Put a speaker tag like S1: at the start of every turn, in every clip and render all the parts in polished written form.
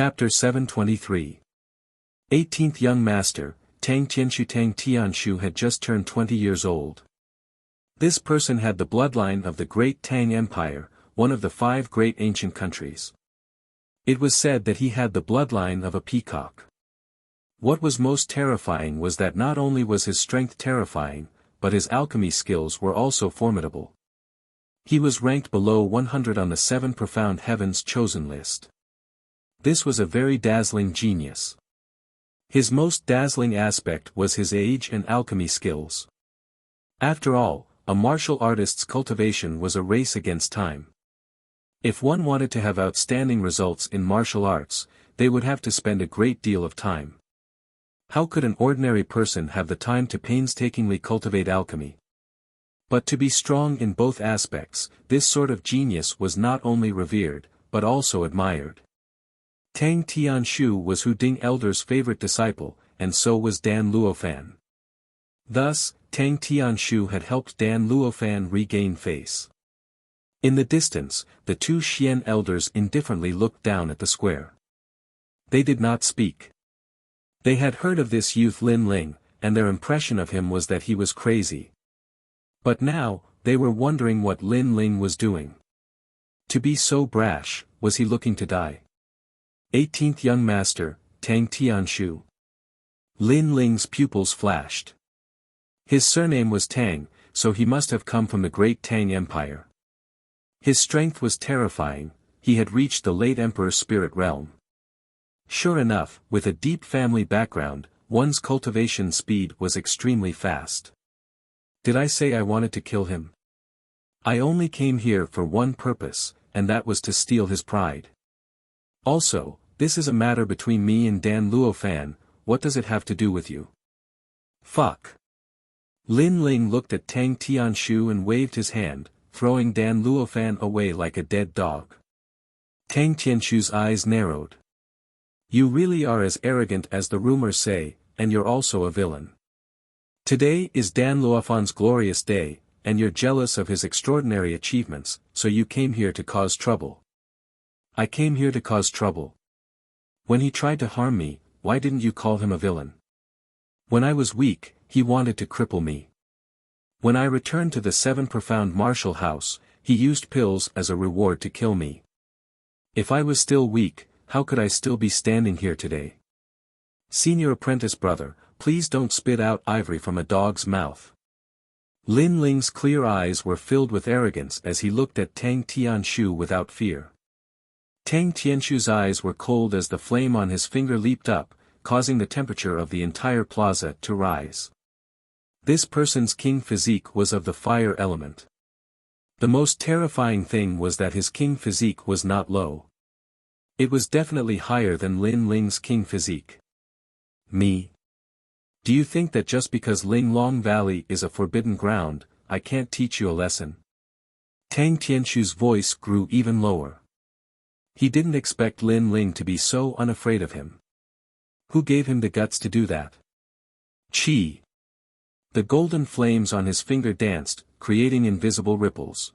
S1: Chapter 723. 18th Young Master, Tang Tianshu had just turned 20 years old. This person had the bloodline of the great Tang Empire, one of the 5 great ancient countries. It was said that he had the bloodline of a peacock. What was most terrifying was that not only was his strength terrifying, but his alchemy skills were also formidable. He was ranked below 100 on the 7 profound heavens chosen list. This was a very dazzling genius. His most dazzling aspect was his age and alchemy skills. After all, a martial artist's cultivation was a race against time. If one wanted to have outstanding results in martial arts, they would have to spend a great deal of time. How could an ordinary person have the time to painstakingly cultivate alchemy? But to be strong in both aspects, this sort of genius was not only revered, but also admired. Tang Tianshu was Hu Ding Elder's favorite disciple, and so was Dan Luofan. Thus, Tang Tianshu had helped Dan Luofan regain face. In the distance, the 2 Xian elders indifferently looked down at the square. They did not speak. They had heard of this youth Lin Ling, and their impression of him was that he was crazy. But now, they were wondering what Lin Ling was doing. To be so brash, was he looking to die? 18th Young Master, Tang Tianshu. Lin Ling's pupils flashed. His surname was Tang, so he must have come from the great Tang Empire. His strength was terrifying, he had reached the late Emperor's spirit realm. Sure enough, with a deep family background, one's cultivation speed was extremely fast. Did I say I wanted to kill him? I only came here for one purpose, and that was to steal his pride. Also, this is a matter between me and Dan Luofan, what does it have to do with you? Fuck. Lin Ling looked at Tang Tianshu and waved his hand, throwing Dan Luofan away like a dead dog. Tang Tianshu's eyes narrowed. You really are as arrogant as the rumors say, and you're also a villain. Today is Dan Luofan's glorious day, and you're jealous of his extraordinary achievements, so you came here to cause trouble. I came here to cause trouble. When he tried to harm me, why didn't you call him a villain? When I was weak, he wanted to cripple me. When I returned to the 7 profound martial house, he used pills as a reward to kill me. If I was still weak, how could I still be standing here today? Senior apprentice brother, please don't spit out ivory from a dog's mouth. Lin Ling's clear eyes were filled with arrogance as he looked at Tang Tianshu without fear. Tang Tianshu's eyes were cold as the flame on his finger leaped up, causing the temperature of the entire plaza to rise. This person's king physique was of the fire element. The most terrifying thing was that his king physique was not low. It was definitely higher than Lin Ling's king physique. Me? Do you think that just because Ling Long Valley is a forbidden ground, I can't teach you a lesson? Tang Tianshu's voice grew even lower. He didn't expect Lin Ling to be so unafraid of him. Who gave him the guts to do that? Chi. The golden flames on his finger danced, creating invisible ripples.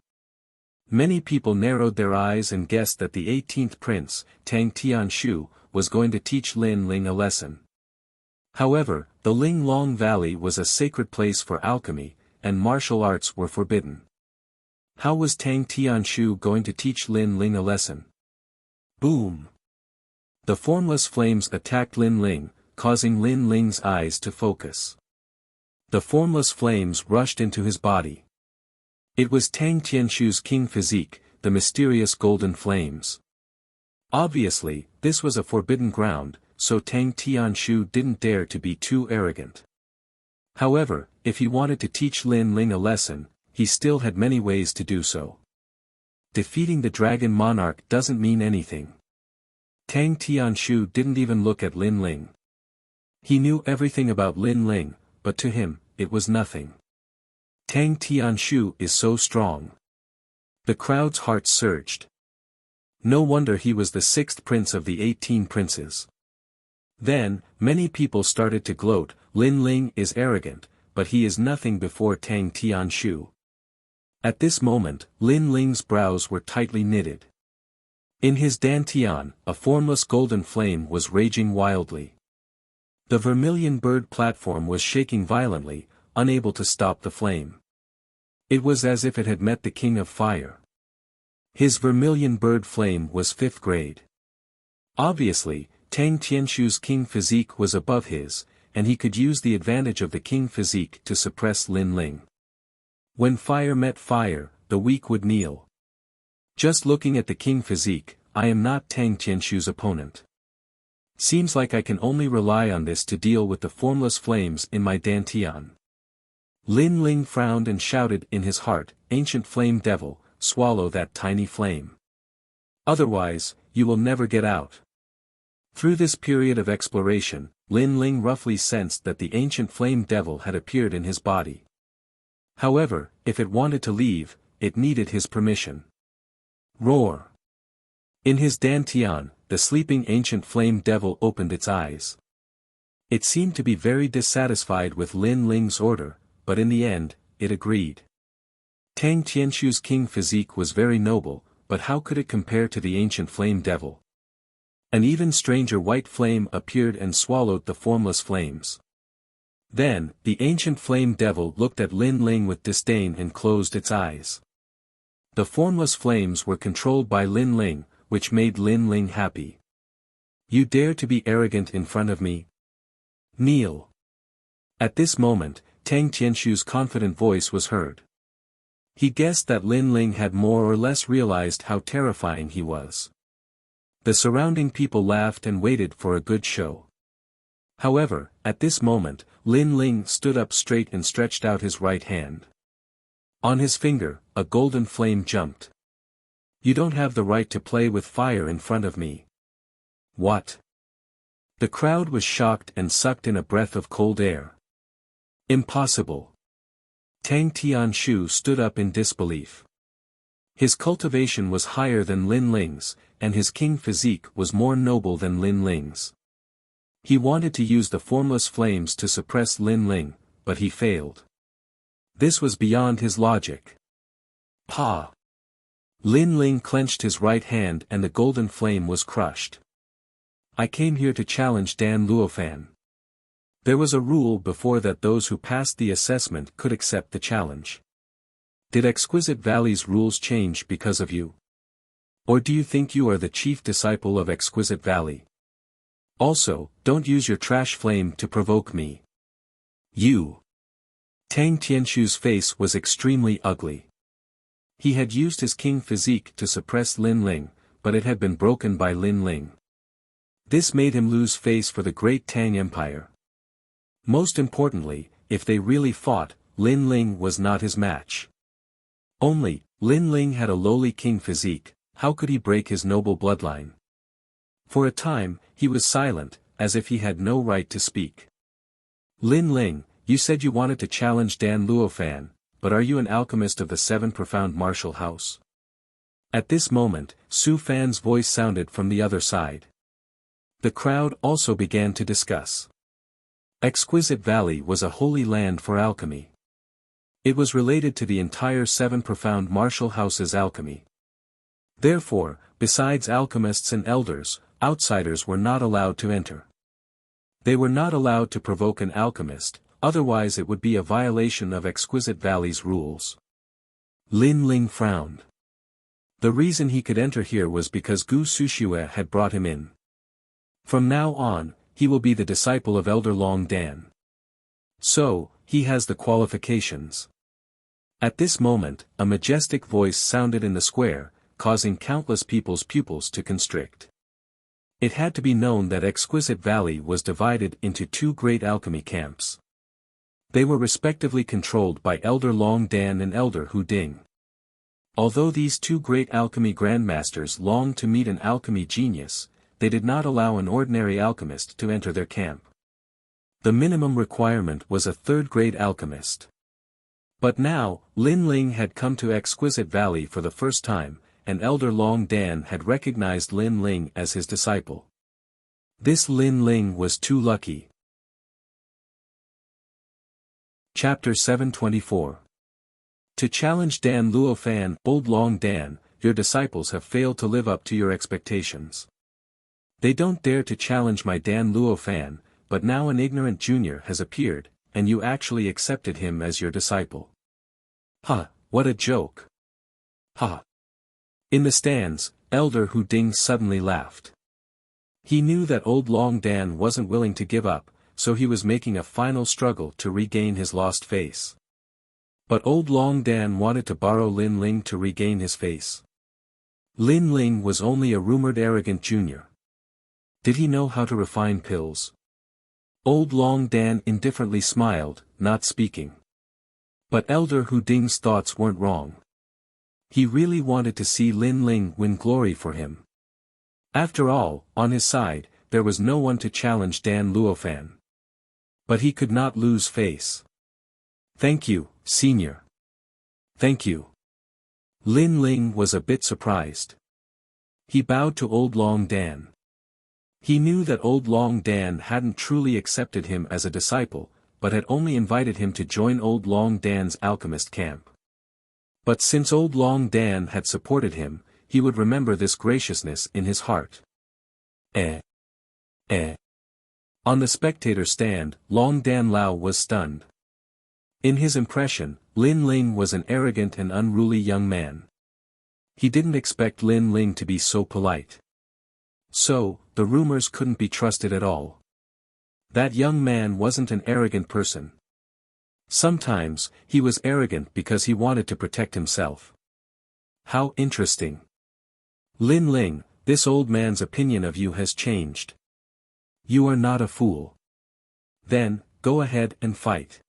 S1: Many people narrowed their eyes and guessed that the 18th prince, Tang Tianshu, was going to teach Lin Ling a lesson. However, the Ling Long Valley was a sacred place for alchemy, and martial arts were forbidden. How was Tang Tianshu going to teach Lin Ling a lesson? Boom! The formless flames attacked Lin Ling, causing Lin Ling's eyes to focus. The formless flames rushed into his body. It was Tang Tianshu's king physique, the mysterious golden flames. Obviously, this was a forbidden ground, so Tang Tianshu didn't dare to be too arrogant. However, if he wanted to teach Lin Ling a lesson, he still had many ways to do so. Defeating the dragon monarch doesn't mean anything. Tang Tianshu didn't even look at Lin Ling. He knew everything about Lin Ling, but to him, it was nothing. Tang Tianshu is so strong. The crowd's hearts surged. No wonder he was the 6th prince of the 18 princes. Then, many people started to gloat, Lin Ling is arrogant, but he is nothing before Tang Tianshu. At this moment, Lin Ling's brows were tightly knitted. In his dantian, a formless golden flame was raging wildly. The vermilion bird platform was shaking violently, unable to stop the flame. It was as if it had met the King of Fire. His vermilion bird flame was 5th grade. Obviously, Tang Tianshu's king physique was above his, and he could use the advantage of the king physique to suppress Lin Ling. When fire met fire, the weak would kneel. Just looking at the king physique, I am not Tang Tianshu's opponent. Seems like I can only rely on this to deal with the formless flames in my dantian. Lin Ling frowned and shouted in his heart, Ancient Flame Devil, swallow that tiny flame. Otherwise, you will never get out. Through this period of exploration, Lin Ling roughly sensed that the ancient flame devil had appeared in his body. However, if it wanted to leave, it needed his permission. Roar! In his dantian, the sleeping ancient flame devil opened its eyes. It seemed to be very dissatisfied with Lin Ling's order, but in the end, it agreed. Tang Tianshu's king physique was very noble, but how could it compare to the ancient flame devil? An even stranger white flame appeared and swallowed the formless flames. Then, the ancient flame devil looked at Lin Ling with disdain and closed its eyes. The formless flames were controlled by Lin Ling, which made Lin Ling happy. You dare to be arrogant in front of me? Kneel. At this moment, Tang Tianshu's confident voice was heard. He guessed that Lin Ling had more or less realized how terrifying he was. The surrounding people laughed and waited for a good show. However, at this moment, Lin Ling stood up straight and stretched out his right hand. On his finger, a golden flame jumped. You don't have the right to play with fire in front of me. What? The crowd was shocked and sucked in a breath of cold air. Impossible. Tang Tianshu stood up in disbelief. His cultivation was higher than Lin Ling's, and his king physique was more noble than Lin Ling's. He wanted to use the formless flames to suppress Lin Ling, but he failed. This was beyond his logic. Pa! Lin Ling clenched his right hand and the golden flame was crushed. I came here to challenge Dan Luofan. There was a rule before that those who passed the assessment could accept the challenge. Did Exquisite Valley's rules change because of you? Or do you think you are the chief disciple of Exquisite Valley? Also, don't use your trash flame to provoke me. You. Tang Tianshu's face was extremely ugly. He had used his king physique to suppress Lin Ling, but it had been broken by Lin Ling. This made him lose face for the great Tang Empire. Most importantly, if they really fought, Lin Ling was not his match. Only, Lin Ling had a lowly king physique, how could he break his noble bloodline? For a time, he was silent, as if he had no right to speak. Lin Ling, you said you wanted to challenge Dan Luofan, but are you an alchemist of the 7 Profound Martial House? At this moment, Su Fan's voice sounded from the other side. The crowd also began to discuss. Exquisite Valley was a holy land for alchemy. It was related to the entire 7 Profound Martial House's alchemy. Therefore, besides alchemists and elders, outsiders were not allowed to enter. They were not allowed to provoke an alchemist, otherwise it would be a violation of Exquisite Valley's rules. Lin Ling frowned. The reason he could enter here was because Gu Sushue had brought him in. From now on, he will be the disciple of Elder Long Dan. So, he has the qualifications. At this moment, a majestic voice sounded in the square, causing countless people's pupils to constrict. It had to be known that Exquisite Valley was divided into 2 great alchemy camps. They were respectively controlled by Elder Long Dan and Elder Hu Ding. Although these 2 great alchemy grandmasters longed to meet an alchemy genius, they did not allow an ordinary alchemist to enter their camp. The minimum requirement was a 3rd-grade alchemist. But now, Lin Ling had come to Exquisite Valley for the first time, and Elder Long Dan had recognized Lin Ling as his disciple. This Lin Ling was too lucky. Chapter 724. To challenge Dan Luofan, Old Long Dan, your disciples have failed to live up to your expectations. They don't dare to challenge my Dan Luo fan, but now an ignorant junior has appeared, and you actually accepted him as your disciple. Ha, what a joke. Ha. In the stands, Elder Hu Ding suddenly laughed. He knew that old Long Dan wasn't willing to give up, so he was making a final struggle to regain his lost face. But old Long Dan wanted to borrow Lin Ling to regain his face. Lin Ling was only a rumored arrogant junior. Did he know how to refine pills? Old Long Dan indifferently smiled, not speaking. But Elder Hu Ding's thoughts weren't wrong. He really wanted to see Lin Ling win glory for him. After all, on his side, there was no one to challenge Dan Luofan. But he could not lose face. Thank you, senior. Thank you. Lin Ling was a bit surprised. He bowed to old Long Dan. He knew that old Long Dan hadn't truly accepted him as a disciple, but had only invited him to join old Long Dan's alchemist camp. But since old Long Dan had supported him, he would remember this graciousness in his heart. On the spectator stand, Long Dan Lao was stunned. In his impression, Lin Ling was an arrogant and unruly young man. He didn't expect Lin Ling to be so polite. So, the rumors couldn't be trusted at all. That young man wasn't an arrogant person. Sometimes, he was arrogant because he wanted to protect himself. How interesting. Lin Ling, this old man's opinion of you has changed. You are not a fool. Then, go ahead and fight.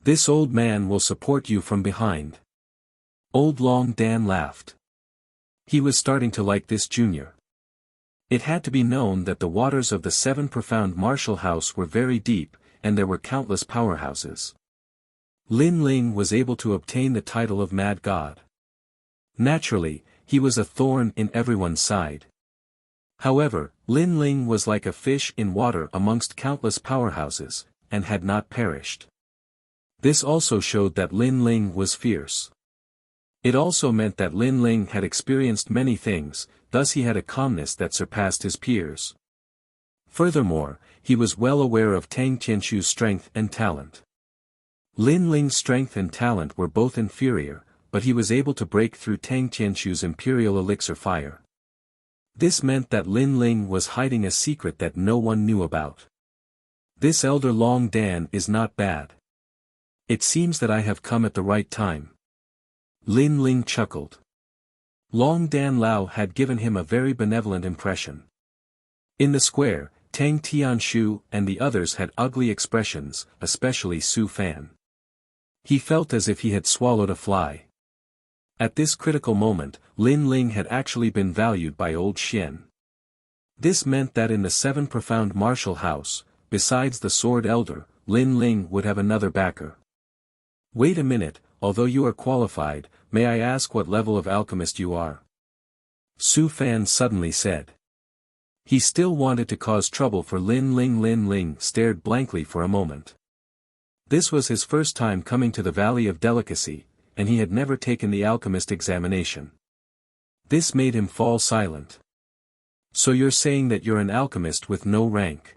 S1: This old man will support you from behind. Old Long Dan laughed. He was starting to like this junior. It had to be known that the waters of the Seven Profound Martial House were very deep, and there were countless powerhouses. Lin Ling was able to obtain the title of Mad God. Naturally, he was a thorn in everyone's side. However, Lin Ling was like a fish in water amongst countless powerhouses, and had not perished. This also showed that Lin Ling was fierce. It also meant that Lin Ling had experienced many things, thus he had a calmness that surpassed his peers. Furthermore, he was well aware of Tang Qianshu's strength and talent. Lin Ling's strength and talent were both inferior, but he was able to break through Tang Qianshu's imperial elixir fire. This meant that Lin Ling was hiding a secret that no one knew about. This elder Long Dan is not bad. It seems that I have come at the right time. Lin Ling chuckled. Long Dan Lao had given him a very benevolent impression. In the square, Tang Tianshu and the others had ugly expressions, especially Su Fan. He felt as if he had swallowed a fly. At this critical moment, Lin Ling had actually been valued by old Xian. This meant that in the Seven Profound Martial House, besides the Sword Elder, Lin Ling would have another backer. Wait a minute, although you are qualified, may I ask what level of alchemist you are? Su Fan suddenly said. He still wanted to cause trouble for Lin Ling. Lin Ling stared blankly for a moment. This was his first time coming to the Valley of Delicacy, and he had never taken the alchemist examination. This made him fall silent. So you're saying that you're an alchemist with no rank?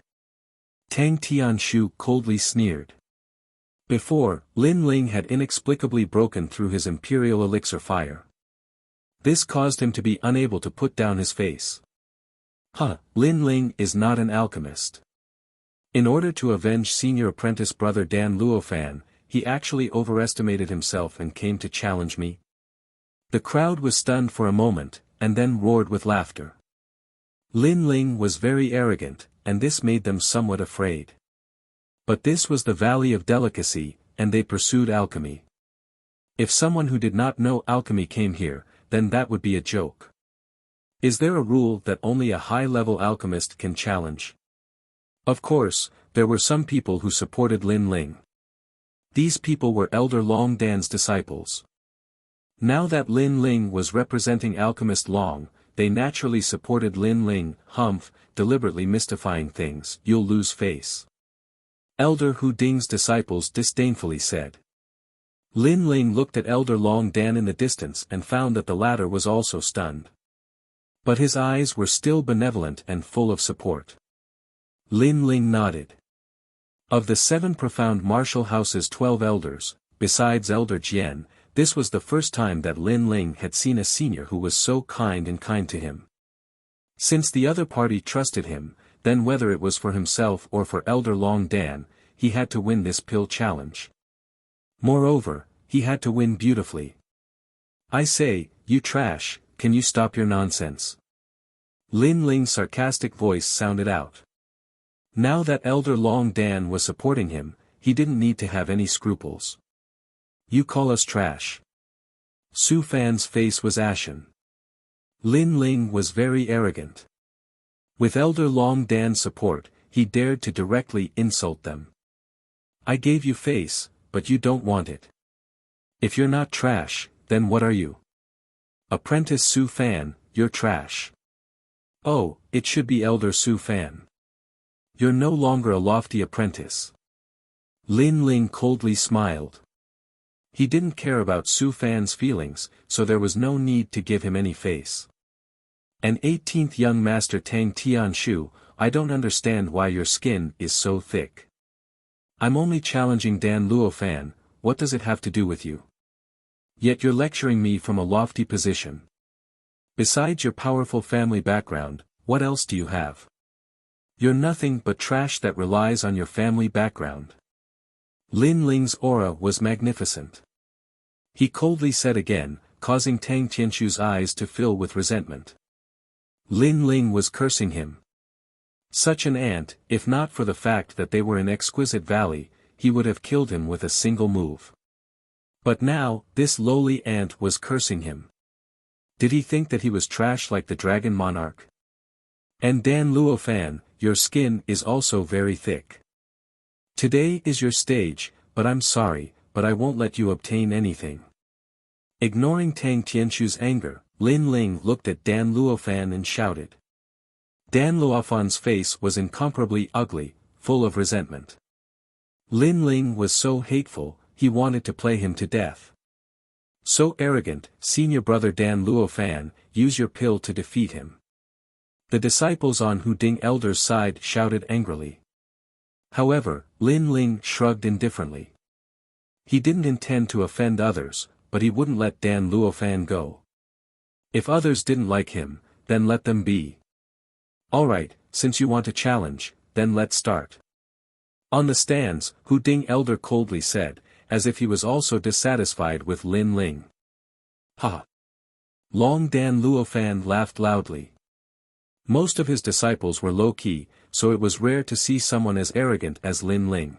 S1: Tang Tianshu coldly sneered. Before, Lin Ling had inexplicably broken through his imperial elixir fire. This caused him to be unable to put down his face. Lin Ling is not an alchemist. In order to avenge senior apprentice brother Dan Luofan, he actually overestimated himself and came to challenge me. The crowd was stunned for a moment, and then roared with laughter. Lin Ling was very arrogant, and this made them somewhat afraid. But this was the Valley of Delicacy, and they pursued alchemy. If someone who did not know alchemy came here, then that would be a joke. Is there a rule that only a high-level alchemist can challenge? Of course, there were some people who supported Lin Ling. These people were Elder Long Dan's disciples. Now that Lin Ling was representing Alchemist Long, they naturally supported Lin Ling. Humph, deliberately mystifying things. You'll lose face. Elder Hu Ding's disciples disdainfully said. Lin Ling looked at Elder Long Dan in the distance and found that the latter was also stunned. But his eyes were still benevolent and full of support. Lin Ling nodded. Of the 7 profound martial house's 12 elders, besides Elder Jian, this was the first time that Lin Ling had seen a senior who was so kind to him. Since the other party trusted him, then whether it was for himself or for Elder Long Dan, he had to win this pill challenge. Moreover, he had to win beautifully. "I say, you trash, can you stop your nonsense?" Lin Ling's sarcastic voice sounded out. Now that Elder Long Dan was supporting him, he didn't need to have any scruples. "You call us trash?" Su Fan's face was ashen. Lin Ling was very arrogant. With Elder Long Dan's support, he dared to directly insult them. "I gave you face, but you don't want it. If you're not trash, then what are you?" "Apprentice Su Fan, you're trash." "Oh, it should be Elder Su Fan. You're no longer a lofty apprentice." Lin Ling coldly smiled. He didn't care about Su Fan's feelings, so there was no need to give him any face. "An 18th young master Tang Tianshu, I don't understand why your skin is so thick. I'm only challenging Dan Luofan, what does it have to do with you? Yet you're lecturing me from a lofty position. Besides your powerful family background, what else do you have? You're nothing but trash that relies on your family background." Lin Ling's aura was magnificent. He coldly said again, causing Tang Tianshu's eyes to fill with resentment. Lin Ling was cursing him. Such an ant, if not for the fact that they were in Exquisite Valley, he would have killed him with a single move. But now, this lowly ant was cursing him. Did he think that he was trash like the Dragon Monarch? "And Dan Luofan, your skin is also very thick. Today is your stage, but I'm sorry, but I won't let you obtain anything." Ignoring Tang Tianshu's anger, Lin Ling looked at Dan Luofan and shouted. Dan Luofan's face was incomparably ugly, full of resentment. Lin Ling was so hateful, he wanted to play him to death. "So arrogant, senior brother Dan Luofan, use your pill to defeat him." The disciples on Hu Ding Elder's side shouted angrily. However, Lin Ling shrugged indifferently. He didn't intend to offend others, but he wouldn't let Dan Luofan go. If others didn't like him, then let them be. "Alright, since you want a challenge, then let's start." "On the stands," Hu Ding Elder coldly said, as if he was also dissatisfied with Lin Ling. "Ha!" Long Dan Luofan laughed loudly. Most of his disciples were low-key, so it was rare to see someone as arrogant as Lin Ling.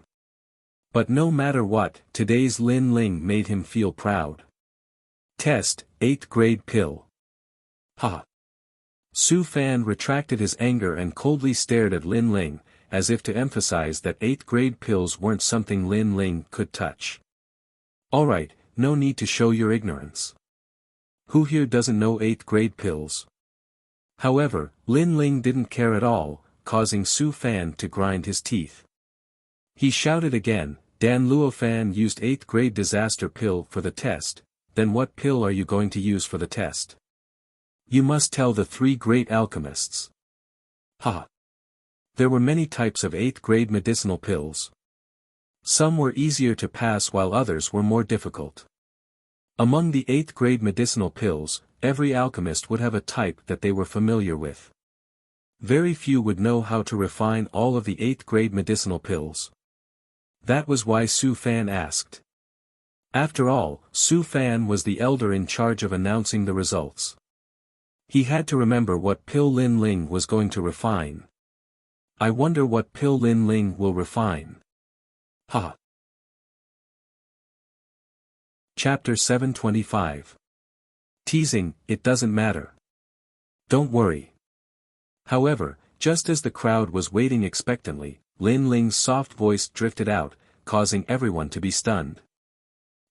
S1: But no matter what, today's Lin Ling made him feel proud. Test, 8th grade pill. Ha! Su Fan retracted his anger and coldly stared at Lin Ling, as if to emphasize that 8th grade pills weren't something Lin Ling could touch. "Alright, no need to show your ignorance. Who here doesn't know 8th grade pills?" However, Lin Ling didn't care at all, causing Su Fan to grind his teeth. He shouted again, "Dan Luofan used 8th grade disaster pill for the test, then what pill are you going to use for the test? You must tell the 3 great alchemists." Ha! There were many types of 8th grade medicinal pills. Some were easier to pass while others were more difficult. Among the 8th grade medicinal pills, every alchemist would have a type that they were familiar with. Very few would know how to refine all of the 8th grade medicinal pills. That was why Su Fan asked. After all, Su Fan was the elder in charge of announcing the results. He had to remember what pill Lin Ling was going to refine. I wonder what pill Lin Ling will refine. Ha! Chapter 725. Teasing, it doesn't matter. Don't worry. However, just as the crowd was waiting expectantly, Lin Ling's soft voice drifted out, causing everyone to be stunned.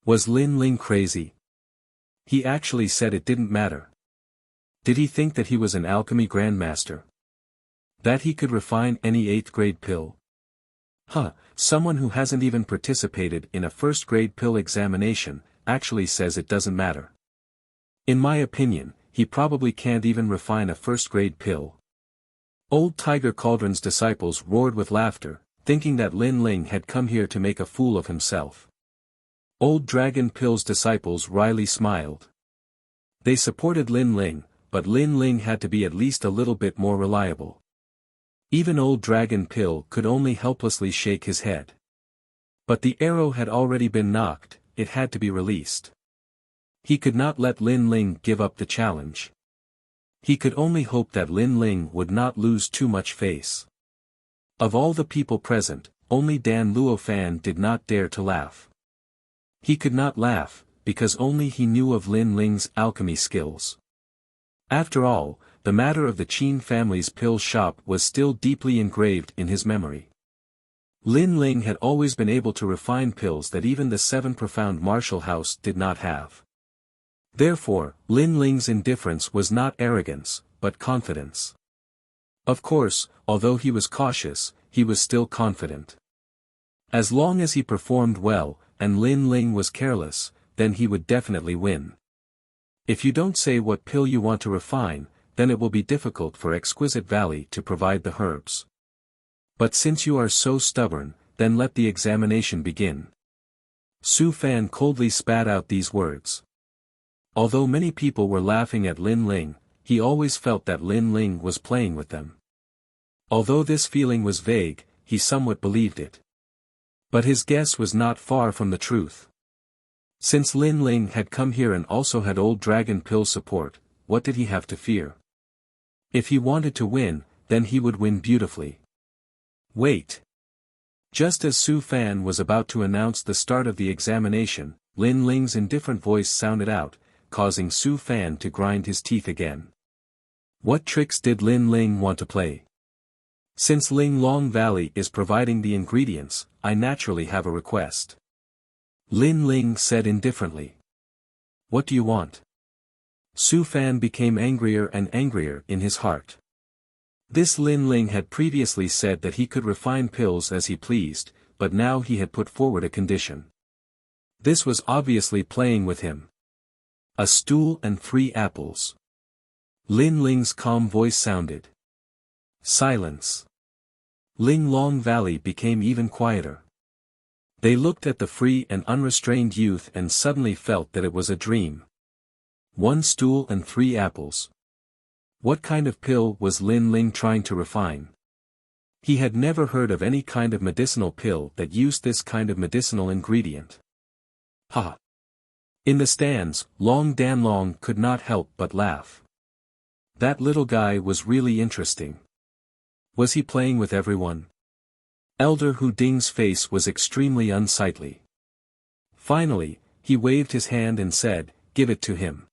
S1: Was Lin Ling crazy? He actually said it didn't matter. Did he think that he was an alchemy grandmaster? That he could refine any 8th grade pill? Someone who hasn't even participated in a first-grade pill examination, actually says it doesn't matter. In my opinion, he probably can't even refine a first-grade pill. Old Tiger Cauldron's disciples roared with laughter, thinking that Lin Ling had come here to make a fool of himself. Old Dragon Pill's disciples wryly smiled. They supported Lin Ling, but Lin Ling had to be at least a little bit more reliable. Even Old Dragon Pill could only helplessly shake his head. But the arrow had already been knocked, it had to be released. He could not let Lin Ling give up the challenge. He could only hope that Lin Ling would not lose too much face. Of all the people present, only Dan Luofan did not dare to laugh. He could not laugh, because only he knew of Lin Ling's alchemy skills. After all, the matter of the Qin family's pill shop was still deeply engraved in his memory. Lin Ling had always been able to refine pills that even the Seven Profound Martial House did not have. Therefore, Lin Ling's indifference was not arrogance, but confidence. Of course, although he was cautious, he was still confident. As long as he performed well, and Lin Ling was careless, then he would definitely win. If you don't say what pill you want to refine, then it will be difficult for Exquisite Valley to provide the herbs. But since you are so stubborn, then let the examination begin. Su Fan coldly spat out these words. Although many people were laughing at Lin Ling, he always felt that Lin Ling was playing with them. Although this feeling was vague, he somewhat believed it. But his guess was not far from the truth. Since Lin Ling had come here and also had Old Dragon Pill support, what did he have to fear? If he wanted to win, then he would win beautifully. Wait. Just as Su Fan was about to announce the start of the examination, Lin Ling's indifferent voice sounded out, causing Su Fan to grind his teeth again. What tricks did Lin Ling want to play? Since Ling Long Valley is providing the ingredients, I naturally have a request. Lin Ling said indifferently. What do you want? Su Fan became angrier and angrier in his heart. This Lin Ling had previously said that he could refine pills as he pleased, but now he had put forward a condition. This was obviously playing with him. A stool and 3 apples. Lin Ling's calm voice sounded. Silence. Ling Long Valley became even quieter. They looked at the free and unrestrained youth and suddenly felt that it was a dream. 1 stool and 3 apples. What kind of pill was Lin Ling trying to refine? He had never heard of any kind of medicinal pill that used this kind of medicinal ingredient. Ha! In the stands, Long Dan Long could not help but laugh. That little guy was really interesting. Was he playing with everyone? Elder Hu Ding's face was extremely unsightly. Finally, he waved his hand and said, "Give it to him."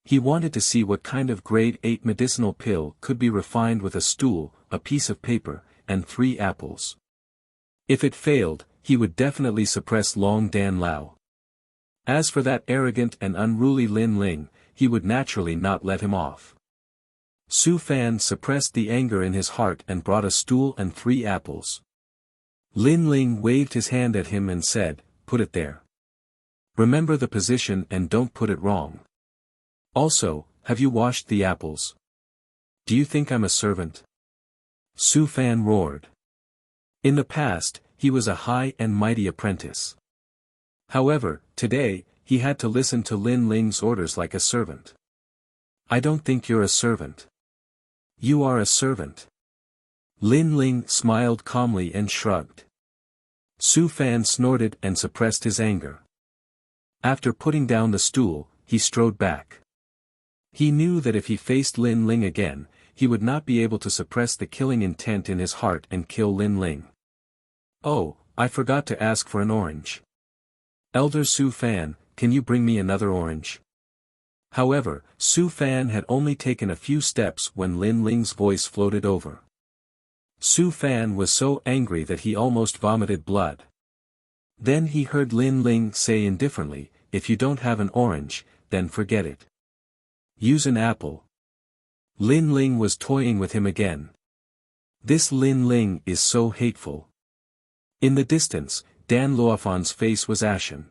S1: He wanted to see what kind of grade 8 medicinal pill could be refined with a stool, a piece of paper, and 3 apples. If it failed, he would definitely suppress Long Dan Lao. As for that arrogant and unruly Lin Ling, he would naturally not let him off. Su Fan suppressed the anger in his heart and brought a stool and 3 apples. Lin Ling waved his hand at him and said, "Put it there. Remember the position and don't put it wrong. Also, have you washed the apples? Do you think I'm a servant?" Su Fan roared. In the past, he was a high and mighty apprentice. However, today, he had to listen to Lin Ling's orders like a servant. "I don't think you're a servant. You are a servant." Lin Ling smiled calmly and shrugged. Su Fan snorted and suppressed his anger. After putting down the stool, he strode back. He knew that if he faced Lin Ling again, he would not be able to suppress the killing intent in his heart and kill Lin Ling. "Oh, I forgot to ask for an orange. Elder Su Fan, can you bring me another orange?" However, Su Fan had only taken a few steps when Lin Ling's voice floated over. Su Fan was so angry that he almost vomited blood. Then he heard Lin Ling say indifferently, "If you don't have an orange, then forget it. Use an apple." Lin Ling was toying with him again. This Lin Ling is so hateful. In the distance, Dan Luofan's face was ashen.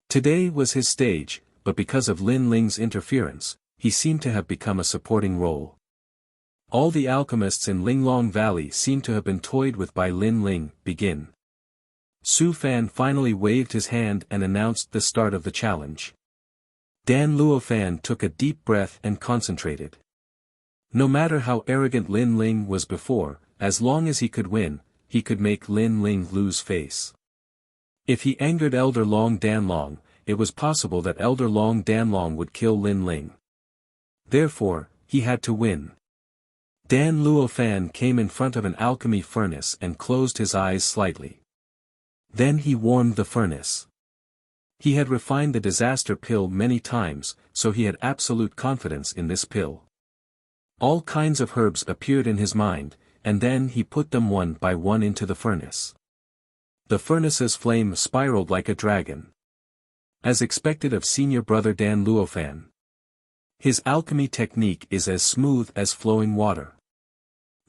S1: Today was his stage, but because of Lin Ling's interference, he seemed to have become a supporting role. All the alchemists in Linglong Valley seemed to have been toyed with by Lin Ling. Begin. Su Fan finally waved his hand and announced the start of the challenge. Dan Luofan took a deep breath and concentrated. No matter how arrogant Lin Ling was before, as long as he could win, he could make Lin Ling lose face. If he angered Elder Long Danlong, it was possible that Elder Long Danlong would kill Lin Ling. Therefore, he had to win. Dan Luofan came in front of an alchemy furnace and closed his eyes slightly. Then he warmed the furnace. He had refined the disaster pill many times, so he had absolute confidence in this pill. All kinds of herbs appeared in his mind, and then he put them one by one into the furnace. The furnace's flame spiraled like a dragon. As expected of senior brother Dan Luofan. His alchemy technique is as smooth as flowing water.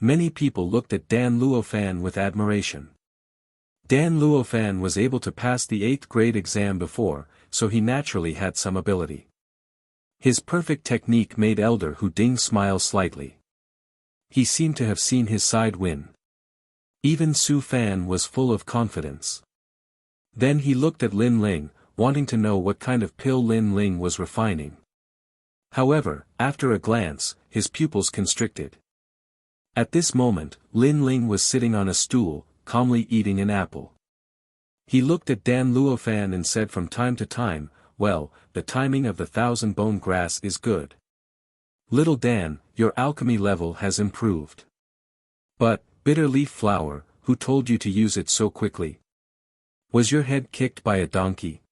S1: Many people looked at Dan Luofan with admiration. Dan Luofan was able to pass the 8th grade exam before, so he naturally had some ability. His perfect technique made Elder Hu Ding smile slightly. He seemed to have seen his side win. Even Su Fan was full of confidence. Then he looked at Lin Ling, wanting to know what kind of pill Lin Ling was refining. However, after a glance, his pupils constricted. At this moment, Lin Ling was sitting on a stool, calmly eating an apple. He looked at Dan Luofan and said from time to time, "Well, the timing of the 1,000-bone grass is good. Little Dan, your alchemy level has improved. But, bitter leaf flower, who told you to use it so quickly? Was your head kicked by a donkey?"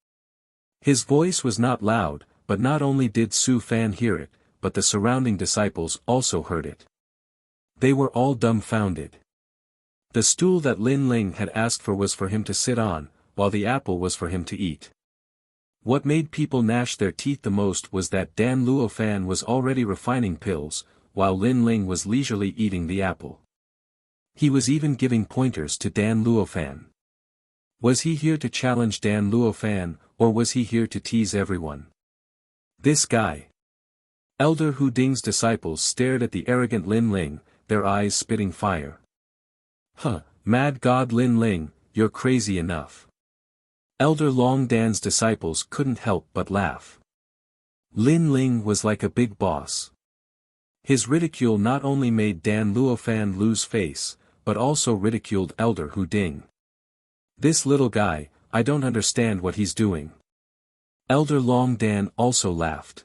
S1: His voice was not loud, but not only did Su Fan hear it, but the surrounding disciples also heard it. They were all dumbfounded. The stool that Lin Ling had asked for was for him to sit on, while the apple was for him to eat. What made people gnash their teeth the most was that Dan Luofan was already refining pills, while Lin Ling was leisurely eating the apple. He was even giving pointers to Dan Luofan. Was he here to challenge Dan Luofan, or was he here to tease everyone? This guy. Elder Hu Ding's disciples stared at the arrogant Lin Ling, their eyes spitting fire. "Huh, mad god Lin Ling, you're crazy enough." Elder Long Dan's disciples couldn't help but laugh. Lin Ling was like a big boss. His ridicule not only made Dan Luofan lose face, but also ridiculed Elder Hu Ding. "This little guy, I don't understand what he's doing." Elder Long Dan also laughed.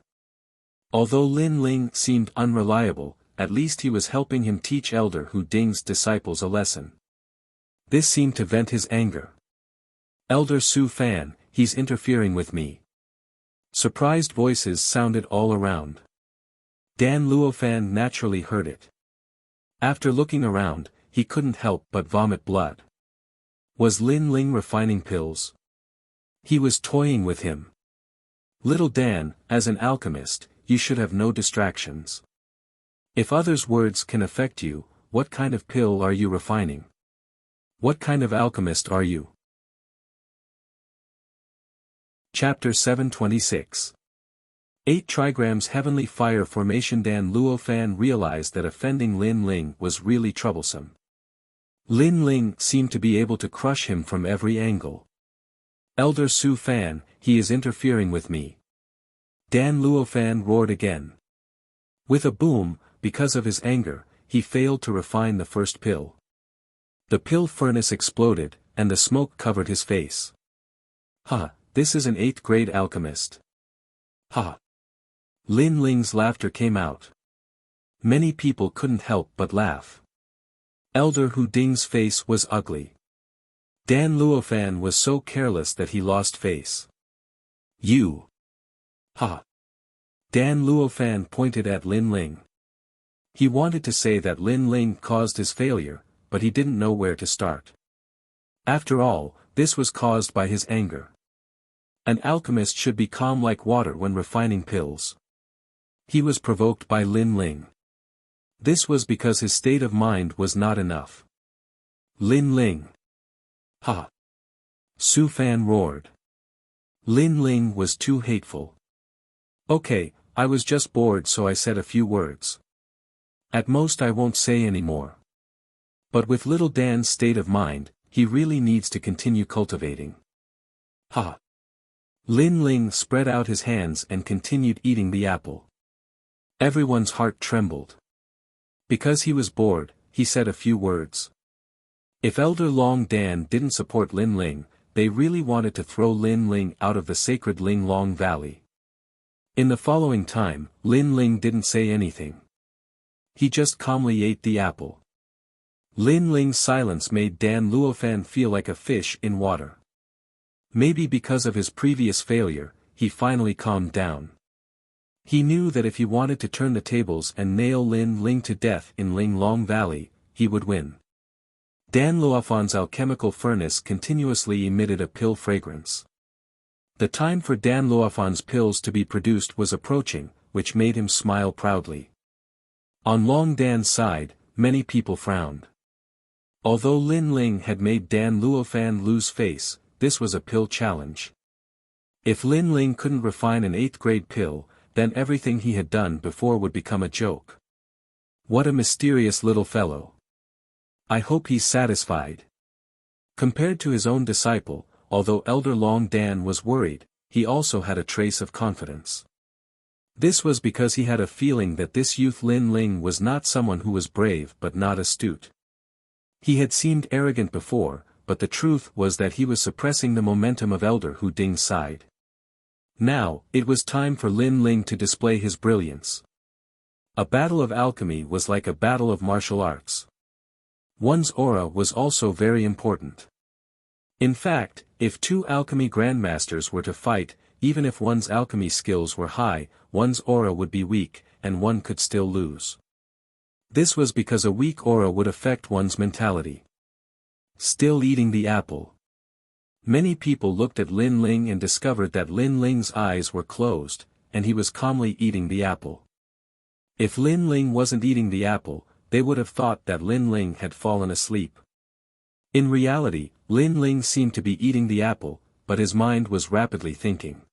S1: Although Lin Ling seemed unreliable, at least he was helping him teach Elder Hu Ding's disciples a lesson. This seemed to vent his anger. "Elder Su Fan, he's interfering with me." Surprised voices sounded all around. Dan Luofan naturally heard it. After looking around, he couldn't help but vomit blood. Was Lin Ling refining pills? He was toying with him. "Little Dan, as an alchemist, you should have no distractions. If others' words can affect you, what kind of pill are you refining? What kind of alchemist are you?" Chapter 726. 8 trigrams Heavenly Fire Formation. Dan Luofan realized that offending Lin Ling was really troublesome. Lin Ling seemed to be able to crush him from every angle. "Elder Su Fan, he is interfering with me." Dan Luofan roared again. With a boom, because of his anger, he failed to refine the first pill. The pill furnace exploded, and the smoke covered his face. "Ha, this is an 8th grade alchemist." "Ha." Lin Ling's laughter came out. Many people couldn't help but laugh. Elder Hu Ding's face was ugly. Dan Luofan was so careless that he lost face. "You." "Ha." Dan Luofan pointed at Lin Ling. He wanted to say that Lin Ling caused his failure, but he didn't know where to start. After all, this was caused by his anger. An alchemist should be calm like water when refining pills. He was provoked by Lin Ling. This was because his state of mind was not enough. "Lin Ling." Ha! Su Fan roared. Lin Ling was too hateful. Okay, I was just bored so I said a few words. At most I won't say any more. But with little Dan's state of mind, he really needs to continue cultivating. Ha! Lin Ling spread out his hands and continued eating the apple. Everyone's heart trembled. Because he was bored, he said a few words. If Elder Long Dan didn't support Lin Ling, they really wanted to throw Lin Ling out of the sacred Ling Long Valley. In the following time, Lin Ling didn't say anything. He just calmly ate the apple. Lin Ling's silence made Dan Luofan feel like a fish in water. Maybe because of his previous failure, he finally calmed down. He knew that if he wanted to turn the tables and nail Lin Ling to death in Ling Long Valley, he would win. Dan Luofan's alchemical furnace continuously emitted a pill fragrance. The time for Dan Luofan's pills to be produced was approaching, which made him smile proudly. On Long Dan's side, many people frowned. Although Lin Ling had made Dan Luofan lose face, this was a pill challenge. If Lin Ling couldn't refine an 8th grade pill, then everything he had done before would become a joke. What a mysterious little fellow. I hope he's satisfied. Compared to his own disciple, although Elder Long Dan was worried, he also had a trace of confidence. This was because he had a feeling that this youth Lin Ling was not someone who was brave but not astute. He had seemed arrogant before, but the truth was that he was suppressing the momentum of Elder Hu Ding's side. Now, it was time for Lin Ling to display his brilliance. A battle of alchemy was like a battle of martial arts. One's aura was also very important. In fact, if two alchemy grandmasters were to fight, even if one's alchemy skills were high, one's aura would be weak, and one could still lose. This was because a weak aura would affect one's mentality. Still eating the apple. Many people looked at Lin Ling and discovered that Lin Ling's eyes were closed, and he was calmly eating the apple. If Lin Ling wasn't eating the apple, they would have thought that Lin Ling had fallen asleep. In reality, Lin Ling seemed to be eating the apple, but his mind was rapidly thinking.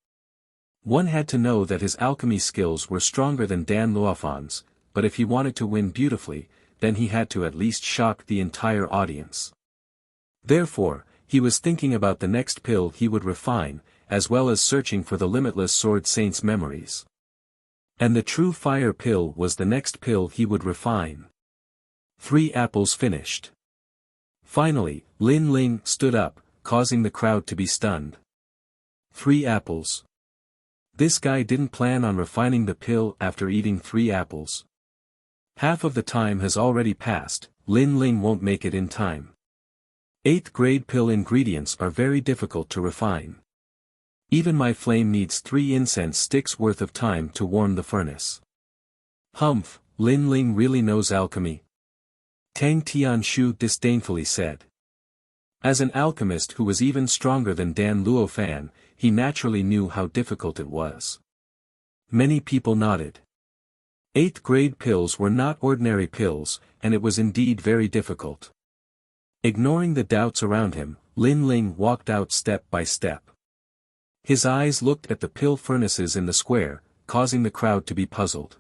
S1: One had to know that his alchemy skills were stronger than Dan Luofan's, but if he wanted to win beautifully, then he had to at least shock the entire audience. Therefore, he was thinking about the next pill he would refine, as well as searching for the limitless Sword Saint's memories. And the true fire pill was the next pill he would refine. 3 apples finished. Finally, Lin Ling stood up, causing the crowd to be stunned. 3 apples. This guy didn't plan on refining the pill after eating 3 apples. Half of the time has already passed, Lin Ling won't make it in time. 8th grade pill ingredients are very difficult to refine. Even my flame needs 3 incense sticks worth of time to warm the furnace. Humph, Lin Ling really knows alchemy. Tang Tianshu disdainfully said. As an alchemist who was even stronger than Dan Luofan, he naturally knew how difficult it was. Many people nodded. 8th grade pills were not ordinary pills, and it was indeed very difficult. Ignoring the doubts around him, Lin Ling walked out step by step. His eyes looked at the pill furnaces in the square, causing the crowd to be puzzled.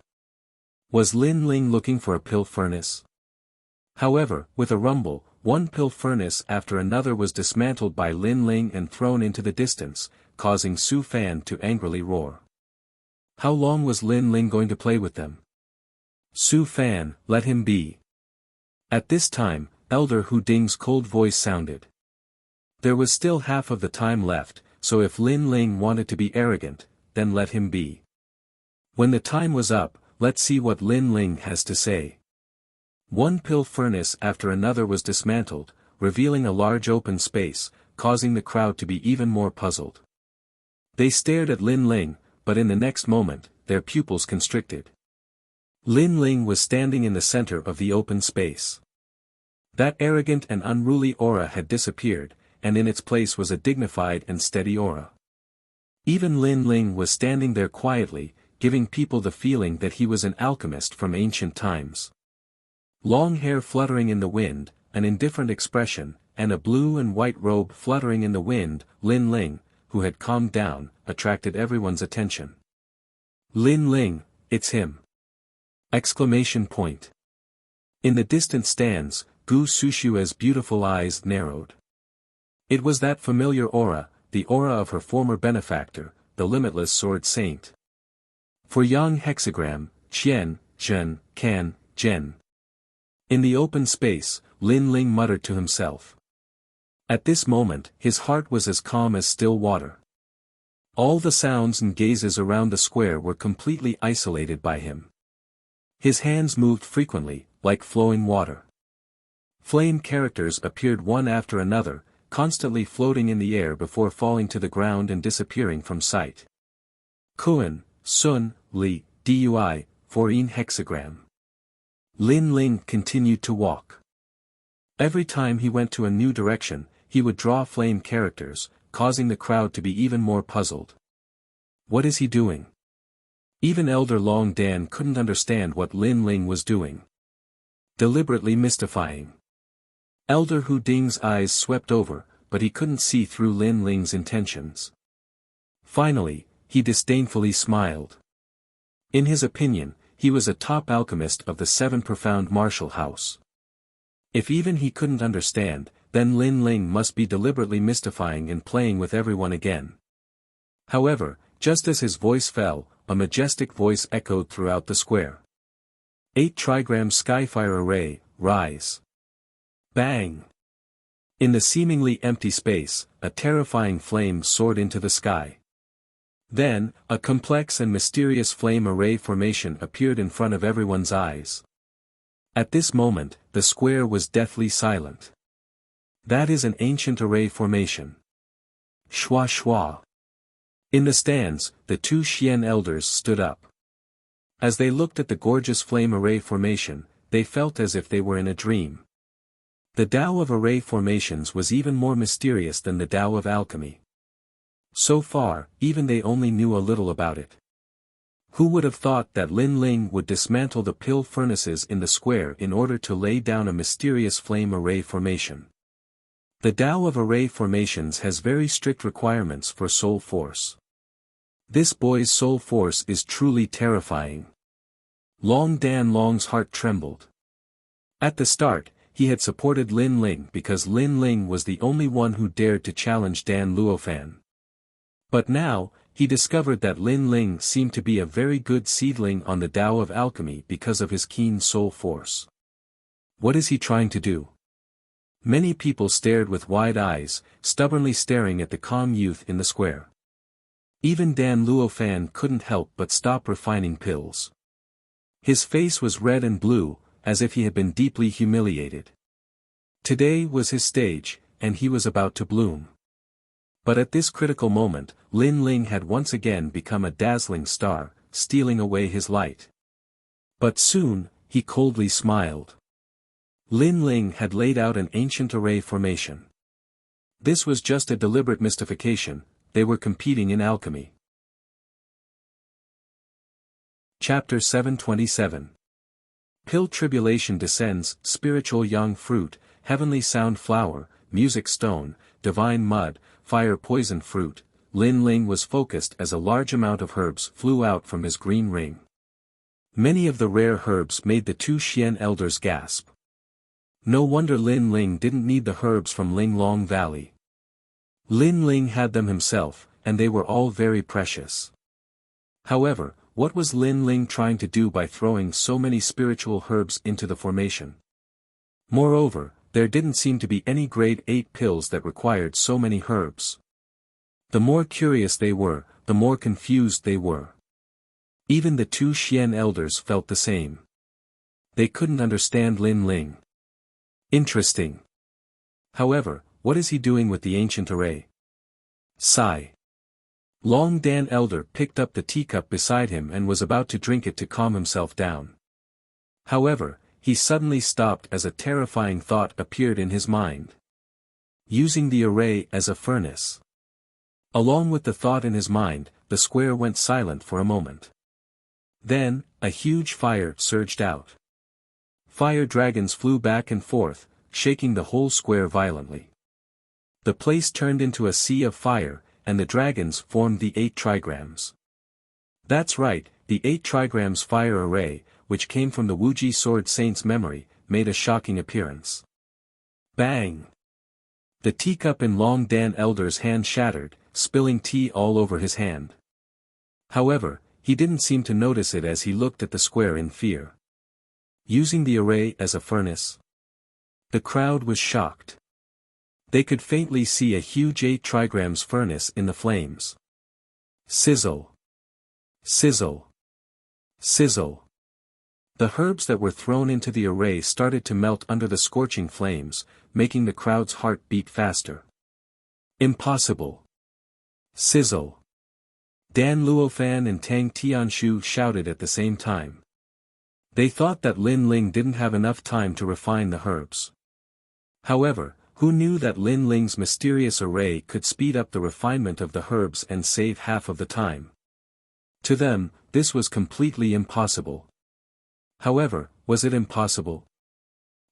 S1: Was Lin Ling looking for a pill furnace? However, with a rumble, one pill furnace after another was dismantled by Lin Ling and thrown into the distance, causing Su Fan to angrily roar. How long was Lin Ling going to play with them? Su Fan, let him be. At this time, Elder Hu Ding's cold voice sounded. There was still half of the time left, so if Lin Ling wanted to be arrogant, then let him be. When the time was up, let's see what Lin Ling has to say. One pill furnace after another was dismantled, revealing a large open space, causing the crowd to be even more puzzled. They stared at Lin Ling, but in the next moment, their pupils constricted. Lin Ling was standing in the center of the open space. That arrogant and unruly aura had disappeared, and in its place was a dignified and steady aura. Even Lin Ling was standing there quietly, giving people the feeling that he was an alchemist from ancient times. Long hair fluttering in the wind, an indifferent expression, and a blue and white robe fluttering in the wind. Lin Ling, who had calmed down, attracted everyone's attention. "Lin Ling, it's him!" Exclamation point. In the distant stands, Gu Sushua's beautiful eyes narrowed. It was that familiar aura, the aura of her former benefactor, the limitless sword saint. For Yang hexagram, Qian, Zhen, Can, Zhen. In the open space, Lin Ling muttered to himself. At this moment, his heart was as calm as still water. All the sounds and gazes around the square were completely isolated by him. His hands moved frequently, like flowing water. Flame characters appeared one after another, constantly floating in the air before falling to the ground and disappearing from sight. Kuan, Sun, Li, Dui, 14 hexagram. Lin Ling continued to walk. Every time he went to a new direction, he would draw flame characters, causing the crowd to be even more puzzled. What is he doing? Even Elder Long Dan couldn't understand what Lin Ling was doing. Deliberately mystifying. Elder Hu Ding's eyes swept over, but he couldn't see through Lin Ling's intentions. Finally, he disdainfully smiled. In his opinion, he was a top alchemist of the 7 profound martial house. If even he couldn't understand, then Lin Ling must be deliberately mystifying and playing with everyone again. However, just as his voice fell, a majestic voice echoed throughout the square. 8 trigram Skyfire Array, rise. Bang! In the seemingly empty space, a terrifying flame soared into the sky. Then, a complex and mysterious flame array formation appeared in front of everyone's eyes. At this moment, the square was deathly silent. That is an ancient array formation. Shwa shwa. In the stands, the 2 Xian elders stood up. As they looked at the gorgeous flame array formation, they felt as if they were in a dream. The Tao of array formations was even more mysterious than the Tao of alchemy. So far, even they only knew a little about it. Who would have thought that Lin Ling would dismantle the pill furnaces in the square in order to lay down a mysterious flame array formation? The Tao of array formations has very strict requirements for soul force. This boy's soul force is truly terrifying. Long Dan Long's heart trembled. At the start, he had supported Lin Ling because Lin Ling was the only one who dared to challenge Dan Luofan. But now, he discovered that Lin Ling seemed to be a very good seedling on the Tao of alchemy because of his keen soul force. What is he trying to do? Many people stared with wide eyes, stubbornly staring at the calm youth in the square. Even Dan Luofan couldn't help but stop refining pills. His face was red and blue, as if he had been deeply humiliated. Today was his stage, and he was about to bloom. But at this critical moment, Lin Ling had once again become a dazzling star, stealing away his light. But soon, he coldly smiled. Lin Ling had laid out an ancient array formation. This was just a deliberate mystification, they were competing in alchemy. Chapter 727. Pill Tribulation Descends, Spiritual Young Fruit, Heavenly Sound Flower, Music Stone, Divine Mud, Fire Poison Fruit. Lin Ling was focused as a large amount of herbs flew out from his green ring. Many of the rare herbs made the 2 Xian elders gasp. No wonder Lin Ling didn't need the herbs from Linglong Valley. Lin Ling had them himself, and they were all very precious. However, what was Lin Ling trying to do by throwing so many spiritual herbs into the formation? Moreover, there didn't seem to be any grade 8 pills that required so many herbs. The more curious they were, the more confused they were. Even the 2 Xian elders felt the same. They couldn't understand Lin Ling. Interesting. However, what is he doing with the ancient array? Sigh. Long Dan Elder picked up the teacup beside him and was about to drink it to calm himself down. However, he suddenly stopped as a terrifying thought appeared in his mind. Using the array as a furnace. Along with the thought in his mind, the square went silent for a moment. Then, a huge fire surged out. Fire dragons flew back and forth, shaking the whole square violently. The place turned into a sea of fire, and the dragons formed the 8 trigrams. That's right, the 8 trigrams fire array, which came from the Wuxia Sword Saint's memory, made a shocking appearance. Bang! The teacup in Long Dan Elder's hand shattered, spilling tea all over his hand. However, he didn't seem to notice it as he looked at the square in fear. Using the array as a furnace? The crowd was shocked. They could faintly see a huge 8 trigrams furnace in the flames. Sizzle! Sizzle! Sizzle! The herbs that were thrown into the array started to melt under the scorching flames, making the crowd's heart beat faster. Impossible! Sizzle! Dan Luofan and Tang Tianshu shouted at the same time. They thought that Lin Ling didn't have enough time to refine the herbs. However, who knew that Lin Ling's mysterious array could speed up the refinement of the herbs and save half of the time? To them, this was completely impossible. However, was it impossible?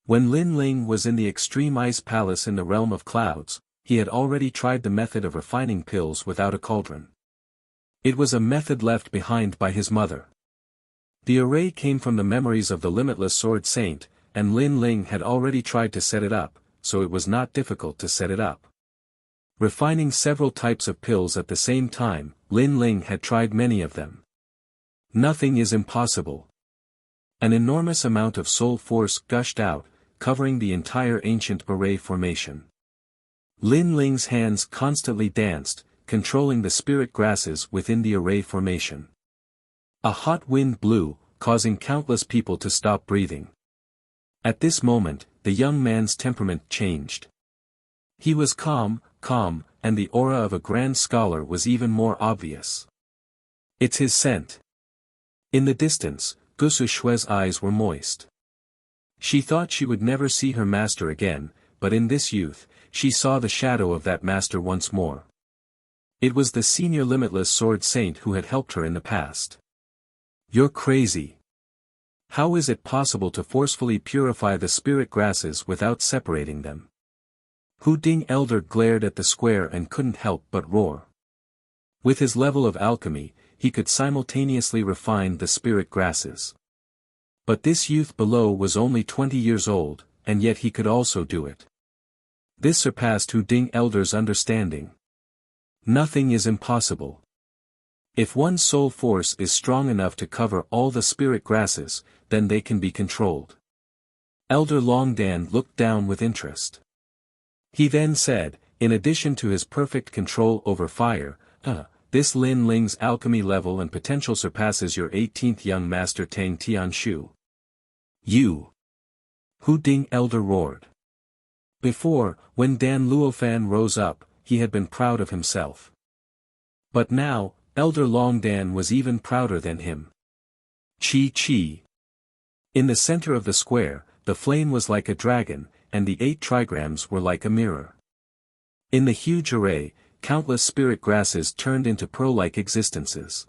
S1: When Lin Ling was in the extreme ice palace in the realm of clouds, he had already tried the method of refining pills without a cauldron. It was a method left behind by his mother. The array came from the memories of the limitless Sword Saint, and Lin Ling had already tried to set it up, so it was not difficult to set it up. Refining several types of pills at the same time, Lin Ling had tried many of them. Nothing is impossible. An enormous amount of soul force gushed out, covering the entire ancient array formation. Lin Ling's hands constantly danced, controlling the spirit grasses within the array formation. A hot wind blew, causing countless people to stop breathing. At this moment, the young man's temperament changed. He was calm, and the aura of a grand scholar was even more obvious. It's his scent. In the distance, Gusu Shue's eyes were moist. She thought she would never see her master again, but in this youth, she saw the shadow of that master once more. It was the senior limitless Sword Saint who had helped her in the past. You're crazy. How is it possible to forcefully purify the spirit grasses without separating them? Hu Ding Elder glared at the square and couldn't help but roar. With his level of alchemy, he could simultaneously refine the spirit grasses. But this youth below was only 20 years old, and yet he could also do it. This surpassed Hu Ding Elder's understanding. Nothing is impossible. If one's soul force is strong enough to cover all the spirit grasses, then they can be controlled. Elder Longdan looked down with interest. He then said, in addition to his perfect control over fire, this Lin Ling's alchemy level and potential surpasses your 18th young master Tang Tianshu. You! Hu Ding Elder roared. Before, when Dan Luofan rose up, he had been proud of himself. But now, Elder Longdan was even prouder than him. Chi. In the center of the square, the flame was like a dragon, and the 8 trigrams were like a mirror. In the huge array, countless spirit grasses turned into pearl-like existences.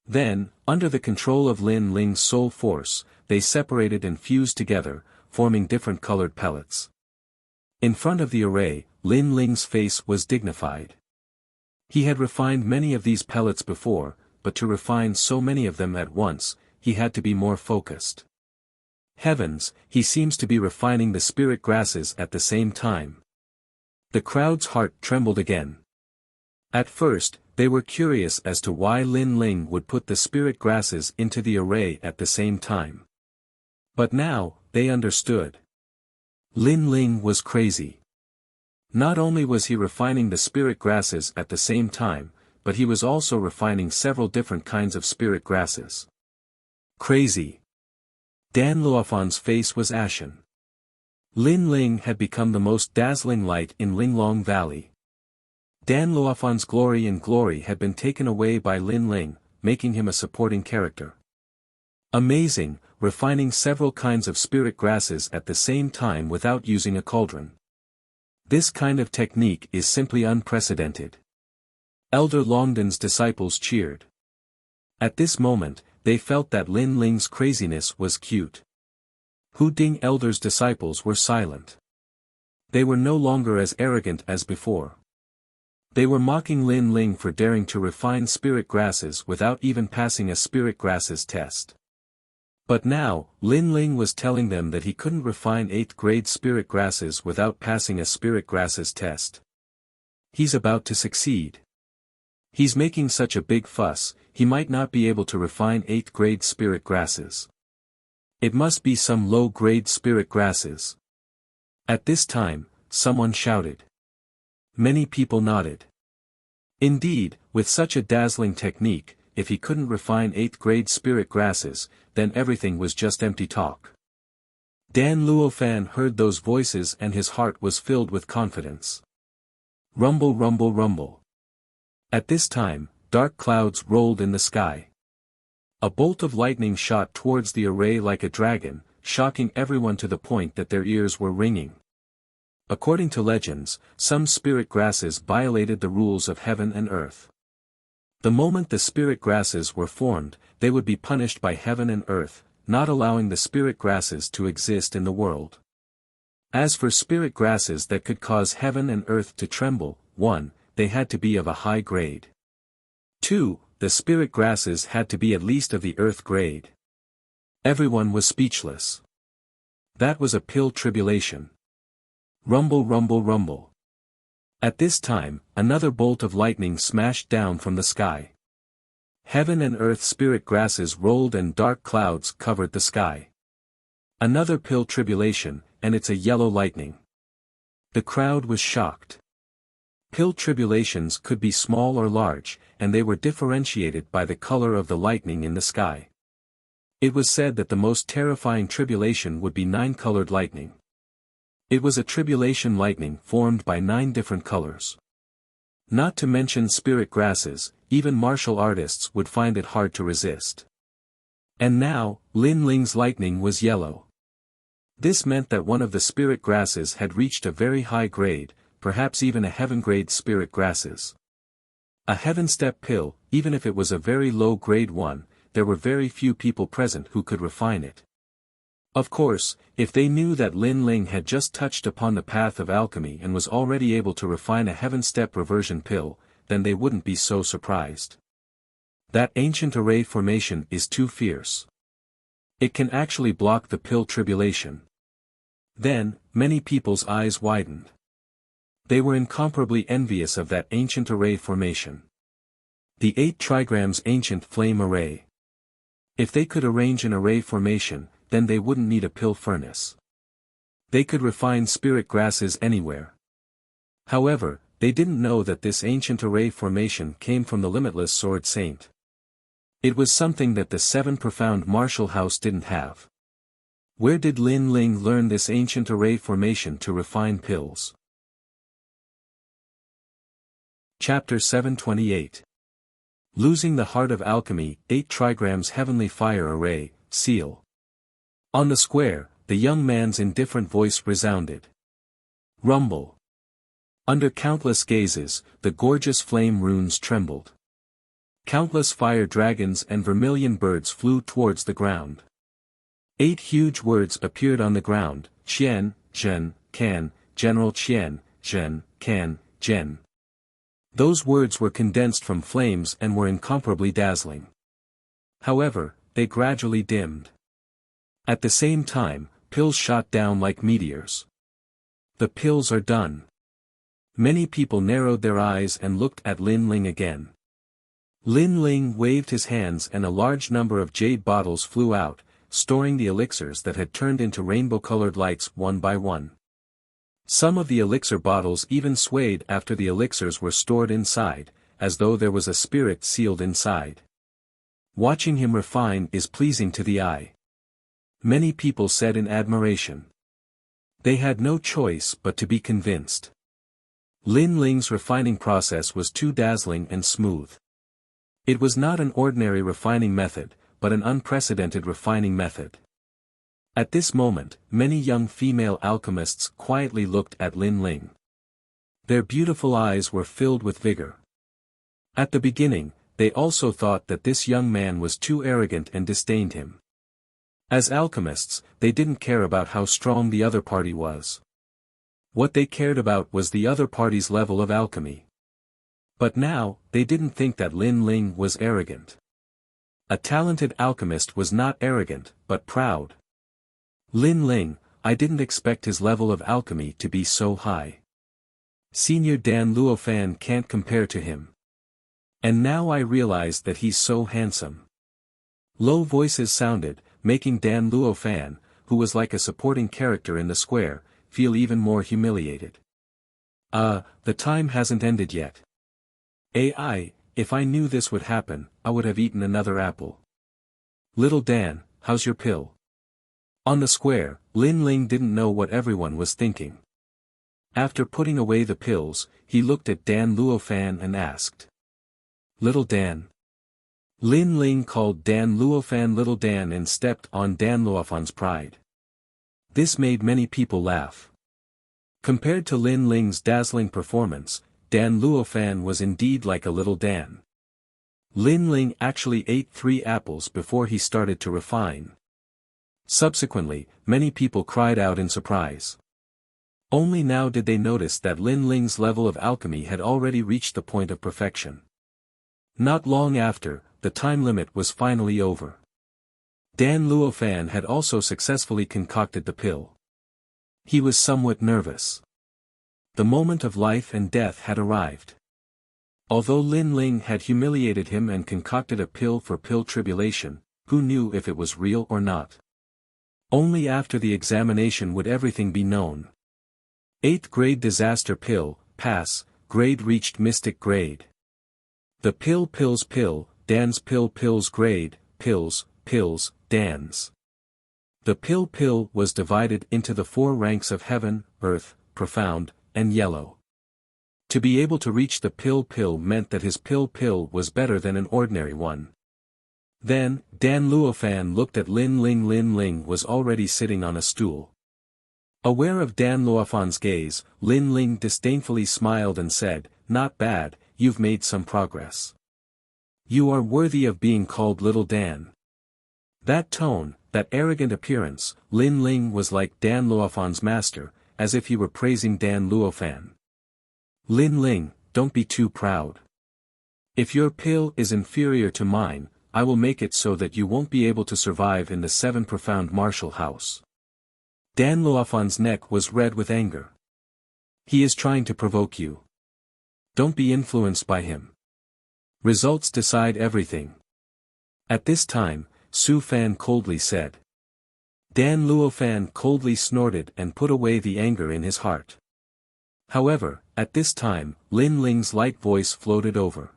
S1: Then, under the control of Lin Ling's soul force, they separated and fused together, forming different colored pellets. In front of the array, Lin Ling's face was dignified. He had refined many of these pellets before, but to refine so many of them at once, he had to be more focused. Heavens, he seems to be refining the spirit grasses at the same time. The crowd's heart trembled again. At first, they were curious as to why Lin Ling would put the spirit grasses into the array at the same time. But now, they understood. Lin Ling was crazy. Not only was he refining the spirit grasses at the same time, but he was also refining several different kinds of spirit grasses. Crazy. Dan Luofan's face was ashen. Lin Ling had become the most dazzling light in Linglong Valley. Dan Luofan's glory had been taken away by Lin Ling, making him a supporting character. Amazing, refining several kinds of spirit grasses at the same time without using a cauldron. This kind of technique is simply unprecedented. Elder Longdan's disciples cheered. At this moment, they felt that Lin Ling's craziness was cute. Hu Ding Elder's disciples were silent. They were no longer as arrogant as before. They were mocking Lin Ling for daring to refine spirit grasses without even passing a spirit grasses test. But now, Lin Ling was telling them that he couldn't refine 8th grade spirit grasses without passing a spirit grasses test. He's about to succeed. He's making such a big fuss, he might not be able to refine 8th grade spirit grasses. It must be some low-grade spirit grasses. At this time, someone shouted. Many people nodded. Indeed, with such a dazzling technique, if he couldn't refine 8th grade spirit grasses, then everything was just empty talk. Dan Luofan heard those voices and his heart was filled with confidence. Rumble, rumble, rumble. At this time, dark clouds rolled in the sky. A bolt of lightning shot towards the array like a dragon, shocking everyone to the point that their ears were ringing. According to legends, some spirit grasses violated the rules of heaven and earth. The moment the spirit grasses were formed, they would be punished by heaven and earth, not allowing the spirit grasses to exist in the world. As for spirit grasses that could cause heaven and earth to tremble, 1, they had to be of a high grade. 2, the spirit grasses had to be at least of the earth grade. Everyone was speechless. That was a pill tribulation. Rumble, rumble, rumble. At this time, another bolt of lightning smashed down from the sky. Heaven and earth spirit grasses rolled and dark clouds covered the sky. Another pill tribulation, and it's a yellow lightning. The crowd was shocked. Pill tribulations could be small or large, and they were differentiated by the color of the lightning in the sky. It was said that the most terrifying tribulation would be 9-colored lightning. It was a tribulation lightning formed by 9 different colors. Not to mention spirit grasses, even martial artists would find it hard to resist. And now, Lin Ling's lightning was yellow. This meant that one of the spirit grasses had reached a very high grade, perhaps even a heaven-grade spirit grasses. A heaven-step pill, even if it was a very low-grade one, there were very few people present who could refine it. Of course, if they knew that Lin Ling had just touched upon the path of alchemy and was already able to refine a heaven-step reversion pill, then they wouldn't be so surprised. That ancient array formation is too fierce. It can actually block the pill tribulation. Then, many people's eyes widened. They were incomparably envious of that ancient array formation. The 8 trigrams ancient flame array. If they could arrange an array formation, then they wouldn't need a pill furnace. They could refine spirit grasses anywhere. However, they didn't know that this ancient array formation came from the limitless Sword Saint. It was something that the 7 profound martial house didn't have. Where did Lin Ling learn this ancient array formation to refine pills? Chapter 728. Losing the Heart of Alchemy, 8 trigrams Heavenly Fire Array, Seal. On the square, the young man's indifferent voice resounded. Rumble. Under countless gazes, the gorgeous flame runes trembled. Countless fire dragons and vermilion birds flew towards the ground. 8 huge words appeared on the ground: Qian, Zhen, Can, General Qian, Zhen, Can, Zhen. Those words were condensed from flames and were incomparably dazzling. However, they gradually dimmed. At the same time, pills shot down like meteors. The pills are done. Many people narrowed their eyes and looked at Lin Ling again. Lin Ling waved his hands and a large number of jade bottles flew out, storing the elixirs that had turned into rainbow-colored lights one by one. Some of the elixir bottles even swayed after the elixirs were stored inside, as though there was a spirit sealed inside. Watching him refine is pleasing to the eye. Many people said in admiration. They had no choice but to be convinced. Lin Ling's refining process was too dazzling and smooth. It was not an ordinary refining method, but an unprecedented refining method. At this moment, many young female alchemists quietly looked at Lin Ling. Their beautiful eyes were filled with vigor. At the beginning, they also thought that this young man was too arrogant and disdained him. As alchemists, they didn't care about how strong the other party was. What they cared about was the other party's level of alchemy. But now, they didn't think that Lin Ling was arrogant. A talented alchemist was not arrogant, but proud. Lin Ling, I didn't expect his level of alchemy to be so high. Senior Dan Luofan can't compare to him. And now I realize that he's so handsome. Low voices sounded, making Dan Luofan, who was like a supporting character in the square, feel even more humiliated. The time hasn't ended yet. If I knew this would happen, I would have eaten another apple. Little Dan, how's your pill? On the square, Lin Ling didn't know what everyone was thinking. After putting away the pills, he looked at Dan Luofan and asked. Little Dan. Lin Ling called Dan Luofan Little Dan and stepped on Dan Luofan's pride. This made many people laugh. Compared to Lin Ling's dazzling performance, Dan Luofan was indeed like a little Dan. Lin Ling actually ate 3 apples before he started to refine. Subsequently, many people cried out in surprise. Only now did they notice that Lin Ling's level of alchemy had already reached the point of perfection. Not long after, the time limit was finally over. Dan Luofan had also successfully concocted the pill. He was somewhat nervous. The moment of life and death had arrived. Although Lin Ling had humiliated him and concocted a pill for pill tribulation, who knew if it was real or not? Only after the examination would everything be known. 8th grade disaster pill, pass, grade reached mystic grade. The pills, Dan's pills grade, pills, Dan's. The pill was divided into the 4 ranks of heaven, earth, profound, and yellow. To be able to reach the pill meant that his pill was better than an ordinary one. Then, Dan Luofan looked at Lin Ling. Lin Ling was already sitting on a stool. Aware of Dan Luofan's gaze, Lin Ling disdainfully smiled and said, "Not bad, you've made some progress. You are worthy of being called Little Dan." That tone, that arrogant appearance, Lin Ling was like Dan Luofan's master, as if he were praising Dan Luofan. Lin Ling, don't be too proud. If your pill is inferior to mine, I will make it so that you won't be able to survive in the 7 profound martial house. Dan Luofan's neck was red with anger. He is trying to provoke you. Don't be influenced by him. Results decide everything. At this time, Su Fan coldly said. Dan Luofan coldly snorted and put away the anger in his heart. However, at this time, Lin Ling's light voice floated over.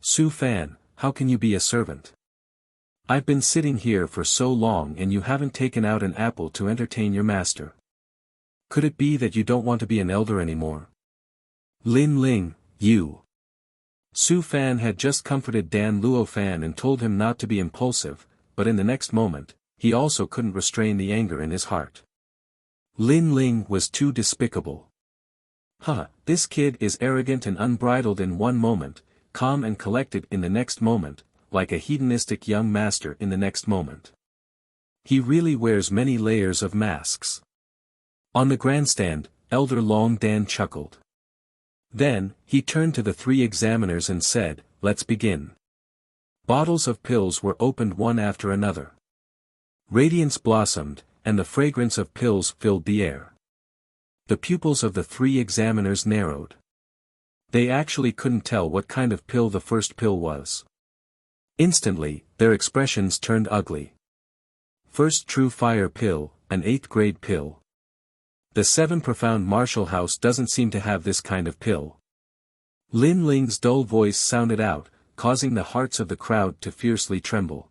S1: Su Fan, how can you be a servant? I've been sitting here for so long and you haven't taken out an apple to entertain your master. Could it be that you don't want to be an elder anymore? Lin Ling, you. Su Fan had just comforted Dan Luofan and told him not to be impulsive, but in the next moment, he also couldn't restrain the anger in his heart. Lin Ling was too despicable. This kid is arrogant and unbridled in one moment, calm and collected in the next moment, like a hedonistic young master in the next moment. He really wears many layers of masks. On the grandstand, Elder Long Dan chuckled. Then, he turned to the 3 examiners and said, "Let's begin." Bottles of pills were opened one after another. Radiance blossomed, and the fragrance of pills filled the air. The pupils of the 3 examiners narrowed. They actually couldn't tell what kind of pill the first pill was. Instantly, their expressions turned ugly. First true fire pill, an 8th grade pill. The 7 profound martial house doesn't seem to have this kind of pill. Lin Ling's dull voice sounded out, causing the hearts of the crowd to fiercely tremble.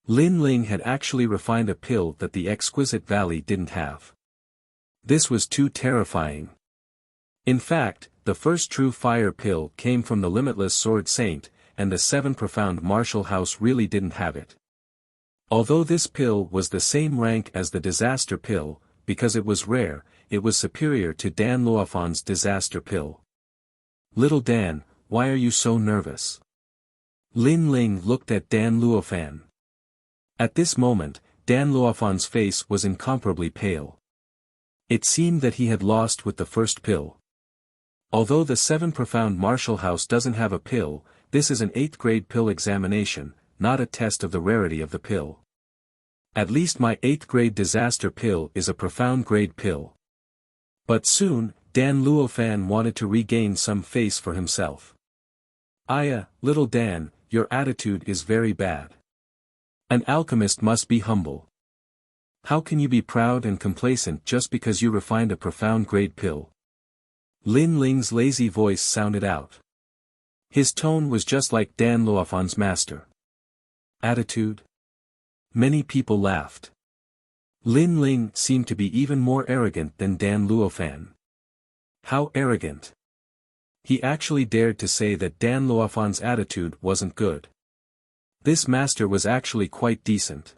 S1: Lin Ling had actually refined a pill that the exquisite valley didn't have. This was too terrifying. In fact, the first true fire pill came from the limitless sword saint, and the 7 profound martial house really didn't have it. Although this pill was the same rank as the disaster pill, because it was rare, it was superior to Dan Luofan's disaster pill. Little Dan, why are you so nervous? Lin Ling looked at Dan Luofan. At this moment, Dan Luofan's face was incomparably pale. It seemed that he had lost with the first pill. Although the 7 Profound Martial House doesn't have a pill, this is an 8th grade pill examination, not a test of the rarity of the pill. At least my 8th grade disaster pill is a profound grade pill. But soon, Dan Luofan wanted to regain some face for himself. Little Dan, your attitude is very bad. An alchemist must be humble. How can you be proud and complacent just because you refined a profound grade pill? Lin Ling's lazy voice sounded out. His tone was just like Dan Luofan's master. Attitude? Many people laughed. Lin Ling seemed to be even more arrogant than Dan Luofan. How arrogant! He actually dared to say that Dan Luofan's attitude wasn't good. This master was actually quite decent.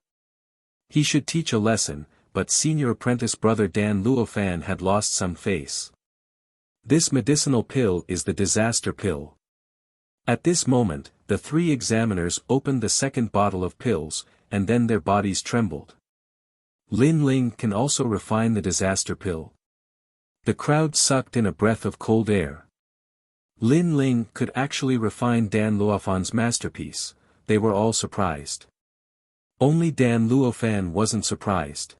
S1: He should teach a lesson, but senior apprentice brother Dan Luofan had lost some face. This medicinal pill is the disaster pill. At this moment, the 3 examiners opened the second bottle of pills, and then their bodies trembled. Lin Ling can also refine the disaster pill. The crowd sucked in a breath of cold air. Lin Ling could actually refine Dan Luofan's masterpiece. They were all surprised. Only Dan Luofan wasn't surprised.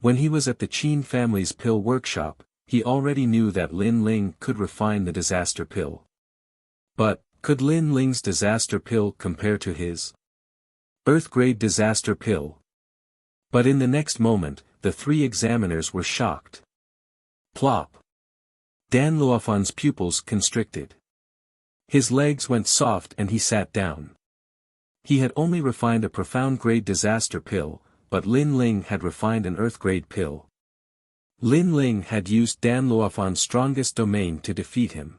S1: When he was at the Qin family's pill workshop, he already knew that Lin Ling could refine the disaster pill. But, could Lin Ling's disaster pill compare to his Earth-grade disaster pill? But in the next moment, the 3 examiners were shocked. Plop! Dan Luofan's pupils constricted. His legs went soft and he sat down. He had only refined a profound-grade disaster pill, but Lin Ling had refined an Earth-grade pill. Lin Ling had used Dan Luofan's strongest domain to defeat him.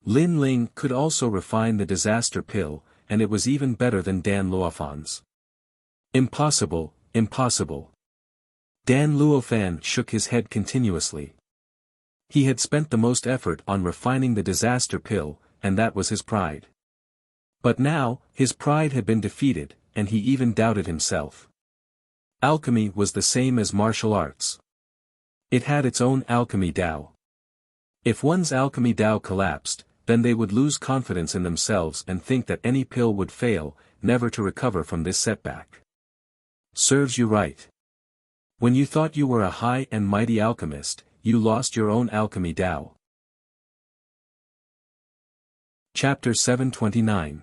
S1: Lin Ling could also refine the disaster pill, and it was even better than Dan Luofan's. Impossible, impossible. Dan Luofan shook his head continuously. He had spent the most effort on refining the disaster pill, and that was his pride. But now, his pride had been defeated, and he even doubted himself. Alchemy was the same as martial arts. It had its own alchemy Dao. If one's alchemy Dao collapsed, then they would lose confidence in themselves and think that any pill would fail, never to recover from this setback. Serves you right. When you thought you were a high and mighty alchemist, you lost your own alchemy Dao. Chapter 729.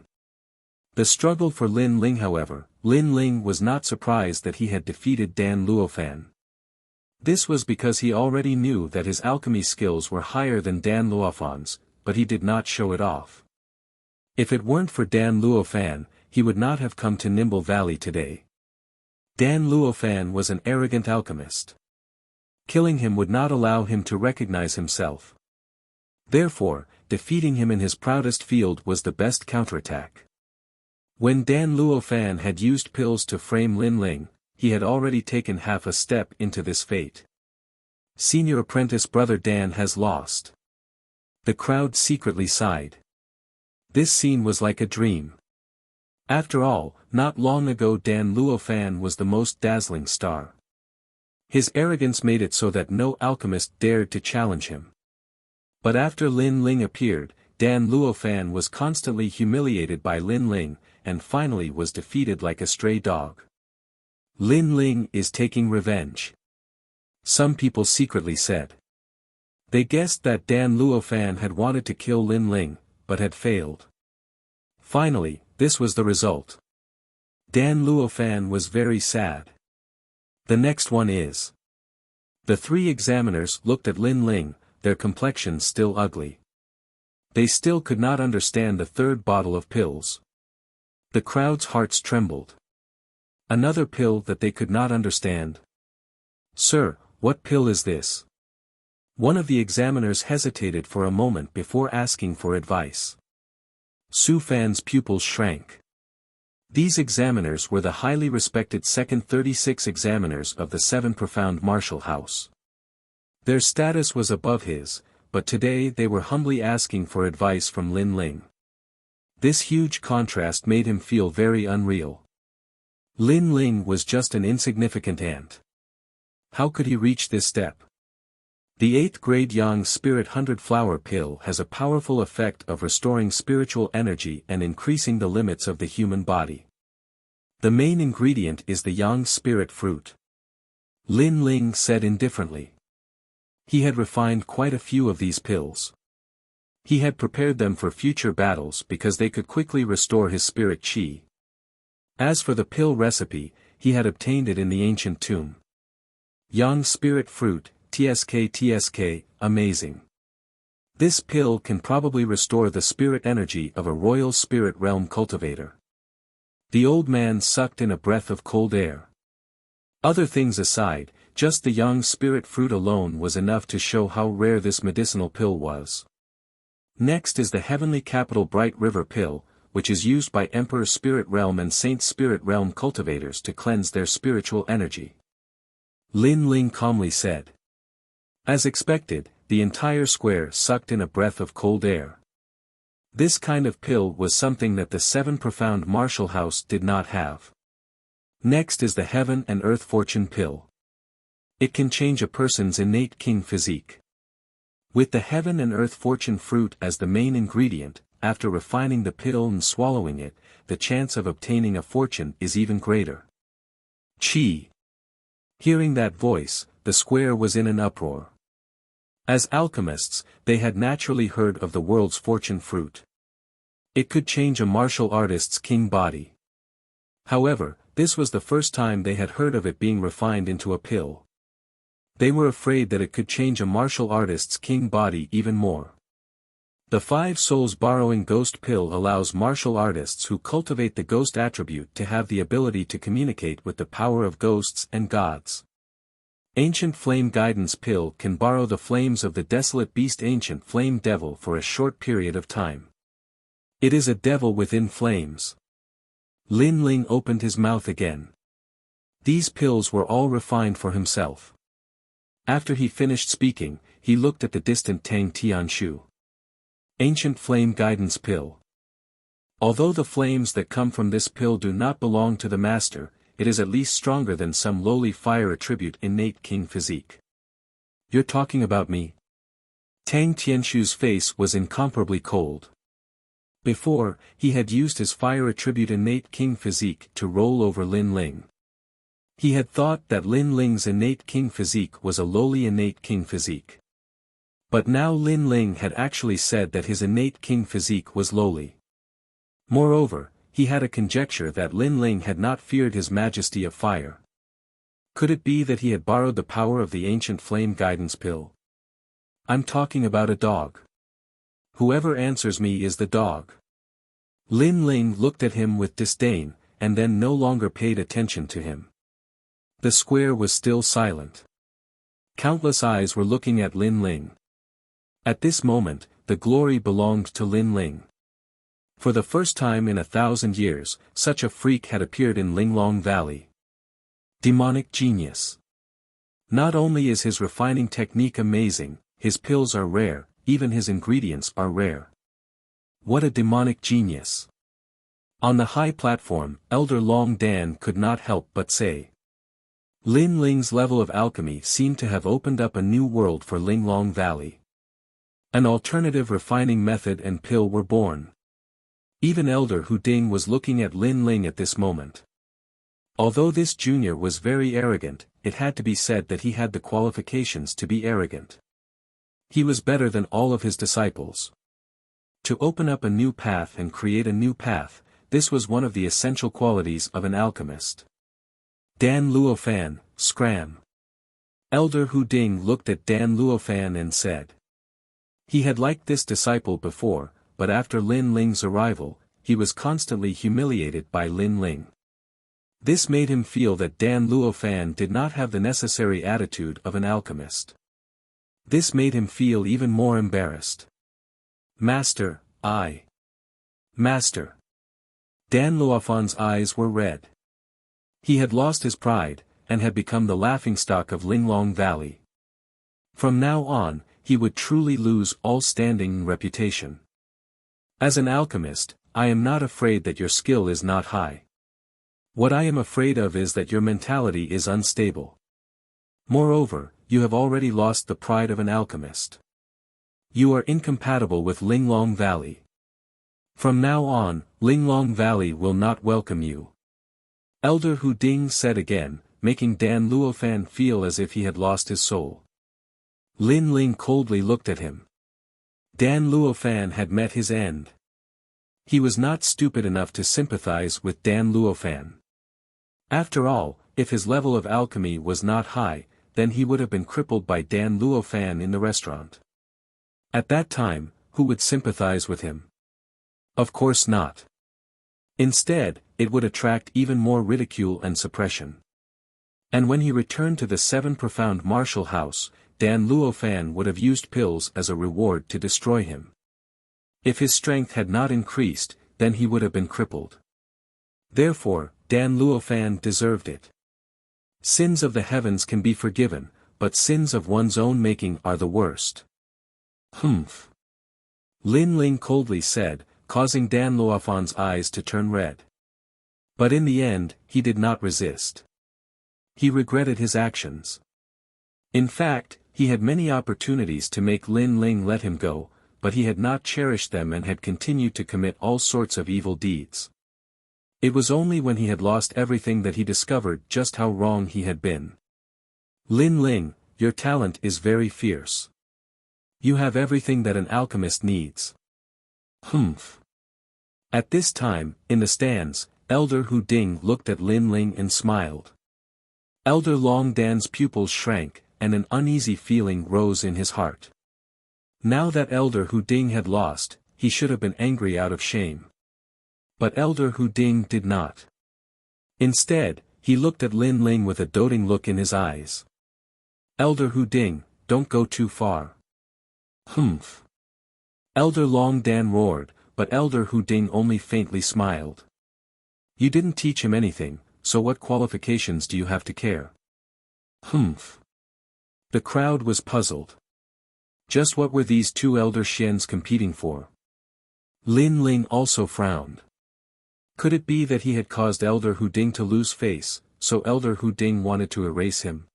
S1: The struggle for Lin Ling. However, Lin Ling was not surprised that he had defeated Dan Luofan. This was because he already knew that his alchemy skills were higher than Dan Luofan's, but he did not show it off. If it weren't for Dan Luofan, he would not have come to Nimble Valley today. Dan Luofan was an arrogant alchemist. Killing him would not allow him to recognize himself. Therefore, defeating him in his proudest field was the best counterattack. When Dan Luofan had used pills to frame Lin Ling, he had already taken half a step into this fate. Senior apprentice brother Dan has lost. The crowd secretly sighed. This scene was like a dream. After all, not long ago Dan Luofan was the most dazzling star. His arrogance made it so that no alchemist dared to challenge him. But after Lin Ling appeared, Dan Luofan was constantly humiliated by Lin Ling, and finally was defeated like a stray dog. Lin Ling is taking revenge. Some people secretly said. They guessed that Dan Luofan had wanted to kill Lin Ling, but had failed. Finally, this was the result. Dan Luofan was very sad. The next one is. The 3 examiners looked at Lin Ling, their complexions still ugly. They still could not understand the 3rd bottle of pills. The crowd's hearts trembled. Another pill that they could not understand. Sir, what pill is this? One of the examiners hesitated for a moment before asking for advice. Su Fan's pupils shrank. These examiners were the highly respected second 36 examiners of the 7 Profound Martial House. Their status was above his, but today they were humbly asking for advice from Lin Ling. This huge contrast made him feel very unreal. Lin Ling was just an insignificant ant. How could he reach this step? The 8th grade Yang Spirit 100 Flower Pill has a powerful effect of restoring spiritual energy and increasing the limits of the human body. The main ingredient is the Yang Spirit fruit. Lin Ling said indifferently. He had refined quite a few of these pills. He had prepared them for future battles because they could quickly restore his spirit qi. As for the pill recipe, he had obtained it in the ancient tomb. Yang Spirit Fruit, TSK, amazing. This pill can probably restore the spirit energy of a royal spirit realm cultivator. The old man sucked in a breath of cold air. Other things aside, just the Yang Spirit Fruit alone was enough to show how rare this medicinal pill was. Next is the Heavenly Capital Bright River Pill, which is used by Emperor Spirit Realm and Saint Spirit Realm cultivators to cleanse their spiritual energy. Lin Ling calmly said. As expected, the entire square sucked in a breath of cold air. This kind of pill was something that the 7 Profound Martial House did not have. Next is the Heaven and Earth Fortune Pill. It can change a person's innate king physique. With the Heaven and Earth Fortune fruit as the main ingredient, after refining the pill and swallowing it, the chance of obtaining a fortune is even greater. Qi. Hearing that voice, the square was in an uproar. As alchemists, they had naturally heard of the world's fortune fruit. It could change a martial artist's king body. However, this was the first time they had heard of it being refined into a pill. They were afraid that it could change a martial artist's king body even more. The 5 Souls Borrowing Ghost Pill allows martial artists who cultivate the ghost attribute to have the ability to communicate with the power of ghosts and gods. Ancient Flame Guidance Pill can borrow the flames of the desolate beast Ancient Flame Devil for a short period of time. It is a devil within flames. Lin Ling opened his mouth again. These pills were all refined for himself. After he finished speaking, he looked at the distant Tang Tianshu. Ancient Flame Guidance Pill. Although the flames that come from this pill do not belong to the master, it is at least stronger than some lowly fire attribute innate king physique. You're talking about me? Tang Tianshu's face was incomparably cold. Before, he had used his fire attribute innate king physique to roll over Lin Ling. He had thought that Lin Ling's innate king physique was a lowly innate king physique. But now Lin Ling had actually said that his innate king physique was lowly. Moreover, he had a conjecture that Lin Ling had not feared his majesty of fire. Could it be that he had borrowed the power of the ancient flame guidance pill? I'm talking about a dog. Whoever answers me is the dog. Lin Ling looked at him with disdain, and then no longer paid attention to him. The square was still silent. Countless eyes were looking at Lin Ling. At this moment, the glory belonged to Lin Ling. For the first time in 1,000 years, such a freak had appeared in Linglong Valley. Demonic genius. Not only is his refining technique amazing, his pills are rare, even his ingredients are rare. What a demonic genius. On the high platform, Elder Long Dan could not help but say. Lin Ling's level of alchemy seemed to have opened up a new world for Linglong Valley. An alternative refining method and pill were born. Even Elder Hu Ding was looking at Lin Ling at this moment. Although this junior was very arrogant, it had to be said that he had the qualifications to be arrogant. He was better than all of his disciples. To open up a new path and create a new path, this was one of the essential qualities of an alchemist. Dan Luofan, scram. Elder Hu Ding looked at Dan Luofan and said. He had liked this disciple before, but after Lin Ling's arrival, he was constantly humiliated by Lin Ling. This made him feel that Dan Luofan did not have the necessary attitude of an alchemist. This made him feel even more embarrassed. Master, Master. Dan Luofan's eyes were red. He had lost his pride, and had become the laughingstock of Linglong Valley. From now on, he would truly lose all standing and reputation. As an alchemist, I am not afraid that your skill is not high. What I am afraid of is that your mentality is unstable. Moreover, you have already lost the pride of an alchemist. You are incompatible with Linglong Valley. From now on, Linglong Valley will not welcome you. Elder Hu Ding said again, making Dan Luofan feel as if he had lost his soul. Lin Ling coldly looked at him. Dan Luofan had met his end. He was not stupid enough to sympathize with Dan Luofan. After all, if his level of alchemy was not high, then he would have been crippled by Dan Luofan in the restaurant. At that time, who would sympathize with him? Of course not. Instead, it would attract even more ridicule and suppression. And when he returned to the Seven Profound Martial House, Dan Luofan would have used pills as a reward to destroy him. If his strength had not increased, then he would have been crippled. Therefore, Dan Luofan deserved it. Sins of the heavens can be forgiven, but sins of one's own making are the worst. Humph. Lin Ling coldly said, causing Dan Luofan's eyes to turn red. But in the end, he did not resist. He regretted his actions. In fact, he had many opportunities to make Lin Ling let him go, but he had not cherished them and had continued to commit all sorts of evil deeds. It was only when he had lost everything that he discovered just how wrong he had been. Lin Ling, your talent is very fierce. You have everything that an alchemist needs. Humph. At this time, in the stands, Elder Hu Ding looked at Lin Ling and smiled. Elder Long Dan's pupils shrank, and an uneasy feeling rose in his heart. Now that Elder Hu Ding had lost, he should have been angry out of shame. But Elder Hu Ding did not. Instead, he looked at Lin Ling with a doting look in his eyes. Elder Hu Ding, don't go too far. Humph. Elder Long Dan roared, but Elder Hu Ding only faintly smiled. You didn't teach him anything, so what qualifications do you have to care? Humph. The crowd was puzzled. Just what were these two elder Xians competing for? Lin Ling also frowned. Could it be that he had caused Elder Hu Ding to lose face, so Elder Hu Ding wanted to erase him?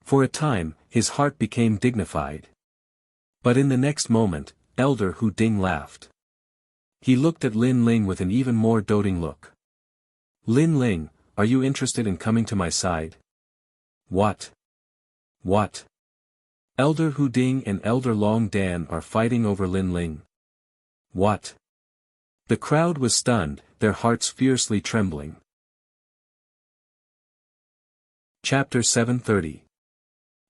S1: For a time, his heart became dignified. But in the next moment, Elder Hu Ding laughed. He looked at Lin Ling with an even more doting look. Lin Ling, are you interested in coming to my side? What? What? Elder Hu Ding and Elder Long Dan are fighting over Lin Ling. What? The crowd was stunned, their hearts fiercely trembling. Chapter 730.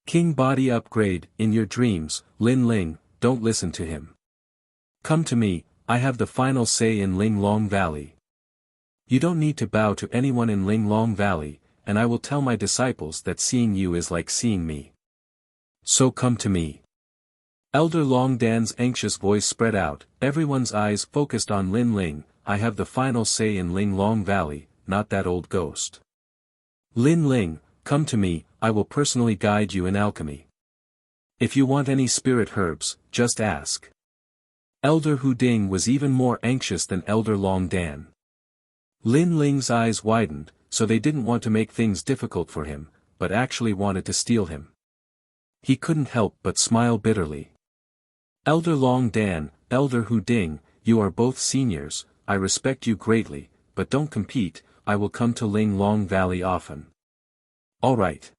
S1: King Body Upgrade. In your dreams, Lin Ling, don't listen to him. Come to me, I have the final say in Linglong Valley. You don't need to bow to anyone in Linglong Valley, and I will tell my disciples that seeing you is like seeing me. So come to me. Elder Long Dan's anxious voice spread out, everyone's eyes focused on Lin Ling. I have the final say in Linglong Valley, not that old ghost. Lin Ling, come to me, I will personally guide you in alchemy. If you want any spirit herbs, just ask. Elder Hu Ding was even more anxious than Elder Long Dan. Lin Ling's eyes widened, so they didn't want to make things difficult for him, but actually wanted to steal him. He couldn't help but smile bitterly. Elder Long Dan, Elder Hu Ding, you are both seniors, I respect you greatly, but don't compete, I will come to Linglong Valley often. Alright.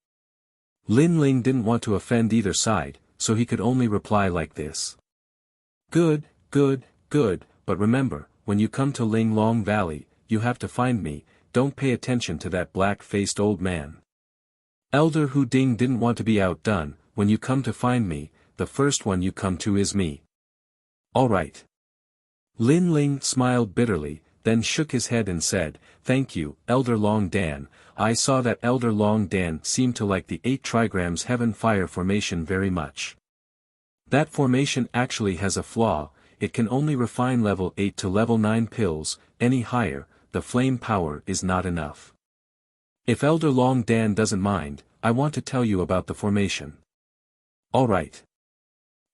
S1: Lin Ling didn't want to offend either side, so he could only reply like this. Good, good, good, but remember, when you come to Linglong Valley, you have to find me, don't pay attention to that black-faced old man. Elder Hu Ding didn't want to be outdone, when you come to find me, the first one you come to is me. Alright. Lin Ling smiled bitterly, then shook his head and said, thank you, Elder Long Dan. I saw that Elder Long Dan seemed to like the 8 trigrams Heaven Fire formation very much. That formation actually has a flaw, it can only refine level 8 to level 9 pills, any higher, the flame power is not enough. If Elder Long Dan doesn't mind, I want to tell you about the formation. Alright.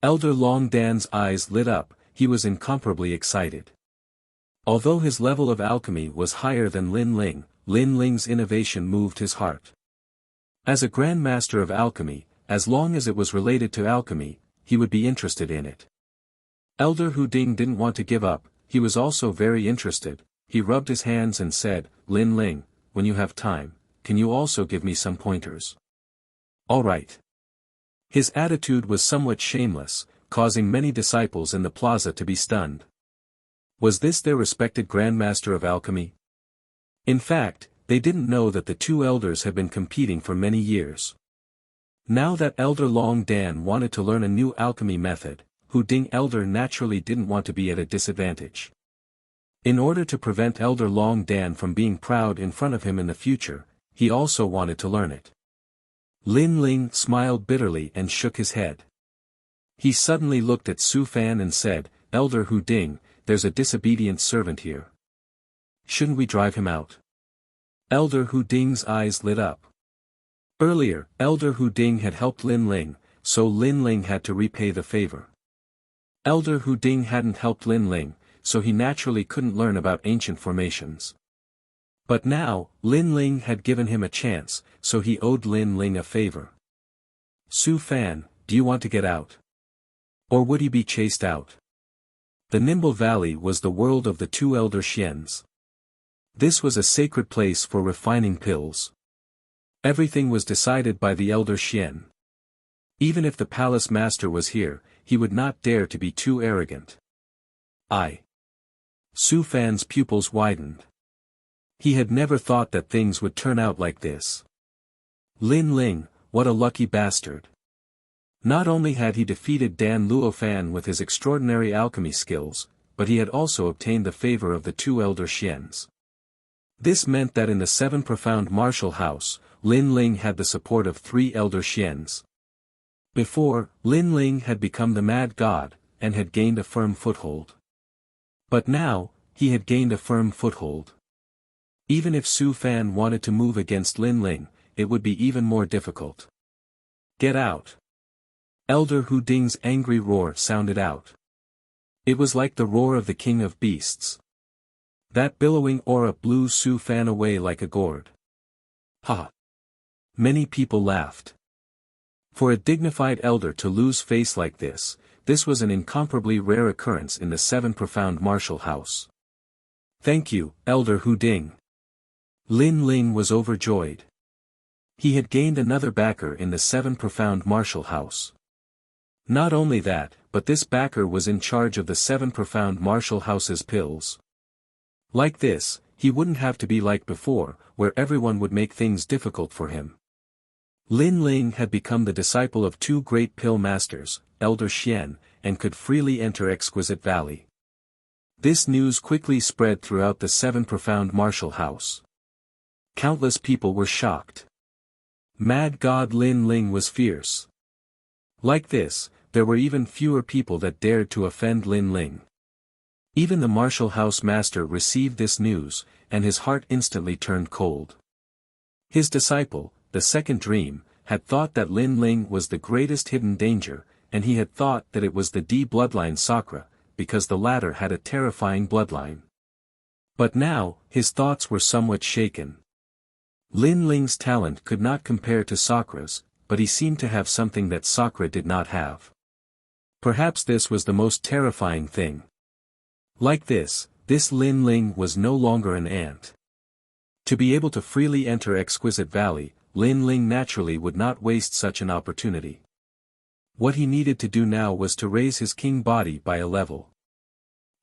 S1: Elder Long Dan's eyes lit up, he was incomparably excited. Although his level of alchemy was higher than Lin Ling, Lin Ling's innovation moved his heart. As a Grand Master of Alchemy, as long as it was related to alchemy, he would be interested in it. Elder Hu Ding didn't want to give up, he was also very interested. He rubbed his hands and said, "Lin Ling, when you have time, can you also give me some pointers?" "All right." His attitude was somewhat shameless, causing many disciples in the plaza to be stunned. Was this their respected Grandmaster of Alchemy? In fact, they didn't know that the two elders had been competing for many years. Now that Elder Long Dan wanted to learn a new alchemy method, Hu Ding Elder naturally didn't want to be at a disadvantage. In order to prevent Elder Long Dan from being proud in front of him in the future, he also wanted to learn it. Lin Ling smiled bitterly and shook his head. He suddenly looked at Su Fan and said, "Elder Hu Ding, there's a disobedient servant here. Shouldn't we drive him out?" Elder Hu Ding's eyes lit up. Earlier, Elder Hu Ding had helped Lin Ling, so Lin Ling had to repay the favor. Elder Hu Ding hadn't helped Lin Ling, so he naturally couldn't learn about ancient formations. But now, Lin Ling had given him a chance, so he owed Lin Ling a favor. "Su Fan, do you want to get out? Or would he be chased out?" The Nimble Valley was the world of the two elder Xians. This was a sacred place for refining pills. Everything was decided by the elder Xian. Even if the palace master was here, he would not dare to be too arrogant. Su Fan's pupils widened. He had never thought that things would turn out like this. Lin Ling, what a lucky bastard. Not only had he defeated Dan Luofan with his extraordinary alchemy skills, but he had also obtained the favor of the two elder Xians. This meant that in the seven profound martial house, Lin Ling had the support of three elder Xians. Before, Lin Ling had become the mad god, and had gained a firm foothold. But now, he had gained a firm foothold. Even if Su Fan wanted to move against Lin Ling, it would be even more difficult. "Get out!" Elder Hu Ding's angry roar sounded out. It was like the roar of the king of beasts. That billowing aura blew Su Fan away like a gourd. Ha! Many people laughed. For a dignified elder to lose face like this was an incomparably rare occurrence in the seven profound martial house. "Thank you, Elder Hu Ding." Lin Ling was overjoyed. He had gained another backer in the seven profound martial house. Not only that, but this backer was in charge of the seven profound martial house's pills. Like this, he wouldn't have to be like before, where everyone would make things difficult for him. Lin Ling had become the disciple of two great pill masters, Elder Xian, and could freely enter Exquisite Valley. This news quickly spread throughout the seven profound martial house. Countless people were shocked. Mad God Lin Ling was fierce. Like this, there were even fewer people that dared to offend Lin Ling. Even the martial house master received this news, and his heart instantly turned cold. His disciple, the second dream, had thought that Lin Ling was the greatest hidden danger, and he had thought that it was the D bloodline Sakra, because the latter had a terrifying bloodline. But now, his thoughts were somewhat shaken. Lin Ling's talent could not compare to Sakra's, but he seemed to have something that Sakra did not have. Perhaps this was the most terrifying thing. Like this Lin Ling was no longer an ant. To be able to freely enter Exquisite Valley, Lin Ling naturally would not waste such an opportunity. What he needed to do now was to raise his king body by a level.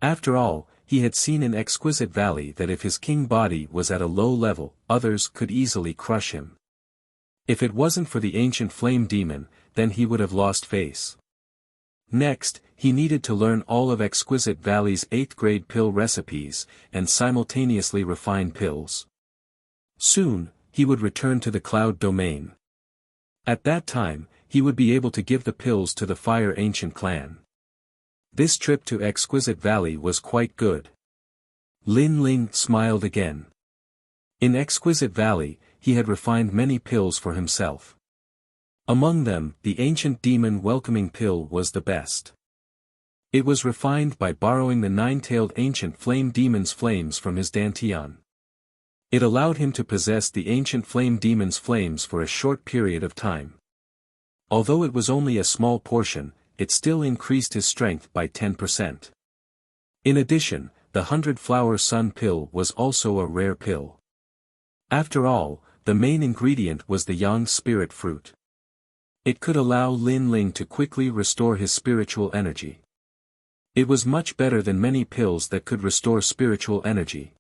S1: After all, he had seen in Exquisite Valley that if his king body was at a low level, others could easily crush him. If it wasn't for the ancient flame demon, then he would have lost face. Next, he needed to learn all of Exquisite Valley's 8th grade pill recipes, and simultaneously refine pills. Soon, he would return to the Cloud Domain. At that time, he would be able to give the pills to the Fire Ancient clan. This trip to Exquisite Valley was quite good. Lin Ling smiled again. In Exquisite Valley, he had refined many pills for himself. Among them, the ancient demon welcoming pill was the best. It was refined by borrowing the nine-tailed ancient flame demon's flames from his dantian. It allowed him to possess the ancient flame demon's flames for a short period of time. Although it was only a small portion, it still increased his strength by 10%. In addition, the 100-flower sun pill was also a rare pill. After all, the main ingredient was the yang spirit fruit. It could allow Lin Ling to quickly restore his spiritual energy. It was much better than many pills that could restore spiritual energy.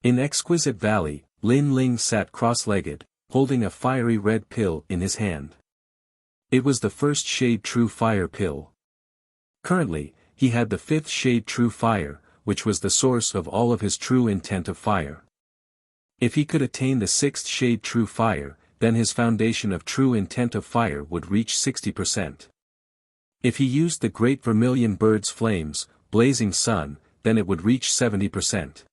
S1: In Exquisite Valley, Lin Ling sat cross-legged, holding a fiery red pill in his hand. It was the first shade True Fire pill. Currently, he had the fifth shade True Fire, which was the source of all of his true intent of fire. If he could attain the sixth shade True Fire, then his foundation of true intent of fire would reach 60%. If he used the Great Vermilion Bird's flames, Blazing Sun, then it would reach 70%.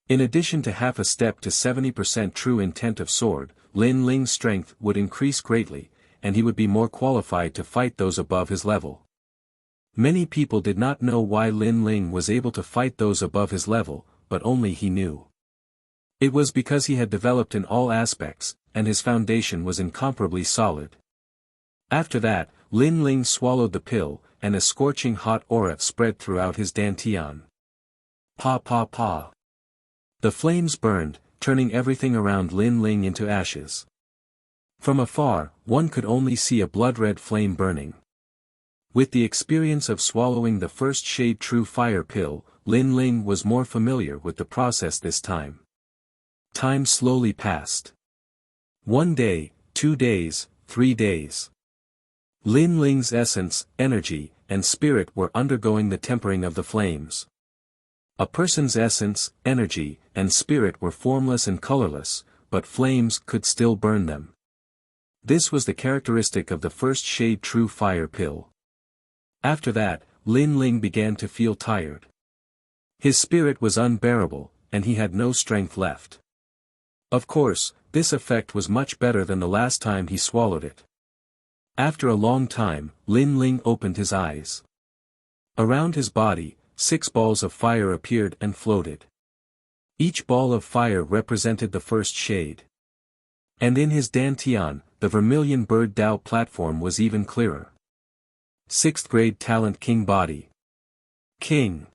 S1: In addition to half a step to 70% true intent of sword, Lin Ling's strength would increase greatly, and he would be more qualified to fight those above his level. Many people did not know why Lin Ling was able to fight those above his level, but only he knew. It was because he had developed in all aspects, and his foundation was incomparably solid. After that, Lin Ling swallowed the pill, and a scorching hot aura spread throughout his dantian. Pa pa pa. The flames burned, turning everything around Lin Ling into ashes. From afar, one could only see a blood-red flame burning. With the experience of swallowing the first shade True Fire pill, Lin Ling was more familiar with the process this time. Time slowly passed. 1 day, 2 days, 3 days. Lin Ling's essence, energy, and spirit were undergoing the tempering of the flames. A person's essence, energy, and spirit were formless and colorless, but flames could still burn them. This was the characteristic of the first shade True Fire pill. After that, Lin Ling began to feel tired. His spirit was unbearable, and he had no strength left. Of course, this effect was much better than the last time he swallowed it. After a long time, Lin Ling opened his eyes. Around his body, 6 balls of fire appeared and floated. Each ball of fire represented the first shade. And in his dantian, the Vermilion Bird Dao platform was even clearer. 6th grade talent King body. King.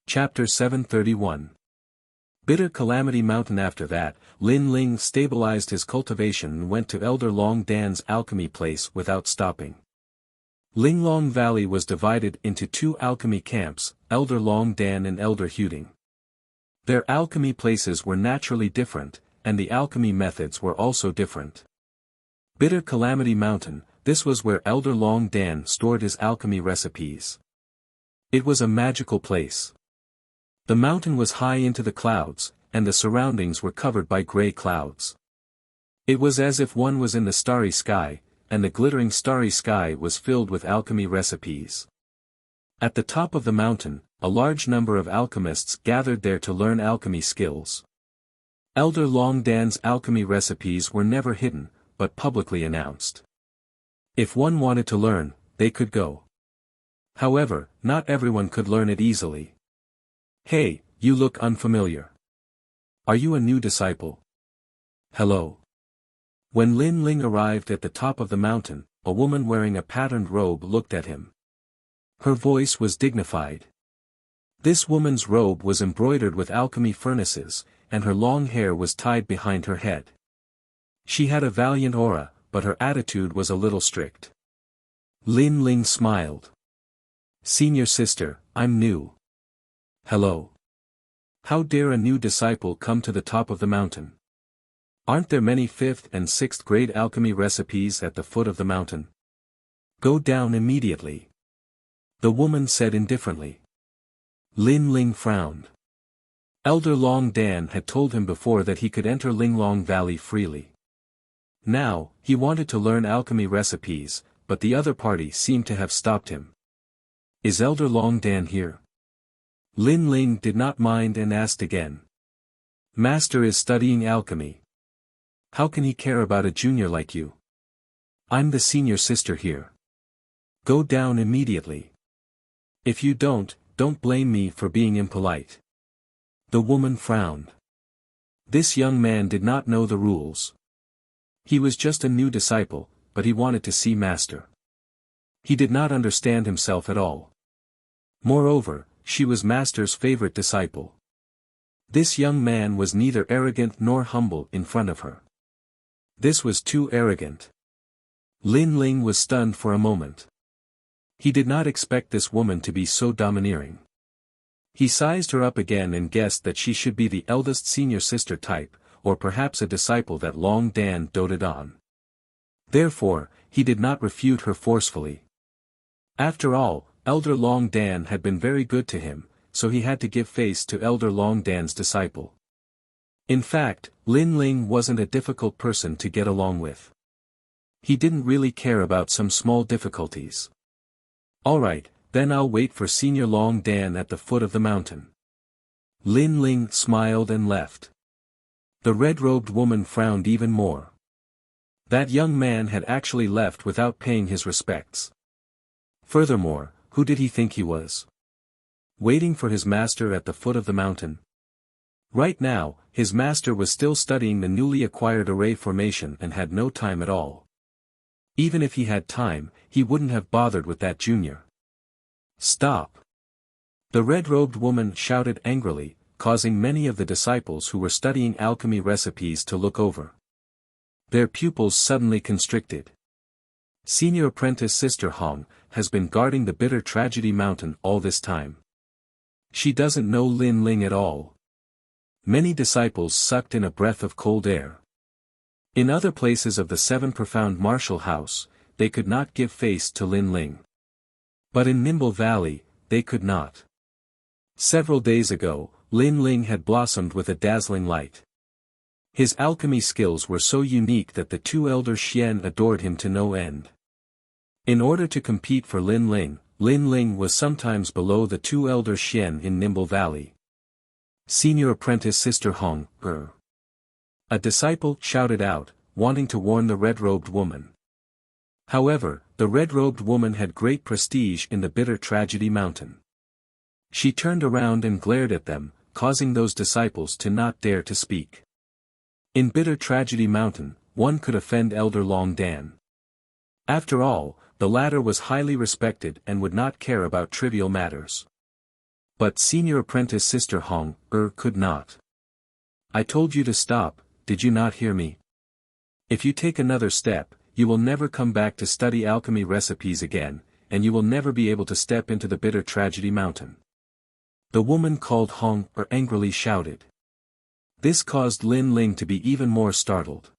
S1: Chapter 731. Bitter Calamity Mountain. After that, Lin Ling stabilized his cultivation and went to Elder Long Dan's alchemy place without stopping. Linglong Valley was divided into 2 alchemy camps, Elder Long Dan and Elder Huding. Their alchemy places were naturally different, and the alchemy methods were also different. Bitter Calamity Mountain, this was where Elder Long Dan stored his alchemy recipes. It was a magical place. The mountain was high into the clouds, and the surroundings were covered by gray clouds. It was as if one was in the starry sky, and the glittering starry sky was filled with alchemy recipes. At the top of the mountain, a large number of alchemists gathered there to learn alchemy skills. Elder Long Dan's alchemy recipes were never hidden, but publicly announced. If one wanted to learn, they could go. However, not everyone could learn it easily. Hey, you look unfamiliar. Are you a new disciple? Hello. When Lin Ling arrived at the top of the mountain, a woman wearing a patterned robe looked at him. Her voice was dignified. This woman's robe was embroidered with alchemy furnaces, and her long hair was tied behind her head. She had a valiant aura, but her attitude was a little strict. Lin Ling smiled. Senior sister, I'm new. Hello. How dare a new disciple come to the top of the mountain? Aren't there many 5th and 6th grade alchemy recipes at the foot of the mountain? Go down immediately. The woman said indifferently. Lin Ling frowned. Elder Long Dan had told him before that he could enter Linglong Valley freely. Now, he wanted to learn alchemy recipes, but the other party seemed to have stopped him. Is Elder Long Dan here? Lin Ling did not mind and asked again. Master is studying alchemy. How can he care about a junior like you? I'm the senior sister here. Go down immediately. If you don't blame me for being impolite. The woman frowned. This young man did not know the rules. He was just a new disciple, but he wanted to see Master. He did not understand himself at all. Moreover, she was Master's favorite disciple. This young man was neither arrogant nor humble in front of her. This was too arrogant. Lin Ling was stunned for a moment. He did not expect this woman to be so domineering. He sized her up again and guessed that she should be the eldest senior sister type, or perhaps a disciple that Long Dan doted on. Therefore, he did not refute her forcefully. After all, Elder Long Dan had been very good to him, so he had to give face to Elder Long Dan's disciple. In fact, Lin Ling wasn't a difficult person to get along with. He didn't really care about some small difficulties. Alright, then I'll wait for Senior Long Dan at the foot of the mountain. Lin Ling smiled and left. The red-robed woman frowned even more. That young man had actually left without paying his respects. Furthermore, who did he think he was? Waiting for his master at the foot of the mountain? Right now, his master was still studying the newly acquired array formation and had no time at all. Even if he had time, he wouldn't have bothered with that junior. Stop! The red-robed woman shouted angrily, causing many of the disciples who were studying alchemy recipes to look over. Their pupils suddenly constricted. Senior apprentice Sister Hong has been guarding the bitter tragedy mountain all this time. She doesn't know Lin Ling at all. Many disciples sucked in a breath of cold air. In other places of the Seven Profound Martial House, they could not give face to Lin Ling. But in Nimble Valley, they could not. Several days ago, Lin Ling had blossomed with a dazzling light. His alchemy skills were so unique that the two elder Xian adored him to no end. In order to compete for Lin Ling was sometimes below the two elder Xian in Nimble Valley. Senior apprentice Sister Hong, a disciple shouted out, wanting to warn the red-robed woman. However, the red-robed woman had great prestige in the bitter tragedy mountain. She turned around and glared at them, causing those disciples to not dare to speak. In bitter tragedy mountain, one could offend Elder Long Dan. After all, the latter was highly respected and would not care about trivial matters. But senior apprentice Sister Hong, could not. I told you to stop, did you not hear me? If you take another step, you will never come back to study alchemy recipes again, and you will never be able to step into the bitter tragedy mountain. The woman called Hong angrily shouted. This caused Lin Ling to be even more startled.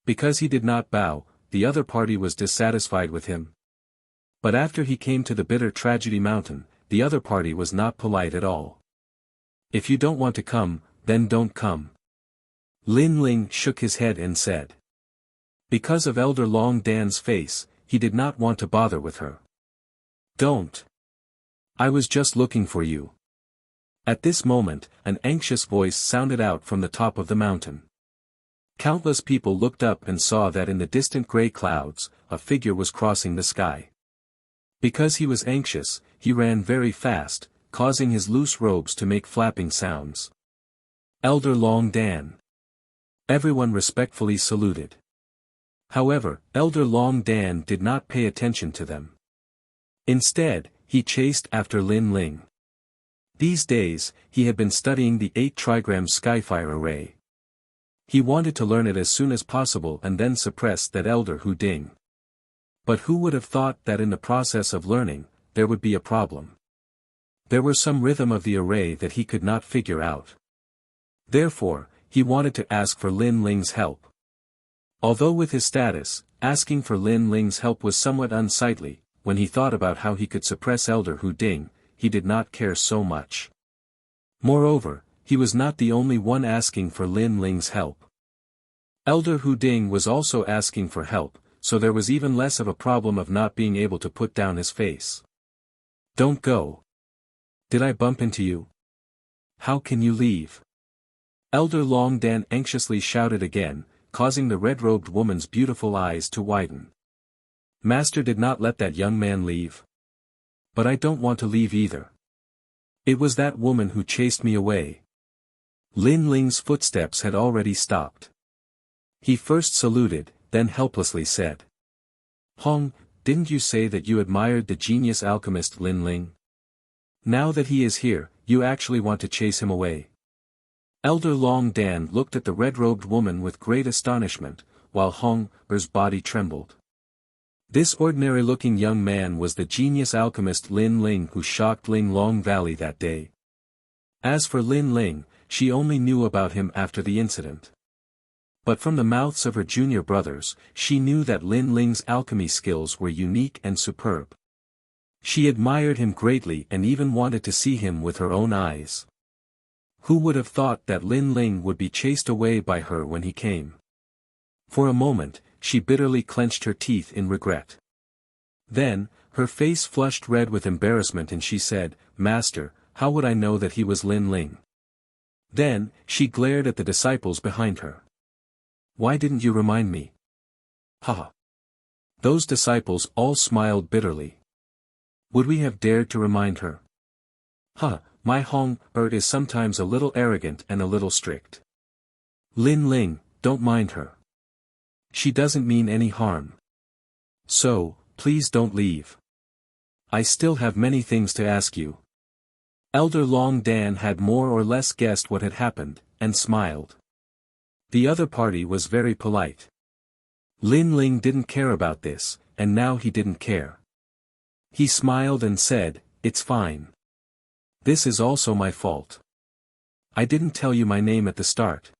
S1: Because he did not bow, the other party was dissatisfied with him. But after he came to the bitter tragedy mountain, the other party was not polite at all. If you don't want to come, then don't come. Lin Ling shook his head and said. Because of Elder Long Dan's face, he did not want to bother with her. Don't. I was just looking for you. At this moment, an anxious voice sounded out from the top of the mountain. Countless people looked up and saw that in the distant gray clouds, a figure was crossing the sky. Because he was anxious, he ran very fast, causing his loose robes to make flapping sounds. Elder Long Dan. Everyone respectfully saluted. However, Elder Long Dan did not pay attention to them. Instead, he chased after Lin Ling. These days, he had been studying the 8-trigram Skyfire array. He wanted to learn it as soon as possible and then suppress that Elder Hu Ding. But who would have thought that in the process of learning, there would be a problem? There was some rhythm of the array that he could not figure out. Therefore, he wanted to ask for Lin Ling's help. Although with his status, asking for Lin Ling's help was somewhat unsightly, when he thought about how he could suppress Elder Hu Ding, he did not care so much. Moreover, he was not the only one asking for Lin Ling's help. Elder Hu Ding was also asking for help, so there was even less of a problem of not being able to put down his face. Don't go. Did I bump into you? How can you leave? Elder Long Dan anxiously shouted again, causing the red-robed woman's beautiful eyes to widen. Master did not let that young man leave. But I don't want to leave either. It was that woman who chased me away. Lin Ling's footsteps had already stopped. He first saluted, then helplessly said. Hong, didn't you say that you admired the genius alchemist Lin Ling? Now that he is here, you actually want to chase him away. Elder Long Dan looked at the red-robed woman with great astonishment, while Hong Er's body trembled. This ordinary-looking young man was the genius alchemist Lin Ling who shocked Ling Long Valley that day. As for Lin Ling, she only knew about him after the incident. But from the mouths of her junior brothers, she knew that Lin Ling's alchemy skills were unique and superb. She admired him greatly and even wanted to see him with her own eyes. Who would have thought that Lin Ling would be chased away by her when he came? For a moment, she bitterly clenched her teeth in regret. Then, her face flushed red with embarrassment and she said, Master, how would I know that he was Lin Ling? Then, she glared at the disciples behind her. Why didn't you remind me? Ha! Those disciples all smiled bitterly. Would we have dared to remind her? Ha! My Hong Er is sometimes a little arrogant and a little strict. Lin Ling, don't mind her. She doesn't mean any harm. So, please don't leave. I still have many things to ask you. Elder Long Dan had more or less guessed what had happened, and smiled. The other party was very polite. Lin Ling didn't care about this, and now he didn't care. He smiled and said, It's fine. This is also my fault. I didn't tell you my name at the start.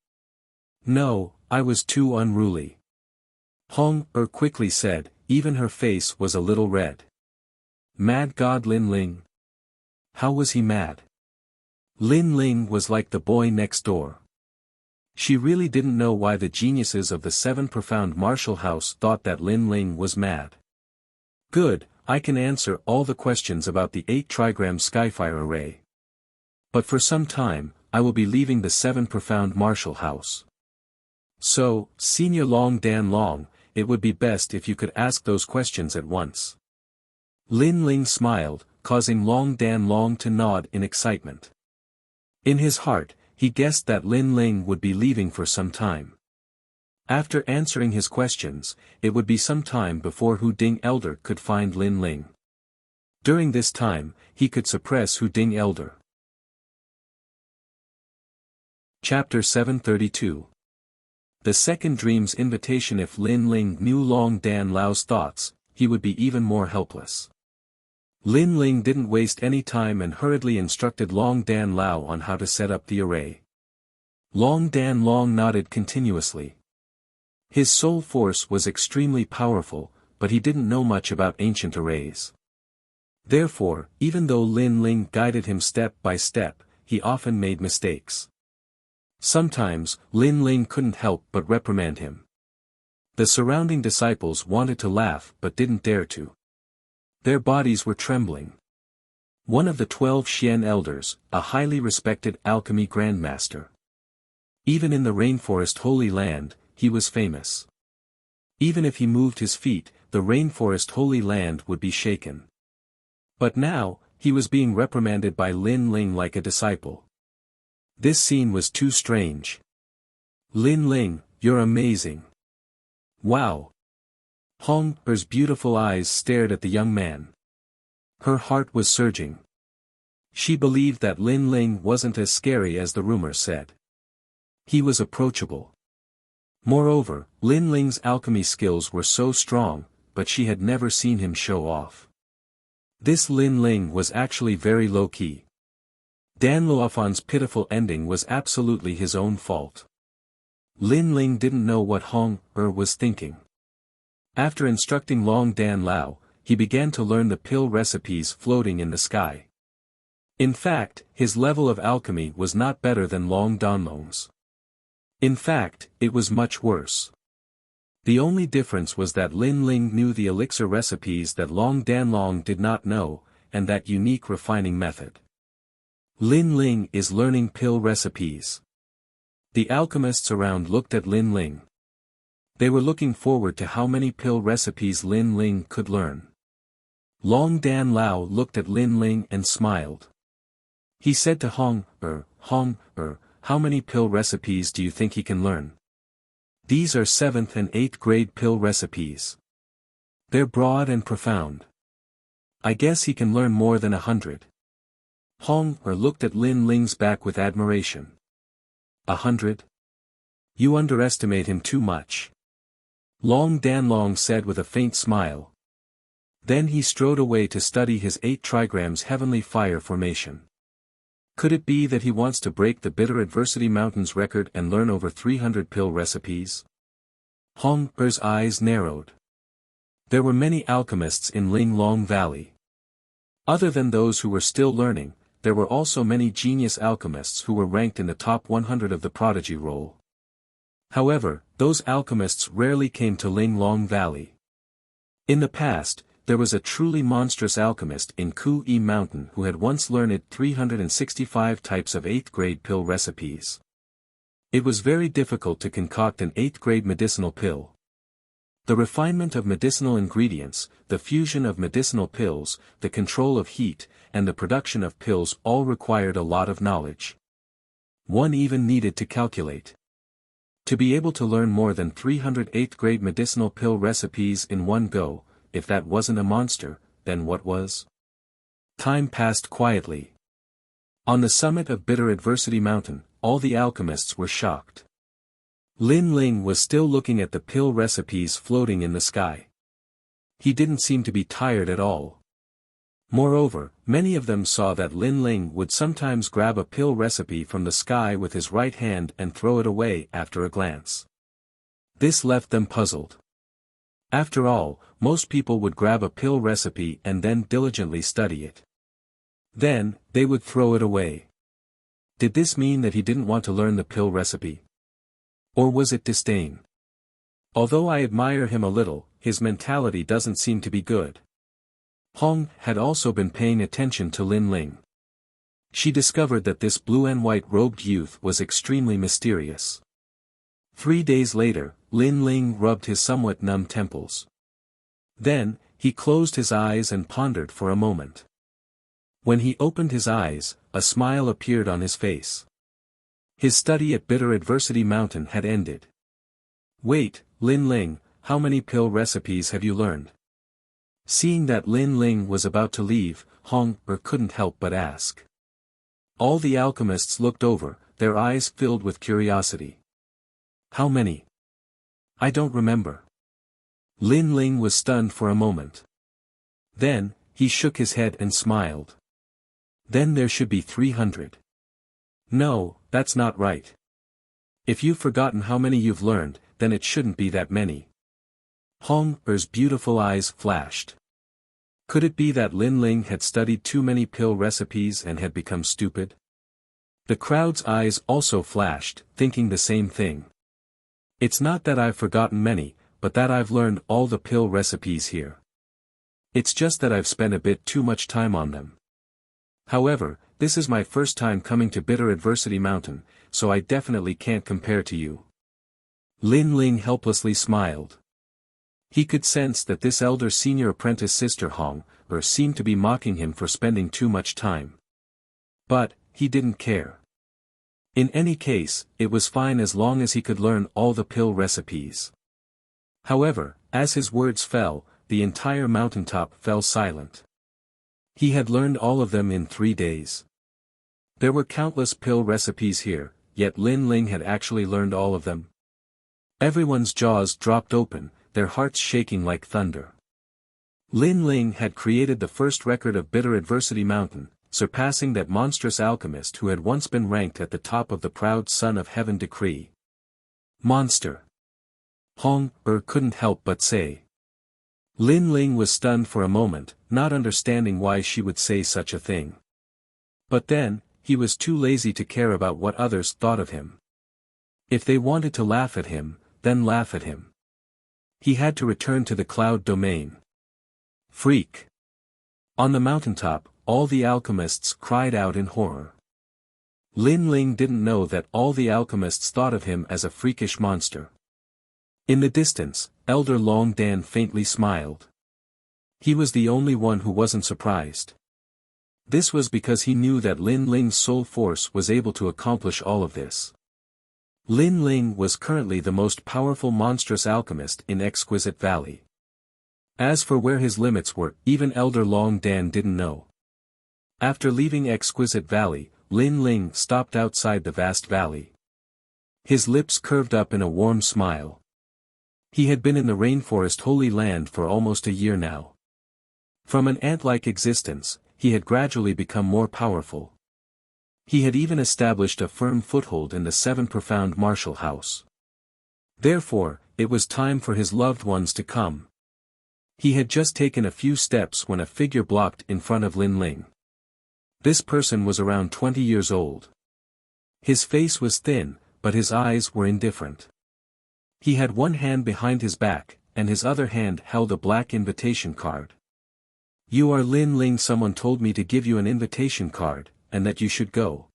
S1: No, I was too unruly. Hong Er quickly said, even her face was a little red. Mad God Lin Ling. How was he mad? Lin Ling was like the boy next door. She really didn't know why the geniuses of the Seven Profound Martial House thought that Lin Ling was mad. Good, I can answer all the questions about the 8 trigram Skyfire array. But for some time, I will be leaving the Seven Profound Martial House. So, Senior Long Dan Long, it would be best if you could ask those questions at once. Lin Ling smiled, causing Long Dan Long to nod in excitement. In his heart, he guessed that Lin Ling would be leaving for some time. After answering his questions, it would be some time before Hu Ding Elder could find Lin Ling. During this time, he could suppress Hu Ding Elder. Chapter 732. The second dream's invitation. If Lin Ling knew Long Dan Lao's thoughts, he would be even more helpless. Lin Ling didn't waste any time and hurriedly instructed Long Dan Lao on how to set up the array. Long Dan Long nodded continuously. His soul force was extremely powerful, but he didn't know much about ancient arrays. Therefore, even though Lin Ling guided him step by step, he often made mistakes. Sometimes, Lin Ling couldn't help but reprimand him. The surrounding disciples wanted to laugh but didn't dare to. Their bodies were trembling. One of the 12 Xian elders, a highly respected alchemy grandmaster. Even in the rainforest Holy Land, he was famous. Even if he moved his feet, the rainforest Holy Land would be shaken. But now, he was being reprimanded by Lin Ling like a disciple. This scene was too strange. Lin Ling, you're amazing. Wow. Hong Er's beautiful eyes stared at the young man. Her heart was surging. She believed that Lin Ling wasn't as scary as the rumor said. He was approachable. Moreover, Lin Ling's alchemy skills were so strong, but she had never seen him show off. This Lin Ling was actually very low-key. Dan Luofan's pitiful ending was absolutely his own fault. Lin Ling didn't know what Hong Er was thinking. After instructing Long Dan Lao, he began to learn the pill recipes floating in the sky. In fact, his level of alchemy was not better than Long Danlong's. In fact, it was much worse. The only difference was that Lin Ling knew the elixir recipes that Long Danlong did not know, and that unique refining method. Lin Ling is learning pill recipes. The alchemists around looked at Lin Ling. They were looking forward to how many pill recipes Lin Ling could learn. Long Dan Lao looked at Lin Ling and smiled. He said to Hong Er, how many pill recipes do you think he can learn? These are 7th and 8th grade pill recipes. They're broad and profound. I guess he can learn more than 100. Hong looked at Lin Ling's back with admiration. 100? You underestimate him too much. Long Danlong said with a faint smile. Then he strode away to study his 8 trigrams heavenly fire formation. Could it be that he wants to break the Bitter Adversity Mountain's record and learn over 300 pill recipes? Hong Er's eyes narrowed. There were many alchemists in Ling Long Valley. Other than those who were still learning, there were also many genius alchemists who were ranked in the top 100 of the prodigy roll. However, those alchemists rarely came to Ling Long Valley. In the past, there was a truly monstrous alchemist in Ku-E Mountain who had once learned 365 types of 8th grade pill recipes. It was very difficult to concoct an 8th grade medicinal pill. The refinement of medicinal ingredients, the fusion of medicinal pills, the control of heat, and the production of pills all required a lot of knowledge. One even needed to calculate. To be able to learn more than 300 8th grade medicinal pill recipes in one go, if that wasn't a monster, then what was? Time passed quietly. On the summit of Bitter Adversity Mountain, all the alchemists were shocked. Lin Ling was still looking at the pill recipes floating in the sky. He didn't seem to be tired at all. Moreover, many of them saw that Lin Ling would sometimes grab a pill recipe from the sky with his right hand and throw it away after a glance. This left them puzzled. After all, most people would grab a pill recipe and then diligently study it. Then, they would throw it away. Did this mean that he didn't want to learn the pill recipe? Or was it disdain? Although I admire him a little, his mentality doesn't seem to be good. Hong had also been paying attention to Lin Ling. She discovered that this blue and white robed youth was extremely mysterious. 3 days later, Lin Ling rubbed his somewhat numb temples. Then, he closed his eyes and pondered for a moment. When he opened his eyes, a smile appeared on his face. His study at Bitter Adversity Mountain had ended. Wait, Lin Ling, how many pill recipes have you learned? Seeing that Lin Ling was about to leave, Hong couldn't help but ask. All the alchemists looked over, their eyes filled with curiosity. How many? I don't remember. Lin Ling was stunned for a moment. Then, he shook his head and smiled. Then there should be 300. No, that's not right. If you've forgotten how many you've learned, then it shouldn't be that many. Hong Er's beautiful eyes flashed. Could it be that Lin Ling had studied too many pill recipes and had become stupid? The crowd's eyes also flashed, thinking the same thing. It's not that I've forgotten many, but that I've learned all the pill recipes here. It's just that I've spent a bit too much time on them. However, this is my first time coming to Bitter Adversity Mountain, so I definitely can't compare to you. Lin Ling helplessly smiled. He could sense that this elder senior apprentice sister Hong seemed to be mocking him for spending too much time. But, he didn't care. In any case, it was fine as long as he could learn all the pill recipes. However, as his words fell, the entire mountaintop fell silent. He had learned all of them in 3 days. There were countless pill recipes here, yet Lin Ling had actually learned all of them. Everyone's jaws dropped open, their hearts shaking like thunder. Lin Ling had created the first record of Bitter Adversity Mountain, surpassing that monstrous alchemist who had once been ranked at the top of the proud Son of Heaven decree. Monster! Hong couldn't help but say. Lin Ling was stunned for a moment, not understanding why she would say such a thing. But then, he was too lazy to care about what others thought of him. If they wanted to laugh at him, then laugh at him. He had to return to the cloud domain. Freak! On the mountaintop, all the alchemists cried out in horror. Lin Ling didn't know that all the alchemists thought of him as a freakish monster. In the distance, Elder Long Dan faintly smiled. He was the only one who wasn't surprised. This was because he knew that Lin Ling's soul force was able to accomplish all of this. Lin Ling was currently the most powerful monstrous alchemist in Exquisite Valley. As for where his limits were, even Elder Long Dan didn't know. After leaving Exquisite Valley, Lin Ling stopped outside the vast valley. His lips curved up in a warm smile. He had been in the rainforest Holy Land for almost a year now. From an ant-like existence, he had gradually become more powerful. He had even established a firm foothold in the Seven Profound Martial House. Therefore, it was time for his loved ones to come. He had just taken a few steps when a figure blocked in front of Lin Ling. This person was around 20 years old. His face was thin, but his eyes were indifferent. He had one hand behind his back, and his other hand held a black invitation card. "You are Lin Ling. Someone told me to give you an invitation card, and that you should go."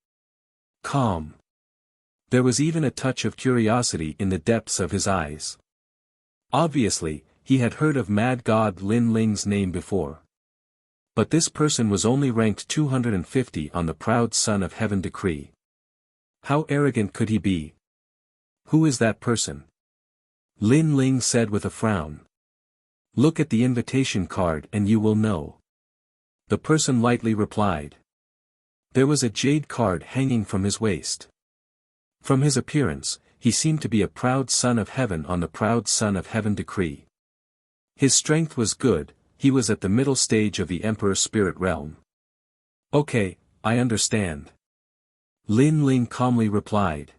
S1: Calm. There was even a touch of curiosity in the depths of his eyes. Obviously, he had heard of Mad God Lin Ling's name before. But this person was only ranked 250 on the Proud Son of Heaven decree. How arrogant could he be? "Who is that person?" Lin Ling said with a frown. "Look at the invitation card and you will know." The person lightly replied. There was a jade card hanging from his waist. From his appearance, he seemed to be a proud son of heaven on the Proud Son of Heaven decree. His strength was good, he was at the middle stage of the Emperor's spirit realm. "Okay, I understand." Lin Ling calmly replied.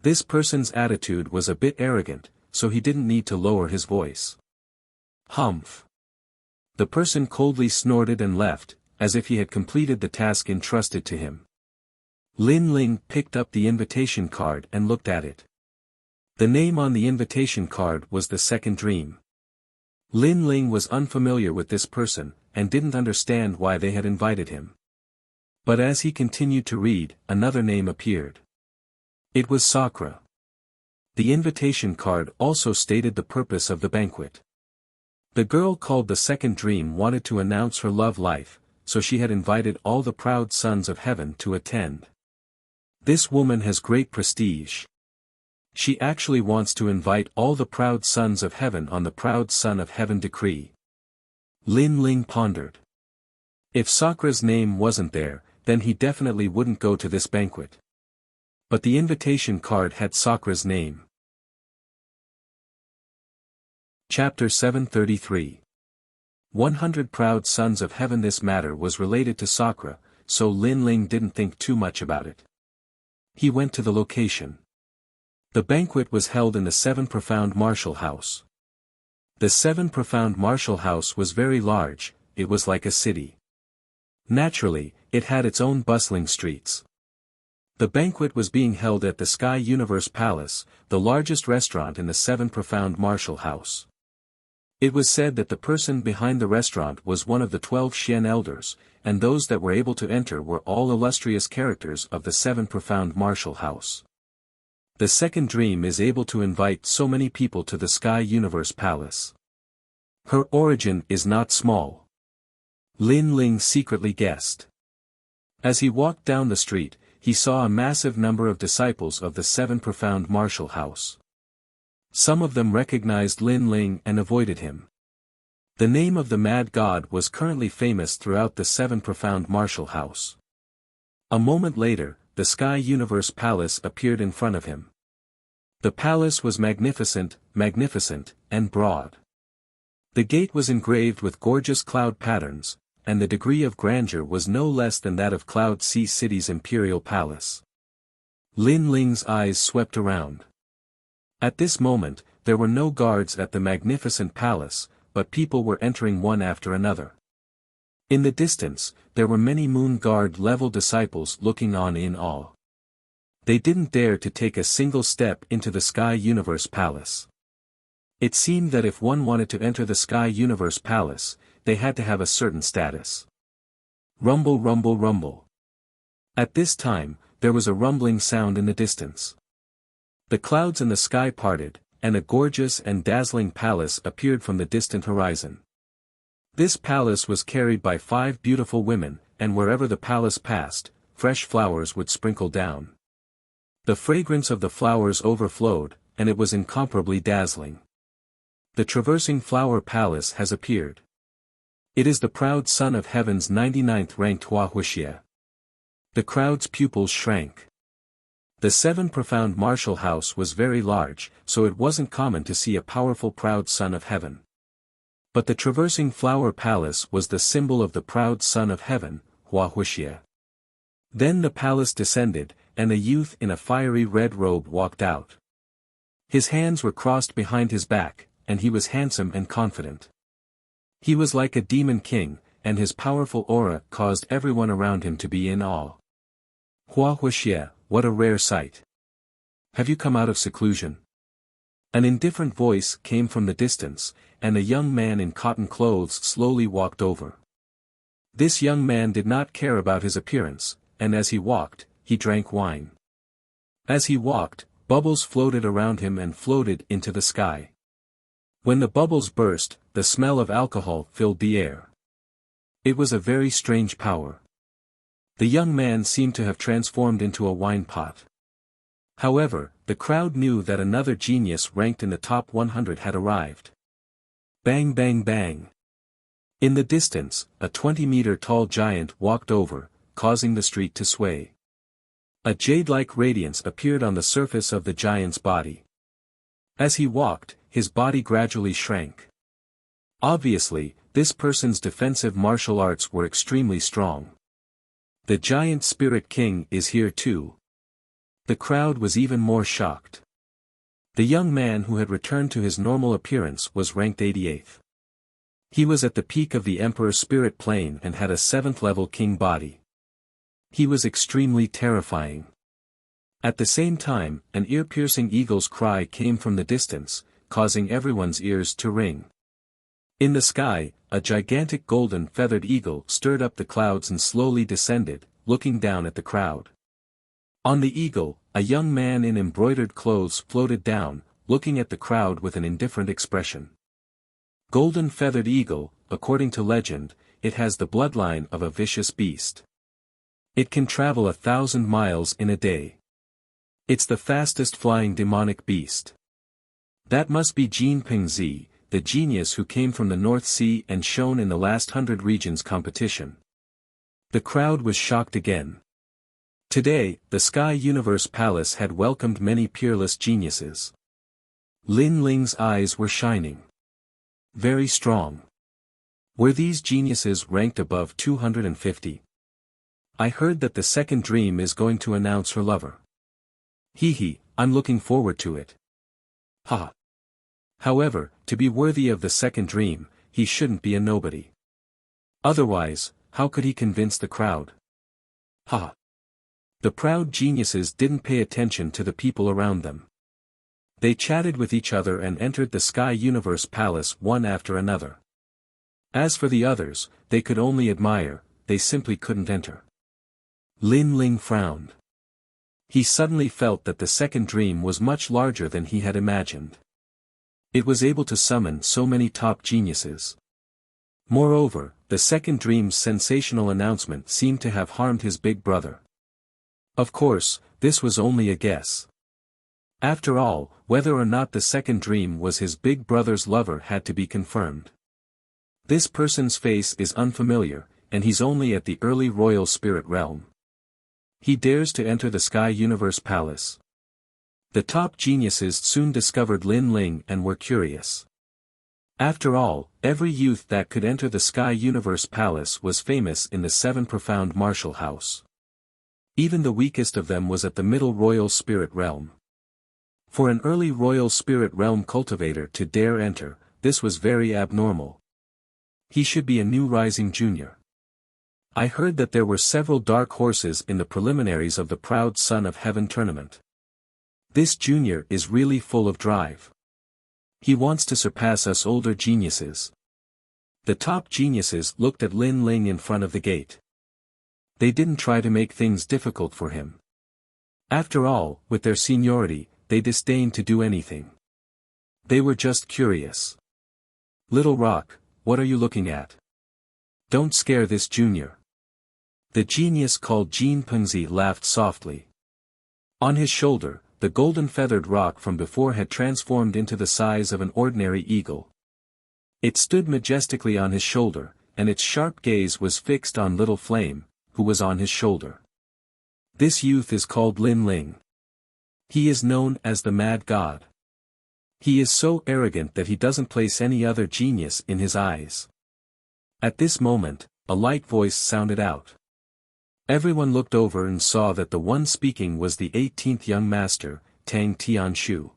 S1: This person's attitude was a bit arrogant, so he didn't need to lower his voice. Humph. The person coldly snorted and left, as if he had completed the task entrusted to him. Lin Ling picked up the invitation card and looked at it. The name on the invitation card was The Second Dream. Lin Ling was unfamiliar with this person, and didn't understand why they had invited him. But as he continued to read, another name appeared. It was Sakura. The invitation card also stated the purpose of the banquet. The girl called The Second Dream wanted to announce her love life, so she had invited all the proud sons of heaven to attend. This woman has great prestige. She actually wants to invite all the proud sons of heaven on the Proud Son of Heaven decree. Lin Ling pondered. If Sakura's name wasn't there, then he definitely wouldn't go to this banquet. But the invitation card had Sakura's name. Chapter 733. 100 Proud Sons of Heaven. This matter was related to Sakura, so Lin Ling didn't think too much about it. He went to the location. The banquet was held in the Seven Profound Martial House. The Seven Profound Martial House was very large, it was like a city. Naturally, it had its own bustling streets. The banquet was being held at the Sky Universe Palace, the largest restaurant in the Seven Profound Martial House. It was said that the person behind the restaurant was one of the 12 Xian elders, and those that were able to enter were all illustrious characters of the Seven Profound Martial House. The Second Dream is able to invite so many people to the Sky Universe Palace. Her origin is not small. Lin Ling secretly guessed. As he walked down the street, he saw a massive number of disciples of the Seven Profound Martial House. Some of them recognized Lin Ling and avoided him. The name of the Mad God was currently famous throughout the Seven Profound Martial House. A moment later, the Sky Universe Palace appeared in front of him. The palace was magnificent, and broad. The gate was engraved with gorgeous cloud patterns, and the degree of grandeur was no less than that of Cloud Sea City's imperial palace. Lin Ling's eyes swept around. At this moment, there were no guards at the magnificent palace, but people were entering one after another. In the distance, there were many Moon Guard-level disciples looking on in awe. They didn't dare to take a single step into the Sky Universe Palace. It seemed that if one wanted to enter the Sky Universe Palace, they had to have a certain status. Rumble, rumble, rumble. At this time, there was a rumbling sound in the distance. The clouds in the sky parted, and a gorgeous and dazzling palace appeared from the distant horizon. This palace was carried by 5 beautiful women, and wherever the palace passed, fresh flowers would sprinkle down. The fragrance of the flowers overflowed, and it was incomparably dazzling. The traversing flower palace has appeared. It is the proud son of heaven's 99th ranked Wuxia. The crowd's pupils shrank. The seven profound martial house was very large, so it wasn't common to see a powerful proud son of heaven. But the traversing flower palace was the symbol of the proud son of heaven, Wuxia. Then the palace descended, and a youth in a fiery red robe walked out. His hands were crossed behind his back, and he was handsome and confident. He was like a demon king, and his powerful aura caused everyone around him to be in awe. Wuxia, what a rare sight. Have you come out of seclusion? An indifferent voice came from the distance, and a young man in cotton clothes slowly walked over. This young man did not care about his appearance, and as he walked, he drank wine. As he walked, bubbles floated around him and floated into the sky. When the bubbles burst, the smell of alcohol filled the air. It was a very strange power. The young man seemed to have transformed into a wine pot. However, the crowd knew that another genius ranked in the top 100 had arrived. Bang bang bang. In the distance, a 20-meter-tall giant walked over, causing the street to sway. A jade-like radiance appeared on the surface of the giant's body. As he walked, his body gradually shrank. Obviously, this person's defensive martial arts were extremely strong. The giant spirit king is here too. The crowd was even more shocked. The young man who had returned to his normal appearance was ranked 88th. He was at the peak of the Emperor Spirit Plane and had a 7th-level king body. He was extremely terrifying. At the same time, an ear-piercing eagle's cry came from the distance, causing everyone's ears to ring. In the sky, a gigantic golden feathered eagle stirred up the clouds and slowly descended, looking down at the crowd. On the eagle, a young man in embroidered clothes floated down, looking at the crowd with an indifferent expression. Golden feathered eagle, according to legend, it has the bloodline of a vicious beast. It can travel 1,000 miles in a day. It's the fastest flying demonic beast. That must be Jin Pingzi, the genius who came from the North Sea and shone in the last 100 regions competition. The crowd was shocked again. Today, the Sky Universe Palace had welcomed many peerless geniuses. Lin Ling's eyes were shining. Very strong. Were these geniuses ranked above 250? I heard that the second dream is going to announce her lover. I'm looking forward to it. Ha. However, to be worthy of the second dream, he shouldn't be a nobody. Otherwise, how could he convince the crowd? Ha. The proud geniuses didn't pay attention to the people around them. They chatted with each other and entered the Sky Universe Palace one after another. As for the others, they could only admire, they simply couldn't enter. Lin Ling frowned. He suddenly felt that the second dream was much larger than he had imagined. It was able to summon so many top geniuses. Moreover, the second dream's sensational announcement seemed to have harmed his big brother. Of course, this was only a guess. After all, whether or not the second dream was his big brother's lover had to be confirmed. This person's face is unfamiliar, and he's only at the early royal spirit realm. He dares to enter the Sky Universe Palace. The top geniuses soon discovered Lin Ling and were curious. After all, every youth that could enter the Sky Universe Palace was famous in the 7 profound martial house. Even the weakest of them was at the middle royal spirit realm. For an early royal spirit realm cultivator to dare enter, this was very abnormal. He should be a new rising junior. I heard that there were several dark horses in the preliminaries of the Proud Son of Heaven tournament. This junior is really full of drive. He wants to surpass us older geniuses. The top geniuses looked at Lin Ling in front of the gate. They didn't try to make things difficult for him. After all, with their seniority, they disdained to do anything. They were just curious. Little Rock, what are you looking at? Don't scare this junior. The genius called Jin Pengzi laughed softly. On his shoulder, the golden feathered rock from before had transformed into the size of an ordinary eagle. It stood majestically on his shoulder, and its sharp gaze was fixed on Little Flame, who was on his shoulder. This youth is called Lin Ling. He is known as the Mad God. He is so arrogant that he doesn't place any other genius in his eyes. At this moment, a light voice sounded out. Everyone looked over and saw that the one speaking was the 18th young master, Tang Tianshu.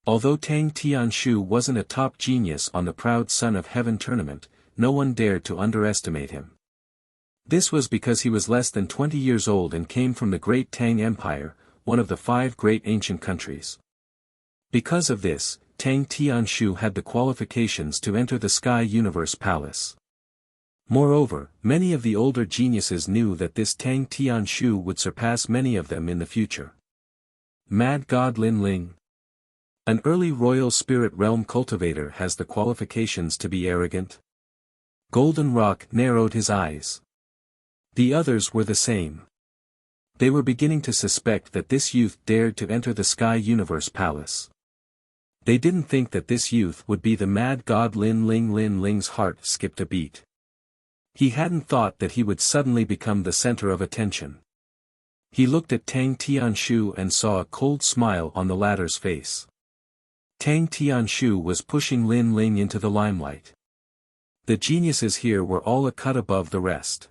S1: Although Tang Tianshu wasn't a top genius on the Proud Son of Heaven tournament, no one dared to underestimate him. This was because he was less than 20 years old and came from the Great Tang Empire, one of the 5 great ancient countries. Because of this, Tang Tianshu had the qualifications to enter the Sky Universe Palace. Moreover, many of the older geniuses knew that this Tang Tianshu would surpass many of them in the future. Mad God Lin Ling. An early royal spirit realm cultivator has the qualifications to be arrogant. Golden Rock narrowed his eyes. The others were the same. They were beginning to suspect that this youth dared to enter the Sky Universe Palace. They didn't think that this youth would be the Mad God Lin Ling. Lin Ling's heart skipped a beat. He hadn't thought that he would suddenly become the center of attention. He looked at Tang Tianshu and saw a cold smile on the latter's face. Tang Tianshu was pushing Lin Ling into the limelight. The geniuses here were all a cut above the rest.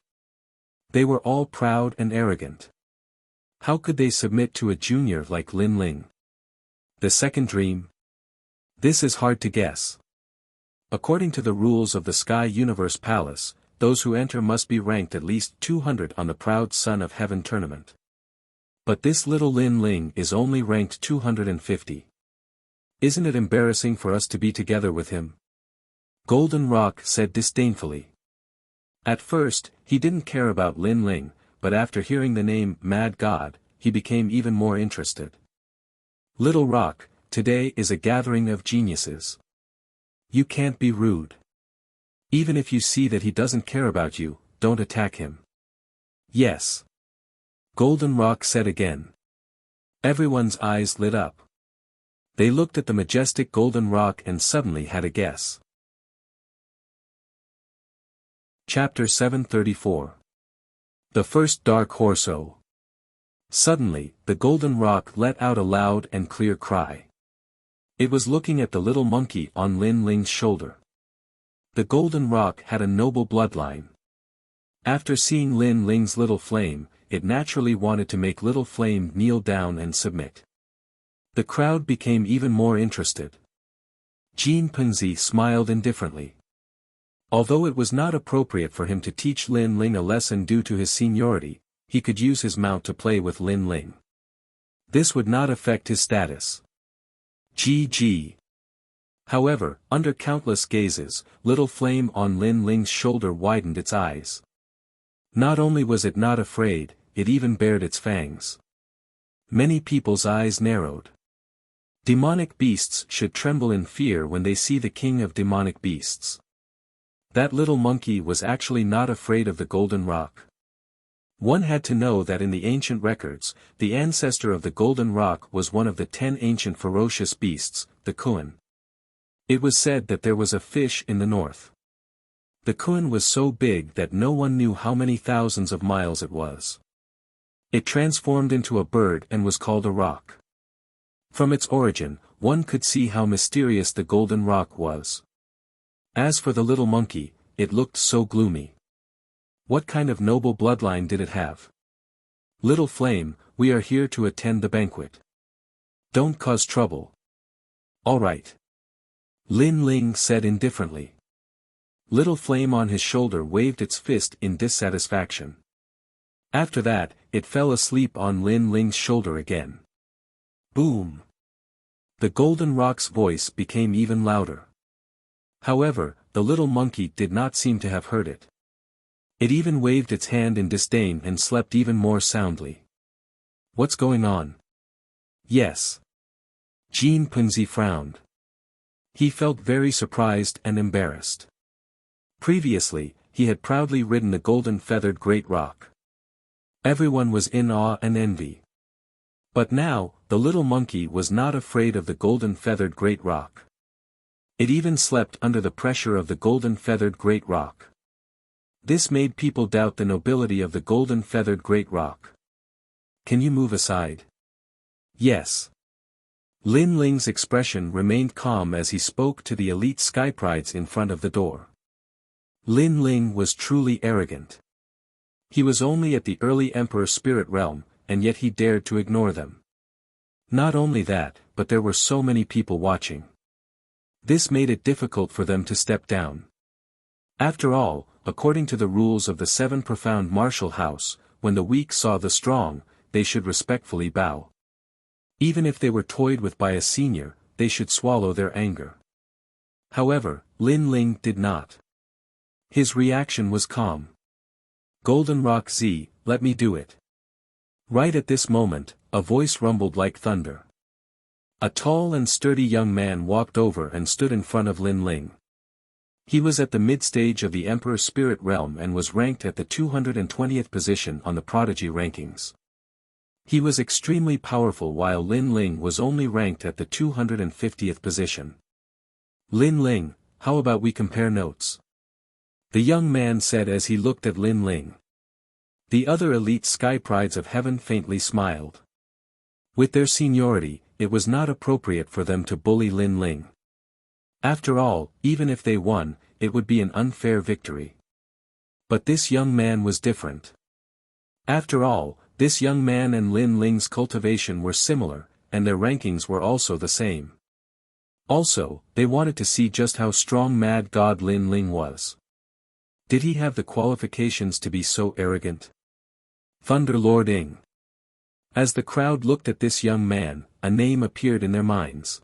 S1: They were all proud and arrogant. How could they submit to a junior like Lin Ling? The second dream? This is hard to guess. According to the rules of the Sky Universe Palace, those who enter must be ranked at least 200 on the Proud Son of Heaven tournament. But this little Lin Ling is only ranked 250. Isn't it embarrassing for us to be together with him? Golden Rock said disdainfully. At first, he didn't care about Lin Ling, but after hearing the name Mad God, he became even more interested. Little Rock, today is a gathering of geniuses. You can't be rude. Even if you see that he doesn't care about you, don't attack him. Yes. Golden Rock said again. Everyone's eyes lit up. They looked at the majestic Golden Rock and suddenly had a guess. Chapter 734. The First Dark Horse. Suddenly, the Golden Rock let out a loud and clear cry. It was looking at the little monkey on Lin Ling's shoulder. The Golden Rock had a noble bloodline. After seeing Lin Ling's Little Flame, it naturally wanted to make Little Flame kneel down and submit. The crowd became even more interested. Jin Pengzi smiled indifferently. Although it was not appropriate for him to teach Lin Ling a lesson due to his seniority, he could use his mount to play with Lin Ling. This would not affect his status. GG. However, under countless gazes, Little Flame on Lin Ling's shoulder widened its eyes. Not only was it not afraid, it even bared its fangs. Many people's eyes narrowed. Demonic beasts should tremble in fear when they see the king of demonic beasts. That little monkey was actually not afraid of the Golden Rock. One had to know that in the ancient records, the ancestor of the Golden Rock was one of the 10 ancient ferocious beasts, the Kuan. It was said that there was a fish in the north. The Kuan was so big that no one knew how many thousands of miles it was. It transformed into a bird and was called a rock. From its origin, one could see how mysterious the Golden Rock was. As for the little monkey, it looked so gloomy. What kind of noble bloodline did it have? Little Flame, we are here to attend the banquet. Don't cause trouble. All right. Lin Ling said indifferently. Little Flame on his shoulder waved its fist in dissatisfaction. After that, it fell asleep on Lin Ling's shoulder again. Boom! The Golden Rock's voice became even louder. However, the little monkey did not seem to have heard it. It even waved its hand in disdain and slept even more soundly. What's going on? Yes. Jin Pengzi frowned. He felt very surprised and embarrassed. Previously, he had proudly ridden the golden-feathered great rock. Everyone was in awe and envy. But now, the little monkey was not afraid of the golden-feathered great rock. It even slept under the pressure of the golden-feathered great rock. This made people doubt the nobility of the golden-feathered great rock. "Can you move aside?" "Yes." Lin Ling's expression remained calm as he spoke to the elite skyprides in front of the door. Lin Ling was truly arrogant. He was only at the early Emperor Spirit Realm, and yet he dared to ignore them. Not only that, but there were so many people watching. This made it difficult for them to step down. After all, according to the rules of the Seven Profound Martial House, when the weak saw the strong, they should respectfully bow. Even if they were toyed with by a senior, they should swallow their anger. However, Lin Ling did not. His reaction was calm. "Golden Rock Z, let me do it." Right at this moment, a voice rumbled like thunder. A tall and sturdy young man walked over and stood in front of Lin Ling. He was at the mid-stage of the Emperor's Spirit Realm and was ranked at the 220th position on the Prodigy rankings. He was extremely powerful while Lin Ling was only ranked at the 250th position. "Lin Ling, how about we compare notes?" the young man said as he looked at Lin Ling. The other elite skyprides of heaven faintly smiled. With their seniority, it was not appropriate for them to bully Lin Ling. After all, even if they won, it would be an unfair victory. But this young man was different. After all, this young man and Lin Ling's cultivation were similar, and their rankings were also the same. Also, they wanted to see just how strong Mad God Lin Ling was. Did he have the qualifications to be so arrogant? Thunder Lord Ing. As the crowd looked at this young man, a name appeared in their minds.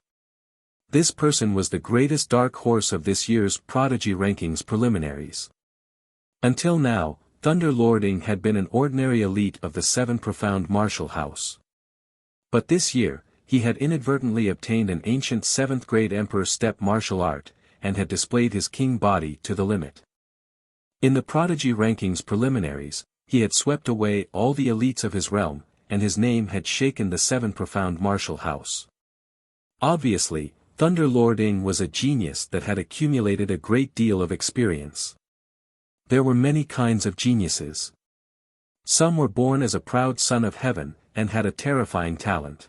S1: This person was the greatest dark horse of this year's Prodigy Rankings preliminaries. Until now, Thunder Lord Ing had been an ordinary elite of the Seven Profound Martial House. But this year, he had inadvertently obtained an ancient 7th grade Emperor Step martial art, and had displayed his king body to the limit. In the Prodigy Rankings preliminaries, he had swept away all the elites of his realm, and his name had shaken the Seven Profound Martial House. Obviously, Thunder Lord Ing was a genius that had accumulated a great deal of experience. There were many kinds of geniuses. Some were born as a proud son of heaven, and had a terrifying talent.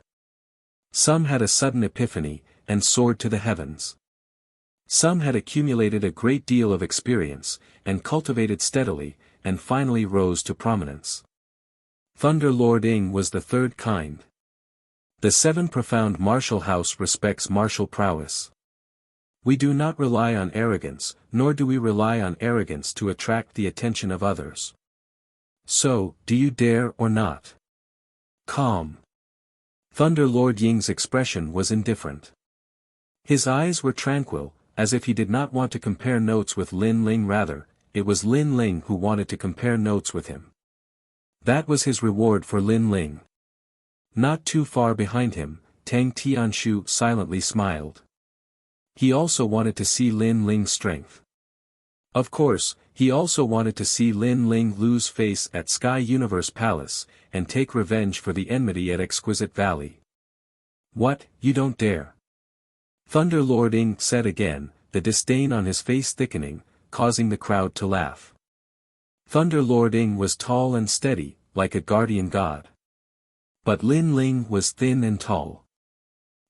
S1: Some had a sudden epiphany, and soared to the heavens. Some had accumulated a great deal of experience, and cultivated steadily, and finally rose to prominence. Thunder Lord Ing was the third kind. The Seven Profound Martial House respects martial prowess. We do not rely on arrogance, nor do we rely on arrogance to attract the attention of others. So, do you dare or not? Calm. Thunder Lord Ying's expression was indifferent. His eyes were tranquil, as if he did not want to compare notes with Lin Ling. Rather, it was Lin Ling who wanted to compare notes with him. That was his reward for Lin Ling. Not too far behind him, Tang Tianshu silently smiled. He also wanted to see Lin Ling's strength. Of course, he also wanted to see Lin Ling lose face at Sky Universe Palace, and take revenge for the enmity at Exquisite Valley. What, you don't dare? Thunder Lord Ing said again, the disdain on his face thickening, causing the crowd to laugh. Thunder Lord Ing was tall and steady, like a guardian god. But Lin Ling was thin and tall.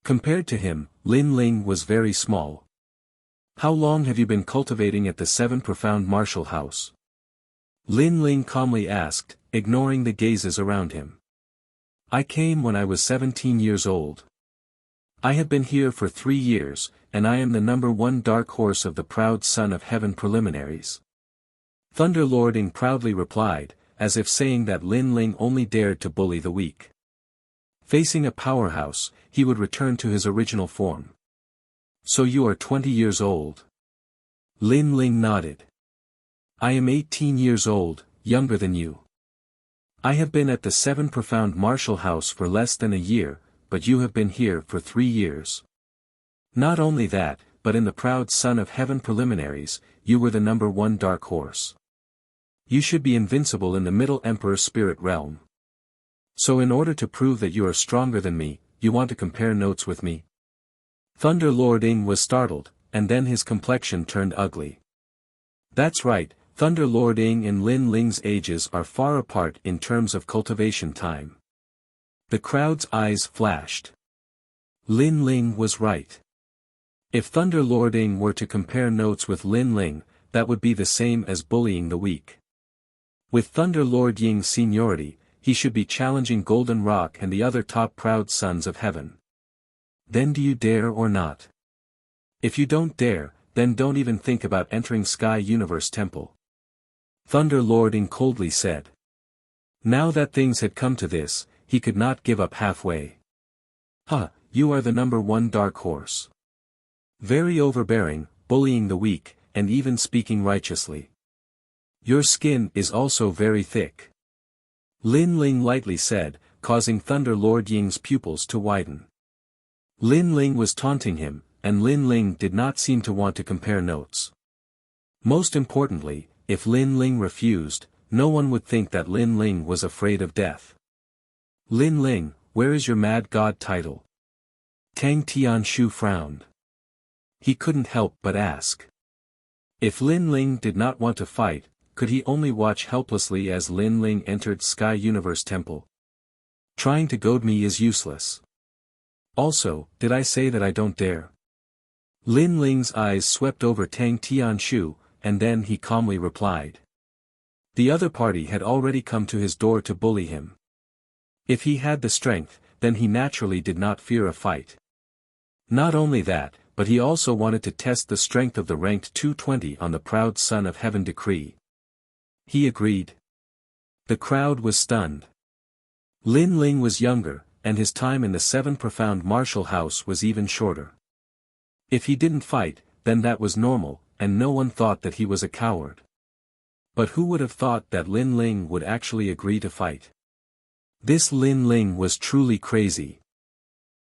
S1: Compared to him, Lin Ling was very small. How long have you been cultivating at the Seven Profound Martial House? Lin Ling calmly asked, ignoring the gazes around him. I came when I was 17 years old. I have been here for 3 years, and I am the #1 dark horse of the proud son of heaven preliminaries. Thunder Lord Ing proudly replied, as if saying that Lin Ling only dared to bully the weak. Facing a powerhouse, he would return to his original form. So you are 20 years old? Lin Ling nodded. I am 18 years old, younger than you. I have been at the Seven Profound Martial House for less than a year, but you have been here for 3 years. Not only that, but in the proud son of heaven preliminaries, you were the number one dark horse. You should be invincible in the middle emperor spirit realm. So in order to prove that you are stronger than me, you want to compare notes with me? Thunder Lord Ing was startled, and then his complexion turned ugly. That's right, Thunder Lord Ing and Lin Ling's ages are far apart in terms of cultivation time. The crowd's eyes flashed. Lin Ling was right. If Thunder Lord Ing were to compare notes with Lin Ling, that would be the same as bullying the weak. With Thunder Lord Ying's seniority, he should be challenging Golden Rock and the other top proud sons of heaven. Then do you dare or not? If you don't dare, then don't even think about entering Sky Universe Temple. Thunder Lord Ing coldly said. Now that things had come to this, he could not give up halfway. Huh, you are the number one dark horse. Very overbearing, bullying the weak, and even speaking righteously. Your skin is also very thick. Lin Ling lightly said, causing Thunder Lord Ying's pupils to widen. Lin Ling was taunting him, and Lin Ling did not seem to want to compare notes. Most importantly, if Lin Ling refused, no one would think that Lin Ling was afraid of death. Lin Ling, where is your mad god title? Tang Tianshu frowned. He couldn't help but ask. If Lin Ling did not want to fight, could he only watch helplessly as Lin Ling entered Sky Universe Temple? Trying to goad me is useless. Also, did I say that I don't dare? Lin Ling's eyes swept over Tang Tianshu, and then he calmly replied. The other party had already come to his door to bully him. If he had the strength, then he naturally did not fear a fight. Not only that, but he also wanted to test the strength of the ranked 220 on the proud son of heaven decree. He agreed. The crowd was stunned. Lin Ling was younger, and his time in the Seven Profound Martial House was even shorter. If he didn't fight, then that was normal, and no one thought that he was a coward. But who would have thought that Lin Ling would actually agree to fight? This Lin Ling was truly crazy.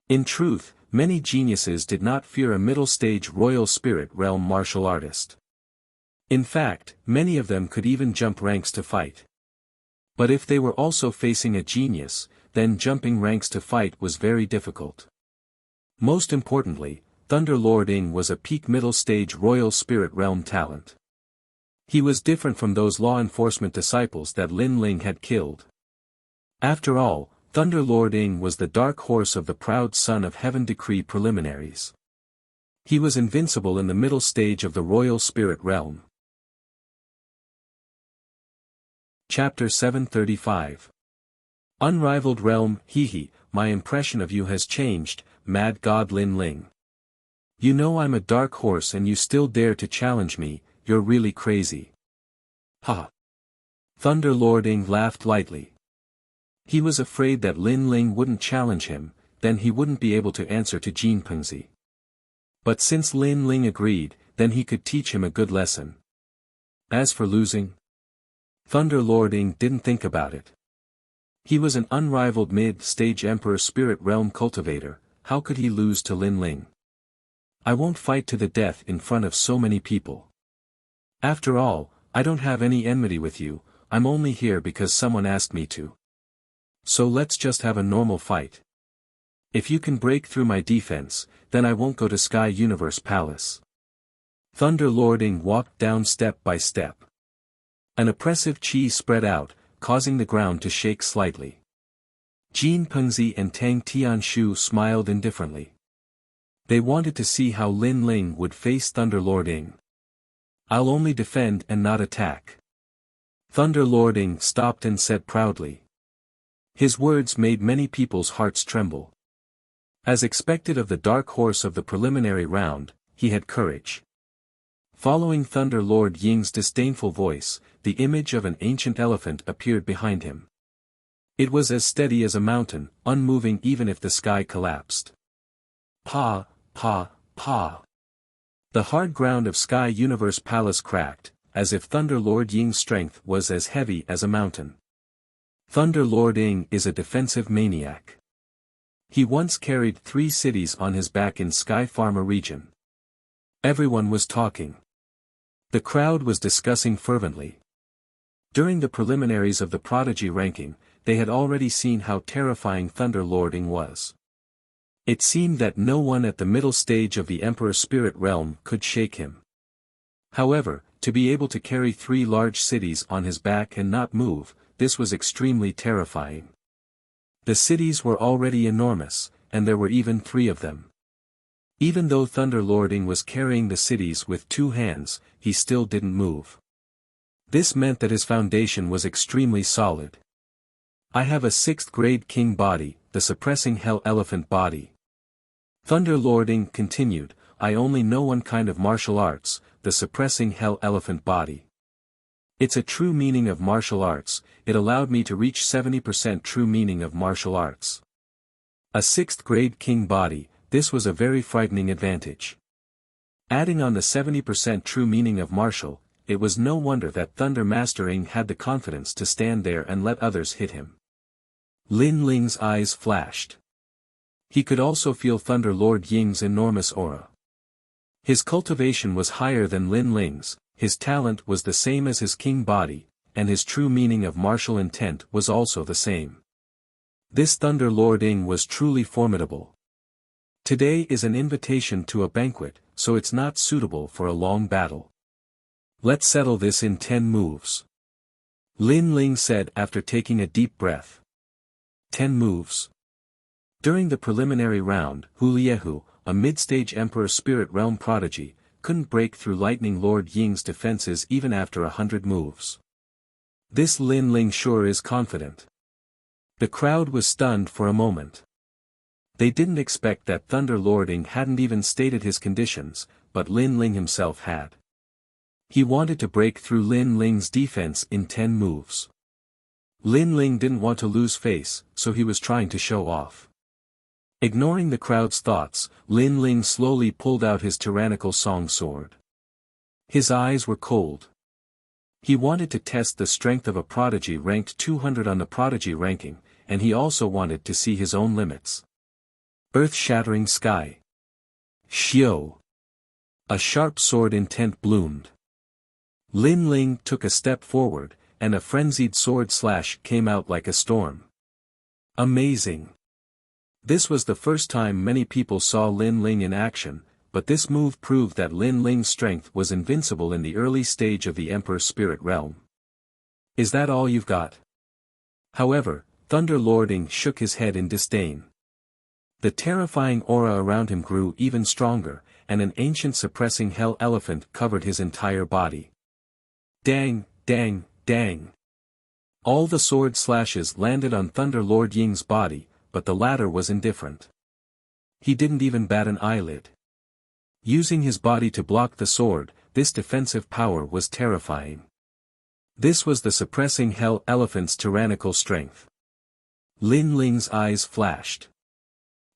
S1: In truth, many geniuses did not fear a middle-stage royal spirit realm martial artist. In fact, many of them could even jump ranks to fight. But if they were also facing a genius, then jumping ranks to fight was very difficult. Most importantly, Thunder Lord Ing was a peak middle-stage royal spirit realm talent. He was different from those law enforcement disciples that Lin Ling had killed. After all, Thunder Lord Ing was the dark horse of the proud son of heaven decree preliminaries. He was invincible in the middle stage of the royal spirit realm. Chapter 735. Unrivaled realm, hee, my impression of you has changed, mad god Lin Ling. You know I'm a dark horse and you still dare to challenge me, you're really crazy. Ha! Thunder Lord Ing laughed lightly. He was afraid that Lin Ling wouldn't challenge him, then he wouldn't be able to answer to Jin Pengzi. But since Lin Ling agreed, then he could teach him a good lesson. As for losing, Thunder Lord Ing didn't think about it. He was an unrivaled mid-stage Emperor Spirit Realm cultivator, how could he lose to Lin Ling? I won't fight to the death in front of so many people. After all, I don't have any enmity with you, I'm only here because someone asked me to. So let's just have a normal fight. If you can break through my defense, then I won't go to Sky Universe Palace. Thunder Lord Ing walked down step by step. An oppressive chi spread out, causing the ground to shake slightly. Jin Pengzi and Tang Tianshu smiled indifferently. They wanted to see how Lin Ling would face Thunder Lord Ing. I'll only defend and not attack. Thunder Lord Ing stopped and said proudly. His words made many people's hearts tremble. As expected of the dark horse of the preliminary round, he had courage. Following Thunder Lord Ying's disdainful voice, the image of an ancient elephant appeared behind him. It was as steady as a mountain, unmoving even if the sky collapsed. Pa, pa, pa. The hard ground of Sky Universe Palace cracked, as if Thunder Lord Ying's strength was as heavy as a mountain. Thunder Lord Ing is a defensive maniac. He once carried 3 cities on his back in Sky Pharma region. Everyone was talking. The crowd was discussing fervently. During the preliminaries of the prodigy ranking, they had already seen how terrifying Thunder Lording was. It seemed that no one at the middle stage of the Emperor Spirit Realm could shake him. However, to be able to carry 3 large cities on his back and not move, this was extremely terrifying. The cities were already enormous, and there were even 3 of them. Even though Thunder Lording was carrying the cities with 2 hands, he still didn't move. This meant that his foundation was extremely solid. I have a 6th grade king body, the suppressing hell elephant body. Thunder Lording continued, I only know one kind of martial arts, the suppressing hell elephant body. It's a true meaning of martial arts, it allowed me to reach 70% true meaning of martial arts. A 6th grade king body, this was a very frightening advantage. Adding on the 70% true meaning of martial, it was no wonder that Thunder Mastering had the confidence to stand there and let others hit him. Lin Ling's eyes flashed. He could also feel Thunder Lord Ying's enormous aura. His cultivation was higher than Lin Ling's, his talent was the same as his king body, and his true meaning of martial intent was also the same. This Thunder Lord Ying was truly formidable. Today is an invitation to a banquet, so it's not suitable for a long battle. Let's settle this in 10 moves. Lin Ling said after taking a deep breath. 10 moves. During the preliminary round, Huliehu, a mid-stage Emperor Spirit Realm prodigy, couldn't break through Lightning Lord Ying's defenses even after 100 moves. This Lin Ling sure is confident. The crowd was stunned for a moment. They didn't expect that Thunder Lording hadn't even stated his conditions, but Lin Ling himself had. He wanted to break through Lin Ling's defense in 10 moves. Lin Ling didn't want to lose face, so he was trying to show off. Ignoring the crowd's thoughts, Lin Ling slowly pulled out his tyrannical song sword. His eyes were cold. He wanted to test the strength of a prodigy ranked 200 on the prodigy ranking, and he also wanted to see his own limits. Earth-shattering sky. Xiao. A sharp sword intent bloomed. Lin Ling took a step forward, and a frenzied sword slash came out like a storm. Amazing. This was the first time many people saw Lin Ling in action, but this move proved that Lin Ling's strength was invincible in the early stage of the Emperor Spirit Realm. Is that all you've got? However, Thunder Lording shook his head in disdain. The terrifying aura around him grew even stronger, and an ancient suppressing hell elephant covered his entire body. Dang, dang, dang. All the sword slashes landed on Thunder Lord Ying's body, but the latter was indifferent. He didn't even bat an eyelid. Using his body to block the sword, this defensive power was terrifying. This was the suppressing hell elephant's tyrannical strength. Lin Ling's eyes flashed.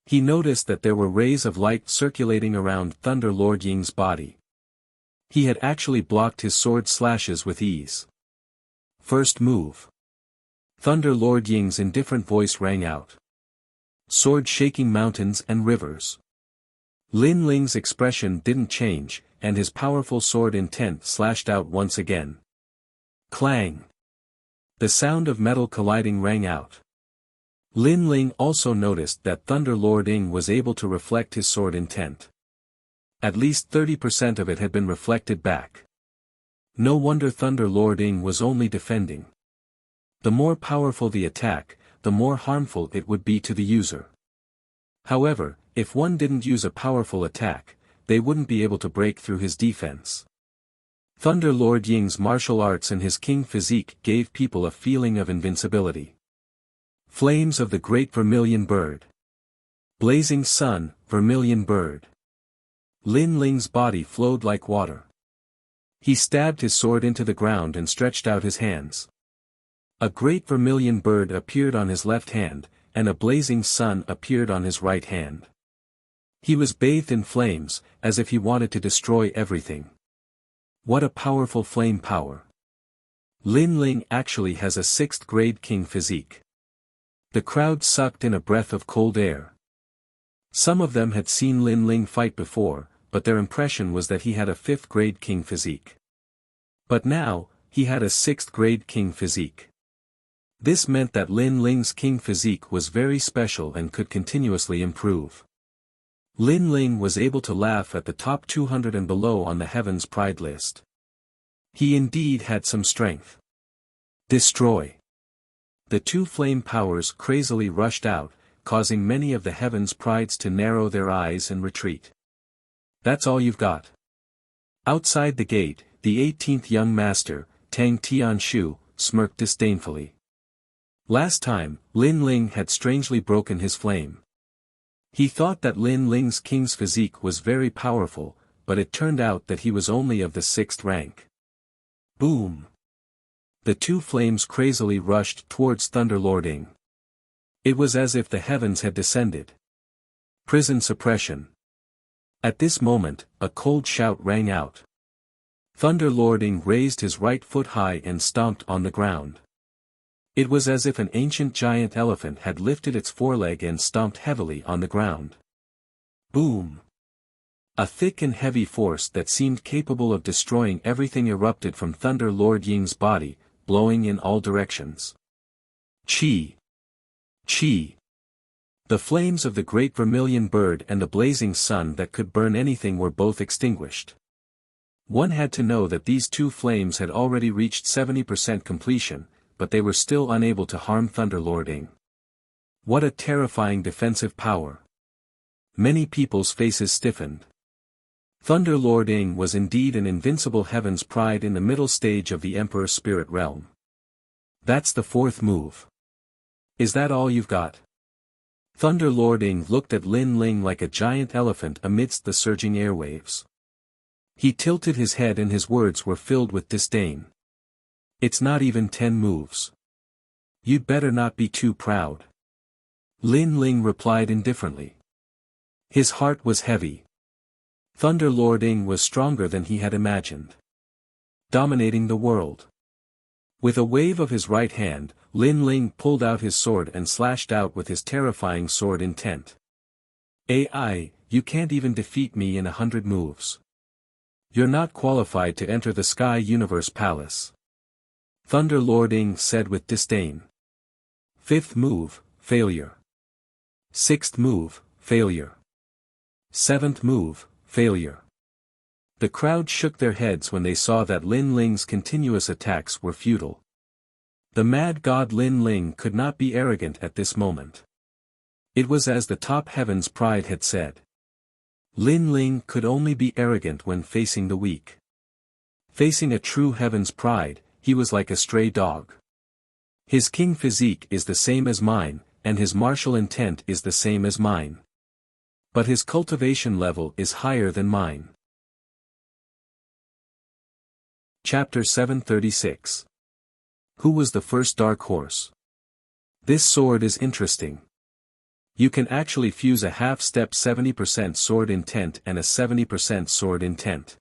S1: He noticed that there were rays of light circulating around Thunder Lord Ying's body. He had actually blocked his sword slashes with ease. First move. Thunder Lord Ying's indifferent voice rang out. Sword shaking mountains and rivers. Lin Ling's expression didn't change, and his powerful sword intent slashed out once again. Clang. The sound of metal colliding rang out. Lin Ling also noticed that Thunder Lord Ying was able to reflect his sword intent. At least 30% of it had been reflected back. No wonder Thunder Lord Ying was only defending. The more powerful the attack, the more harmful it would be to the user. However, if one didn't use a powerful attack, they wouldn't be able to break through his defense. Thunder Lord Ying's martial arts and his king physique gave people a feeling of invincibility. Flames of the Great Vermilion Bird. Blazing Sun, Vermilion Bird. Lin Ling's body flowed like water. He stabbed his sword into the ground and stretched out his hands. A great vermilion bird appeared on his left hand, and a blazing sun appeared on his right hand. He was bathed in flames, as if he wanted to destroy everything. What a powerful flame power. Lin Ling actually has a 6th grade king physique. The crowd sucked in a breath of cold air. Some of them had seen Lin Ling fight before, but their impression was that he had a 5th-grade king physique. But now, he had a 6th-grade king physique. This meant that Lin Ling's king physique was very special and could continuously improve. Lin Ling was able to laugh at the top 200 and below on the Heaven's Pride list. He indeed had some strength. Destroy. The 2 flame powers crazily rushed out, causing many of the Heaven's Prides to narrow their eyes and retreat. That's all you've got. Outside the gate, the 18th young master, Tang Tianshu, smirked disdainfully. Last time, Lin Ling had strangely broken his flame. He thought that Lin Ling's king's physique was very powerful, but it turned out that he was only of the 6th rank. Boom! The 2 flames crazily rushed towards Thunder Lord Ying. It was as if the heavens had descended. Prison suppression. At this moment, a cold shout rang out. Thunder Lord Ying raised his right foot high and stomped on the ground. It was as if an ancient giant elephant had lifted its foreleg and stomped heavily on the ground. Boom! A thick and heavy force that seemed capable of destroying everything erupted from Thunder Lord Ying's body, blowing in all directions. Chi! Chi! The flames of the great vermilion bird and the blazing sun that could burn anything were both extinguished. One had to know that these 2 flames had already reached 70% completion, but they were still unable to harm Thunder Lord Ying. What a terrifying defensive power! Many people's faces stiffened. Thunder Lord Ying was indeed an invincible Heaven's Pride in the middle stage of the Emperor's spirit realm. That's the 4th move. Is that all you've got? Thunder Lord Ying looked at Lin Ling like a giant elephant amidst the surging airwaves. He tilted his head and his words were filled with disdain. It's not even 10 moves. You'd better not be too proud. Lin Ling replied indifferently. His heart was heavy. Thunder Lord Ying was stronger than he had imagined. Dominating the world. With a wave of his right hand, Lin Ling pulled out his sword and slashed out with his terrifying sword intent. AI, you can't even defeat me in 100 moves. You're not qualified to enter the Sky Universe Palace. Thunder Lord Ying said with disdain. 5th move, failure. 6th move, failure. 7th move, failure. The crowd shook their heads when they saw that Lin Ling's continuous attacks were futile. The mad god Lin Ling could not be arrogant at this moment. It was as the top Heaven's Pride had said. Lin Ling could only be arrogant when facing the weak. Facing a true Heaven's Pride, he was like a stray dog. His king physique is the same as mine, and his martial intent is the same as mine. But his cultivation level is higher than mine. Chapter 736. Who was the first dark horse? This sword is interesting. You can actually fuse a half-step 70% sword intent and a 70% sword intent.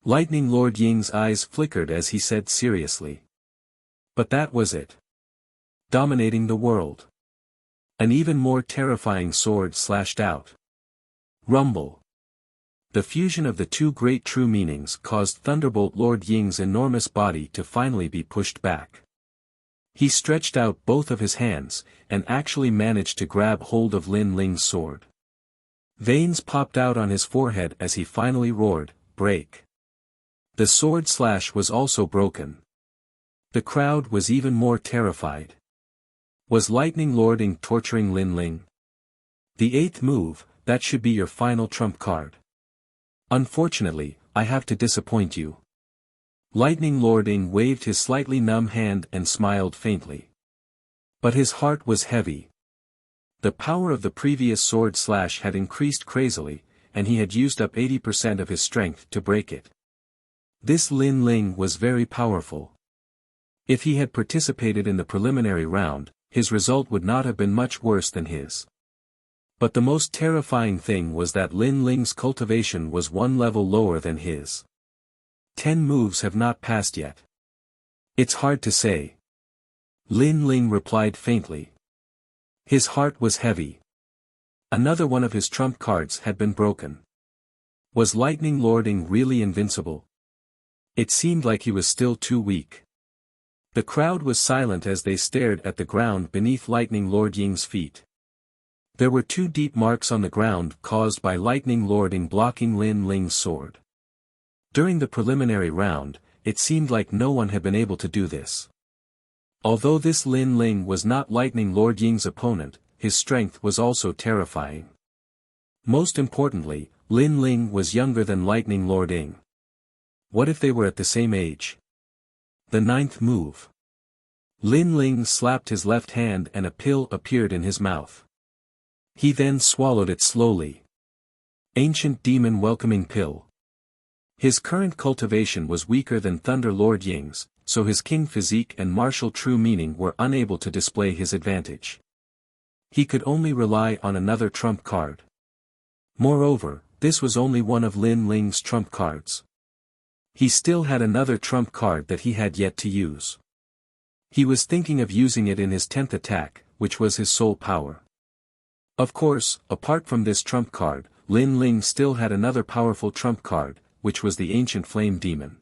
S1: Lightning Lord Ying's eyes flickered as he said seriously. But that was it. Dominating the world. An even more terrifying sword slashed out. Rumble. The fusion of the 2 great true meanings caused Thunderbolt Lord Ying's enormous body to finally be pushed back. He stretched out both of his hands, and actually managed to grab hold of Lin Ling's sword. Veins popped out on his forehead as he finally roared, "Break!" The sword slash was also broken. The crowd was even more terrified. Was Lightning Lord Ying torturing Lin Ling? The 8th move, that should be your final trump card. Unfortunately, I have to disappoint you. Lightning Lord Ying waved his slightly numb hand and smiled faintly. But his heart was heavy. The power of the previous sword slash had increased crazily, and he had used up 80% of his strength to break it. This Lin Ling was very powerful. If he had participated in the preliminary round, his result would not have been much worse than his. But the most terrifying thing was that Lin Ling's cultivation was 1 level lower than his. 10 moves have not passed yet. It's hard to say. Lin Ling replied faintly. His heart was heavy. Another one of his trump cards had been broken. Was Lightning Lord Ing really invincible? It seemed like he was still too weak. The crowd was silent as they stared at the ground beneath Lightning Lord Ying's feet. There were 2 deep marks on the ground caused by Lightning Lord Ing blocking Lin Ling's sword. During the preliminary round, it seemed like no one had been able to do this. Although this Lin Ling was not Lightning Lord Ying's opponent, his strength was also terrifying. Most importantly, Lin Ling was younger than Lightning Lord Ing. What if they were at the same age? The 9th move. Lin Ling slapped his left hand and a pill appeared in his mouth. He then swallowed it slowly. Ancient Demon Welcoming Pill. His current cultivation was weaker than Thunder Lord Ying's, so his king physique and martial true meaning were unable to display his advantage. He could only rely on another trump card. Moreover, this was only one of Lin Ling's trump cards. He still had another trump card that he had yet to use. He was thinking of using it in his 10th attack, which was his soul power. Of course, apart from this trump card, Lin Ling still had another powerful trump card, which was the Ancient Flame Demon.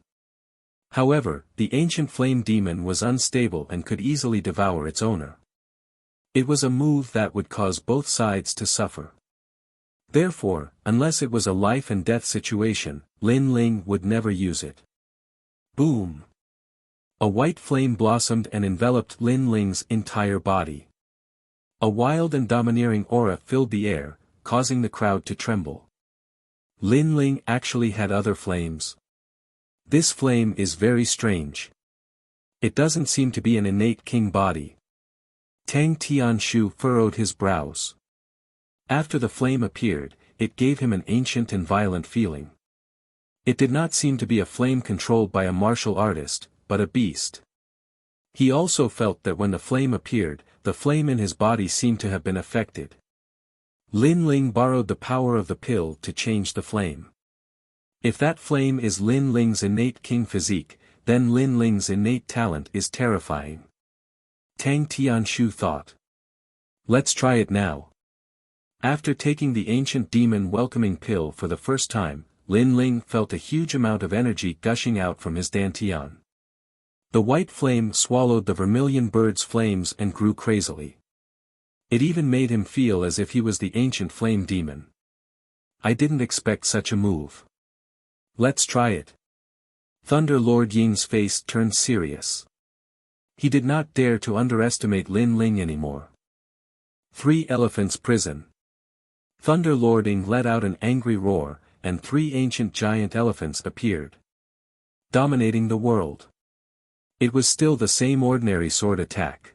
S1: However, the Ancient Flame Demon was unstable and could easily devour its owner. It was a move that would cause both sides to suffer. Therefore, unless it was a life and death situation, Lin Ling would never use it. Boom! A white flame blossomed and enveloped Lin Ling's entire body. A wild and domineering aura filled the air, causing the crowd to tremble. Lin Ling actually had other flames. This flame is very strange. It doesn't seem to be an innate king body. Tang Tianshu furrowed his brows. After the flame appeared, it gave him an ancient and violent feeling. It did not seem to be a flame controlled by a martial artist, but a beast. He also felt that when the flame appeared, the flame in his body seemed to have been affected. Lin Ling borrowed the power of the pill to change the flame. If that flame is Lin Ling's innate king physique, then Lin Ling's innate talent is terrifying. Tang Tianshu thought. Let's try it now. After taking the Ancient Demon Welcoming Pill for the first time, Lin Ling felt a huge amount of energy gushing out from his dantian. The white flame swallowed the vermilion bird's flames and grew crazily. It even made him feel as if he was the Ancient Flame Demon. I didn't expect such a move. Let's try it. Thunder Lord Ying's face turned serious. He did not dare to underestimate Lin Ling anymore. 3 Elephants Prison. Thunder Lord Ing let out an angry roar, and 3 ancient giant elephants appeared, dominating the world. It was still the same ordinary sword attack.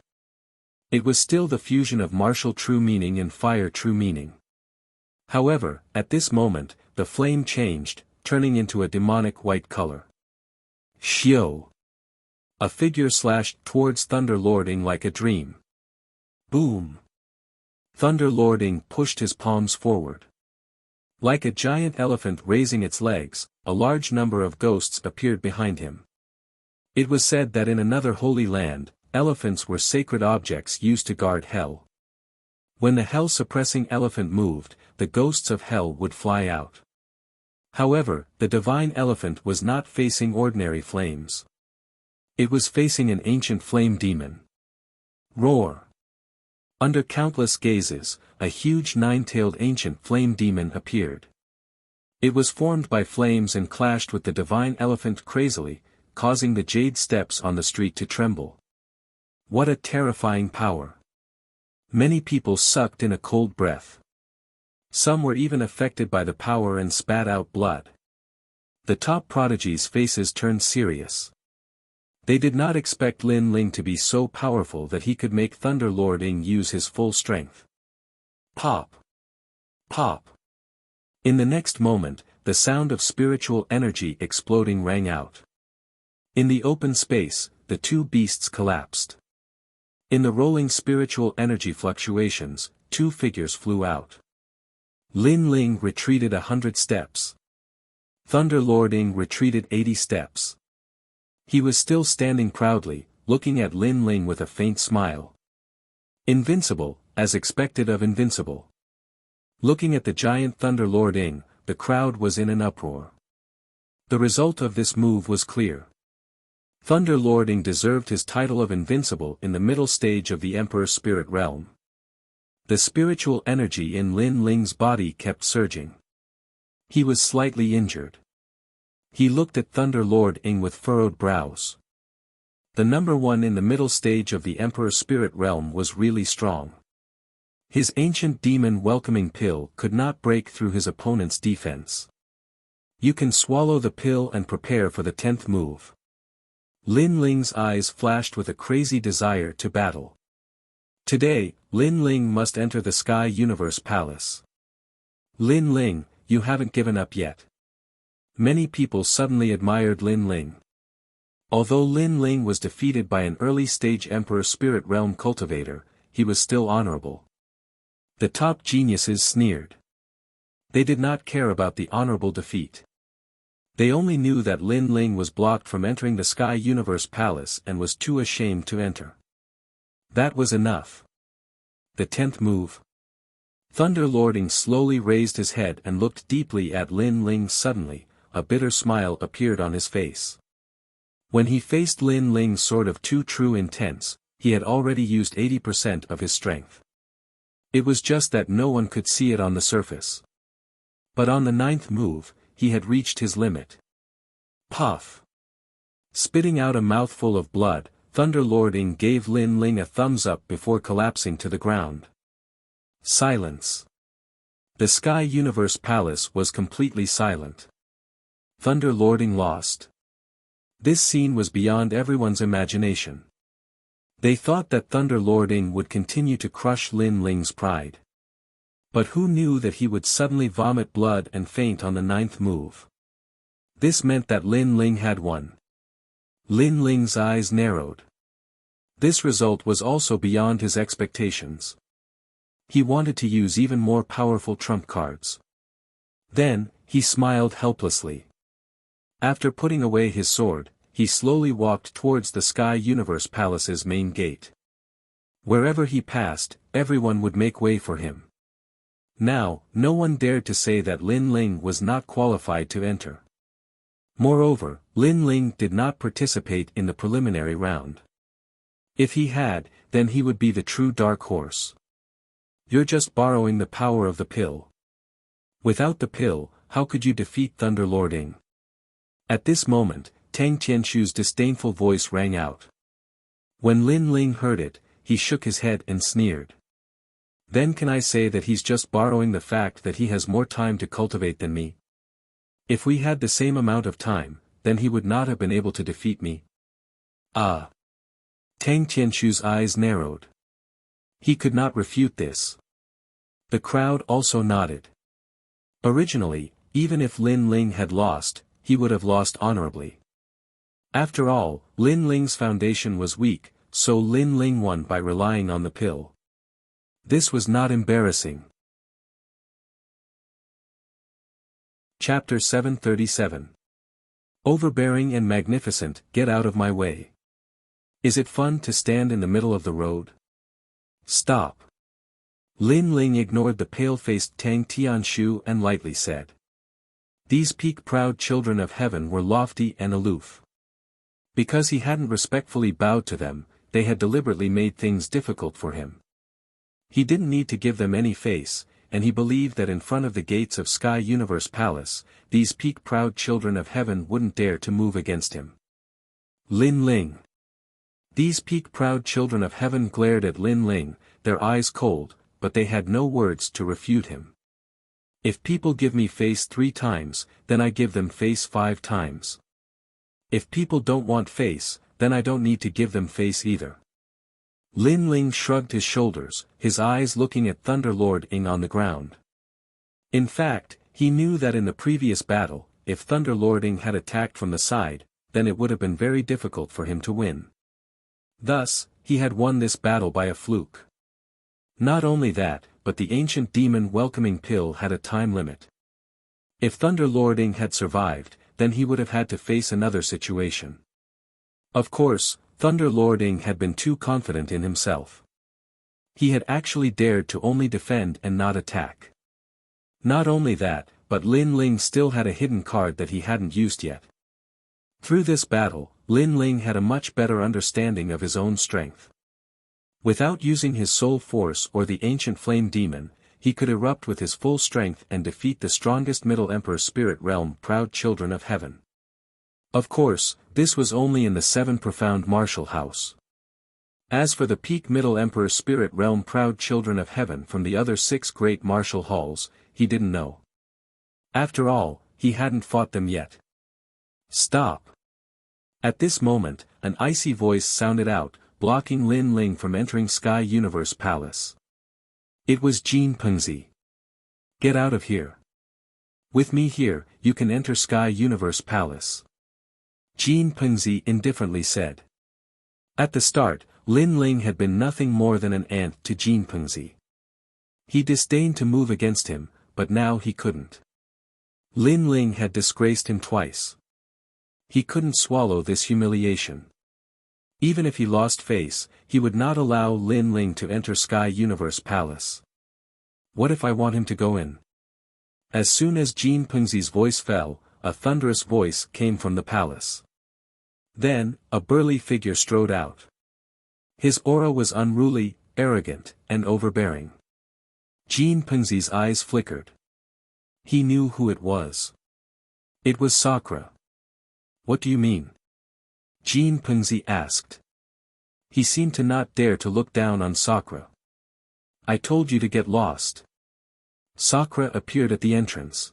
S1: It was still the fusion of martial true meaning and fire true meaning. However, at this moment, the flame changed, turning into a demonic white color. Xiao! A figure slashed towards Thunder Lord Ing like a dream. Boom! Thunder Lord Ing pushed his palms forward. Like a giant elephant raising its legs, a large number of ghosts appeared behind him. It was said that in another holy land, elephants were sacred objects used to guard hell. When the hell-suppressing elephant moved, the ghosts of hell would fly out. However, the divine elephant was not facing ordinary flames. It was facing an ancient flame demon. Roar! Under countless gazes, a huge 9-tailed ancient flame demon appeared. It was formed by flames and clashed with the divine elephant crazily, causing the jade steps on the street to tremble. What a terrifying power! Many people sucked in a cold breath. Some were even affected by the power and spat out blood. The top prodigies' faces turned serious. They did not expect Lin Ling to be so powerful that he could make Thunder Lord Ing use his full strength. Pop! Pop! In the next moment, the sound of spiritual energy exploding rang out. In the open space, the 2 beasts collapsed. In the rolling spiritual energy fluctuations, 2 figures flew out. Lin Ling retreated 100 steps. Thunder Lord Ing retreated 80 steps. He was still standing proudly, looking at Lin Ling with a faint smile. Invincible, as expected of invincible. Looking at the giant Thunder Lord Ing, the crowd was in an uproar. The result of this move was clear. Thunder Lord Ing deserved his title of invincible in the middle stage of the Emperor's spirit realm. The spiritual energy in Lin Ling's body kept surging. He was slightly injured. He looked at Thunder Lord Ing with furrowed brows. The number one in the middle stage of the Emperor's spirit realm was really strong. His ancient demon welcoming pill could not break through his opponent's defense. You can swallow the pill and prepare for the 10th move. Lin Ling's eyes flashed with a crazy desire to battle. Today, Lin Ling must enter the Sky Universe Palace. Lin Ling, you haven't given up yet. Many people suddenly admired Lin Ling. Although Lin Ling was defeated by an early-stage Emperor Spirit Realm cultivator, he was still honorable. The top geniuses sneered. They did not care about the honorable defeat. They only knew that Lin Ling was blocked from entering the Sky Universe Palace and was too ashamed to enter. That was enough. The 10th move. Thunder Lord Ing slowly raised his head and looked deeply at Lin Ling. Suddenly, a bitter smile appeared on his face. When he faced Lin Ling's sword of too true intense, he had already used 80% of his strength. It was just that no one could see it on the surface. But on the 9th move, he had reached his limit. Puff! Spitting out a mouthful of blood, Thunder Lord Ing gave Lin Ling a thumbs up before collapsing to the ground. Silence. The Sky Universe Palace was completely silent. Thunder Lord Ing lost. This scene was beyond everyone's imagination. They thought that Thunder Lord Ing would continue to crush Lin Ling's pride. But who knew that he would suddenly vomit blood and faint on the 9th move? This meant that Lin Ling had won. Lin Ling's eyes narrowed. This result was also beyond his expectations. He wanted to use even more powerful trump cards. Then, he smiled helplessly. After putting away his sword, he slowly walked towards the Sky Universe Palace's main gate. Wherever he passed, everyone would make way for him. Now, no one dared to say that Lin Ling was not qualified to enter. Moreover, Lin Ling did not participate in the preliminary round. If he had, then he would be the true dark horse. You're just borrowing the power of the pill. Without the pill, how could you defeat Thunder Lord Ing? At this moment, Tang Tianshu's disdainful voice rang out. When Lin Ling heard it, he shook his head and sneered. Then can I say that he's just borrowing the fact that he has more time to cultivate than me? If we had the same amount of time, then he would not have been able to defeat me. Ah! Tang Tianshu's eyes narrowed. He could not refute this. The crowd also nodded. Originally, even if Lin Ling had lost, he would have lost honorably. After all, Lin Ling's foundation was weak, so Lin Ling won by relying on the pill. This was not embarrassing. Chapter 737. Overbearing and magnificent, get out of my way. Is it fun to stand in the middle of the road? Stop. Lin Ling ignored the pale-faced Tang Tianshu and lightly said. These peak-proud children of heaven were lofty and aloof. Because he hadn't respectfully bowed to them, they had deliberately made things difficult for him. He didn't need to give them any face, and he believed that in front of the gates of Sky Universe Palace, these peak-proud children of heaven wouldn't dare to move against him. Lin Ling. These peak-proud children of heaven glared at Lin Ling, their eyes cold, but they had no words to refute him. If people give me face 3 times, then I give them face 5 times. If people don't want face, then I don't need to give them face either. Lin Ling shrugged his shoulders, his eyes looking at Thunder Lord Ing on the ground. In fact, he knew that in the previous battle, if Thunder Lord Ing had attacked from the side, then it would have been very difficult for him to win. Thus, he had won this battle by a fluke. Not only that, but the ancient demon welcoming pill had a time limit. If Thunder Lord Ing had survived, then he would have had to face another situation. Of course, Thunder Lord Ing had been too confident in himself. He had actually dared to only defend and not attack. Not only that, but Lin Ling still had a hidden card that he hadn't used yet. Through this battle, Lin Ling had a much better understanding of his own strength. Without using his soul force or the ancient flame demon, he could erupt with his full strength and defeat the strongest Middle Emperor spirit realm proud children of heaven. Of course, this was only in the 7 profound martial house. As for the peak Middle Emperor spirit realm proud children of heaven from the other 6 great martial halls, he didn't know. After all, he hadn't fought them yet. Stop! At this moment, an icy voice sounded out, blocking Lin Ling from entering Sky Universe Palace. It was Jin Pengzi. Get out of here. With me here, you can enter Sky Universe Palace. Jin Pengzi indifferently said. At the start, Lin Ling had been nothing more than an ant to Jin Pengzi. He disdained to move against him, but now he couldn't. Lin Ling had disgraced him twice. He couldn't swallow this humiliation. Even if he lost face, he would not allow Lin Ling to enter Sky Universe Palace. What if I want him to go in? As soon as Jin Pengzi's voice fell, a thunderous voice came from the palace. Then, a burly figure strode out. His aura was unruly, arrogant, and overbearing. Jin Pengzi's eyes flickered. He knew who it was. It was Sakura. What do you mean? Jin Pengzi asked. He seemed to not dare to look down on Sakura. I told you to get lost. Sakura appeared at the entrance.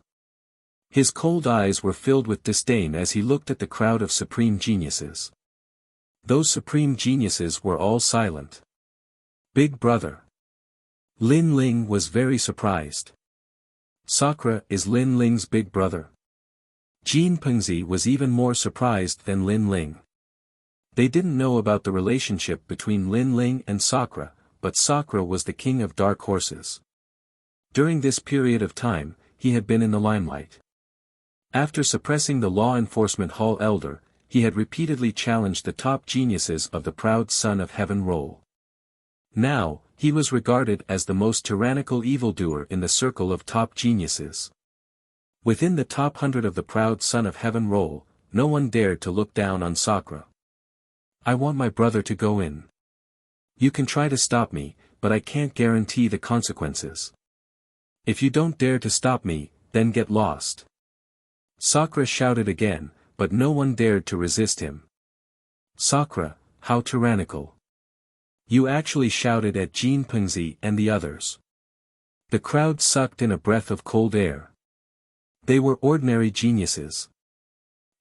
S1: His cold eyes were filled with disdain as he looked at the crowd of supreme geniuses. Those supreme geniuses were all silent. Big brother. Lin Ling was very surprised. Sakura is Lin Ling's big brother. Jin Pengzi was even more surprised than Lin Ling. They didn't know about the relationship between Lin Ling and Sakura, but Sakura was the king of dark horses. During this period of time, he had been in the limelight. After suppressing the law enforcement hall elder, he had repeatedly challenged the top geniuses of the proud son of heaven role. Now, he was regarded as the most tyrannical evildoer in the circle of top geniuses. Within the top 100 of the proud son of heaven role, no one dared to look down on Sakura. I want my brother to go in. You can try to stop me, but I can't guarantee the consequences. If you don't dare to stop me, then get lost. Sakura shouted again, but no one dared to resist him. Sakura, how tyrannical. You actually shouted at Jin Pengzi and the others. The crowd sucked in a breath of cold air. They were ordinary geniuses.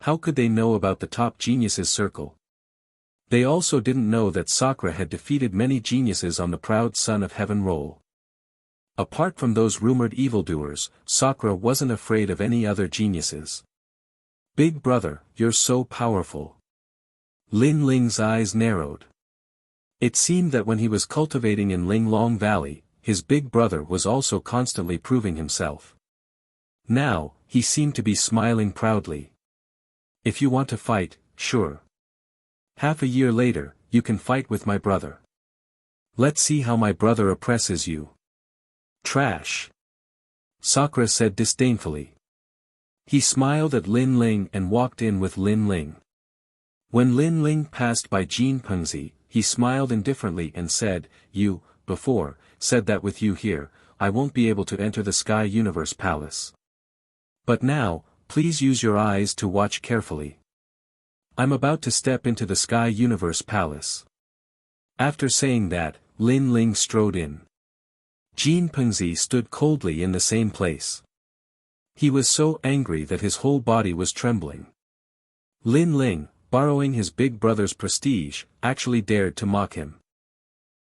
S1: How could they know about the top geniuses circle? They also didn't know that Sakura had defeated many geniuses on the proud son of heaven role. Apart from those rumored evildoers, Sakura wasn't afraid of any other geniuses. Big brother, you're so powerful. Lin Ling's eyes narrowed. It seemed that when he was cultivating in Linglong Valley, his big brother was also constantly proving himself. Now, he seemed to be smiling proudly. If you want to fight, sure. Half a year later, you can fight with my brother. Let's see how my brother oppresses you. Trash. Sakura said disdainfully. He smiled at Lin Ling and walked in with Lin Ling. When Lin Ling passed by Jin Pengzi, he smiled indifferently and said, You, before, said that with you here, I won't be able to enter the Sky Universe Palace. But now, please use your eyes to watch carefully. I'm about to step into the Sky Universe Palace. After saying that, Lin Ling strode in. Jin Pengzi stood coldly in the same place. He was so angry that his whole body was trembling. Lin Ling, borrowing his big brother's prestige, actually dared to mock him.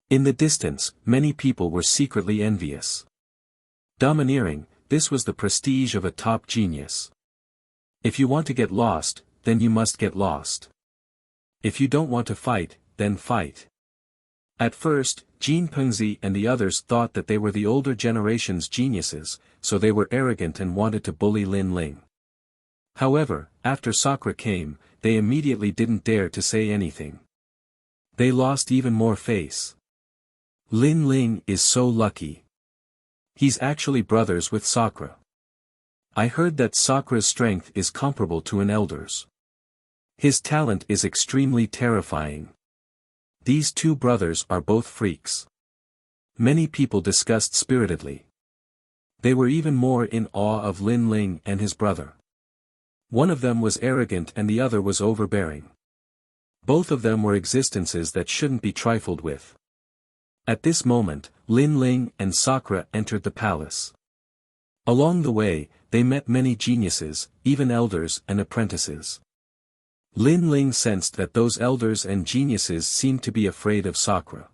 S1: In the distance, many people were secretly envious. Domineering, this was the prestige of a top genius. If you want to get lost, then you must get lost. If you don't want to fight, then fight. At first, Jin Pengzi and the others thought that they were the older generation's geniuses, so they were arrogant and wanted to bully Lin Ling. However, after Sakura came, they immediately didn't dare to say anything. They lost even more face. Lin Ling is so lucky. He's actually brothers with Sakura. I heard that Sakra's strength is comparable to an elder's. His talent is extremely terrifying. These two brothers are both freaks. Many people discussed spiritedly. They were even more in awe of Lin Ling and his brother. One of them was arrogant and the other was overbearing. Both of them were existences that shouldn't be trifled with. At this moment, Lin Ling and Sakra entered the palace. Along the way, they met many geniuses, even elders and apprentices. Lin Ling sensed that those elders and geniuses seemed to be afraid of Sakra.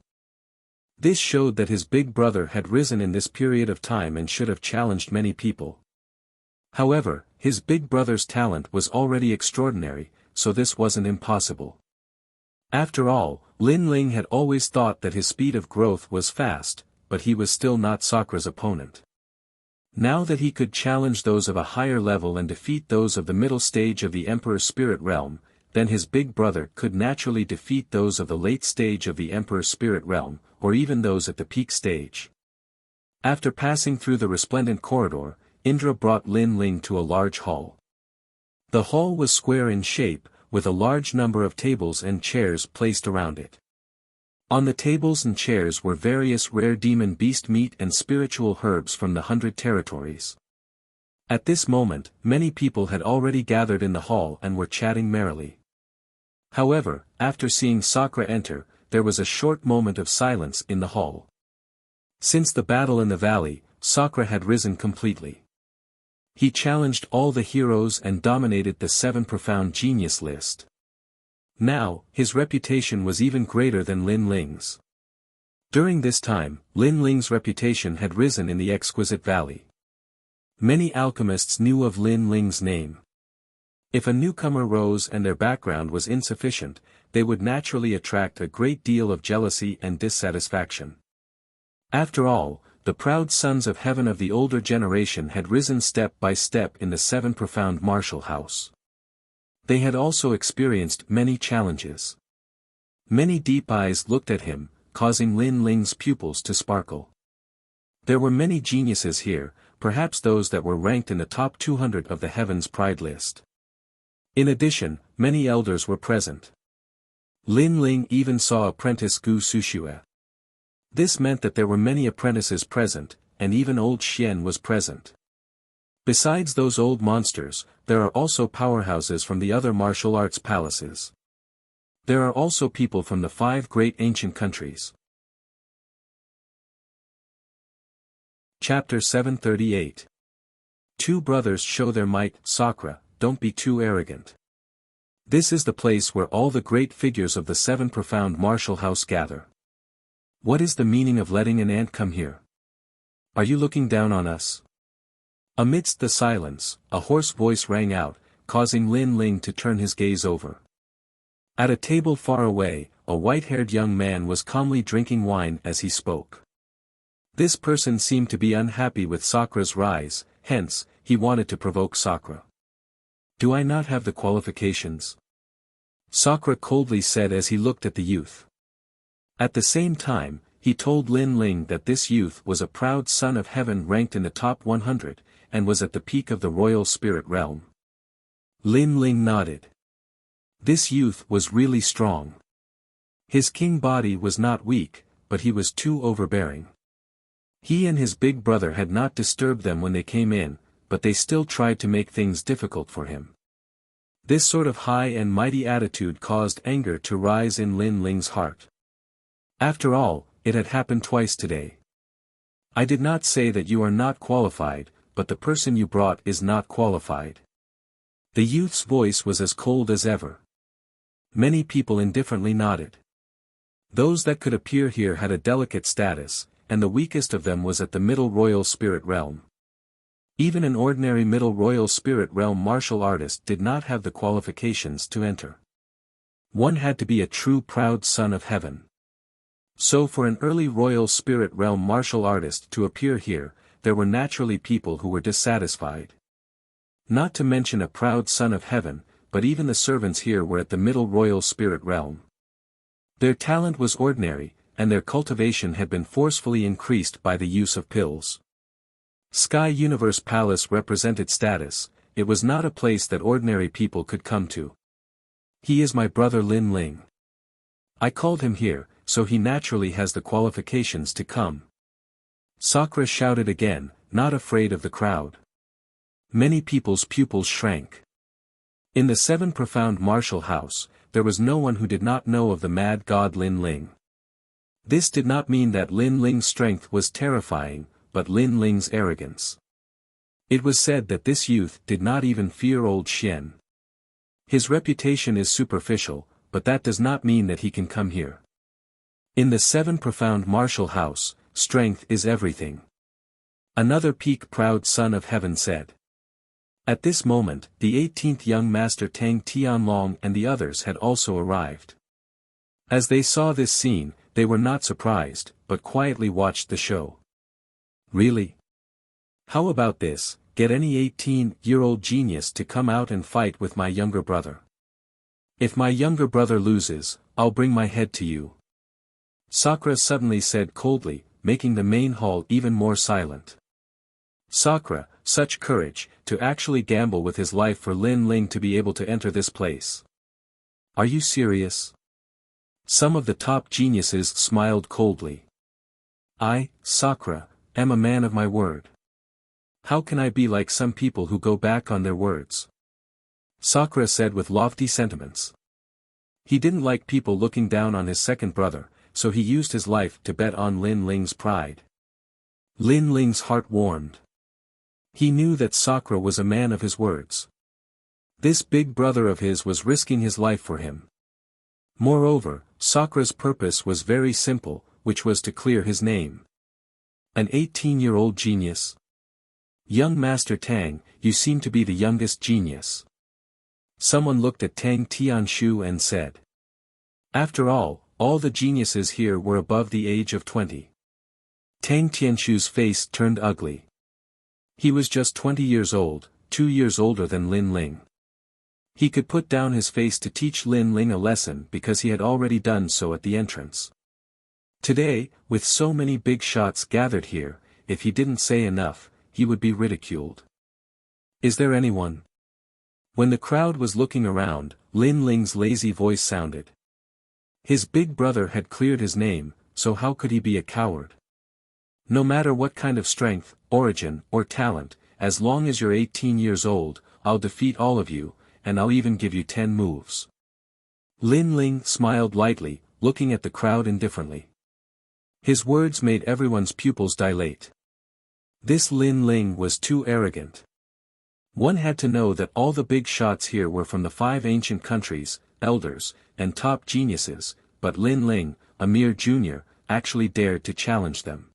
S1: This showed that his big brother had risen in this period of time and should have challenged many people. However, his big brother's talent was already extraordinary, so this wasn't impossible. After all, Lin Ling had always thought that his speed of growth was fast, but he was still not Sakra's opponent. Now that he could challenge those of a higher level and defeat those of the middle stage of the Emperor's spirit realm, then his big brother could naturally defeat those of the late stage of the Emperor's spirit realm, or even those at the peak stage. After passing through the resplendent corridor, Indra brought Lin Ling to a large hall. The hall was square in shape, with a large number of tables and chairs placed around it. On the tables and chairs were various rare demon beast meat and spiritual herbs from the 100 territories. At this moment, many people had already gathered in the hall and were chatting merrily. However, after seeing Sakra enter, there was a short moment of silence in the hall. Since the battle in the valley, Sakra had risen completely. He challenged all the heroes and dominated the 7 profound genius list. Now, his reputation was even greater than Lin Ling's. During this time, Lin Ling's reputation had risen in the exquisite valley. Many alchemists knew of Lin Ling's name. If a newcomer rose and their background was insufficient, they would naturally attract a great deal of jealousy and dissatisfaction. After all, the proud sons of heaven of the older generation had risen step by step in the 7 profound martial house. They had also experienced many challenges. Many deep eyes looked at him, causing Lin Ling's pupils to sparkle. There were many geniuses here, perhaps those that were ranked in the top 200 of the Heaven's Pride list. In addition, many elders were present. Lin Ling even saw apprentice Gu Sushue. This meant that there were many apprentices present, and even old Xian was present. Besides those old monsters, there are also powerhouses from the other martial arts palaces. There are also people from the 5 great ancient countries. Chapter 738. Two brothers show their might. Sakra, don't be too arrogant. This is the place where all the great figures of the 7 profound martial house gather. What is the meaning of letting an ant come here? Are you looking down on us? Amidst the silence, a hoarse voice rang out, causing Lin Ling to turn his gaze over. At a table far away, a white-haired young man was calmly drinking wine as he spoke. This person seemed to be unhappy with Sakra's rise, hence, he wanted to provoke Sakra. Do I not have the qualifications? Sakra coldly said as he looked at the youth. At the same time, he told Lin Ling that this youth was a proud son of heaven ranked in the top 100, and was at the peak of the royal spirit realm. Lin Ling nodded. This youth was really strong. His king body was not weak, but he was too overbearing. He and his big brother had not disturbed them when they came in, but they still tried to make things difficult for him. This sort of high and mighty attitude caused anger to rise in Lin Ling's heart. After all, it had happened twice today. I did not say that you are not qualified, but the person you brought is not qualified. The youth's voice was as cold as ever. Many people indifferently nodded. Those that could appear here had a delicate status, and the weakest of them was at the middle royal spirit realm. Even an ordinary middle royal spirit realm martial artist did not have the qualifications to enter. One had to be a true proud son of heaven. So for an early royal spirit realm martial artist to appear here, there were naturally people who were dissatisfied. Not to mention a proud son of heaven, but even the servants here were at the middle royal spirit realm. Their talent was ordinary, and their cultivation had been forcefully increased by the use of pills. Sky Universe Palace represented status, it was not a place that ordinary people could come to. He is my brother Lin Ling. I called him here, so he naturally has the qualifications to come. Sakura shouted again, not afraid of the crowd. Many people's pupils shrank. In the seven profound martial house, there was no one who did not know of the mad god Lin Ling. This did not mean that Lin Ling's strength was terrifying, but Lin Ling's arrogance. It was said that this youth did not even fear old Xian. His reputation is superficial, but that does not mean that he can come here. In the seven profound martial house, strength is everything. Another peak proud son of heaven said. At this moment, the 18th young master Tang Tianlong and the others had also arrived. As they saw this scene, they were not surprised, but quietly watched the show. Really? How about this, get any 18-year-old genius to come out and fight with my younger brother. If my younger brother loses, I'll bring my head to you. Sakura suddenly said coldly, making the main hall even more silent. Sakura, such courage, to actually gamble with his life for Lin Ling to be able to enter this place. Are you serious? Some of the top geniuses smiled coldly. I, Sakura, am a man of my word. How can I be like some people who go back on their words? Sakura said with lofty sentiments. He didn't like people looking down on his second brother, so he used his life to bet on Lin Ling's pride. Lin Ling's heart warmed. He knew that Sakura was a man of his words. This big brother of his was risking his life for him. Moreover, Sakura's purpose was very simple, which was to clear his name. An 18-year-old genius? Young Master Tang, you seem to be the youngest genius. Someone looked at Tang Tianshu and said. After all the geniuses here were above the age of 20. Tang Tianshu's face turned ugly. He was just 20 years old, 2 years older than Lin Ling. He could put down his face to teach Lin Ling a lesson because he had already done so at the entrance. Today, with so many big shots gathered here, if he didn't say enough, he would be ridiculed. Is there anyone? When the crowd was looking around, Lin Ling's lazy voice sounded. His big brother had cleared his name, so how could he be a coward? No matter what kind of strength, origin, or talent, as long as you're 18 years old, I'll defeat all of you, and I'll even give you 10 moves. Lin Ling smiled lightly, looking at the crowd indifferently. His words made everyone's pupils dilate. This Lin Ling was too arrogant. One had to know that all the big shots here were from the 5 ancient countries, elders, and top geniuses, but Lin Ling, a mere junior, actually dared to challenge them.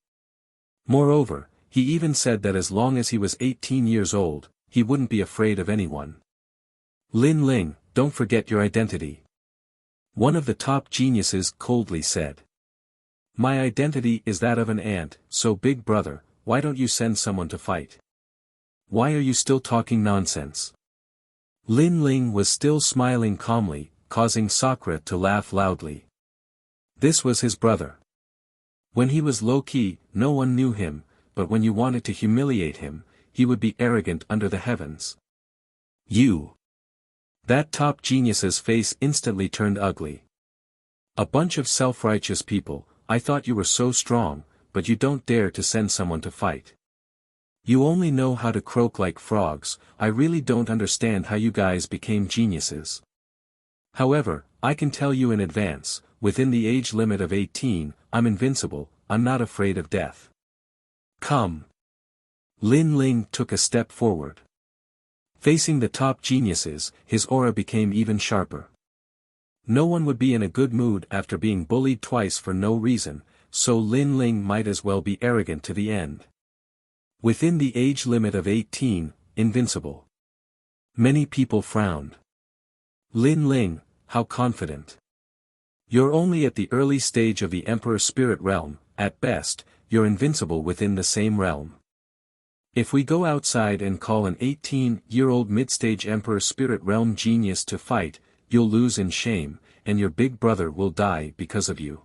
S1: Moreover, he even said that as long as he was 18 years old, he wouldn't be afraid of anyone. Lin Ling, don't forget your identity. One of the top geniuses coldly said. My identity is that of an ant, so big brother, why don't you send someone to fight? Why are you still talking nonsense? Lin Ling was still smiling calmly, causing Sakura to laugh loudly. This was his brother. When he was low-key, no one knew him, but when you wanted to humiliate him, he would be arrogant under the heavens. You. That top genius's face instantly turned ugly. A bunch of self-righteous people, I thought you were so strong, but you don't dare to send someone to fight. You only know how to croak like frogs, I really don't understand how you guys became geniuses. However, I can tell you in advance, within the age limit of 18, I'm invincible, I'm not afraid of death. Come. Lin Ling took a step forward. Facing the top geniuses, his aura became even sharper. No one would be in a good mood after being bullied twice for no reason, so Lin Ling might as well be arrogant to the end. Within the age limit of 18, invincible. Many people frowned. Lin Ling, how confident. You're only at the early stage of the Emperor Spirit Realm, at best, you're invincible within the same realm. If we go outside and call an 18-year-old mid-stage Emperor Spirit Realm genius to fight, you'll lose in shame, and your big brother will die because of you.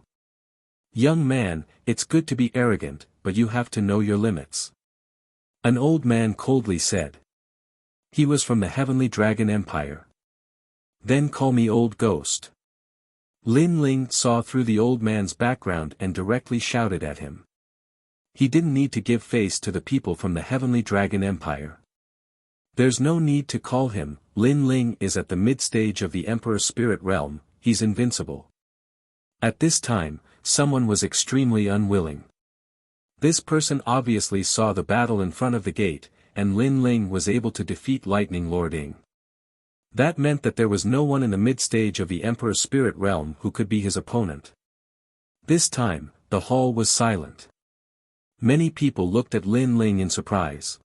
S1: Young man, it's good to be arrogant, but you have to know your limits. An old man coldly said. He was from the Heavenly Dragon Empire. Then call me old ghost. Lin Ling saw through the old man's background and directly shouted at him. He didn't need to give face to the people from the Heavenly Dragon Empire. There's no need to call him. Lin Ling is at the mid-stage of the Emperor's spirit realm, he's invincible. At this time, someone was extremely unwilling. This person obviously saw the battle in front of the gate, and Lin Ling was able to defeat Lightning Lord Ying. That meant that there was no one in the mid-stage of the Emperor's spirit realm who could be his opponent. This time, the hall was silent. Many people looked at Lin Ling in surprise.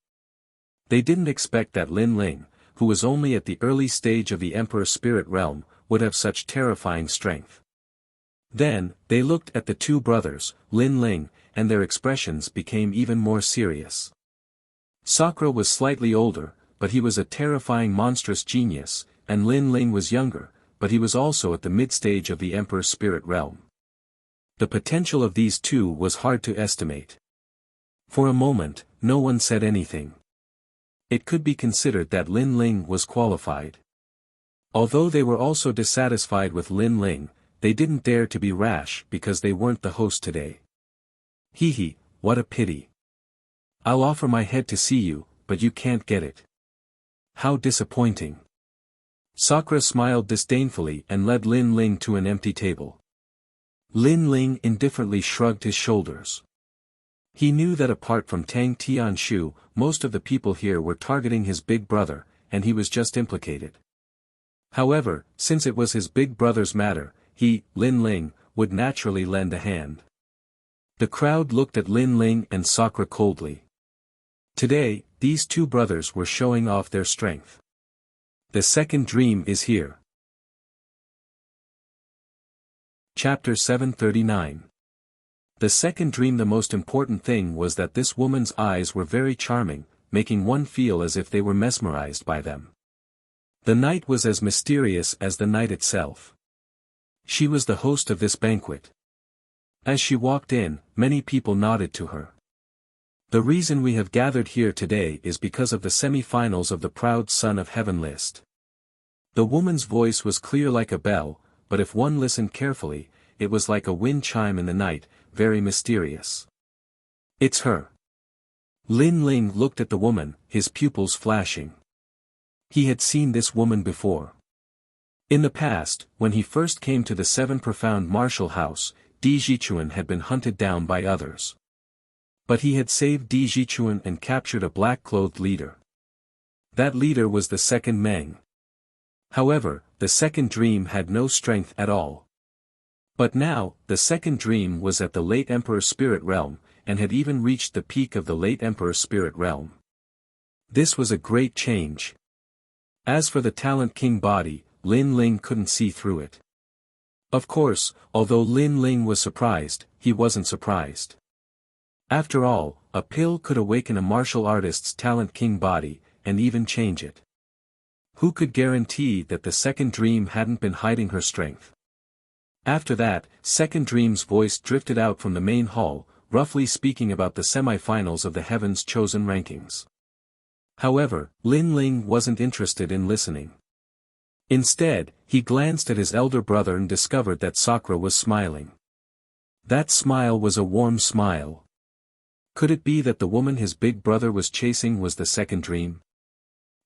S1: They didn't expect that Lin Ling, who was only at the early stage of the Emperor's spirit realm, would have such terrifying strength. Then, they looked at the two brothers, Lin Ling, and their expressions became even more serious. Sakura was slightly older, but he was a terrifying monstrous genius, and Lin Ling was younger, but he was also at the mid-stage of the Emperor's spirit realm. The potential of these two was hard to estimate. For a moment, no one said anything. It could be considered that Lin Ling was qualified. Although they were also dissatisfied with Lin Ling, they didn't dare to be rash because they weren't the host today. Hee, what a pity. I'll offer my head to see you, but you can't get it. How disappointing. Sakura smiled disdainfully and led Lin Ling to an empty table. Lin Ling indifferently shrugged his shoulders. He knew that apart from Tang Tianshu, most of the people here were targeting his big brother, and he was just implicated. However, since it was his big brother's matter, he, Lin Ling, would naturally lend a hand. The crowd looked at Lin Ling and Sakura coldly. Today, these two brothers were showing off their strength. The second dream is here. Chapter 739. The second dream. The most important thing was that this woman's eyes were very charming, making one feel as if they were mesmerized by them. The night was as mysterious as the night itself. She was the host of this banquet. As she walked in, many people nodded to her. The reason we have gathered here today is because of the semi-finals of the Proud Son of Heaven list. The woman's voice was clear like a bell, but if one listened carefully, it was like a wind chime in the night, very mysterious. It's her. Lin Ling looked at the woman, his pupils flashing. He had seen this woman before. In the past, when he first came to the Seven Profound Martial House, Di Jichuan had been hunted down by others. But he had saved Di Jichuan and captured a black-clothed leader. That leader was the second Meng. However, the second dream had no strength at all. But now, the second dream was at the late Emperor's spirit realm, and had even reached the peak of the late Emperor's spirit realm. This was a great change. As for the Talent King body, Lin Ling couldn't see through it. Of course, although Lin Ling was surprised, he wasn't surprised. After all, a pill could awaken a martial artist's Talent King body, and even change it. Who could guarantee that the second dream hadn't been hiding her strength? After that, Second Dream's voice drifted out from the main hall, roughly speaking about the semi-finals of the Heaven's Chosen rankings. However, Lin Ling wasn't interested in listening. Instead, he glanced at his elder brother and discovered that Sakura was smiling. That smile was a warm smile. Could it be that the woman his big brother was chasing was the second dream?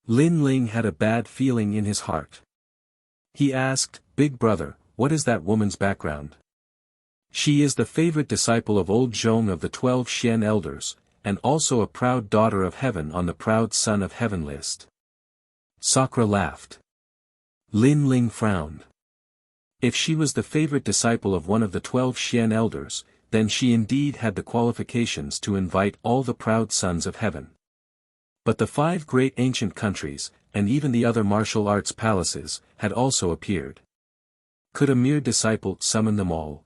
S1: Lin Ling had a bad feeling in his heart. He asked, "Big brother, what is that woman's background?" "She is the favorite disciple of old Zhong of the 12 Xian elders, and also a proud daughter of heaven on the Proud Son of Heaven list." Sakura laughed. Lin Ling frowned. If she was the favorite disciple of one of the 12 Xian elders, then she indeed had the qualifications to invite all the proud sons of heaven. But the 5 great ancient countries, and even the other martial arts palaces, had also appeared. Could a mere disciple summon them all?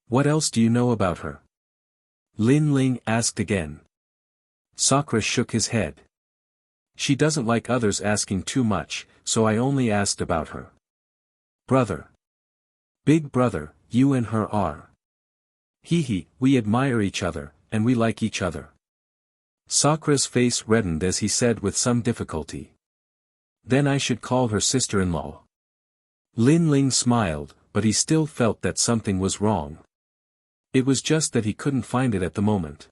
S1: "What else do you know about her?" Lin Ling asked again. Sakura shook his head. "She doesn't like others asking too much, so I only asked about her." "Brother. Big brother, you and her are. We admire each other, and we like each other." Sakura's face reddened as he said with some difficulty. Then I should call her sister-in-law. Lin Ling smiled, but he still felt that something was wrong. It was just that he couldn't find it at the moment.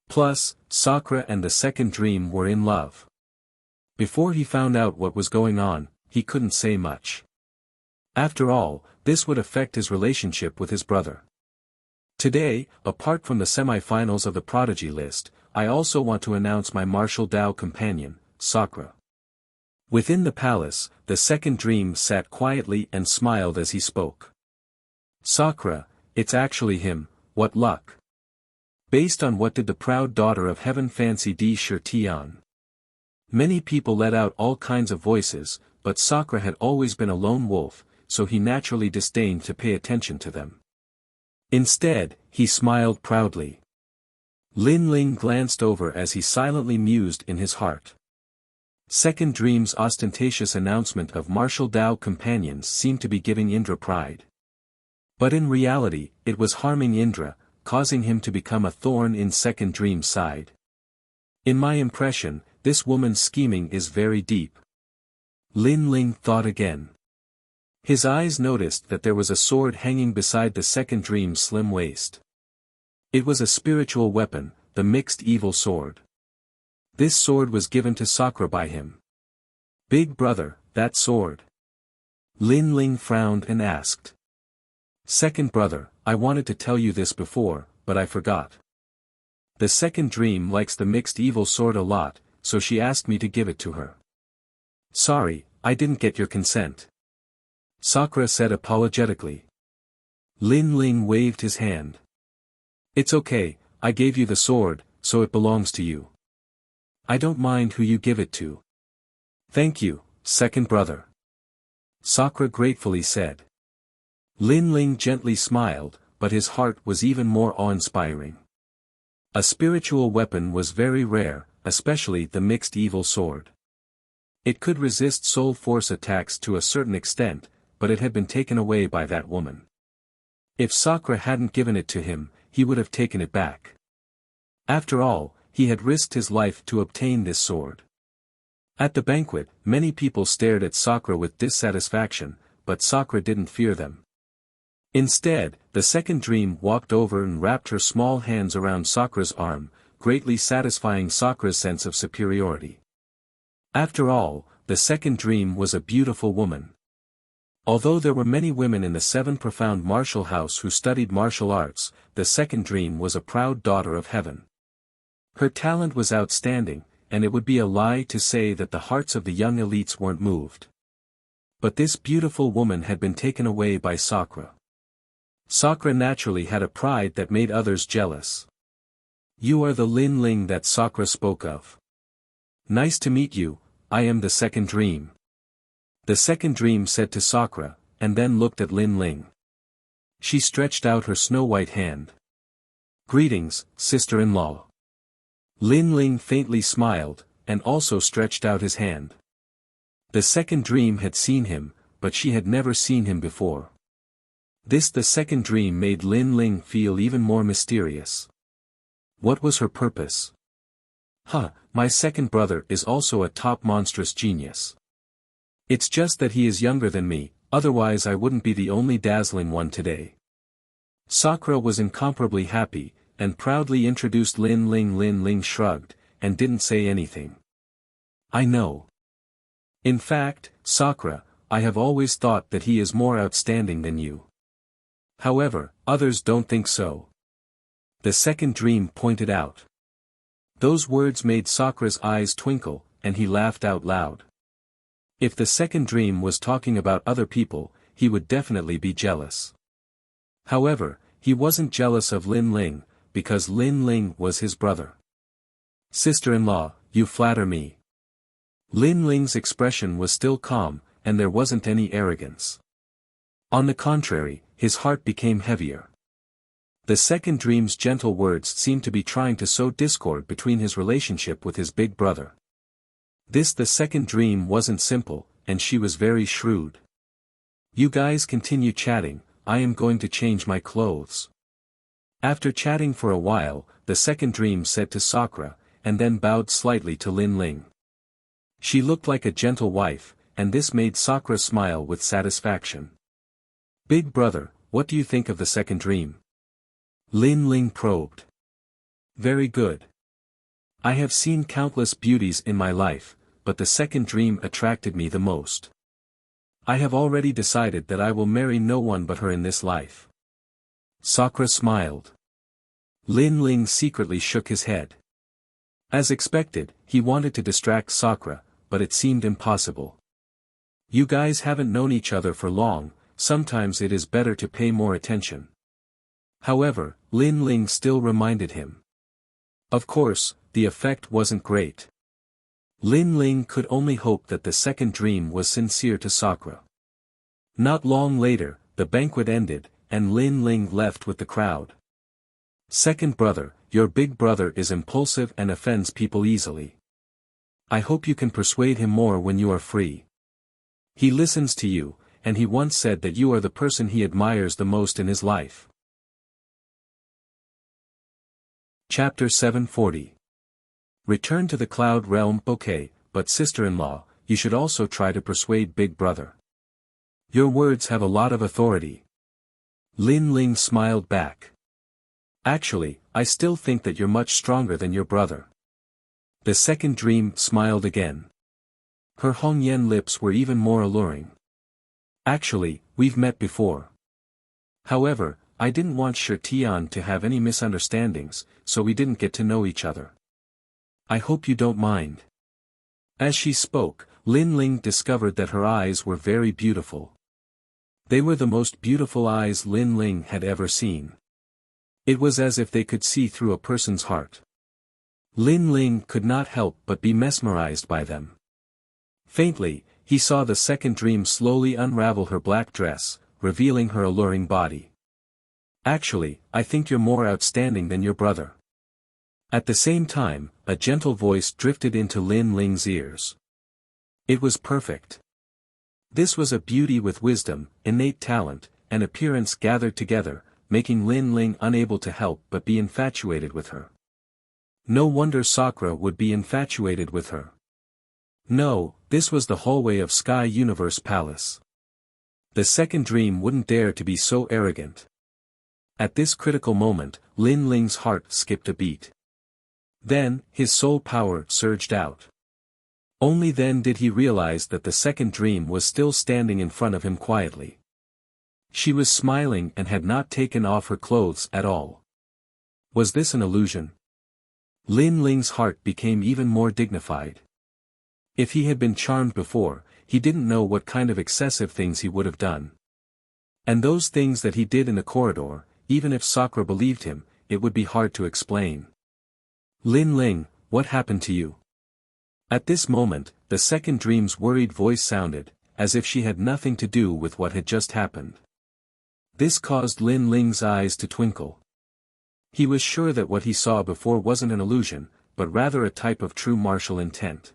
S1: Plus, Sakura and the second dream were in love. Before he found out what was going on, he couldn't say much. After all, this would affect his relationship with his brother. Today, apart from the semi-finals of the prodigy list, I also want to announce my martial Dao companion, Sakura. Within the palace, the second dream sat quietly and smiled as he spoke. Sakura, it's actually him, what luck. Based on what did the proud daughter of heaven fancy D. Tian? Many people let out all kinds of voices, but Sakura had always been a lone wolf, so he naturally disdained to pay attention to them. Instead, he smiled proudly. Lin Ling glanced over as he silently mused in his heart. Second Dream's ostentatious announcement of martial Dao companions seemed to be giving Indra pride. But in reality, it was harming Indra, causing him to become a thorn in Second Dream's side. In my impression, this woman's scheming is very deep. Lin Ling thought again. His eyes noticed that there was a sword hanging beside the second dream's slim waist. It was a spiritual weapon, the mixed evil sword. This sword was given to Sakura by him. Big brother, that sword. Lin Ling frowned and asked. Second brother, I wanted to tell you this before, but I forgot. The second dream likes the mixed evil sword a lot, so she asked me to give it to her. Sorry, I didn't get your consent. Sakura said apologetically. Lin Ling waved his hand. It's okay, I gave you the sword, so it belongs to you. I don't mind who you give it to. Thank you, second brother. Sakura gratefully said. Lin Ling gently smiled, but his heart was even more awe-inspiring. A spiritual weapon was very rare, especially the mixed evil sword. It could resist soul force attacks to a certain extent, but it had been taken away by that woman. If Sakura hadn't given it to him, he would have taken it back. After all, he had risked his life to obtain this sword. At the banquet, many people stared at Sakura with dissatisfaction, but Sakura didn't fear them. Instead, the second dream walked over and wrapped her small hands around Sakura's arm, greatly satisfying Sakura's sense of superiority. After all, the second dream was a beautiful woman. Although there were many women in the seven profound martial house who studied martial arts, the second dream was a proud daughter of heaven. Her talent was outstanding, and it would be a lie to say that the hearts of the young elites weren't moved. But this beautiful woman had been taken away by Sakura. Sakura naturally had a pride that made others jealous. You are the Lin Ling that Sakura spoke of. Nice to meet you, I am the second dream. The second dream said to Sakura, and then looked at Lin Ling. She stretched out her snow-white hand. Greetings, sister-in-law. Lin Ling faintly smiled, and also stretched out his hand. The second dream had seen him, but she had never seen him before. The second dream made Lin Ling feel even more mysterious. What was her purpose? My second brother is also a top monstrous genius. It's just that he is younger than me, otherwise I wouldn't be the only dazzling one today. Sakura was incomparably happy, and proudly introduced Lin Ling. Lin Ling shrugged, and didn't say anything. I know. In fact, Sakura, I have always thought that he is more outstanding than you. However, others don't think so. The second dream pointed out. Those words made Sakura's eyes twinkle, and he laughed out loud. If the second dream was talking about other people, he would definitely be jealous. However, he wasn't jealous of Lin Ling, because Lin Ling was his brother. Sister-in-law, you flatter me. Lin Ling's expression was still calm, and there wasn't any arrogance. On the contrary, his heart became heavier. The second dream's gentle words seemed to be trying to sow discord between his relationship with his big brother. The second dream wasn't simple, and she was very shrewd. You guys continue chatting, I am going to change my clothes. After chatting for a while, the second dream said to Sakura, and then bowed slightly to Lin Ling. She looked like a gentle wife, and this made Sakura smile with satisfaction. "Big brother, what do you think of the second dream?" Lin Ling probed. "Very good. I have seen countless beauties in my life, but the second dream attracted me the most. I have already decided that I will marry no one but her in this life." Sakura smiled. Lin Ling secretly shook his head. As expected, he wanted to distract Sakura, but it seemed impossible. "You guys haven't known each other for long, sometimes it is better to pay more attention." However, Lin Ling still reminded him. Of course, the effect wasn't great. Lin Ling could only hope that the second dream was sincere to Sakura. Not long later, the banquet ended, and Lin Ling left with the crowd. "Second brother, your big brother is impulsive and offends people easily. I hope you can persuade him more when you are free. He listens to you, and he once said that you are the person he admires the most in his life." Chapter 740. Return to the Cloud Realm. "Okay, but sister-in-law, you should also try to persuade big brother. Your words have a lot of authority." Lin Ling smiled back. "Actually, I still think that you're much stronger than your brother." The second dream smiled again. Her Hongyan lips were even more alluring. "Actually, we've met before. However, I didn't want Shi Tian to have any misunderstandings, so we didn't get to know each other. I hope you don't mind." As she spoke, Lin Ling discovered that her eyes were very beautiful. They were the most beautiful eyes Lin Ling had ever seen. It was as if they could see through a person's heart. Lin Ling could not help but be mesmerized by them. Faintly, he saw the second dream slowly unravel her black dress, revealing her alluring body. "Actually, I think you're more outstanding than your brother." At the same time, a gentle voice drifted into Lin Ling's ears. It was perfect. This was a beauty with wisdom, innate talent, and appearance gathered together, making Lin Ling unable to help but be infatuated with her. No wonder Sakura would be infatuated with her. No, this was the hallway of Sky Universe Palace. The second dream wouldn't dare to be so arrogant. At this critical moment, Lin Ling's heart skipped a beat. Then, his soul power surged out. Only then did he realize that the second dream was still standing in front of him quietly. She was smiling and had not taken off her clothes at all. Was this an illusion? Lin Ling's heart became even more dignified. If he had been charmed before, he didn't know what kind of excessive things he would have done. And those things that he did in the corridor, even if Sakura believed him, it would be hard to explain. "Lin Ling, what happened to you?" At this moment, the second dream's worried voice sounded, as if she had nothing to do with what had just happened. This caused Lin Ling's eyes to twinkle. He was sure that what he saw before wasn't an illusion, but rather a type of true martial intent.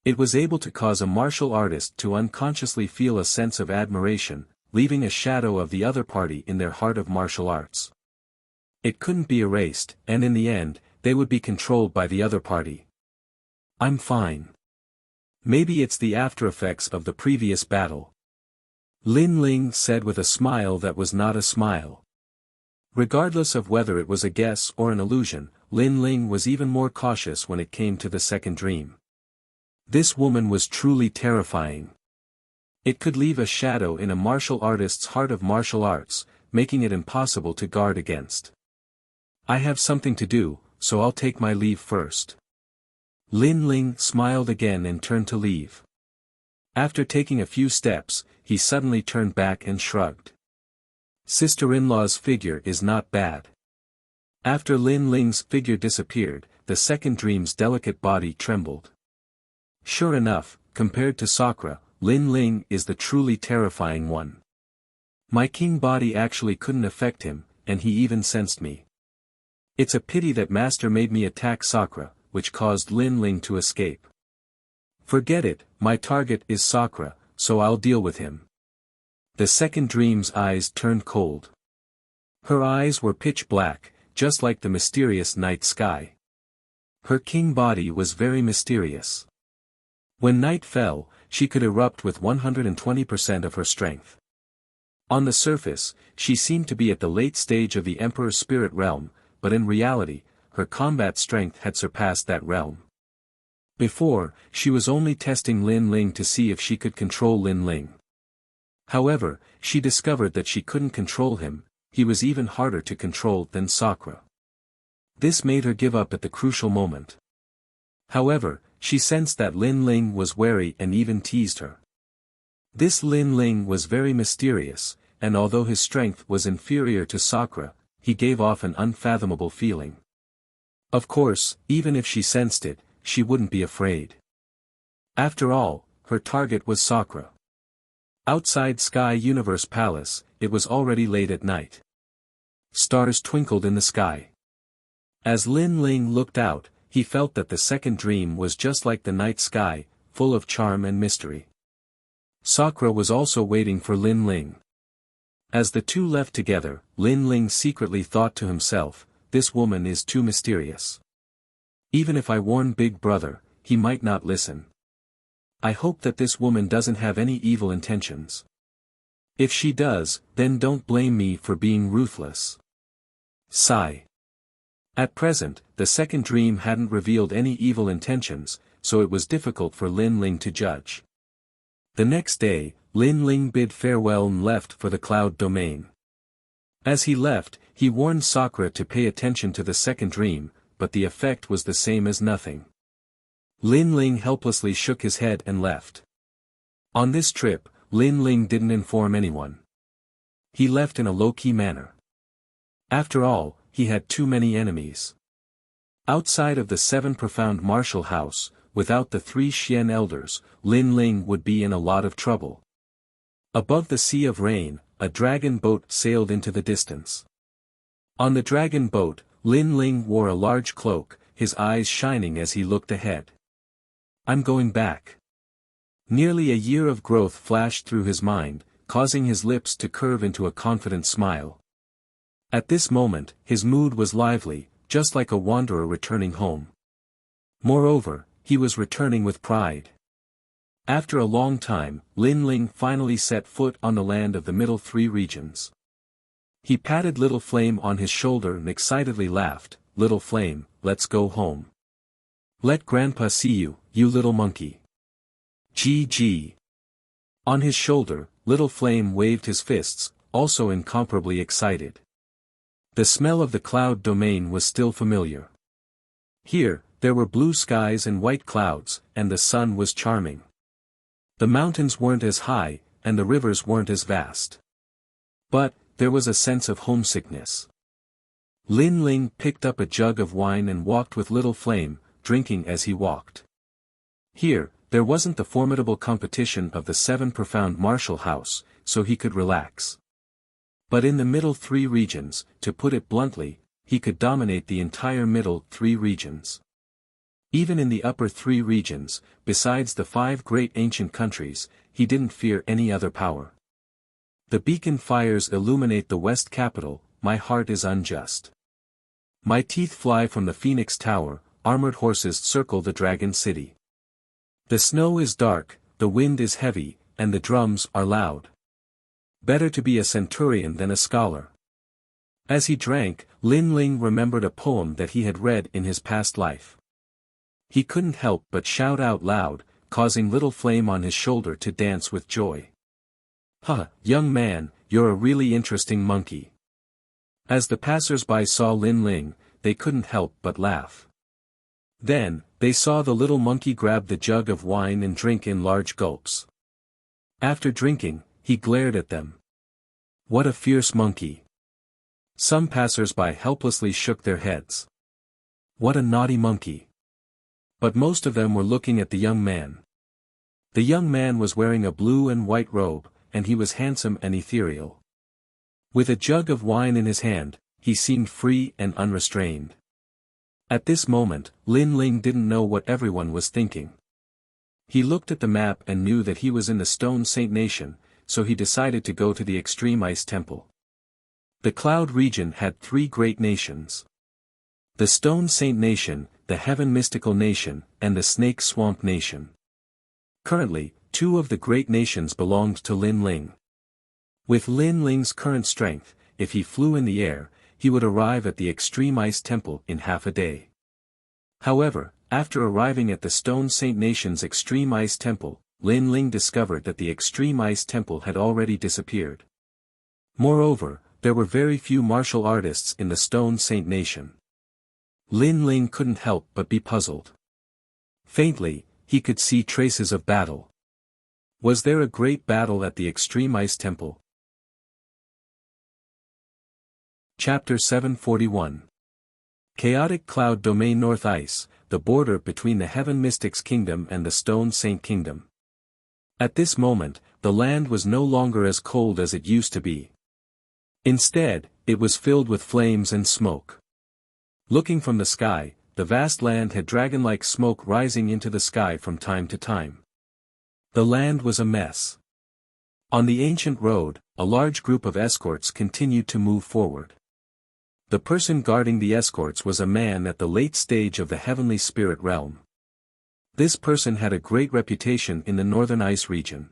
S1: It was able to cause a martial artist to unconsciously feel a sense of admiration, leaving a shadow of the other party in their heart of martial arts. It couldn't be erased, and in the end, they would be controlled by the other party. "I'm fine. Maybe it's the after-effects of the previous battle," Lin Ling said with a smile that was not a smile. Regardless of whether it was a guess or an illusion, Lin Ling was even more cautious when it came to the second dream. This woman was truly terrifying. It could leave a shadow in a martial artist's heart of martial arts, making it impossible to guard against. "I have something to do, so I'll take my leave first." Lin Ling smiled again and turned to leave. After taking a few steps, he suddenly turned back and shrugged. Sister-in-law's figure is not bad. After Lin Ling's figure disappeared, the second dream's delicate body trembled. Sure enough, compared to Sakura, Lin Ling is the truly terrifying one. My king body actually couldn't affect him, and he even sensed me. It's a pity that Master made me attack Sakura, which caused Lin Ling to escape. Forget it, my target is Sakura, so I'll deal with him. The second dream's eyes turned cold. Her eyes were pitch black, just like the mysterious night sky. Her king body was very mysterious. When night fell, she could erupt with 120% of her strength. On the surface, she seemed to be at the late stage of the Emperor's spirit realm, but in reality, her combat strength had surpassed that realm. Before, she was only testing Lin Ling to see if she could control Lin Ling. However, she discovered that she couldn't control him, he was even harder to control than Sakura. This made her give up at the crucial moment. However, she sensed that Lin Ling was wary and even teased her. This Lin Ling was very mysterious, and although his strength was inferior to Sakura, he gave off an unfathomable feeling. Of course, even if she sensed it, she wouldn't be afraid. After all, her target was Sakura. Outside Sky Universe Palace, it was already late at night. Stars twinkled in the sky. As Lin Ling looked out, he felt that the second dream was just like the night sky, full of charm and mystery. Sakura was also waiting for Lin Ling. As the two left together, Lin Ling secretly thought to himself, this woman is too mysterious. Even if I warn Big Brother, he might not listen. I hope that this woman doesn't have any evil intentions. If she does, then don't blame me for being ruthless. Sigh. At present, the second dream hadn't revealed any evil intentions, so it was difficult for Lin Ling to judge. The next day, Lin Ling bid farewell and left for the cloud domain. As he left, he warned Sakura to pay attention to the second dream, but the effect was the same as nothing. Lin Ling helplessly shook his head and left. On this trip, Lin Ling didn't inform anyone. He left in a low-key manner. After all, he had too many enemies. Outside of the 7 profound martial house, without the 3 Xian elders, Lin Ling would be in a lot of trouble. Above the Sea of Rain, a dragon boat sailed into the distance. On the dragon boat, Lin Ling wore a large cloak, his eyes shining as he looked ahead. I'm going back. Nearly a year of growth flashed through his mind, causing his lips to curve into a confident smile. At this moment, his mood was lively, just like a wanderer returning home. Moreover, he was returning with pride. After a long time, Lin Ling finally set foot on the land of the middle 3 regions. He patted Little Flame on his shoulder and excitedly laughed, "Little Flame, let's go home. Let Grandpa see you, you little monkey." Gee. On his shoulder, Little Flame waved his fists, also incomparably excited. The smell of the cloud domain was still familiar. Here, there were blue skies and white clouds, and the sun was charming. The mountains weren't as high, and the rivers weren't as vast. But, there was a sense of homesickness. Lin Ling picked up a jug of wine and walked with Little Flame, drinking as he walked. Here, there wasn't the formidable competition of the 7 profound martial house, so he could relax. But in the middle 3 regions, to put it bluntly, he could dominate the entire middle 3 regions. Even in the upper 3 regions, besides the 5 great ancient countries, he didn't fear any other power. The beacon fires illuminate the west capital, my heart is unjust. My teeth fly from the Phoenix Tower, armored horses circle the Dragon City. The snow is dark, the wind is heavy, and the drums are loud. Better to be a centurion than a scholar. As he drank, Lin Ling remembered a poem that he had read in his past life. He couldn't help but shout out loud, causing Little Flame on his shoulder to dance with joy. "Huh, young man, you're a really interesting monkey." As the passers-by saw Lin Ling, they couldn't help but laugh. Then, they saw the little monkey grab the jug of wine and drink in large gulps. After drinking, he glared at them. What a fierce monkey. Some passers-by helplessly shook their heads. What a naughty monkey. But most of them were looking at the young man. The young man was wearing a blue and white robe, and he was handsome and ethereal. With a jug of wine in his hand, he seemed free and unrestrained. At this moment, Lin Ling didn't know what everyone was thinking. He looked at the map and knew that he was in the Stone Saint Nation, so he decided to go to the Extreme Ice Temple. The Cloud region had 3 great nations. The Stone Saint Nation, the Heaven Mystical Nation, and the Snake Swamp Nation. Currently, 2 of the great nations belonged to Lin Ling. With Lin Ling's current strength, if he flew in the air, he would arrive at the Extreme Ice Temple in half a day. However, after arriving at the Stone Saint Nation's Extreme Ice Temple, Lin Ling discovered that the Extreme Ice Temple had already disappeared. Moreover, there were very few martial artists in the Stone Saint Nation. Lin Ling couldn't help but be puzzled. Faintly, he could see traces of battle. Was there a great battle at the Extreme Ice Temple? Chapter 741. Chaotic Cloud Domain North Ice, the border between the Heaven Mystics Kingdom and the Stone Saint Kingdom. At this moment, the land was no longer as cold as it used to be. Instead, it was filled with flames and smoke. Looking from the sky, the vast land had dragon-like smoke rising into the sky from time to time. The land was a mess. On the ancient road, a large group of escorts continued to move forward. The person guarding the escorts was a man at the late stage of the heavenly spirit realm. This person had a great reputation in the northern ice region.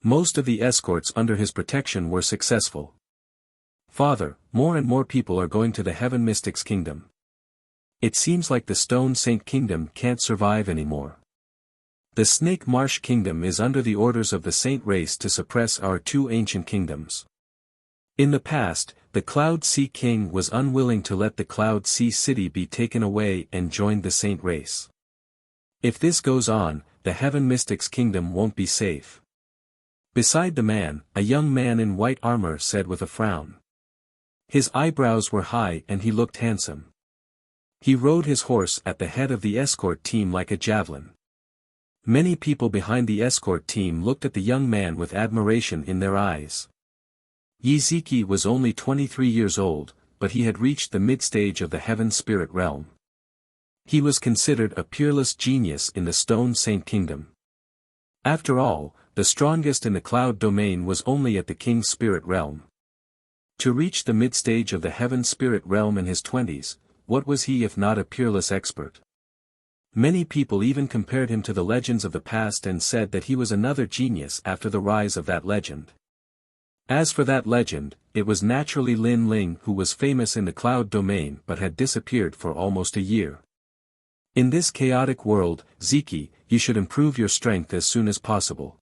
S1: Most of the escorts under his protection were successful. Father, more and more people are going to the Heaven Mystics Kingdom. It seems like the Stone Saint Kingdom can't survive anymore. The Snake Marsh Kingdom is under the orders of the Saint race to suppress our 2 ancient kingdoms. In the past, the Cloud Sea King was unwilling to let the Cloud Sea City be taken away and joined the Saint race. If this goes on, the Heaven Mystics Kingdom won't be safe. Beside the man, a young man in white armor said with a frown. His eyebrows were high and he looked handsome. He rode his horse at the head of the escort team like a javelin. Many people behind the escort team looked at the young man with admiration in their eyes. Yiziki was only 23 years old, but he had reached the mid-stage of the Heaven Spirit realm. He was considered a peerless genius in the Stone Saint Kingdom. After all, the strongest in the Cloud Domain was only at the King's Spirit realm. To reach the mid-stage of the Heaven Spirit realm in his 20s, what was he if not a peerless expert? Many people even compared him to the legends of the past and said that he was another genius after the rise of that legend. As for that legend, it was naturally Lin Ling who was famous in the Cloud Domain but had disappeared for almost a year. In this chaotic world, Ziki, you should improve your strength as soon as possible.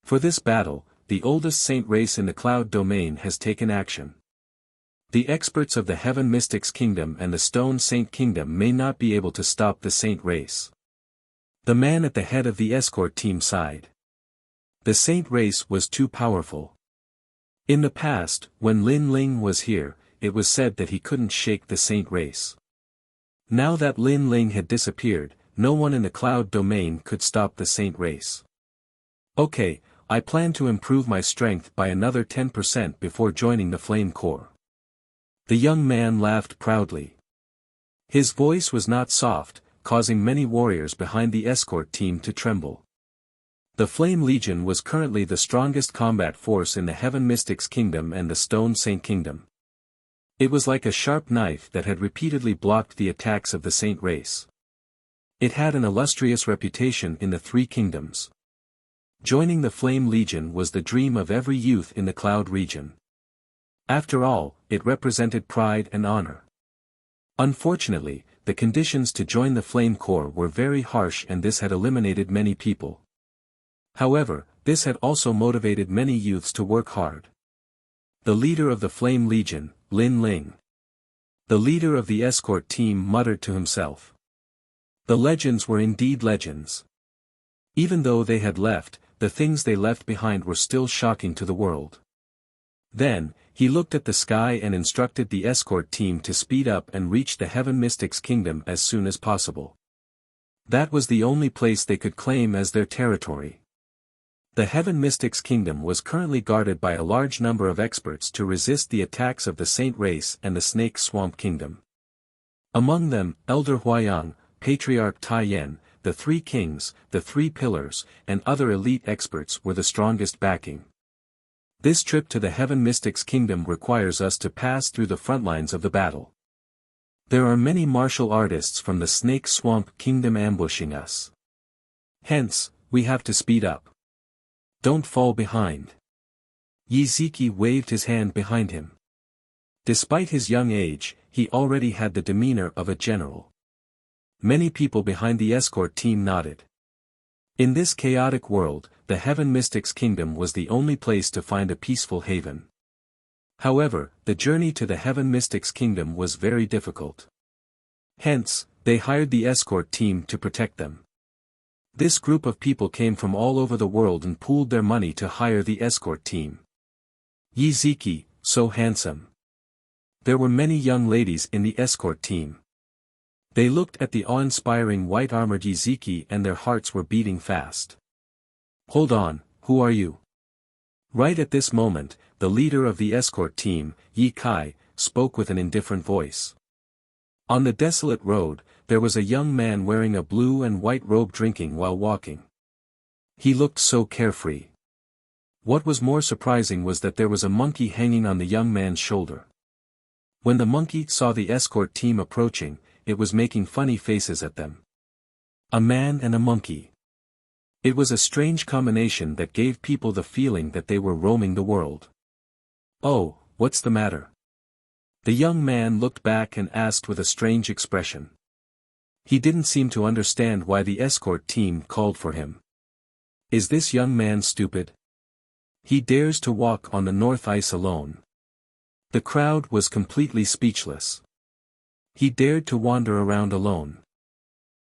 S1: For this battle, the oldest saint race in the Cloud Domain has taken action. The experts of the Heaven Mystics Kingdom and the Stone Saint Kingdom may not be able to stop the saint race. The man at the head of the escort team sighed. The saint race was too powerful. In the past, when Lin Ling was here, it was said that he couldn't shake the saint race. Now that Lin Ling had disappeared, no one in the Cloud Domain could stop the saint race. Okay, I plan to improve my strength by another 10% before joining the Flame Corps. The young man laughed proudly. His voice was not soft, causing many warriors behind the escort team to tremble. The Flame Legion was currently the strongest combat force in the Heaven Mystics Kingdom and the Stone Saint Kingdom. It was like a sharp knife that had repeatedly blocked the attacks of the saint race. It had an illustrious reputation in the 3 kingdoms. Joining the Flame Legion was the dream of every youth in the Cloud region. After all, it represented pride and honor. Unfortunately, the conditions to join the Flame Corps were very harsh and this had eliminated many people. However, this had also motivated many youths to work hard. The leader of the Flame Legion, Lin Ling. The leader of the escort team muttered to himself. The legends were indeed legends. Even though they had left, the things they left behind were still shocking to the world. Then, he looked at the sky and instructed the escort team to speed up and reach the Heaven Mystics Kingdom as soon as possible. That was the only place they could claim as their territory. The Heaven Mystics Kingdom was currently guarded by a large number of experts to resist the attacks of the Saint Race and the Snake Swamp Kingdom. Among them, Elder Huayang, Patriarch Taiyan, the 3 kings, the 3 pillars, and other elite experts were the strongest backing. This trip to the Heaven Mystics Kingdom requires us to pass through the front lines of the battle. There are many martial artists from the Snake Swamp Kingdom ambushing us. Hence, we have to speed up. Don't fall behind. Yiziki waved his hand behind him. Despite his young age, he already had the demeanor of a general. Many people behind the escort team nodded. In this chaotic world, the Heaven Mystics Kingdom was the only place to find a peaceful haven. However, the journey to the Heaven Mystics Kingdom was very difficult. Hence, they hired the escort team to protect them. This group of people came from all over the world and pooled their money to hire the escort team. Yiziki, so handsome. There were many young ladies in the escort team. They looked at the awe-inspiring white-armored Yiziki and their hearts were beating fast. Hold on, who are you? Right at this moment, the leader of the escort team, Yi Kai, spoke with an indifferent voice. On the desolate road, there was a young man wearing a blue and white robe drinking while walking. He looked so carefree. What was more surprising was that there was a monkey hanging on the young man's shoulder. When the monkey saw the escort team approaching, it was making funny faces at them. A man and a monkey. It was a strange combination that gave people the feeling that they were roaming the world. Oh, what's the matter? The young man looked back and asked with a strange expression. He didn't seem to understand why the escort team called for him. Is this young man stupid? He dares to walk on the North Ice alone. The crowd was completely speechless. He dared to wander around alone.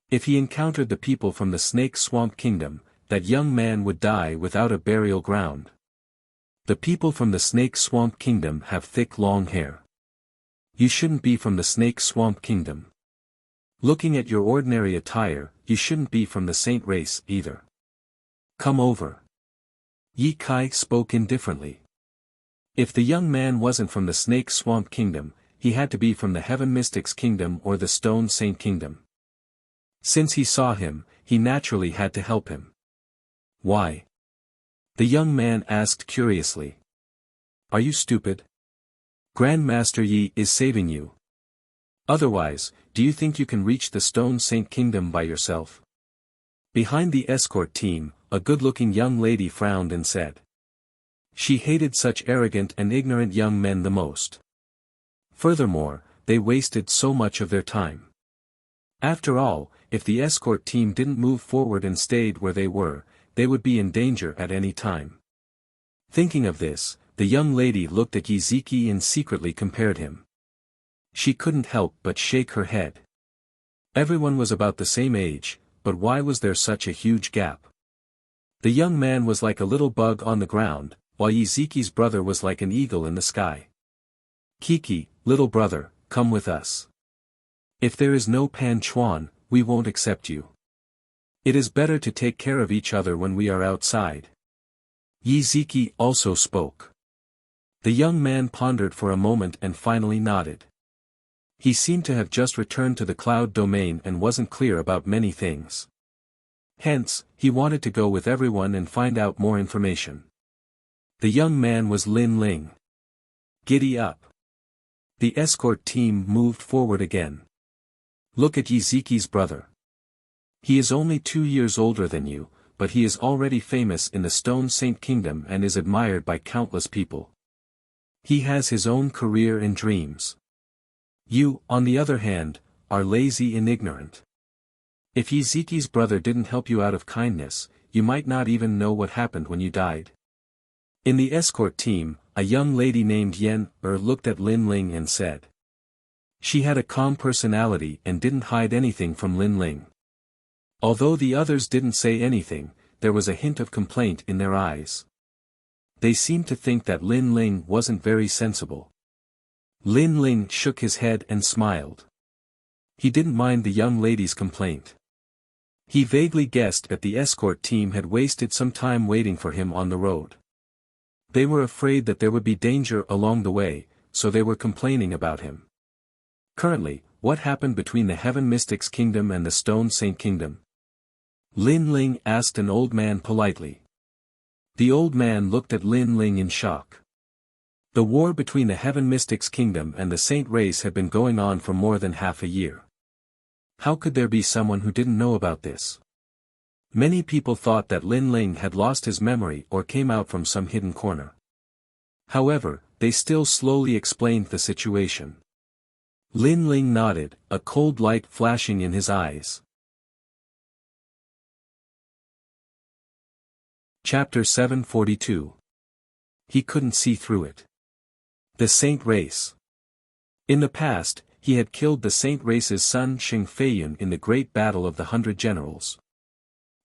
S1: If he encountered the people from the Snake Swamp Kingdom, that young man would die without a burial ground. The people from the Snake Swamp Kingdom have thick long hair. You shouldn't be from the Snake Swamp Kingdom. Looking at your ordinary attire, you shouldn't be from the saint race either. Come over. Yi Kai spoke indifferently. If the young man wasn't from the Snake Swamp Kingdom, he had to be from the Heaven Mystics Kingdom or the Stone Saint Kingdom. Since he saw him, he naturally had to help him. Why? The young man asked curiously. Are you stupid? Grandmaster Yi is saving you. Otherwise, do you think you can reach the Stone Saint Kingdom by yourself? Behind the escort team, a good-looking young lady frowned and said. She hated such arrogant and ignorant young men the most. Furthermore, they wasted so much of their time. After all, if the escort team didn't move forward and stayed where they were, they would be in danger at any time. Thinking of this, the young lady looked at Yiziki and secretly compared him. She couldn't help but shake her head. Everyone was about the same age, but why was there such a huge gap? The young man was like a little bug on the ground, while Yiziki's brother was like an eagle in the sky. Kiki, little brother, come with us. If there is no Pan Chuan, we won't accept you. It is better to take care of each other when we are outside. Yiziki also spoke. The young man pondered for a moment and finally nodded. He seemed to have just returned to the cloud domain and wasn't clear about many things. Hence, he wanted to go with everyone and find out more information. The young man was Lin Ling. Giddy up. The escort team moved forward again. Look at Yiziki's brother. He is only 2 years older than you, but he is already famous in the Stone Saint Kingdom and is admired by countless people. He has his own career and dreams. You, on the other hand, are lazy and ignorant. If Yiziki's brother didn't help you out of kindness, you might not even know what happened when you died. In the escort team, a young lady named Yen looked at Lin Ling and said. She had a calm personality and didn't hide anything from Lin Ling. Although the others didn't say anything, there was a hint of complaint in their eyes. They seemed to think that Lin Ling wasn't very sensible. Lin Ling shook his head and smiled. He didn't mind the young lady's complaint. He vaguely guessed that the escort team had wasted some time waiting for him on the road. They were afraid that there would be danger along the way, so they were complaining about him. Currently, what happened between the Heaven Mystics Kingdom and the Stone Saint Kingdom? Lin Ling asked an old man politely. The old man looked at Lin Ling in shock. The war between the Heaven Mystics Kingdom and the Saint race had been going on for more than half a year. How could there be someone who didn't know about this? Many people thought that Lin Ling had lost his memory or came out from some hidden corner. However, they still slowly explained the situation. Lin Ling nodded, a cold light flashing in his eyes. Chapter 742. He couldn't see through it. The Saint Race. In the past, he had killed the Saint Race's son Xing Feiyun in the Great Battle of the 100 Generals.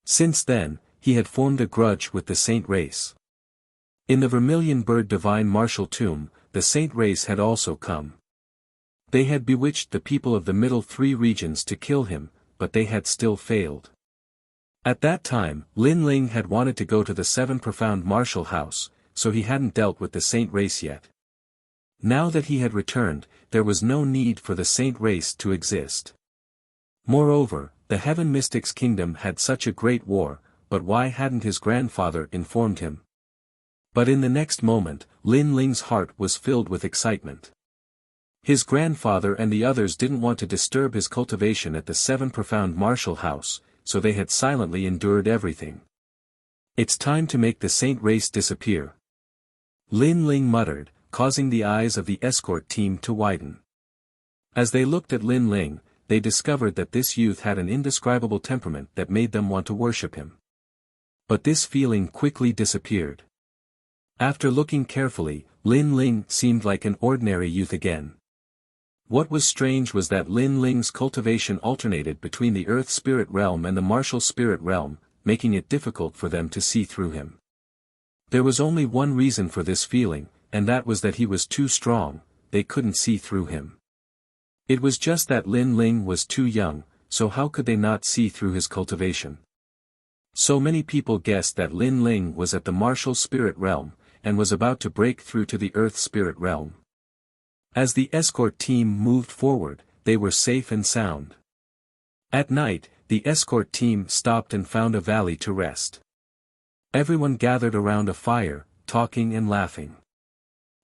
S1: Since then, he had formed a grudge with the Saint Race. In the Vermilion Bird Divine Martial Tomb, the Saint Race had also come. They had bewitched the people of the middle three regions to kill him, but they had still failed. At that time, Lin Ling had wanted to go to the Seven Profound Martial House, so he hadn't dealt with the Saint Race yet. Now that he had returned, there was no need for the Saint Race to exist. Moreover, the Heaven Mystics Kingdom had such a great war, but why hadn't his grandfather informed him? But in the next moment, Lin Ling's heart was filled with excitement. His grandfather and the others didn't want to disturb his cultivation at the Seven Profound Martial House, so they had silently endured everything. It's time to make the Saint Race disappear. Lin Ling muttered, causing the eyes of the escort team to widen. As they looked at Lin Ling, they discovered that this youth had an indescribable temperament that made them want to worship him. But this feeling quickly disappeared. After looking carefully, Lin Ling seemed like an ordinary youth again. What was strange was that Lin Ling's cultivation alternated between the Earth Spirit Realm and the Martial Spirit Realm, making it difficult for them to see through him. There was only one reason for this feeling, and that was that he was too strong, they couldn't see through him. It was just that Lin Ling was too young, so how could they not see through his cultivation? So many people guessed that Lin Ling was at the Martial Spirit Realm, and was about to break through to the Earth Spirit Realm. As the escort team moved forward, they were safe and sound. At night, the escort team stopped and found a valley to rest. Everyone gathered around a fire, talking and laughing.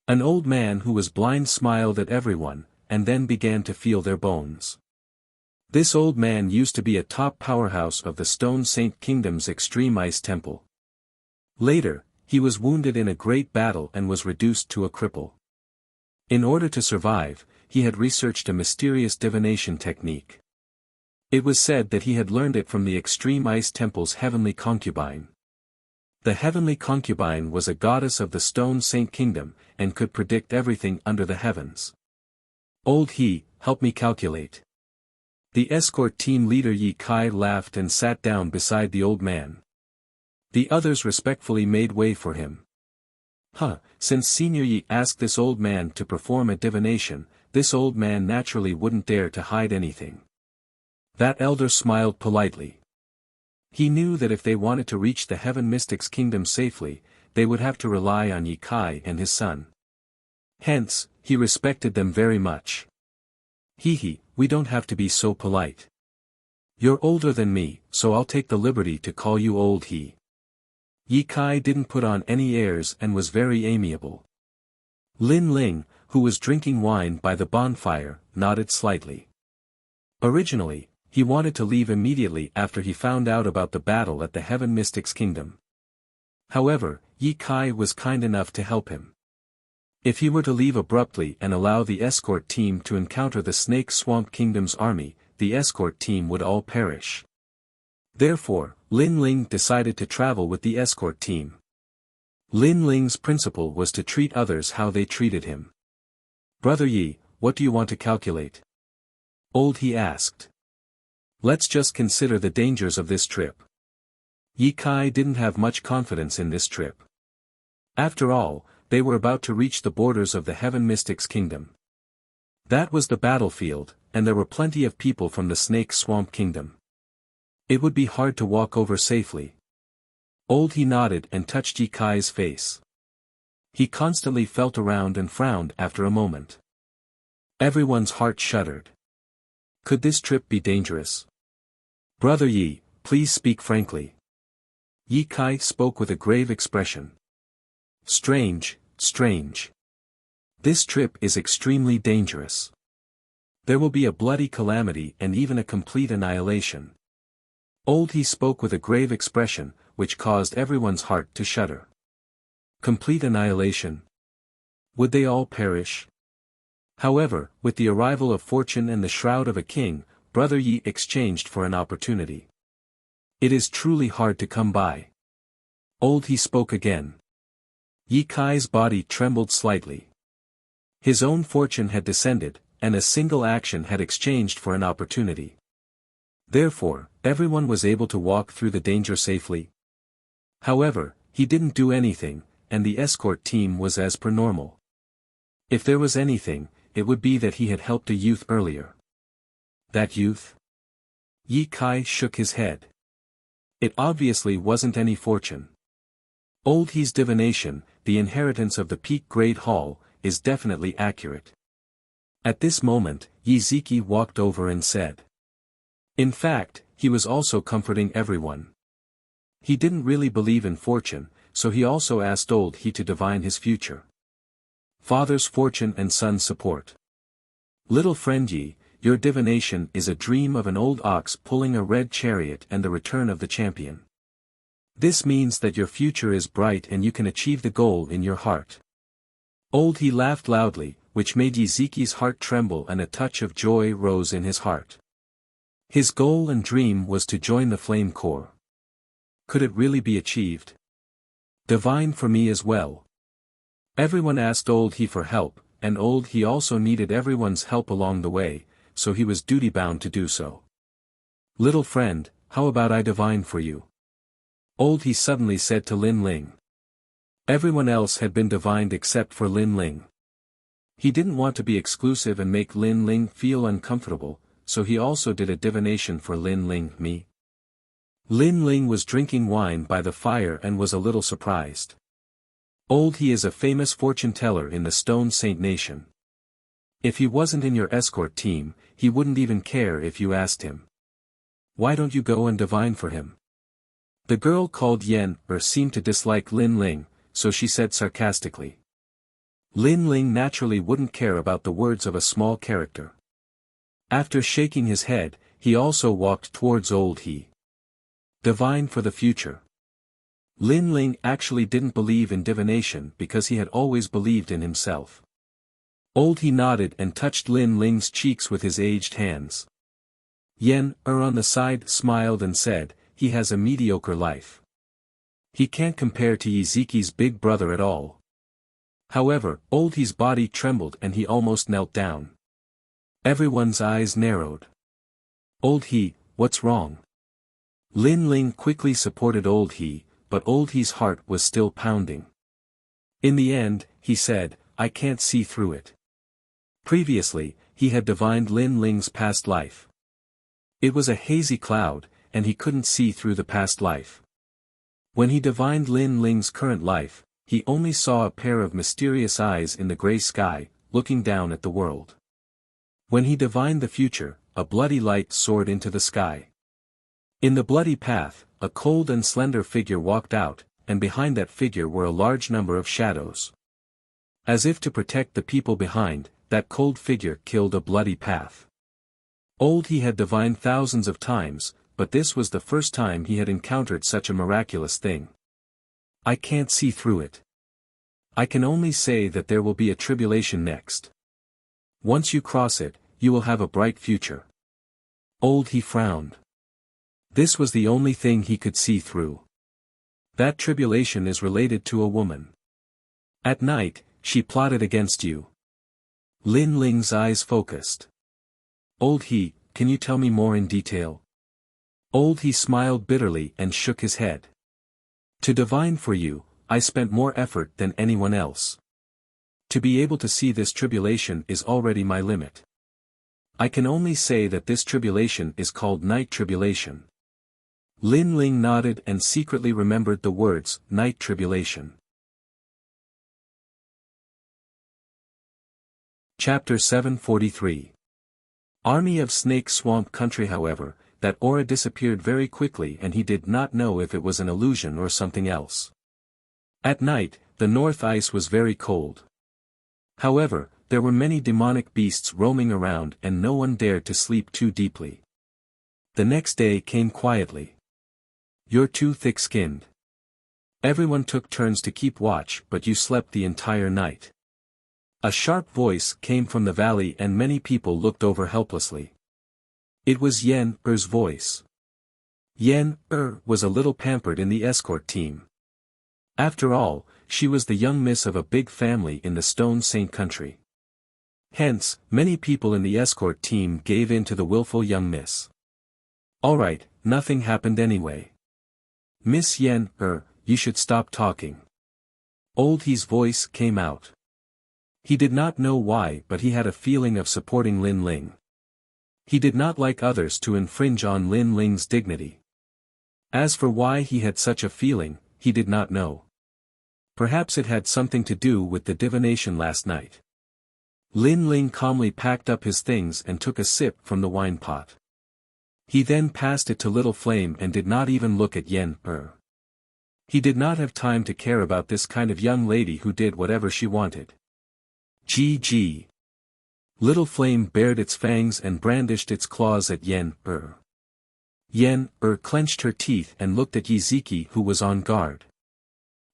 S1: An old man who was blind smiled at everyone, and then began to feel their bones. This old man used to be a top powerhouse of the Stone Saint Kingdom's Extreme Ice Temple. Later, he was wounded in a great battle and was reduced to a cripple. In order to survive, he had researched a mysterious divination technique. It was said that he had learned it from the Extreme Ice Temple's heavenly concubine. The heavenly concubine was a goddess of the Stone Saint Kingdom, and could predict everything under the heavens. Old He, help me calculate. The escort team leader Yi Kai laughed and sat down beside the old man. The others respectfully made way for him. Since Senior Yi asked this old man to perform a divination, this old man naturally wouldn't dare to hide anything. That elder smiled politely. He knew that if they wanted to reach the Heaven Mystics Kingdom safely, they would have to rely on Yi Kai and his son. Hence, he respected them very much. We don't have to be so polite. You're older than me, so I'll take the liberty to call you Old He. Yi Kai didn't put on any airs and was very amiable. Lin Ling, who was drinking wine by the bonfire, nodded slightly. Originally, he wanted to leave immediately after he found out about the battle at the Heaven Mystics Kingdom. However, Yi Kai was kind enough to help him. If he were to leave abruptly and allow the escort team to encounter the Snake Swamp Kingdom's army, the escort team would all perish. Therefore, Lin Ling decided to travel with the escort team. Lin Ling's principle was to treat others how they treated him. Brother Yi, what do you want to calculate? Old He asked. Let's just consider the dangers of this trip. Yi Kai didn't have much confidence in this trip. After all, they were about to reach the borders of the Heaven Mystics Kingdom. That was the battlefield, and there were plenty of people from the Snake Swamp Kingdom. It would be hard to walk over safely. Old He nodded and touched Yi Kai's face. He constantly felt around and frowned after a moment. Everyone's heart shuddered. Could this trip be dangerous? Brother Yi, please speak frankly. Yi Kai spoke with a grave expression. Strange. This trip is extremely dangerous. There will be a bloody calamity and even a complete annihilation. Old He spoke with a grave expression, which caused everyone's heart to shudder. Complete annihilation? Would they all perish? However, with the arrival of fortune and the shroud of a king, Brother Yi exchanged for an opportunity. It is truly hard to come by. Old He spoke again. Yi Kai's body trembled slightly. His own fortune had descended, and a single action had exchanged for an opportunity. Therefore, everyone was able to walk through the danger safely. However, he didn't do anything, and the escort team was as per normal. If there was anything, it would be that he had helped a youth earlier. That youth? Yi Kai shook his head. It obviously wasn't any fortune. Old He's divination, the inheritance of the Peak Grade Hall, is definitely accurate. At this moment, Yi Ziki walked over and said. In fact, he was also comforting everyone. He didn't really believe in fortune, so he also asked Old He to divine his future. Father's fortune and son's support. Little friend Yi, your divination is a dream of an old ox pulling a red chariot and the return of the champion. This means that your future is bright and you can achieve the goal in your heart. Old He laughed loudly, which made Yi Ziki's heart tremble and a touch of joy rose in his heart. His goal and dream was to join the Flame Corps. Could it really be achieved? Divine for me as well. Everyone asked Old He for help, and Old He also needed everyone's help along the way, so he was duty-bound to do so. Little friend, how about I divine for you? Old He suddenly said to Lin Ling. Everyone else had been divined except for Lin Ling. He didn't want to be exclusive and make Lin Ling feel uncomfortable, so he also did a divination for Lin Ling. Me? Lin Ling was drinking wine by the fire and was a little surprised. Old He is a famous fortune teller in the Stone Saint Nation. If he wasn't in your escort team, he wouldn't even care if you asked him. Why don't you go and divine for him? The girl called Yen seemed to dislike Lin Ling, so she said sarcastically. Lin Ling naturally wouldn't care about the words of a small character. After shaking his head, he also walked towards Old He. Divine for the future. Lin Ling actually didn't believe in divination because he had always believed in himself. Old He nodded and touched Lin Ling's cheeks with his aged hands. Yen on the side smiled and said, he has a mediocre life. He can't compare to Yi Ziki's big brother at all. However, Old He's body trembled and he almost knelt down. Everyone's eyes narrowed. Old He, what's wrong? Lin Ling quickly supported Old He, but Old He's heart was still pounding. In the end, he said, I can't see through it. Previously, he had divined Lin Ling's past life. It was a hazy cloud, and he couldn't see through the past life. When he divined Lin Ling's current life, he only saw a pair of mysterious eyes in the gray sky, looking down at the world. When he divined the future, a bloody light soared into the sky. In the bloody path, a cold and slender figure walked out, and behind that figure were a large number of shadows. As if to protect the people behind, that cold figure killed a bloody path. Old He had divined thousands of times, but this was the first time he had encountered such a miraculous thing. I can't see through it. I can only say that there will be a tribulation next. Once you cross it, you will have a bright future. Old He frowned. This was the only thing he could see through. That tribulation is related to a woman. At night, she plotted against you. Lin Ling's eyes focused. Old He, can you tell me more in detail? Old He smiled bitterly and shook his head. To divine for you, I spent more effort than anyone else. To be able to see this tribulation is already my limit. I can only say that this tribulation is called night tribulation. Lin Ling nodded and secretly remembered the words, night tribulation. Chapter 743. Army of Snake Swamp Country. However, that aura disappeared very quickly and he did not know if it was an illusion or something else. At night, the north ice was very cold. However, there were many demonic beasts roaming around and no one dared to sleep too deeply. The next day came quietly. "You're too thick-skinned. Everyone took turns to keep watch but you slept the entire night." A sharp voice came from the valley and many people looked over helplessly. It was Yen Er's voice. Yen Er was a little pampered in the escort team. After all, she was the young miss of a big family in the Stone Saint country. Hence, many people in the escort team gave in to the willful young miss. "Alright, nothing happened anyway. Miss Yen Er, you should stop talking." Old He's voice came out. He did not know why but he had a feeling of supporting Lin Ling. He did not like others to infringe on Lin Ling's dignity. As for why he had such a feeling, he did not know. Perhaps it had something to do with the divination last night. Lin Ling calmly packed up his things and took a sip from the wine pot. He then passed it to Little Flame and did not even look at Yen Er. He did not have time to care about this kind of young lady who did whatever she wanted. Gee. Little Flame bared its fangs and brandished its claws at Yen Er. Yen Er clenched her teeth and looked at Yiziki who was on guard.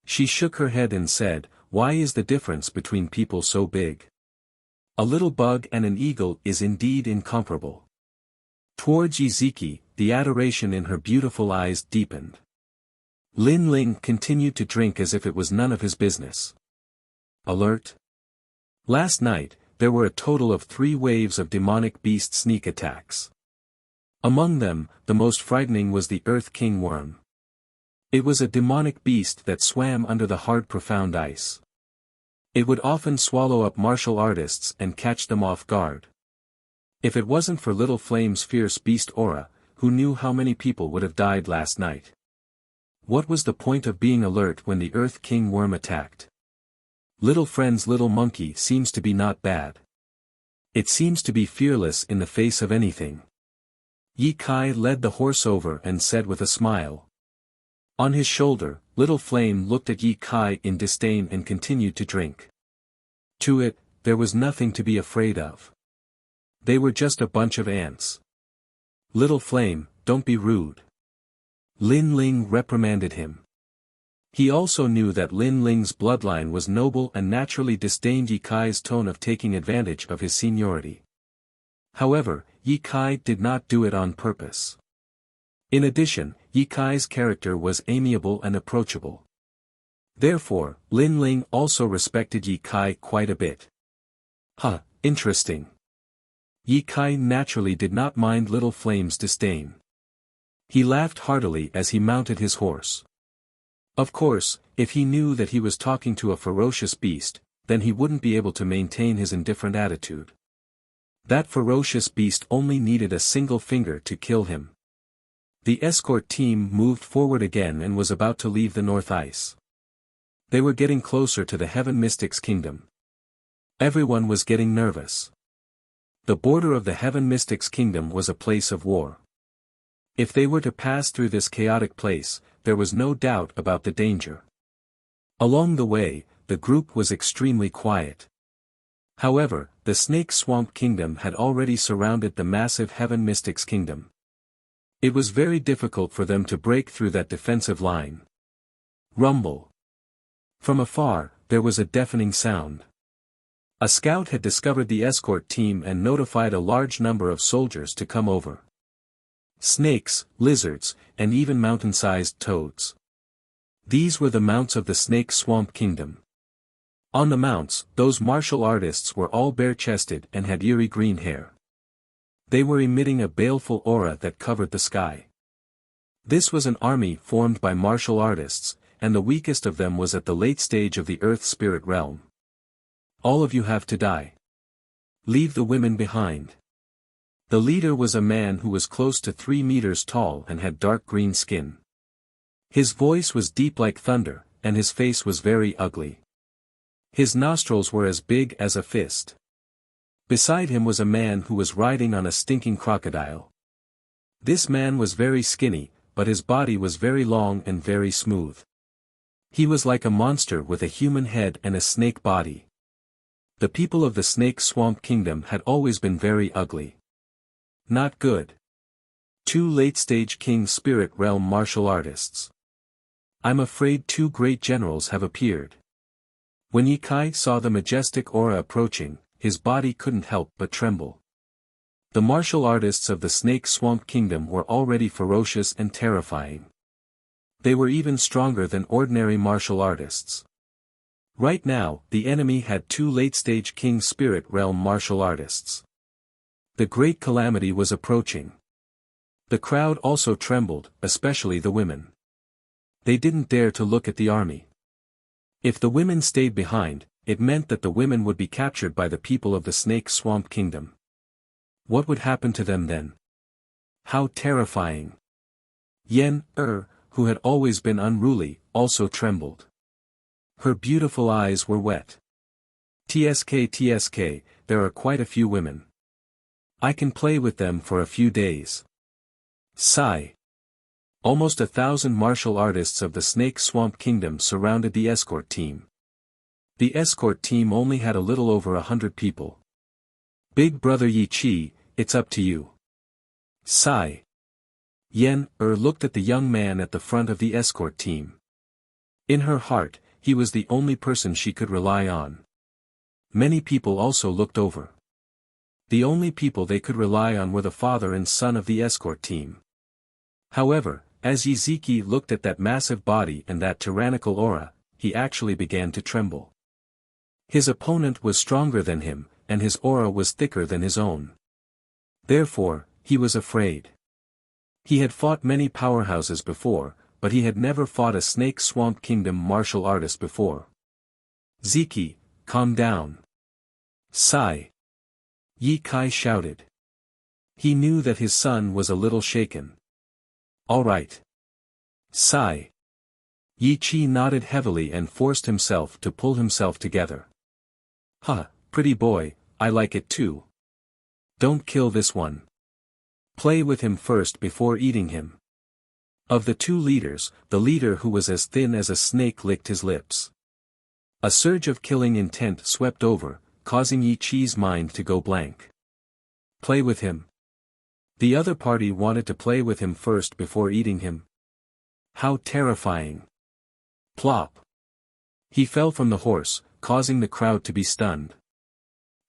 S1: She shook her head and said, "Why is the difference between people so big? A little bug and an eagle is indeed incomparable." Towards Yiziki, the adoration in her beautiful eyes deepened. Lin Ling continued to drink as if it was none of his business. Alert! Last night, there were a total of 3 waves of demonic beast sneak attacks. Among them, the most frightening was the Earth King Worm. It was a demonic beast that swam under the hard profound ice. It would often swallow up martial artists and catch them off guard. If it wasn't for Little Flame's fierce beast aura, who knew how many people would have died last night? What was the point of being alert when the Earth King Worm attacked? Little Friend's little monkey seems to be not bad. It seems to be fearless in the face of anything. Yi Kai led the horse over and said with a smile. On his shoulder, Little Flame looked at Yi Kai in disdain and continued to drink. To it, there was nothing to be afraid of. They were just a bunch of ants. "Little Flame, don't be rude." Lin Ling reprimanded him. He also knew that Lin Ling's bloodline was noble and naturally disdained Yi Kai's tone of taking advantage of his seniority. However, Yi Kai did not do it on purpose. In addition, Yi Kai's character was amiable and approachable. Therefore, Lin Ling also respected Yi Kai quite a bit. Interesting. Yi Kai naturally did not mind Little Flame's disdain. He laughed heartily as he mounted his horse. Of course, if he knew that he was talking to a ferocious beast, then he wouldn't be able to maintain his indifferent attitude. That ferocious beast only needed a single finger to kill him. The escort team moved forward again and was about to leave the North Ice. They were getting closer to the Heaven Mystics' kingdom. Everyone was getting nervous. The border of the Heaven Mystics' kingdom was a place of war. If they were to pass through this chaotic place, there was no doubt about the danger. Along the way, the group was extremely quiet. However, the Snake Swamp Kingdom had already surrounded the massive Heaven Mystics' kingdom. It was very difficult for them to break through that defensive line. Rumble. From afar, there was a deafening sound. A scout had discovered the escort team and notified a large number of soldiers to come over. Snakes, lizards, and even mountain-sized toads. These were the mounts of the Snake Swamp Kingdom. On the mounts, those martial artists were all bare-chested and had eerie green hair. They were emitting a baleful aura that covered the sky. This was an army formed by martial artists, and the weakest of them was at the late stage of the Earth Spirit realm. All of you have to die. Leave the women behind. The leader was a man who was close to 3 meters tall and had dark green skin. His voice was deep like thunder, and his face was very ugly. His nostrils were as big as a fist. Beside him was a man who was riding on a stinking crocodile. This man was very skinny, but his body was very long and very smooth. He was like a monster with a human head and a snake body. The people of the Snake Swamp Kingdom had always been very ugly. Not good. 2 late-stage King Spirit Realm martial artists. I'm afraid 2 great generals have appeared. When Ye Kai saw the majestic aura approaching, his body couldn't help but tremble. The martial artists of the Snake Swamp Kingdom were already ferocious and terrifying. They were even stronger than ordinary martial artists. Right now, the enemy had 2 late-stage King Spirit Realm martial artists. The great calamity was approaching. The crowd also trembled, especially the women. They didn't dare to look at the army. If the women stayed behind, it meant that the women would be captured by the people of the Snake Swamp Kingdom. What would happen to them then? How terrifying! Yen, who had always been unruly, also trembled. Her beautiful eyes were wet. TSK, there are quite a few women. I can play with them for a few days. Sigh. Almost 1,000 martial artists of the Snake Swamp Kingdom surrounded the escort team. The escort team only had a little over 100 people. Big brother Yi Chi, it's up to you. Sigh. Yen, looked at the young man at the front of the escort team. In her heart, he was the only person she could rely on. Many people also looked over. The only people they could rely on were the father and son of the escort team. However, as Yiziki looked at that massive body and that tyrannical aura, he actually began to tremble. His opponent was stronger than him, and his aura was thicker than his own. Therefore, he was afraid. He had fought many powerhouses before, but he had never fought a Snake Swamp Kingdom martial artist before. Ziki, calm down. Sigh. Ye Kai shouted. He knew that his son was a little shaken. All right. Sigh. Yi Chi nodded heavily and forced himself to pull himself together. Huh, pretty boy, I like it too. Don't kill this one. Play with him first before eating him. Of the 2 leaders, the leader who was as thin as a snake licked his lips. A surge of killing intent swept over, causing Yi Chi's mind to go blank. Play with him. The other party wanted to play with him first before eating him. How terrifying. Plop. He fell from the horse, causing the crowd to be stunned.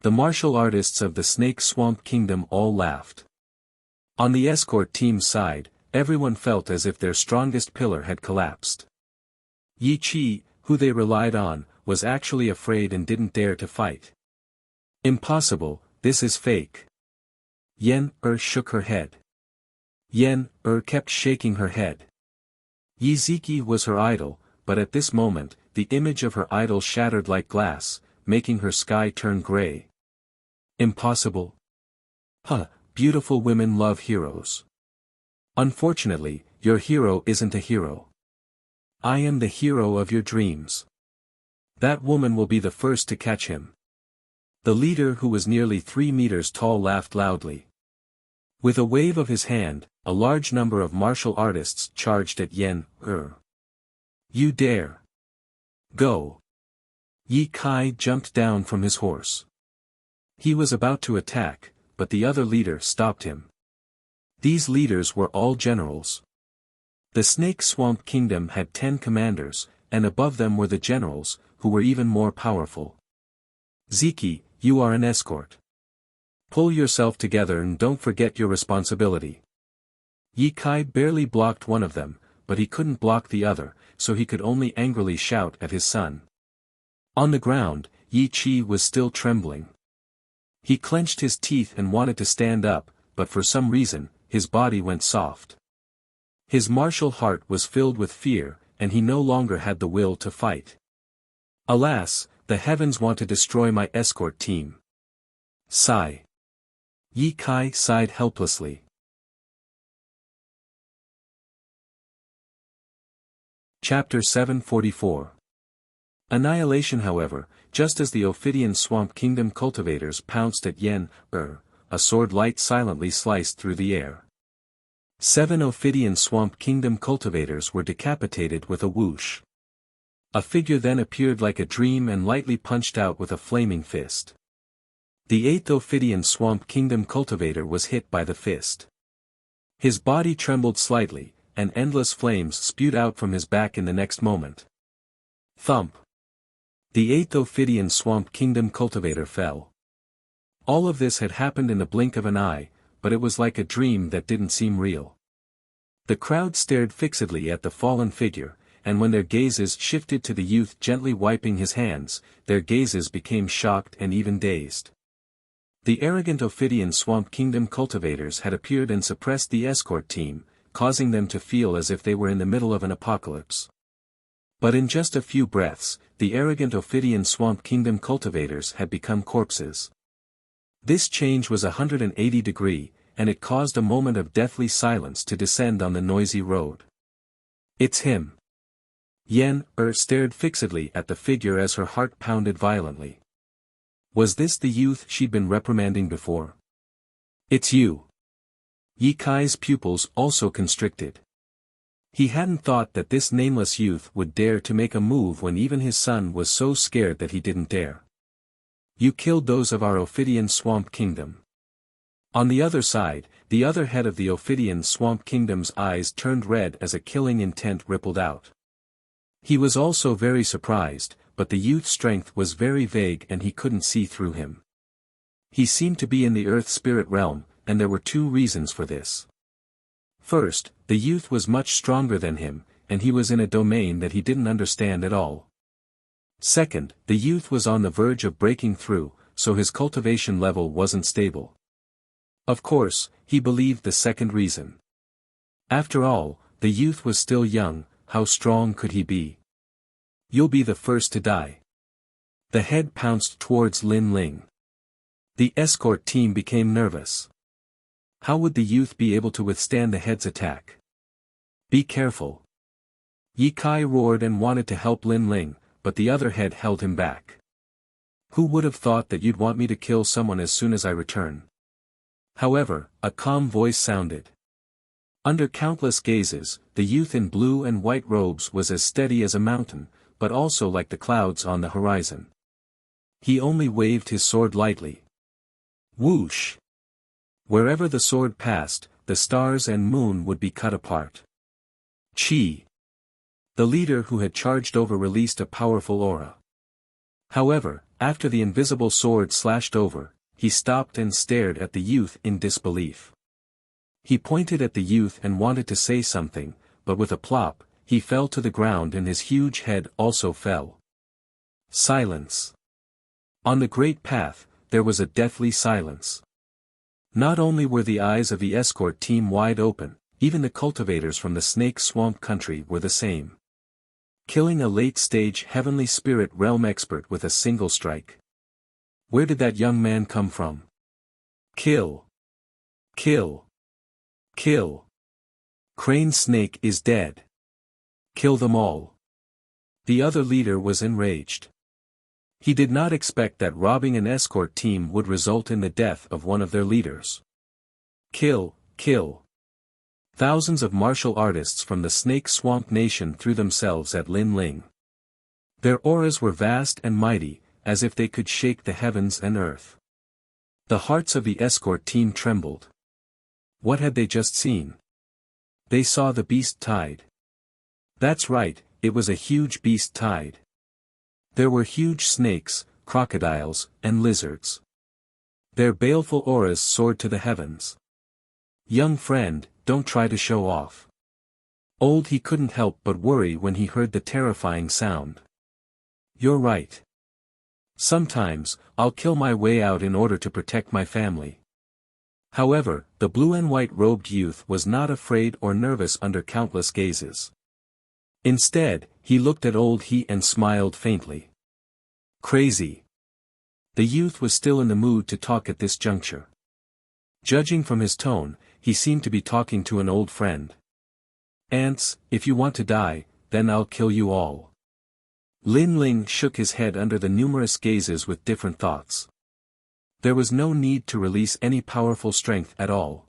S1: The martial artists of the Snake Swamp Kingdom all laughed. On the escort team's side, everyone felt as if their strongest pillar had collapsed. Yi Chi, who they relied on, was actually afraid and didn't dare to fight. Impossible, this is fake. Yen, shook her head. Yen, kept shaking her head. Yiziki was her idol, but at this moment, the image of her idol shattered like glass, making her sky turn gray. Impossible? Huh, beautiful women love heroes. Unfortunately, your hero isn't a hero. I am the hero of your dreams. That woman will be the first to catch him. The leader, who was nearly 3 meters tall, laughed loudly. With a wave of his hand, a large number of martial artists charged at Yen, You dare. Go. Ye Kai jumped down from his horse. He was about to attack, but the other leader stopped him. These leaders were all generals. The Snake Swamp Kingdom had 10 commanders, and above them were the generals, who were even more powerful. Ziki, you are an escort. Pull yourself together and don't forget your responsibility. Ye Kai barely blocked one of them, but he couldn't block the other, so he could only angrily shout at his son. On the ground, Yi Chi was still trembling. He clenched his teeth and wanted to stand up, but for some reason, his body went soft. His martial heart was filled with fear, and he no longer had the will to fight. Alas, the heavens want to destroy my escort team. Sigh. Ye Kai sighed helplessly. Chapter 744. Annihilation. However, just as the Ophidian Swamp Kingdom cultivators pounced at Yen, a sword light silently sliced through the air. 7 Ophidian Swamp Kingdom cultivators were decapitated with a whoosh. A figure then appeared like a dream and lightly punched out with a flaming fist. The 8th Ophidian Swamp Kingdom cultivator was hit by the fist. His body trembled slightly, and endless flames spewed out from his back in the next moment. Thump! The 8th Ophidian Swamp Kingdom cultivator fell. All of this had happened in the blink of an eye, but it was like a dream that didn't seem real. The crowd stared fixedly at the fallen figure, and when their gazes shifted to the youth gently wiping his hands, their gazes became shocked and even dazed. The arrogant Ophidian Swamp Kingdom cultivators had appeared and suppressed the escort team, causing them to feel as if they were in the middle of an apocalypse. But in just a few breaths, the arrogant Ophidian Swamp Kingdom cultivators had become corpses. This change was 180°, and it caused a moment of deathly silence to descend on the noisy road. It's him. Yen stared fixedly at the figure as her heart pounded violently. Was this the youth she'd been reprimanding before? It's you. Ye Kai's pupils also constricted. He hadn't thought that this nameless youth would dare to make a move when even his son was so scared that he didn't dare. You killed those of our Ophidian Swamp Kingdom. On the other side, the other head of the Ophidian Swamp Kingdom's eyes turned red as a killing intent rippled out. He was also very surprised, but the youth's strength was very vague and he couldn't see through him. He seemed to be in the earth spirit realm, and there were two reasons for this. First, the youth was much stronger than him, and he was in a domain that he didn't understand at all. Second, the youth was on the verge of breaking through, so his cultivation level wasn't stable. Of course, he believed the second reason. After all, the youth was still young, how strong could he be? You'll be the first to die. The head pounced towards Lin Ling. The escort team became nervous. How would the youth be able to withstand the head's attack? Be careful. Ye Kai roared and wanted to help Lin Ling, but the other head held him back. Who would have thought that you'd want me to kill someone as soon as I return? However, a calm voice sounded. Under countless gazes, the youth in blue and white robes was as steady as a mountain, but also like the clouds on the horizon. He only waved his sword lightly. Whoosh! Wherever the sword passed, the stars and moon would be cut apart. Chi! The leader who had charged over released a powerful aura. However, after the invisible sword slashed over, he stopped and stared at the youth in disbelief. He pointed at the youth and wanted to say something, but with a plop, he fell to the ground and his huge head also fell. Silence. On the great path, there was a deathly silence. Not only were the eyes of the escort team wide open, even the cultivators from the Snake Swamp country were the same. Killing a late-stage heavenly spirit realm expert with a single strike. Where did that young man come from? Kill. Kill. Kill. Crane Snake is dead. Kill them all. The other leader was enraged. He did not expect that robbing an escort team would result in the death of one of their leaders. Kill, kill. Thousands of martial artists from the Snake Swamp Nation threw themselves at Lin Ling. Their auras were vast and mighty, as if they could shake the heavens and earth. The hearts of the escort team trembled. What had they just seen? They saw the beast tide. That's right, it was a huge beast tide. There were huge snakes, crocodiles, and lizards. Their baleful auras soared to the heavens. Young friend, don't try to show off. Old he couldn't help but worry when he heard the terrifying sound. You're right. Sometimes, I'll kill my way out in order to protect my family. However, the blue and white robed youth was not afraid or nervous under countless gazes. Instead, he looked at old he and smiled faintly. Crazy. The youth was still in the mood to talk at this juncture. Judging from his tone, he seemed to be talking to an old friend. Ants, if you want to die, then I'll kill you all. Lin Ling shook his head under the numerous gazes with different thoughts. There was no need to release any powerful strength at all.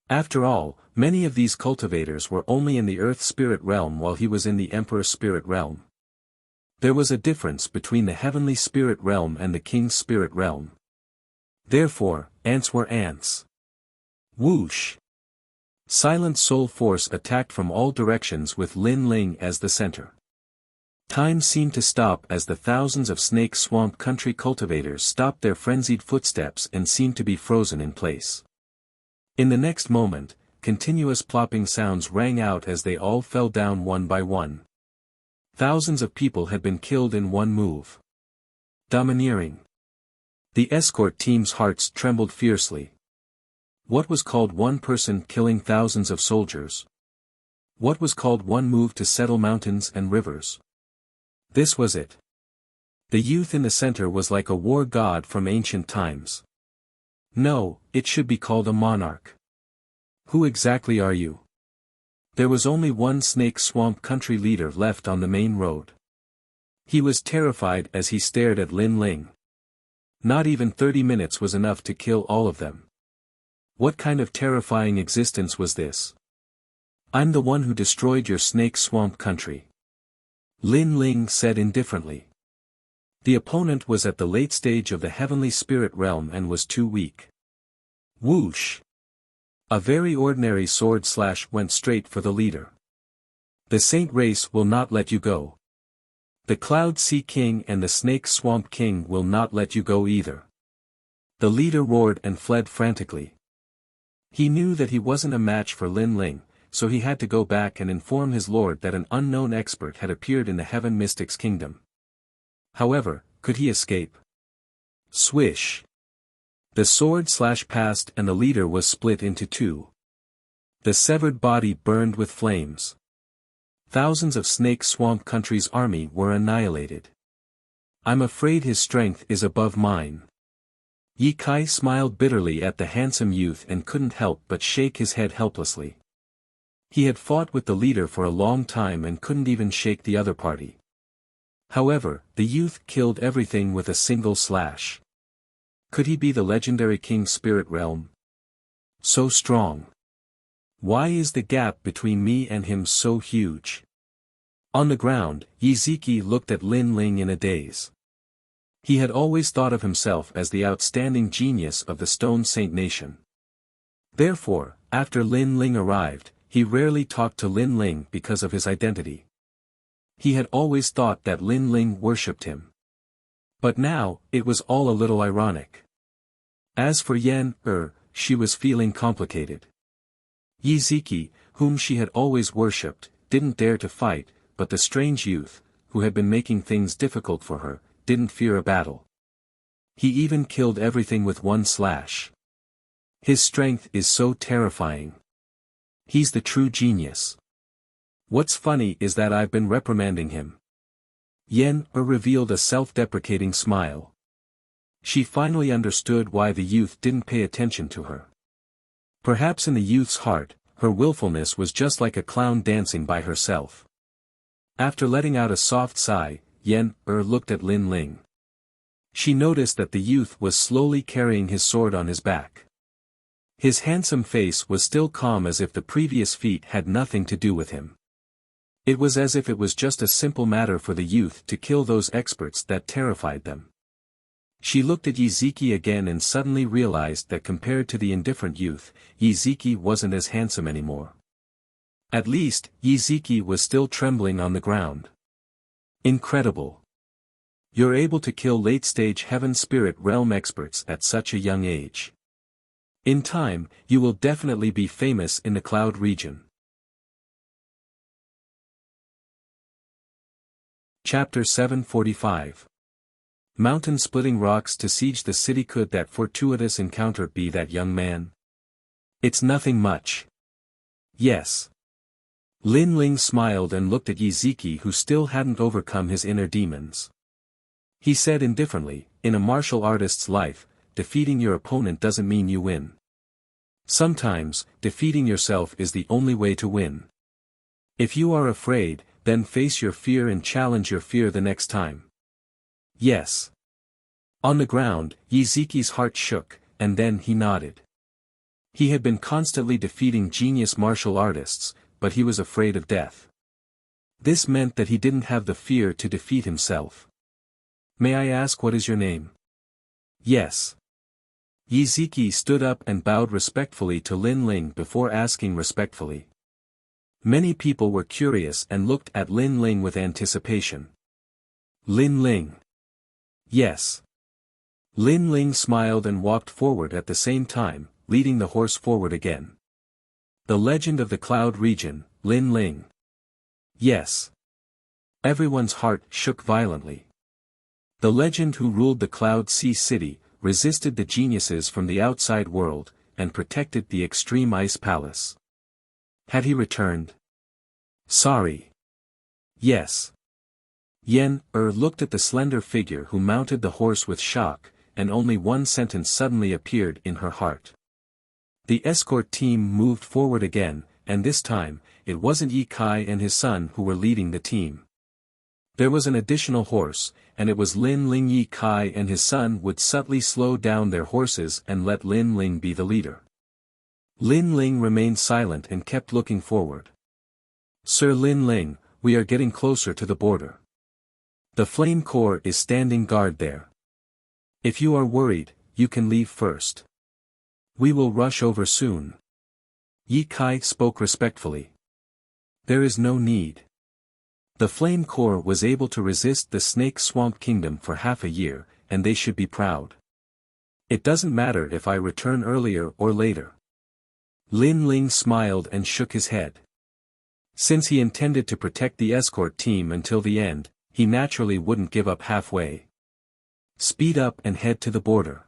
S1: After all, many of these cultivators were only in the Earth Spirit Realm while he was in the Emperor Spirit Realm. There was a difference between the heavenly spirit realm and the king's spirit realm. Therefore, ants were ants. Whoosh! Silent soul force attacked from all directions with Lin Ling as the center. Time seemed to stop as the thousands of snake swamp country cultivators stopped their frenzied footsteps and seemed to be frozen in place. In the next moment, continuous plopping sounds rang out as they all fell down one by one. Thousands of people had been killed in one move. Domineering. The escort team's hearts trembled fiercely. What was called one person killing thousands of soldiers? What was called one move to settle mountains and rivers? This was it. The youth in the center was like a war god from ancient times. No, it should be called a monarch. Who exactly are you? There was only one snake swamp country leader left on the main road. He was terrified as he stared at Lin Ling. Not even 30 minutes was enough to kill all of them. What kind of terrifying existence was this? I'm the one who destroyed your snake swamp country. Lin Ling said indifferently. The opponent was at the late stage of the heavenly spirit realm and was too weak. Whoosh! A very ordinary sword slash went straight for the leader. The Saint race will not let you go. The Cloud Sea King and the Snake Swamp King will not let you go either. The leader roared and fled frantically. He knew that he wasn't a match for Lin Ling, so he had to go back and inform his lord that an unknown expert had appeared in the Heaven Mystic's kingdom. However, could he escape? Swish! The sword slash passed and the leader was split into two. The severed body burned with flames. Thousands of Snake Swamp Country's army were annihilated. I'm afraid his strength is above mine. Ye Kai smiled bitterly at the handsome youth and couldn't help but shake his head helplessly. He had fought with the leader for a long time and couldn't even shake the other party. However, the youth killed everything with a single slash. Could he be the legendary King's spirit realm? So strong. Why is the gap between me and him so huge? On the ground, Yiziki looked at Lin Ling in a daze. He had always thought of himself as the outstanding genius of the Stone Saint Nation. Therefore, after Lin Ling arrived, he rarely talked to Lin Ling because of his identity. He had always thought that Lin Ling worshipped him. But now, it was all a little ironic. As for Yen, she was feeling complicated. Yiziki, whom she had always worshipped, didn't dare to fight, but the strange youth, who had been making things difficult for her, didn't fear a battle. He even killed everything with one slash. His strength is so terrifying. He's the true genius. What's funny is that I've been reprimanding him. Yen revealed a self-deprecating smile. She finally understood why the youth didn't pay attention to her. Perhaps in the youth's heart, her willfulness was just like a clown dancing by herself. After letting out a soft sigh, Yen looked at Lin Ling. She noticed that the youth was slowly carrying his sword on his back. His handsome face was still calm as if the previous feat had nothing to do with him. It was as if it was just a simple matter for the youth to kill those experts that terrified them. She looked at Yiziki again and suddenly realized that compared to the indifferent youth, Yiziki wasn't as handsome anymore. At least, Yiziki was still trembling on the ground. Incredible. You're able to kill late-stage Heaven Spirit Realm experts at such a young age. In time, you will definitely be famous in the Cloud region. Chapter 745. Mountain-splitting rocks to siege the city. Could that fortuitous encounter be that young man? It's nothing much. Yes. Lin Ling smiled and looked at Yiziki, who still hadn't overcome his inner demons. He said indifferently, in a martial artist's life, defeating your opponent doesn't mean you win. Sometimes, defeating yourself is the only way to win. If you are afraid, then face your fear and challenge your fear the next time. Yes. On the ground, Yiziki's heart shook, and then he nodded. He had been constantly defeating genius martial artists, but he was afraid of death. This meant that he didn't have the fear to defeat himself. May I ask what is your name? Yes. Yi Ziki stood up and bowed respectfully to Lin Ling before asking respectfully. Many people were curious and looked at Lin Ling with anticipation. Lin Ling. Yes. Lin Ling smiled and walked forward at the same time, leading the horse forward again. The legend of the Cloud region, Lin Ling. Yes. Everyone's heart shook violently. The legend who ruled the Cloud Sea City, resisted the geniuses from the outside world, and protected the extreme ice palace. Had he returned? Sorry. Yes. Yen looked at the slender figure who mounted the horse with shock, and only one sentence suddenly appeared in her heart. The escort team moved forward again, and this time, it wasn't Yi Kai and his son who were leading the team. There was an additional horse, and it was Lin Ling. Yi Kai and his son would subtly slow down their horses and let Lin Ling be the leader. Lin Ling remained silent and kept looking forward. Sir Lin Ling, we are getting closer to the border. The Flame Corps is standing guard there. If you are worried, you can leave first. We will rush over soon. Yi Kai spoke respectfully. There is no need. The Flame Corps was able to resist the Snake Swamp Kingdom for half a year, and they should be proud. It doesn't matter if I return earlier or later. Lin Ling smiled and shook his head. Since he intended to protect the escort team until the end, he naturally wouldn't give up halfway. Speed up and head to the border.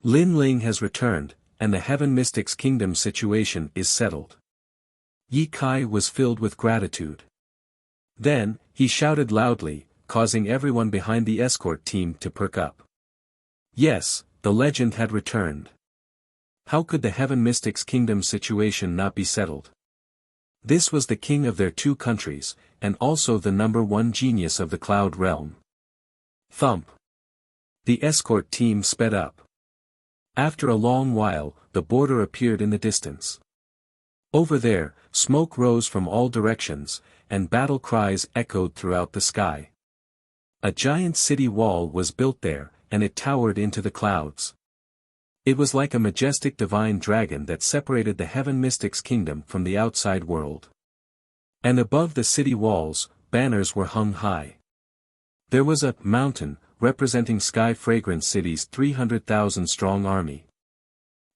S1: Lin Ling has returned, and the Heaven Mystics Kingdom situation is settled. Yi Kai was filled with gratitude. Then, he shouted loudly, causing everyone behind the escort team to perk up. Yes, the legend had returned. How could the Heaven Mystics Kingdom situation not be settled? This was the king of their two countries, and also the #1 genius of the Cloud Realm. Thump. The escort team sped up. After a long while, the border appeared in the distance. Over there, smoke rose from all directions, and battle cries echoed throughout the sky. A giant city wall was built there, and it towered into the clouds. It was like a majestic divine dragon that separated the Heaven Mystics Kingdom from the outside world. And above the city walls, banners were hung high. There was a mountain, representing Sky Fragrance City's 300,000-strong army.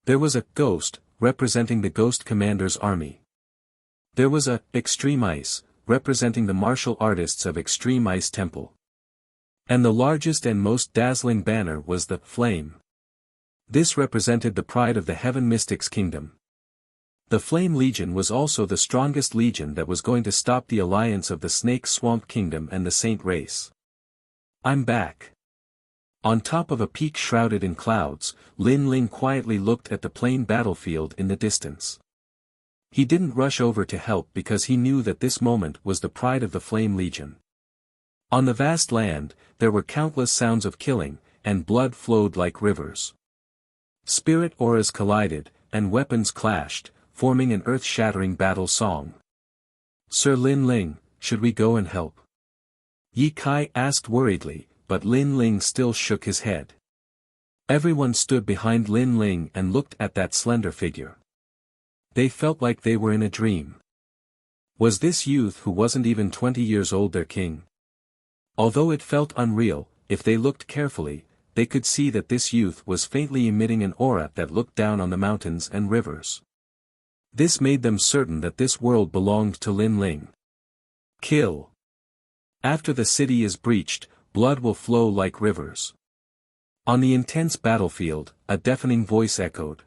S1: There was a ghost, representing the Ghost Commander's army. There was a Extreme Ice, representing the martial artists of Extreme Ice Temple. And the largest and most dazzling banner was the Flame. This represented the pride of the Heaven Mystics Kingdom. The Flame Legion was also the strongest legion that was going to stop the alliance of the Snake Swamp Kingdom and the Saint Race. I'm back. On top of a peak shrouded in clouds, Lin Ling quietly looked at the plain battlefield in the distance. He didn't rush over to help because he knew that this moment was the pride of the Flame Legion. On the vast land, there were countless sounds of killing, and blood flowed like rivers. Spirit auras collided, and weapons clashed, forming an earth-shattering battle song. Sir Lin Ling, should we go and help? Yi Kai asked worriedly, but Lin Ling still shook his head. Everyone stood behind Lin Ling and looked at that slender figure. They felt like they were in a dream. Was this youth who wasn't even 20 years old their king? Although it felt unreal, if they looked carefully, they could see that this youth was faintly emitting an aura that looked down on the mountains and rivers. This made them certain that this world belonged to Lin Ling. Kill. After the city is breached, blood will flow like rivers. On the intense battlefield, a deafening voice echoed.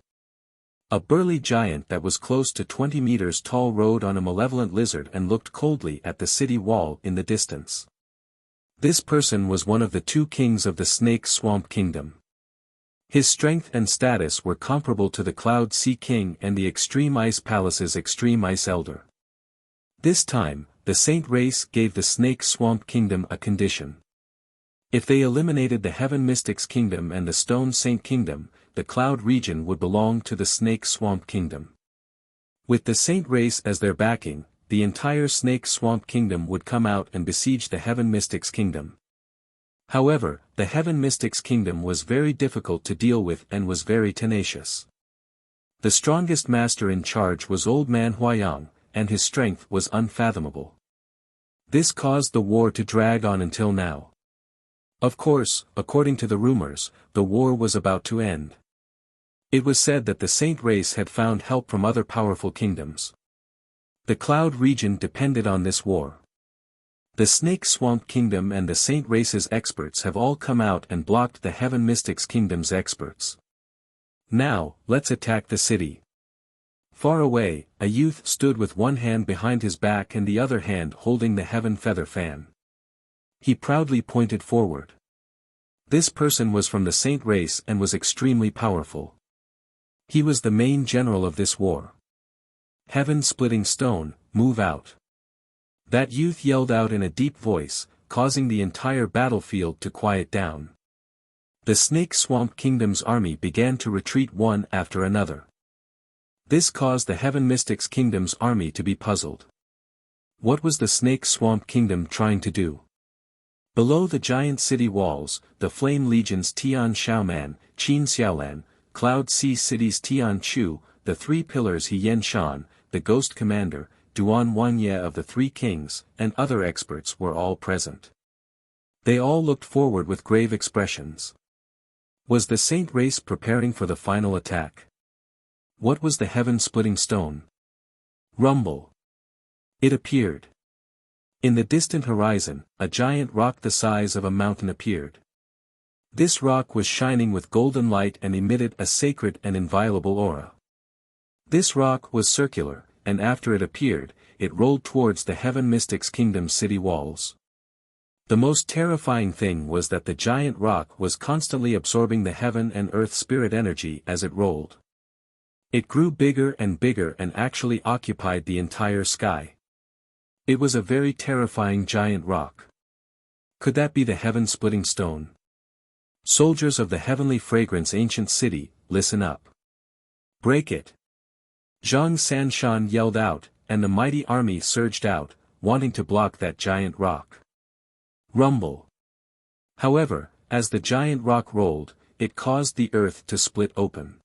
S1: A burly giant that was close to 20 meters tall rode on a malevolent lizard and looked coldly at the city wall in the distance. This person was one of the two kings of the Snake Swamp Kingdom. His strength and status were comparable to the Cloud Sea King and the Extreme Ice Palace's Extreme Ice Elder. This time, the Saint Race gave the Snake Swamp Kingdom a condition. If they eliminated the Heaven Mystics Kingdom and the Stone Saint Kingdom, the Cloud region would belong to the Snake Swamp Kingdom. With the Saint Race as their backing, the entire Snake Swamp Kingdom would come out and besiege the Heaven Mystics Kingdom. However, the Heaven Mystics Kingdom was very difficult to deal with and was very tenacious. The strongest master in charge was Old Man Huayang, and his strength was unfathomable. This caused the war to drag on until now. Of course, according to the rumors, the war was about to end. It was said that the Saint race had found help from other powerful kingdoms. The Cloud region depended on this war. The Snake Swamp Kingdom and the Saint race's experts have all come out and blocked the Heaven Mystics Kingdom's experts. Now, let's attack the city. Far away, a youth stood with one hand behind his back and the other hand holding the Heaven Feather Fan. He proudly pointed forward. This person was from the Saint race and was extremely powerful. He was the main general of this war. Heaven-splitting stone, move out. That youth yelled out in a deep voice, causing the entire battlefield to quiet down. The Snake Swamp Kingdom's army began to retreat one after another. This caused the Heaven Mystics Kingdom's army to be puzzled. What was the Snake Swamp Kingdom trying to do? Below the giant city walls, the Flame Legion's Tian Xiaoman, Qin Xiaolan, Cloud Sea City's Tian Chu, the Three Pillars He Yen Shan, the Ghost Commander, Duan Wanye of the Three Kings, and other experts were all present. They all looked forward with grave expressions. Was the Saint race preparing for the final attack? What was the heaven-splitting stone? Rumble. It appeared. In the distant horizon, a giant rock the size of a mountain appeared. This rock was shining with golden light and emitted a sacred and inviolable aura. This rock was circular, and after it appeared, it rolled towards the Heaven Mystics Kingdom's city walls. The most terrifying thing was that the giant rock was constantly absorbing the heaven and earth spirit energy as it rolled. It grew bigger and actually occupied the entire sky. It was a very terrifying giant rock. Could that be the heaven-splitting stone? Soldiers of the heavenly fragrance ancient city, listen up. Break it. Zhang Sanshan yelled out, and the mighty army surged out, wanting to block that giant rock. Rumble. However, as the giant rock rolled, it caused the earth to split open.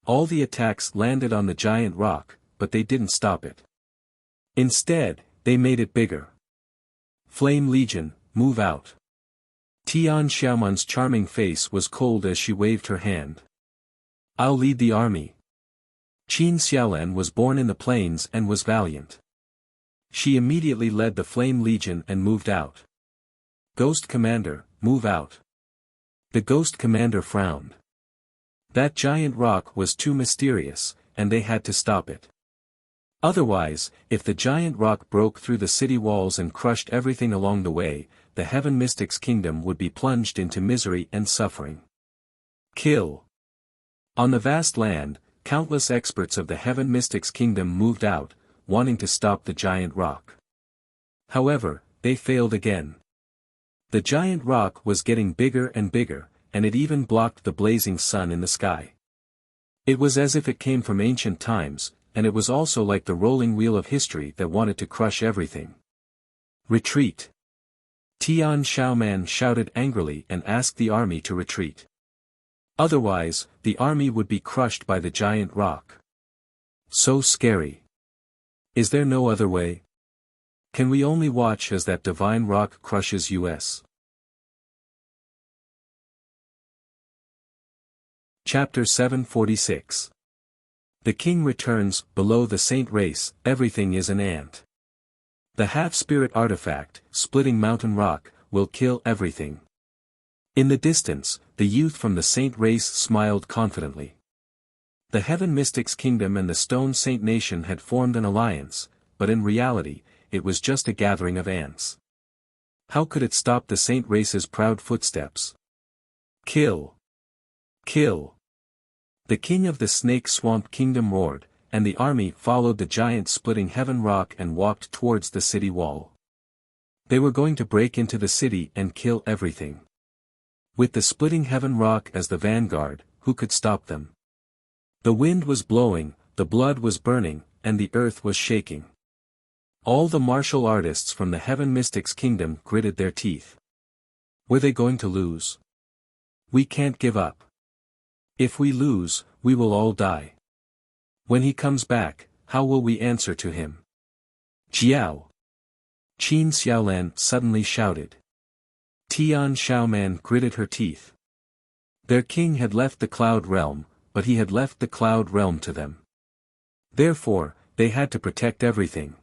S1: All the attacks landed on the giant rock, but they didn't stop it. Instead, they made it bigger. Flame Legion, move out. Tian Xiaoman's charming face was cold as she waved her hand. I'll lead the army. Qin Xiaolan was born in the plains and was valiant. She immediately led the Flame Legion and moved out. Ghost Commander, move out. The Ghost Commander frowned. That giant rock was too mysterious, and they had to stop it. Otherwise, if the giant rock broke through the city walls and crushed everything along the way, the Heaven Mystics Kingdom would be plunged into misery and suffering. Kill. On the vast land, countless experts of the Heaven Mystics Kingdom moved out, wanting to stop the giant rock. However, they failed again. The giant rock was getting bigger, and it even blocked the blazing sun in the sky. It was as if it came from ancient times, and it was also like the rolling wheel of history that wanted to crush everything. Retreat. Tian Xiaoman shouted angrily and asked the army to retreat. Otherwise, the army would be crushed by the giant rock. So scary. Is there no other way? Can we only watch as that divine rock crushes us? Chapter 746. The king returns. Below the saint race, everything is an ant. The half-spirit artifact, splitting mountain rock, will kill everything. In the distance, the youth from the saint race smiled confidently. The Heaven Mystics Kingdom and the Stone Saint Nation had formed an alliance, but in reality, it was just a gathering of ants. How could it stop the saint race's proud footsteps? Kill! Kill! The king of the Snake Swamp Kingdom roared, and the army followed the giant splitting heaven rock and walked towards the city wall. They were going to break into the city and kill everything. With the splitting heaven rock as the vanguard, who could stop them? The wind was blowing, the blood was burning, and the earth was shaking. All the martial artists from the Heaven Mystics Kingdom gritted their teeth. Were they going to lose? We can't give up. If we lose, we will all die. When he comes back, how will we answer to him? Jiao! Qin Xiaolan suddenly shouted. Tian Xiaoman gritted her teeth. Their king had left the Cloud Realm, but he had left the Cloud Realm to them. Therefore, they had to protect everything.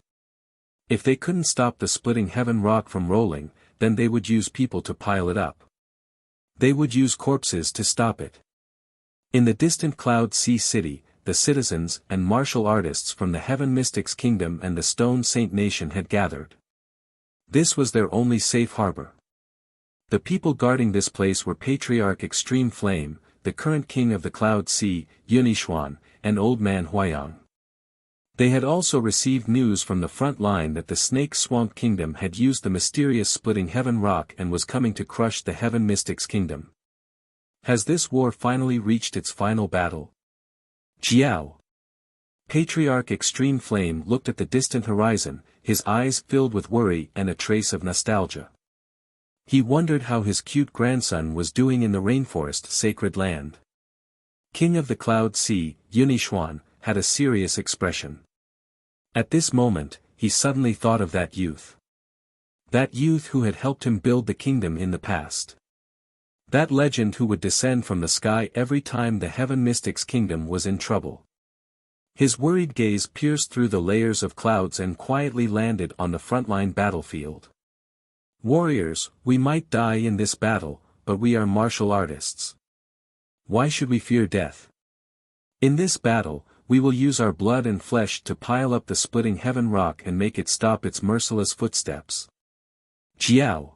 S1: If they couldn't stop the splitting heaven rock from rolling, then they would use people to pile it up. They would use corpses to stop it. In the distant Cloud Sea City, the citizens and martial artists from the Heaven Mystics Kingdom and the Stone Saint Nation had gathered. This was their only safe harbor. The people guarding this place were Patriarch Extreme Flame, the current king of the Cloud Sea, Yunishuan, and Old Man Huayang. They had also received news from the front line that the Snake Swamp Kingdom had used the mysterious splitting heaven rock and was coming to crush the Heaven Mystics Kingdom. Has this war finally reached its final battle? Jiao! Patriarch Extreme Flame looked at the distant horizon, his eyes filled with worry and a trace of nostalgia. He wondered how his cute grandson was doing in the rainforest sacred land. King of the Cloud Sea, Yunishuan, had a serious expression. At this moment, he suddenly thought of that youth. That youth who had helped him build the kingdom in the past. That legend who would descend from the sky every time the Heaven Mystics Kingdom was in trouble. His worried gaze pierced through the layers of clouds and quietly landed on the frontline battlefield. Warriors, we might die in this battle, but we are martial artists. Why should we fear death? In this battle, we will use our blood and flesh to pile up the splitting heaven rock and make it stop its merciless footsteps. Jiao!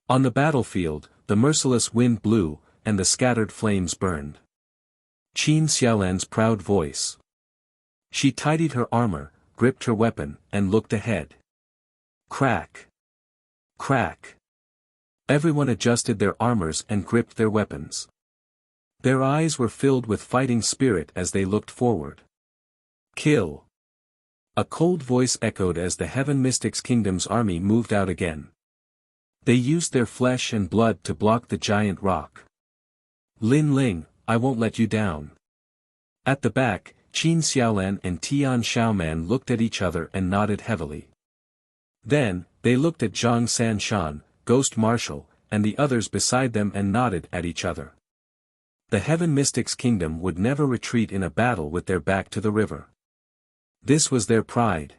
S1: On the battlefield, the merciless wind blew, and the scattered flames burned. Qin Xiaolan's proud voice. She tidied her armor, gripped her weapon, and looked ahead. Crack! Crack! Everyone adjusted their armors and gripped their weapons. Their eyes were filled with fighting spirit as they looked forward. Kill! A cold voice echoed as the Heaven Mystics Kingdom's army moved out again. They used their flesh and blood to block the giant rock. Lin Ling, I won't let you down. At the back, Qin Xiaolan and Tian Xiaoman looked at each other and nodded heavily. Then, they looked at Zhang Sanshan, Ghost Marshal, and the others beside them and nodded at each other. The Heaven Mystics Kingdom would never retreat in a battle with their back to the river. This was their pride.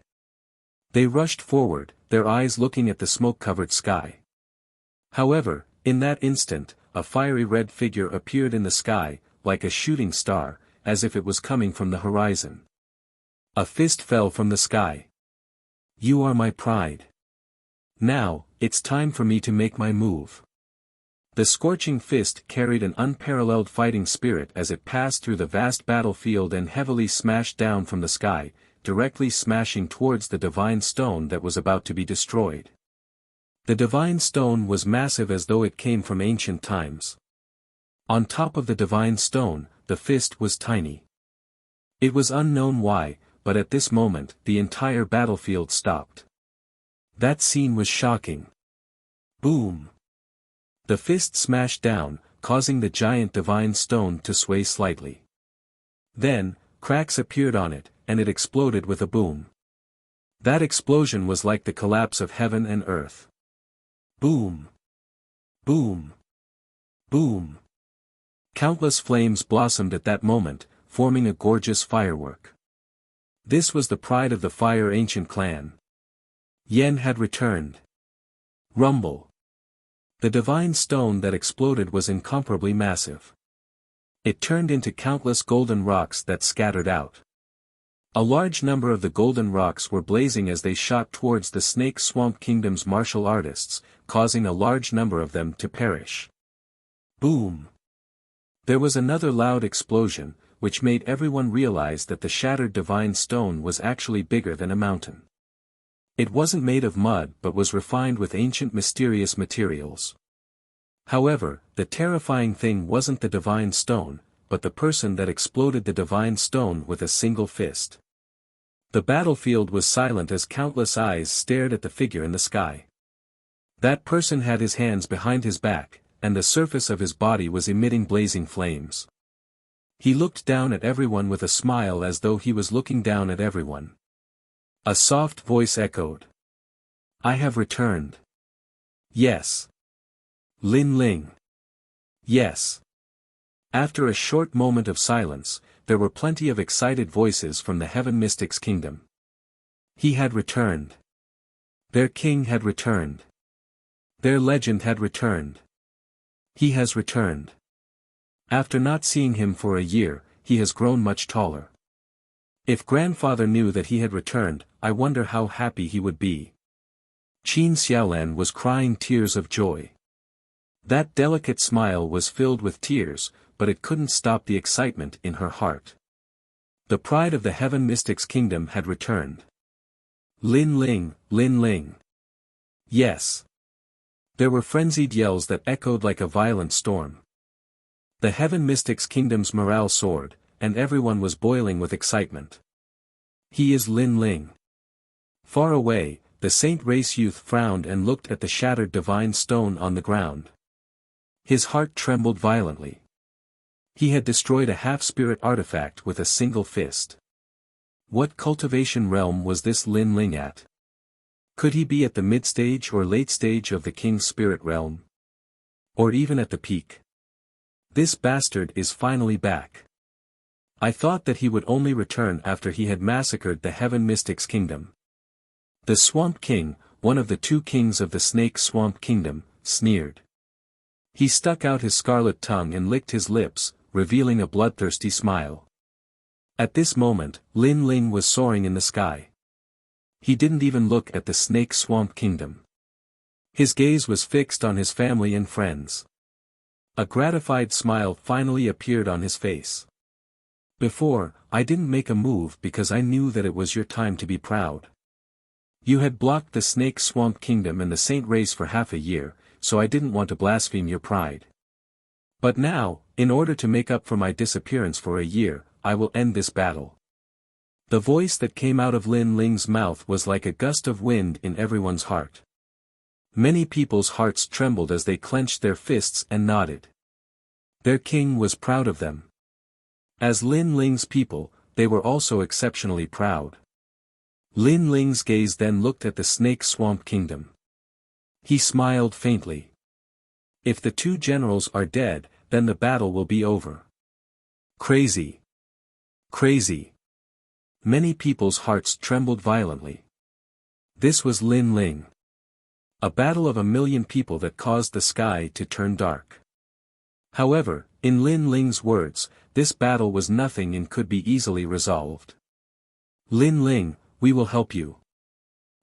S1: They rushed forward, their eyes looking at the smoke-covered sky. However, in that instant, a fiery red figure appeared in the sky, like a shooting star, as if it was coming from the horizon. A fist fell from the sky. You are my pride. Now, it's time for me to make my move. The scorching fist carried an unparalleled fighting spirit as it passed through the vast battlefield and heavily smashed down from the sky, directly smashing towards the divine stone that was about to be destroyed. The divine stone was massive as though it came from ancient times. On top of the divine stone, the fist was tiny. It was unknown why, but at this moment the entire battlefield stopped. That scene was shocking. Boom! The fist smashed down, causing the giant divine stone to sway slightly. Then, cracks appeared on it, and it exploded with a boom. That explosion was like the collapse of heaven and earth. Boom! Boom! Boom! Countless flames blossomed at that moment, forming a gorgeous firework. This was the pride of the Fire Ancient clan. Yen had returned. Rumble! The divine stone that exploded was incomparably massive. It turned into countless golden rocks that scattered out. A large number of the golden rocks were blazing as they shot towards the Snake Swamp Kingdom's martial artists, causing a large number of them to perish. Boom! There was another loud explosion, which made everyone realize that the shattered divine stone was actually bigger than a mountain. It wasn't made of mud but was refined with ancient mysterious materials. However, the terrifying thing wasn't the divine stone, but the person that exploded the divine stone with a single fist. The battlefield was silent as countless eyes stared at the figure in the sky. That person had his hands behind his back, and the surface of his body was emitting blazing flames. He looked down at everyone with a smile as though he was looking down at everyone. A soft voice echoed. "I have returned." "Yes." "Lin Ling." "Yes." After a short moment of silence, there were plenty of excited voices from the Heaven Mystics' kingdom. He had returned. Their king had returned. Their legend had returned. He has returned. After not seeing him for a year, he has grown much taller. If grandfather knew that he had returned, I wonder how happy he would be. Qin Xiaolan was crying tears of joy. That delicate smile was filled with tears, but it couldn't stop the excitement in her heart. The pride of the Heaven Mystics' kingdom had returned. Lin Ling, Lin Ling. Yes. There were frenzied yells that echoed like a violent storm. The Heaven Mystics' kingdom's morale soared, and everyone was boiling with excitement. He is Lin Ling. Far away, the Saint Race youth frowned and looked at the shattered divine stone on the ground. His heart trembled violently. He had destroyed a half-spirit artifact with a single fist. What cultivation realm was this Lin Ling at? Could he be at the mid-stage or late stage of the king's spirit realm? Or even at the peak? This bastard is finally back. I thought that he would only return after he had massacred the Heaven Mystics' kingdom. The Swamp King, one of the two kings of the Snake Swamp Kingdom, sneered. He stuck out his scarlet tongue and licked his lips, revealing a bloodthirsty smile. At this moment, Lin Ling was soaring in the sky. He didn't even look at the Snake Swamp Kingdom. His gaze was fixed on his family and friends. A gratified smile finally appeared on his face. Before, I didn't make a move because I knew that it was your time to be proud. You had blocked the Snake Swamp Kingdom and the Saint Race for half a year, so I didn't want to blaspheme your pride. But now, in order to make up for my disappearance for a year, I will end this battle. The voice that came out of Lin Ling's mouth was like a gust of wind in everyone's heart. Many people's hearts trembled as they clenched their fists and nodded. Their king was proud of them. As Lin Ling's people, they were also exceptionally proud. Lin Ling's gaze then looked at the Snake Swamp Kingdom. He smiled faintly. If the two generals are dead, then the battle will be over. Crazy. Crazy. Many people's hearts trembled violently. This was Lin Ling. A battle of 1,000,000 people that caused the sky to turn dark. However, in Lin Ling's words, this battle was nothing and could be easily resolved. Lin Ling, we will help you.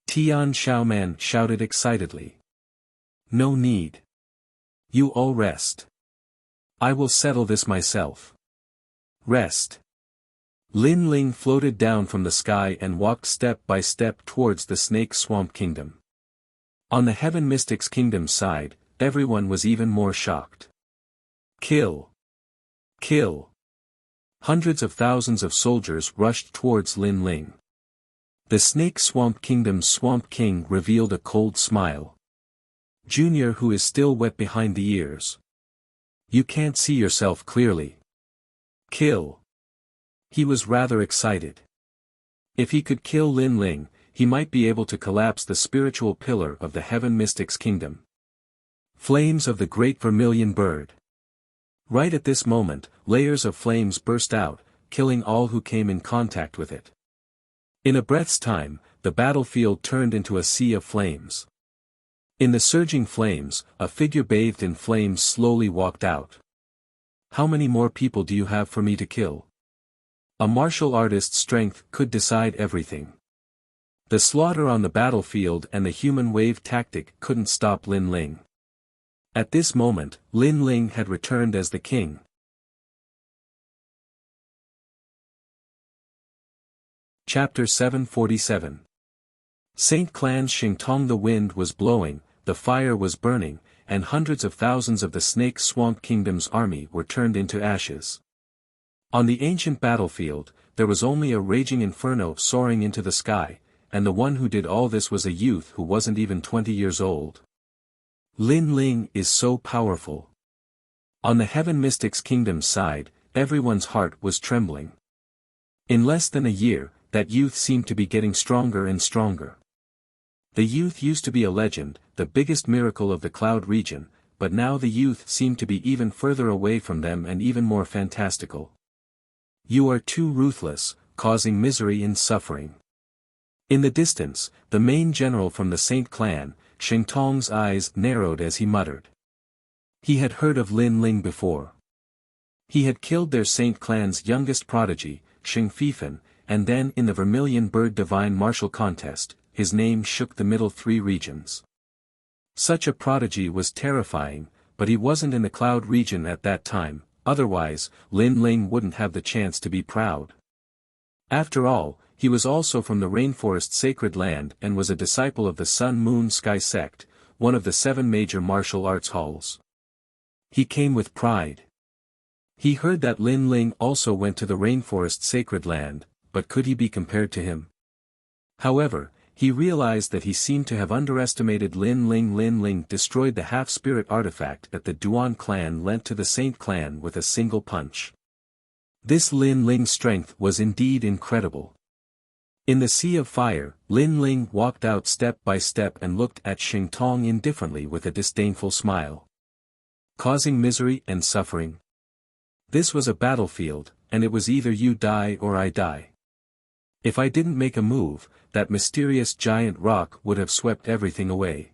S1: Tian Xiaoman shouted excitedly. No need. You all rest. I will settle this myself. Rest. Lin Ling floated down from the sky and walked step by step towards the Snake Swamp Kingdom. On the Heaven Mystics' kingdom side, everyone was even more shocked. Kill! Kill! Hundreds of thousands of soldiers rushed towards Lin Ling. The Snake Swamp Kingdom's Swamp King revealed a cold smile. Junior, who is still wet behind the ears. You can't see yourself clearly. Kill! He was rather excited. If he could kill Lin Ling, he might be able to collapse the spiritual pillar of the Heaven Mystics' kingdom. Flames of the Great Vermilion Bird. Right at this moment, layers of flames burst out, killing all who came in contact with it. In a breath's time, the battlefield turned into a sea of flames. In the surging flames, a figure bathed in flames slowly walked out. How many more people do you have for me to kill? A martial artist's strength could decide everything. The slaughter on the battlefield and the human wave tactic couldn't stop Lin Ling. At this moment, Lin Ling had returned as the king. Chapter 747. Saint Clan's Xingtong. The wind was blowing, the fire was burning, and hundreds of thousands of the Snake Swamp Kingdom's army were turned into ashes. On the ancient battlefield, there was only a raging inferno soaring into the sky, and the one who did all this was a youth who wasn't even 20 years old. Lin Ling is so powerful. On the Heaven Mystics Kingdom's side, everyone's heart was trembling. In less than a year, that youth seemed to be getting stronger and stronger. The youth used to be a legend, the biggest miracle of the Cloud region, but now the youth seemed to be even further away from them and even more fantastical. You are too ruthless, causing misery and suffering. In the distance, the main general from the Saint clan, Xing Tong's eyes narrowed as he muttered. He had heard of Lin Ling before. He had killed their Saint clan's youngest prodigy, Xing Fifan, and then in the Vermilion Bird Divine Martial Contest, his name shook the middle three regions. Such a prodigy was terrifying, but he wasn't in the Cloud region at that time, otherwise, Lin Ling wouldn't have the chance to be proud. After all, he was also from the Rainforest Sacred Land and was a disciple of the Sun Moon Sky sect, one of the 7 major martial arts halls. He came with pride. He heard that Lin Ling also went to the Rainforest Sacred Land, but could he be compared to him? However, he realized that he seemed to have underestimated Lin Ling. Lin Ling destroyed the half-spirit artifact that the Duan clan lent to the Saint clan with a single punch. This Lin Ling's strength was indeed incredible. In the sea of fire, Lin Ling walked out step by step and looked at Xing Tong indifferently with a disdainful smile. Causing misery and suffering. This was a battlefield, and it was either you die or I die. If I didn't make a move, that mysterious giant rock would have swept everything away.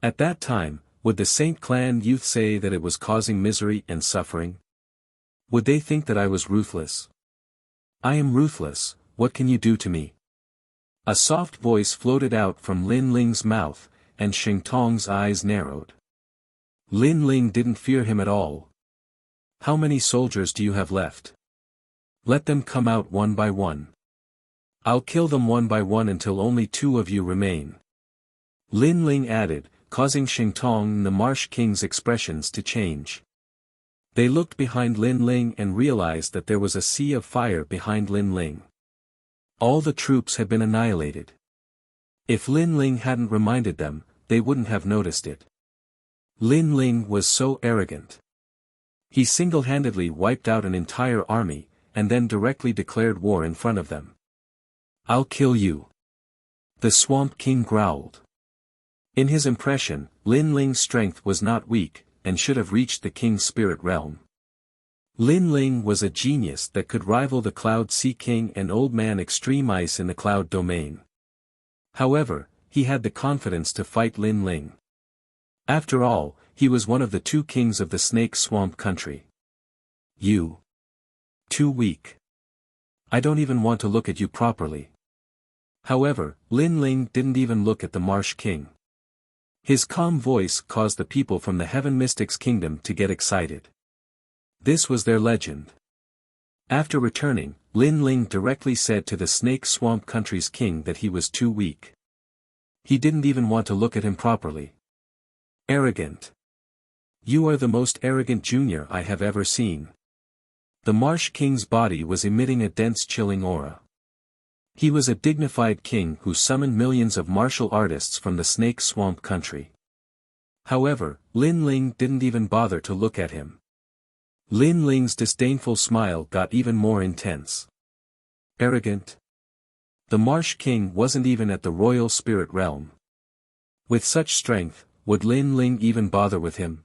S1: At that time, would the Saint clan youth say that it was causing misery and suffering? Would they think that I was ruthless? I am ruthless, what can you do to me? A soft voice floated out from Lin Ling's mouth, and Xing Tong's eyes narrowed. Lin Ling didn't fear him at all. How many soldiers do you have left? Let them come out one by one. I'll kill them one by one until only 2 of you remain. Lin Ling added, causing Xing Tong and the Marsh King's expressions to change. They looked behind Lin Ling and realized that there was a sea of fire behind Lin Ling. All the troops had been annihilated. If Lin Ling hadn't reminded them, they wouldn't have noticed it. Lin Ling was so arrogant. He single-handedly wiped out an entire army, and then directly declared war in front of them. I'll kill you. The Swamp King growled. In his impression, Lin Ling's strength was not weak, and should have reached the king's spirit realm. Lin Ling was a genius that could rival the Cloud Sea King and Old Man Extreme Ice in the Cloud domain. However, he had the confidence to fight Lin Ling. After all, he was one of the 2 kings of the Snake Swamp country. You. Too weak. I don't even want to look at you properly. However, Lin Ling didn't even look at the Marsh King. His calm voice caused the people from the Heaven Mystics Kingdom to get excited. This was their legend. After returning, Lin Ling directly said to the Snake Swamp country's king that he was too weak. He didn't even want to look at him properly. Arrogant. You are the most arrogant junior I have ever seen. The Marsh King's body was emitting a dense chilling aura. He was a dignified king who summoned millions of martial artists from the Snake Swamp country. However, Lin Ling didn't even bother to look at him. Lin Ling's disdainful smile got even more intense. Arrogant. The Marsh King wasn't even at the royal spirit realm. With such strength, would Lin Ling even bother with him?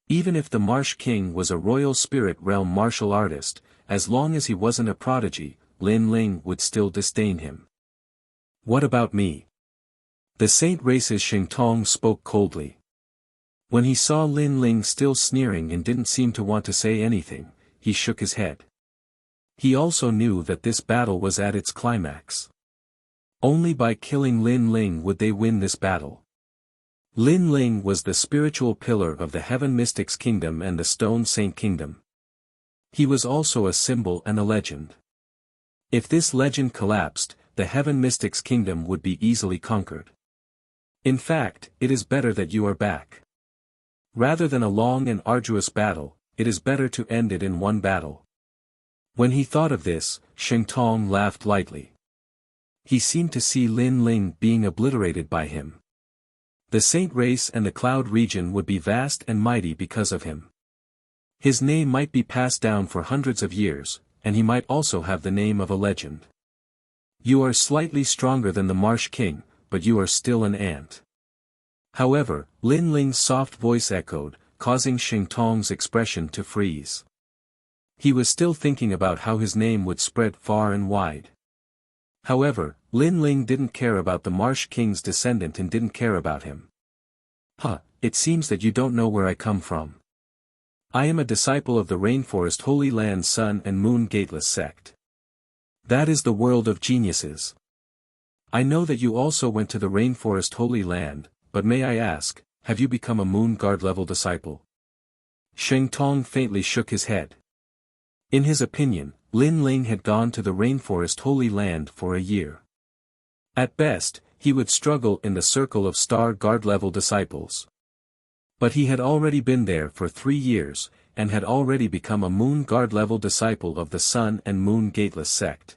S1: Even if the Marsh King was a royal spirit realm martial artist, as long as he wasn't a prodigy, Lin Ling would still disdain him. What about me? The Saint Race's Xing Tong spoke coldly. When he saw Lin Ling still sneering and didn't seem to want to say anything, he shook his head. He also knew that this battle was at its climax. Only by killing Lin Ling would they win this battle. Lin Ling was the spiritual pillar of the Heaven Mystics Kingdom and the Stone Saint Kingdom. He was also a symbol and a legend. If this legend collapsed, the Heaven Mystics Kingdom would be easily conquered. In fact, it is better that you are back. Rather than a long and arduous battle, it is better to end it in one battle. When he thought of this, Sheng Tong laughed lightly. He seemed to see Lin Ling being obliterated by him. The saint race and the cloud region would be vast and mighty because of him. His name might be passed down for hundreds of years, and he might also have the name of a legend. You are slightly stronger than the Marsh King, but you are still an ant. However, Lin Ling's soft voice echoed, causing Sheng Tong's expression to freeze. He was still thinking about how his name would spread far and wide. However, Lin Ling didn't care about the Marsh King's descendant and didn't care about him. It seems that you don't know where I come from. I am a disciple of the Rainforest Holy Land Sun and Moon Gateless sect. That is the world of geniuses. I know that you also went to the Rainforest Holy Land, but may I ask, have you become a Moon Guard level disciple? Sheng Tong faintly shook his head. In his opinion, Lin Ling had gone to the Rainforest Holy Land for a year. At best, he would struggle in the circle of Star Guard level disciples. But he had already been there for 3 years, and had already become a Moon Guard level disciple of the Sun and Moon Gateless sect.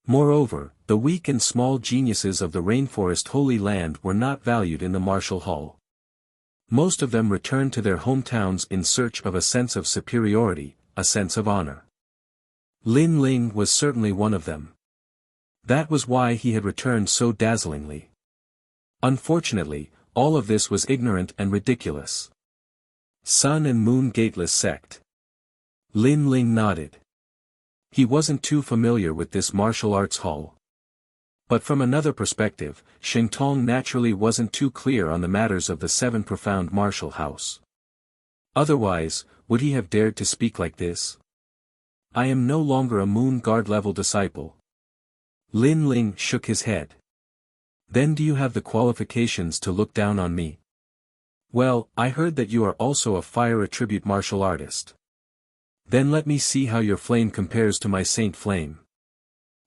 S1: Moreover, the weak and small geniuses of the Rainforest Holy Land were not valued in the martial hall. Most of them returned to their hometowns in search of a sense of superiority, a sense of honor. Lin Ling was certainly one of them. That was why he had returned so dazzlingly. Unfortunately, all of this was ignorant and ridiculous. Sun and Moon Gateless sect. Lin Ling nodded. He wasn't too familiar with this martial arts hall. But from another perspective, Sheng Tong naturally wasn't too clear on the matters of the 7 profound martial house. Otherwise, would he have dared to speak like this? I am no longer a Moon Guard level disciple. Lin Ling shook his head. Then do you have the qualifications to look down on me? Well, I heard that you are also a fire attribute martial artist. Then let me see how your flame compares to my saint flame.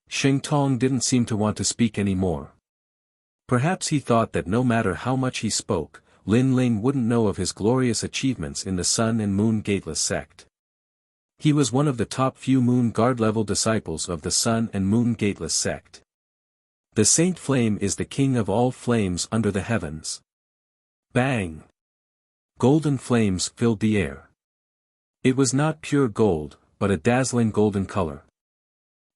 S1: Sheng Tong didn't seem to want to speak any more. Perhaps he thought that no matter how much he spoke, Lin Ling wouldn't know of his glorious achievements in the Sun and Moon Gateless sect. He was one of the top few Moon Guard level disciples of the Sun and Moon Gateless sect. The Saint Flame is the king of all flames under the heavens. Bang! Golden flames filled the air. It was not pure gold, but a dazzling golden color.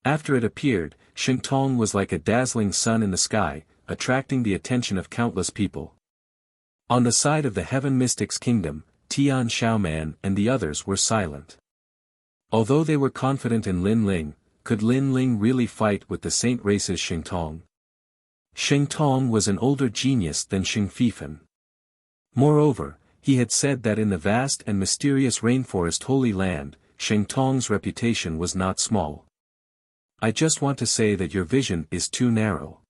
S1: After it appeared, Sheng Tong was like a dazzling sun in the sky, attracting the attention of countless people. On the side of the Heaven Mystics Kingdom, Tian Xiaoman and the others were silent. Although they were confident in Lin Ling, could Lin Ling really fight with the Saint Race's Sheng Tong? Sheng Tong was an older genius than Sheng Fifan. Moreover, he had said that in the vast and mysterious Rainforest Holy Land, Sheng Tong's reputation was not small. I just want to say that your vision is too narrow.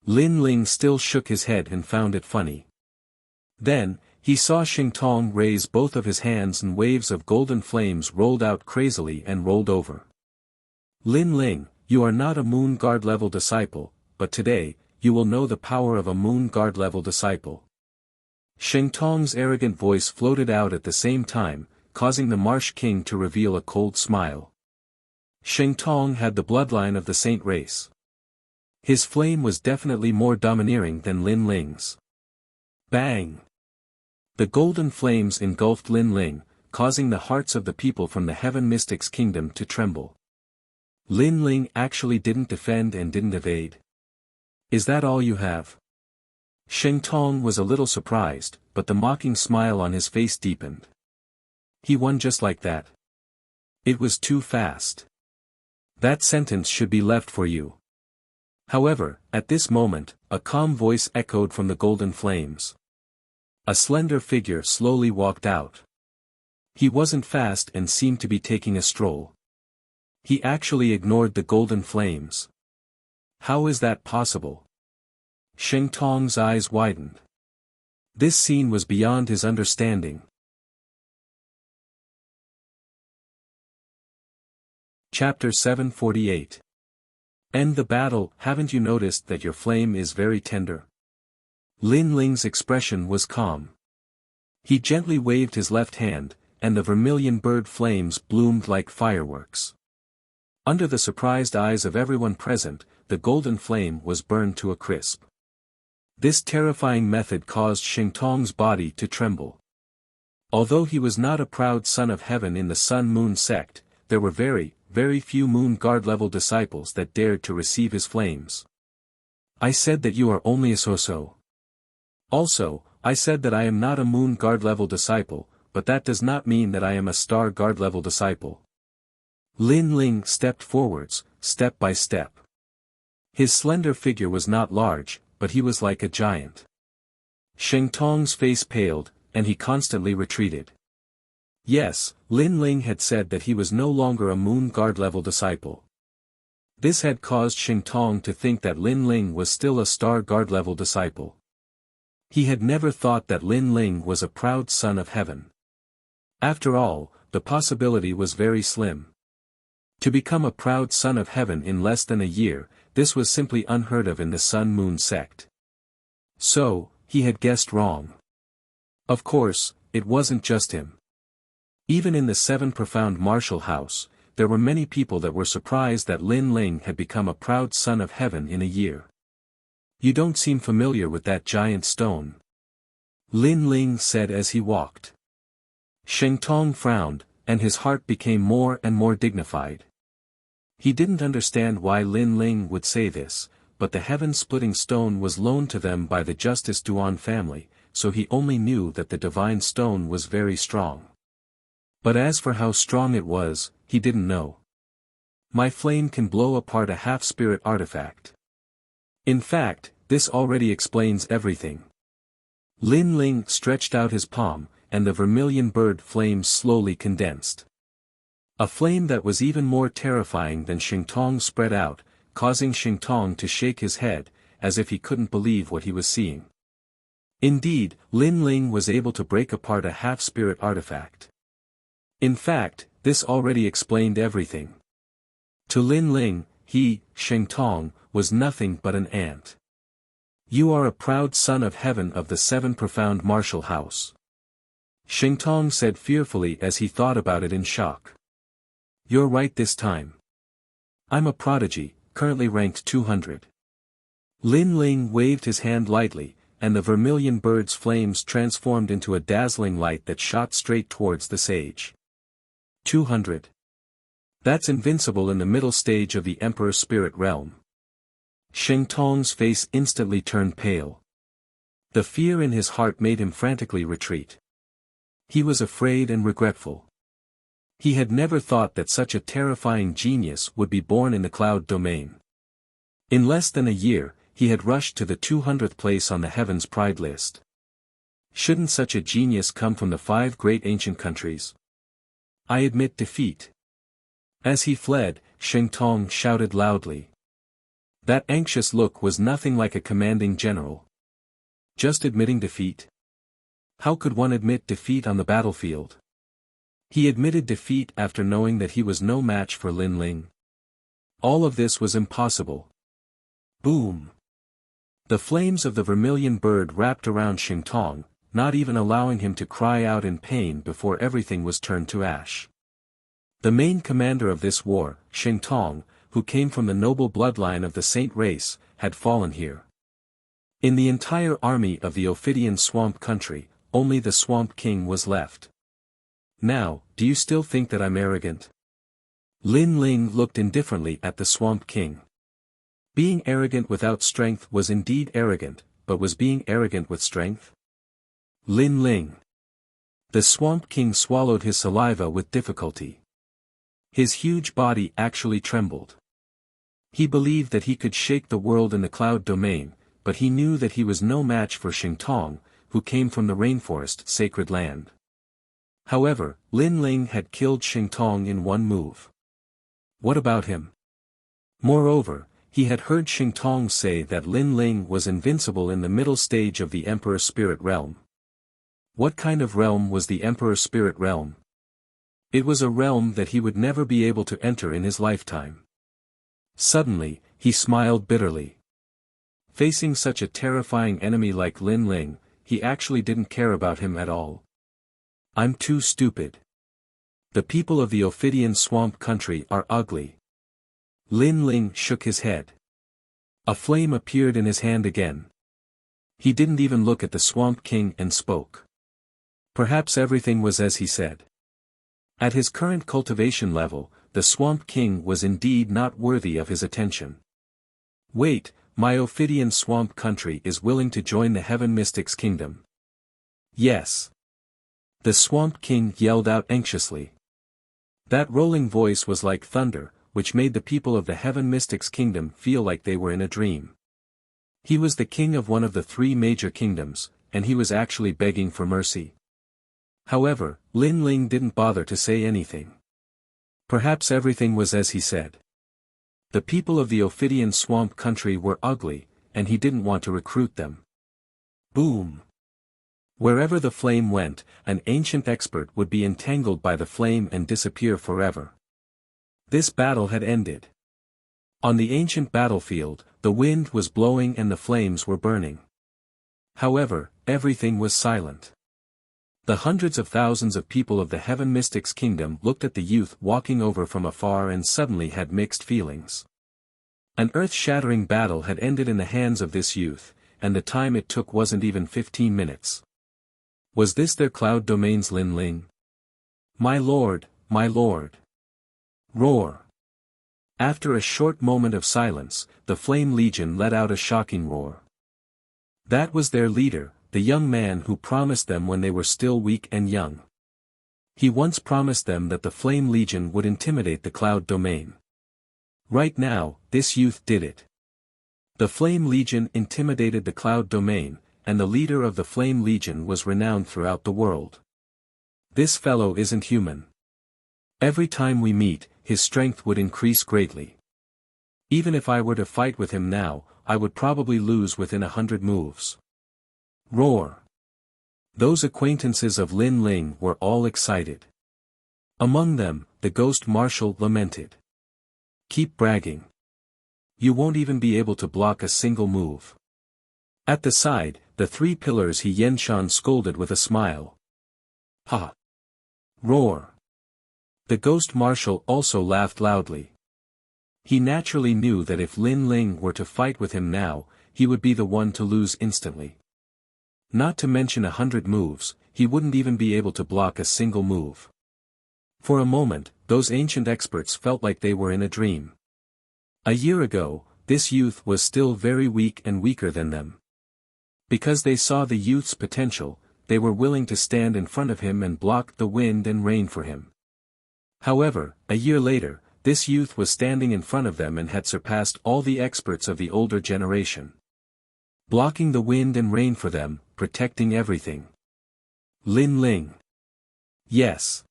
S1: Lin Ling still shook his head and found it funny. Then, he saw Sheng Tong raise both of his hands and waves of golden flames rolled out crazily and rolled over. Lin Ling, you are not a Moon Guard level disciple, but today, you will know the power of a Moon Guard level disciple. Sheng Tong's arrogant voice floated out at the same time, causing the Marsh King to reveal a cold smile. Sheng Tong had the bloodline of the Saint race. His flame was definitely more domineering than Lin Ling's. Bang! The golden flames engulfed Lin Ling, causing the hearts of the people from the Heaven Mystics Kingdom to tremble. Lin Ling actually didn't defend and didn't evade. Is that all you have? Sheng Tong was a little surprised, but the mocking smile on his face deepened. He won just like that. It was too fast. That sentence should be left for you. However, at this moment, a calm voice echoed from the golden flames. A slender figure slowly walked out. He wasn't fast and seemed to be taking a stroll. He actually ignored the golden flames. How is that possible? Sheng Tong's eyes widened. This scene was beyond his understanding. Chapter 748. End the battle. Haven't you noticed that your flame is very tender? Lin Ling's expression was calm. He gently waved his left hand, and the vermilion bird flames bloomed like fireworks. Under the surprised eyes of everyone present, the golden flame was burned to a crisp. This terrifying method caused Xingtong's body to tremble. Although he was not a proud son of heaven in the Sun-Moon sect, there were very, very few Moon Guard-level disciples that dared to receive his flames. I said that you are only a so-so. Also, I said that I am not a Moon Guard-level disciple, but that does not mean that I am a Star Guard-level disciple. Lin Ling stepped forwards, step by step. His slender figure was not large, but he was like a giant. Xingtong's face paled, and he constantly retreated. Yes, Lin Ling had said that he was no longer a Moon Guard-level disciple. This had caused Xingtong to think that Lin Ling was still a Star Guard-level disciple. He had never thought that Lin Ling was a proud son of heaven. After all, the possibility was very slim. To become a proud son of heaven in less than a year, this was simply unheard of in the Sun-Moon sect. So, he had guessed wrong. Of course, it wasn't just him. Even in the Seven Profound Martial House, there were many people that were surprised that Lin Ling had become a proud son of heaven in a year. You don't seem familiar with that giant stone, Lin Ling said as he walked. Xingtong frowned, and his heart became more and more dignified. He didn't understand why Lin Ling would say this, but the heaven-splitting stone was loaned to them by the Justice Duan family, so he only knew that the divine stone was very strong. But as for how strong it was, he didn't know. My flame can blow apart a half-spirit artifact. In fact, this already explains everything. Lin Ling stretched out his palm, and the vermilion bird flames slowly condensed. A flame that was even more terrifying than Xingtong spread out, causing Xingtong to shake his head, as if he couldn't believe what he was seeing. Indeed, Lin Ling was able to break apart a half-spirit artifact. In fact, this already explained everything. To Lin Ling, he, Xingtong, was nothing but an ant. You are a proud son of heaven of the Seven Profound Martial House. Xingtong said fearfully as he thought about it in shock. You're right this time. I'm a prodigy, currently ranked 200. Lin Ling waved his hand lightly, and the vermilion bird's flames transformed into a dazzling light that shot straight towards the sage. 200. That's invincible in the middle stage of the Emperor Spirit Realm. Xingtong's face instantly turned pale. The fear in his heart made him frantically retreat. He was afraid and regretful. He had never thought that such a terrifying genius would be born in the cloud domain. In less than a year, he had rushed to the 200th place on the Heaven's Pride list. Shouldn't such a genius come from the 5 great ancient countries? I admit defeat. As he fled, Xingtong shouted loudly. That anxious look was nothing like a commanding general. Just admitting defeat? How could one admit defeat on the battlefield? He admitted defeat after knowing that he was no match for Lin Ling. All of this was impossible. Boom! The flames of the vermilion bird wrapped around Xingtong, not even allowing him to cry out in pain before everything was turned to ash. The main commander of this war, Xingtong, who came from the noble bloodline of the Saint race, had fallen here. In the entire army of the Ophidian Swamp Country, only the Swamp King was left. Now, do you still think that I'm arrogant? Lin Ling looked indifferently at the Swamp King. Being arrogant without strength was indeed arrogant, but was being arrogant with strength? Lin Ling. The Swamp King swallowed his saliva with difficulty. His huge body actually trembled. He believed that he could shake the world in the cloud domain, but he knew that he was no match for Xingtong, who came from the rainforest sacred land. However, Lin Ling had killed Xingtong in one move. What about him? Moreover, he had heard Xingtong say that Lin Ling was invincible in the middle stage of the Emperor Spirit Realm. What kind of realm was the Emperor Spirit Realm? It was a realm that he would never be able to enter in his lifetime. Suddenly, he smiled bitterly. Facing such a terrifying enemy like Lin Ling, he actually didn't care about him at all. I'm too stupid. The people of the Ophidian Swamp Country are ugly. Lin Ling shook his head. A flame appeared in his hand again. He didn't even look at the Swamp King and spoke. Perhaps everything was as he said. At his current cultivation level, the Swamp King was indeed not worthy of his attention. Wait, my Ophidian swamp country is willing to join the Heaven Mystics Kingdom. Yes. The Swamp King yelled out anxiously. That rolling voice was like thunder, which made the people of the Heaven Mystics Kingdom feel like they were in a dream. He was the king of one of the three major kingdoms, and he was actually begging for mercy. However, Lin Ling didn't bother to say anything. Perhaps everything was as he said. The people of the Ophidian swamp country were ugly, and he didn't want to recruit them. Boom! Wherever the flame went, an ancient expert would be entangled by the flame and disappear forever. This battle had ended. On the ancient battlefield, the wind was blowing and the flames were burning. However, everything was silent. The hundreds of thousands of people of the Heaven Mystics Kingdom looked at the youth walking over from afar and suddenly had mixed feelings. An earth-shattering battle had ended in the hands of this youth, and the time it took wasn't even 15 minutes. Was this their cloud domain's Lin Ling? My lord, my lord. Roar. After a short moment of silence, the Flame Legion let out a shocking roar. That was their leader, the young man who promised them when they were still weak and young. He once promised them that the Flame Legion would intimidate the Cloud Domain. Right now, this youth did it. The Flame Legion intimidated the Cloud Domain, and the leader of the Flame Legion was renowned throughout the world. This fellow isn't human. Every time we meet, his strength would increase greatly. Even if I were to fight with him now, I would probably lose within 100 moves. Roar. Those acquaintances of Lin Ling were all excited. Among them, the Ghost Marshal lamented. Keep bragging. You won't even be able to block a single move. At the side, the three pillars He Yenshan scolded with a smile. Ha! Roar! The Ghost Marshal also laughed loudly. He naturally knew that if Lin Ling were to fight with him now, he would be the one to lose instantly. Not to mention 100 moves, he wouldn't even be able to block a single move. For a moment, those ancient experts felt like they were in a dream. A year ago, this youth was still very weak and weaker than them. Because they saw the youth's potential, they were willing to stand in front of him and block the wind and rain for him. However, a year later, this youth was standing in front of them and had surpassed all the experts of the older generation. Blocking the wind and rain for them, protecting everything. Lin Ling. Yes.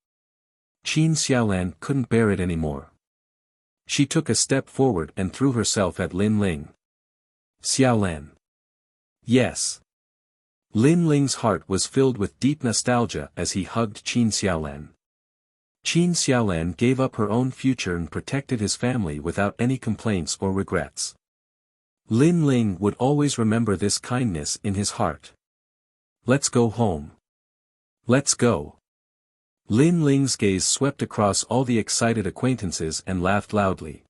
S1: Qin Xiaolan couldn't bear it anymore. She took a step forward and threw herself at Lin Ling. Xiaolan. Yes. Lin Ling's heart was filled with deep nostalgia as he hugged Qin Xiaolan. Qin Xiaolan gave up her own future and protected his family without any complaints or regrets. Lin Ling would always remember this kindness in his heart. Let's go home. Let's go. Lin Ling's gaze swept across all the excited acquaintances and laughed loudly.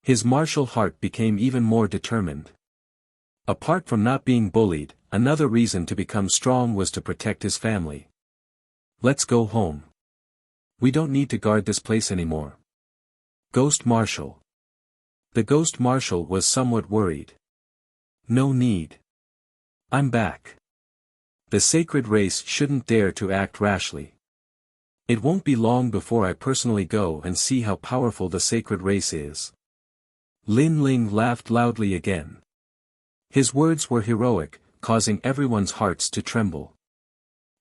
S1: His martial heart became even more determined. Apart from not being bullied, another reason to become strong was to protect his family. Let's go home. We don't need to guard this place anymore. Ghost Marshal. The Ghost Marshal was somewhat worried. No need. I'm back. The sacred race shouldn't dare to act rashly. It won't be long before I personally go and see how powerful the sacred race is. Lin Ling laughed loudly again. His words were heroic, causing everyone's hearts to tremble.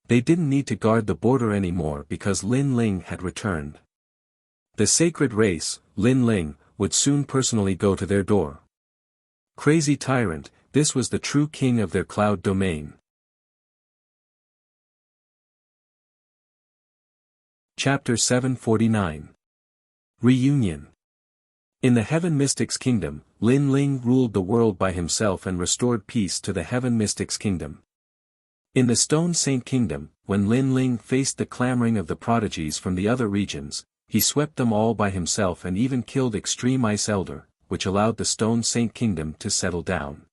S1: They didn't need to guard the border anymore because Lin Ling had returned. The sacred race, Lin Ling, would soon personally go to their door. Crazy tyrant, this was the true king of their cloud domain. Chapter 749. Reunion. In the Heaven Mystics Kingdom, Lin Ling ruled the world by himself and restored peace to the Heaven Mystics Kingdom. In the Stone Saint Kingdom, when Lin Ling faced the clamoring of the prodigies from the other regions, he swept them all by himself and even killed Extreme Ice Elder, which allowed the Stone Saint Kingdom to settle down.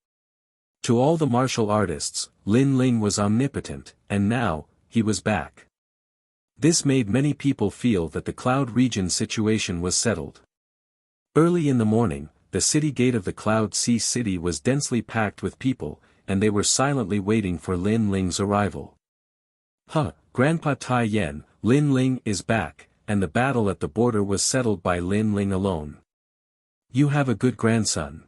S1: To all the martial artists, Lin Ling was omnipotent, and now, he was back. This made many people feel that the Cloud region situation was settled. Early in the morning, the city gate of the Cloud Sea City was densely packed with people, and they were silently waiting for Lin Ling's arrival. Grandpa Tai Yen, Lin Ling is back, and the battle at the border was settled by Lin Ling alone. You have a good grandson.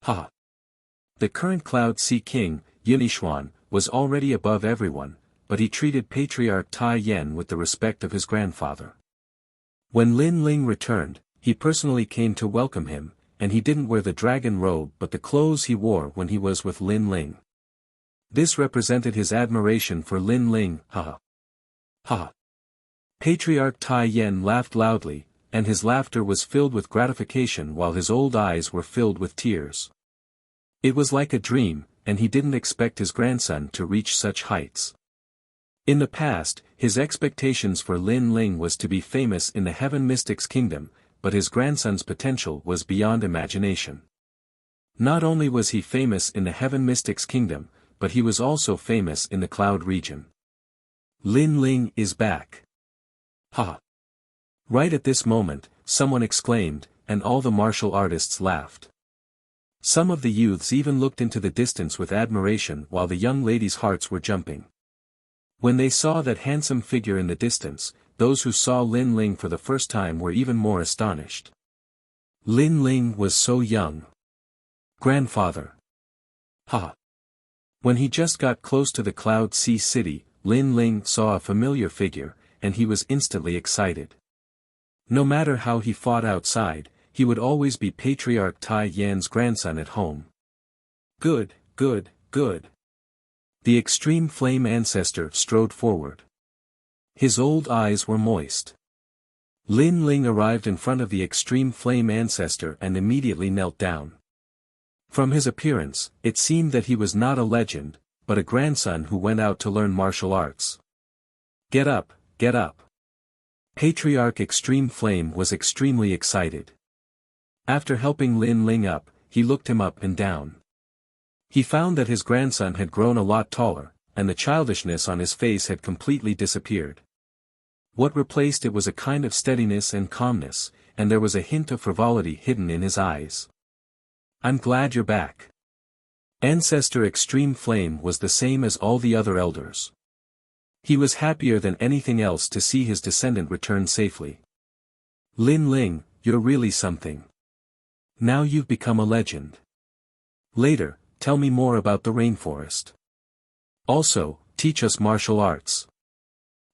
S1: The current Cloud Sea King, Yinixuan, was already above everyone, but he treated Patriarch Tai Yen with the respect of his grandfather. When Lin Ling returned, he personally came to welcome him, and he didn't wear the dragon robe but the clothes he wore when he was with Lin Ling. This represented his admiration for Lin Ling. Patriarch Tai Yen laughed loudly, and his laughter was filled with gratification while his old eyes were filled with tears. It was like a dream, and he didn't expect his grandson to reach such heights. In the past, his expectations for Lin Ling was to be famous in the Heaven Mystics Kingdom, but his grandson's potential was beyond imagination. Not only was he famous in the Heaven Mystics Kingdom, but he was also famous in the Cloud region. Lin Ling is back. Right at this moment, someone exclaimed, and all the martial artists laughed. Some of the youths even looked into the distance with admiration while the young ladies' hearts were jumping. When they saw that handsome figure in the distance, those who saw Lin Ling for the first time were even more astonished. Lin Ling was so young. Grandfather. When he just got close to the Cloud Sea City, Lin Ling saw a familiar figure, and he was instantly excited. No matter how he fought outside, he would always be Patriarch Tai Yan's grandson at home. Good. The Extreme Flame ancestor strode forward. His old eyes were moist. Lin Ling arrived in front of the Extreme Flame ancestor and immediately knelt down. From his appearance, it seemed that he was not a legend, but a grandson who went out to learn martial arts. Get up. Patriarch Extreme Flame was extremely excited. After helping Lin Ling up, he looked him up and down. He found that his grandson had grown a lot taller, and the childishness on his face had completely disappeared. What replaced it was a kind of steadiness and calmness, and there was a hint of frivolity hidden in his eyes. I'm glad you're back. Ancestor Extreme Flame was the same as all the other elders. He was happier than anything else to see his descendant return safely. Lin Ling, you're really something. Now you've become a legend. Later, tell me more about the rainforest. Also, teach us martial arts.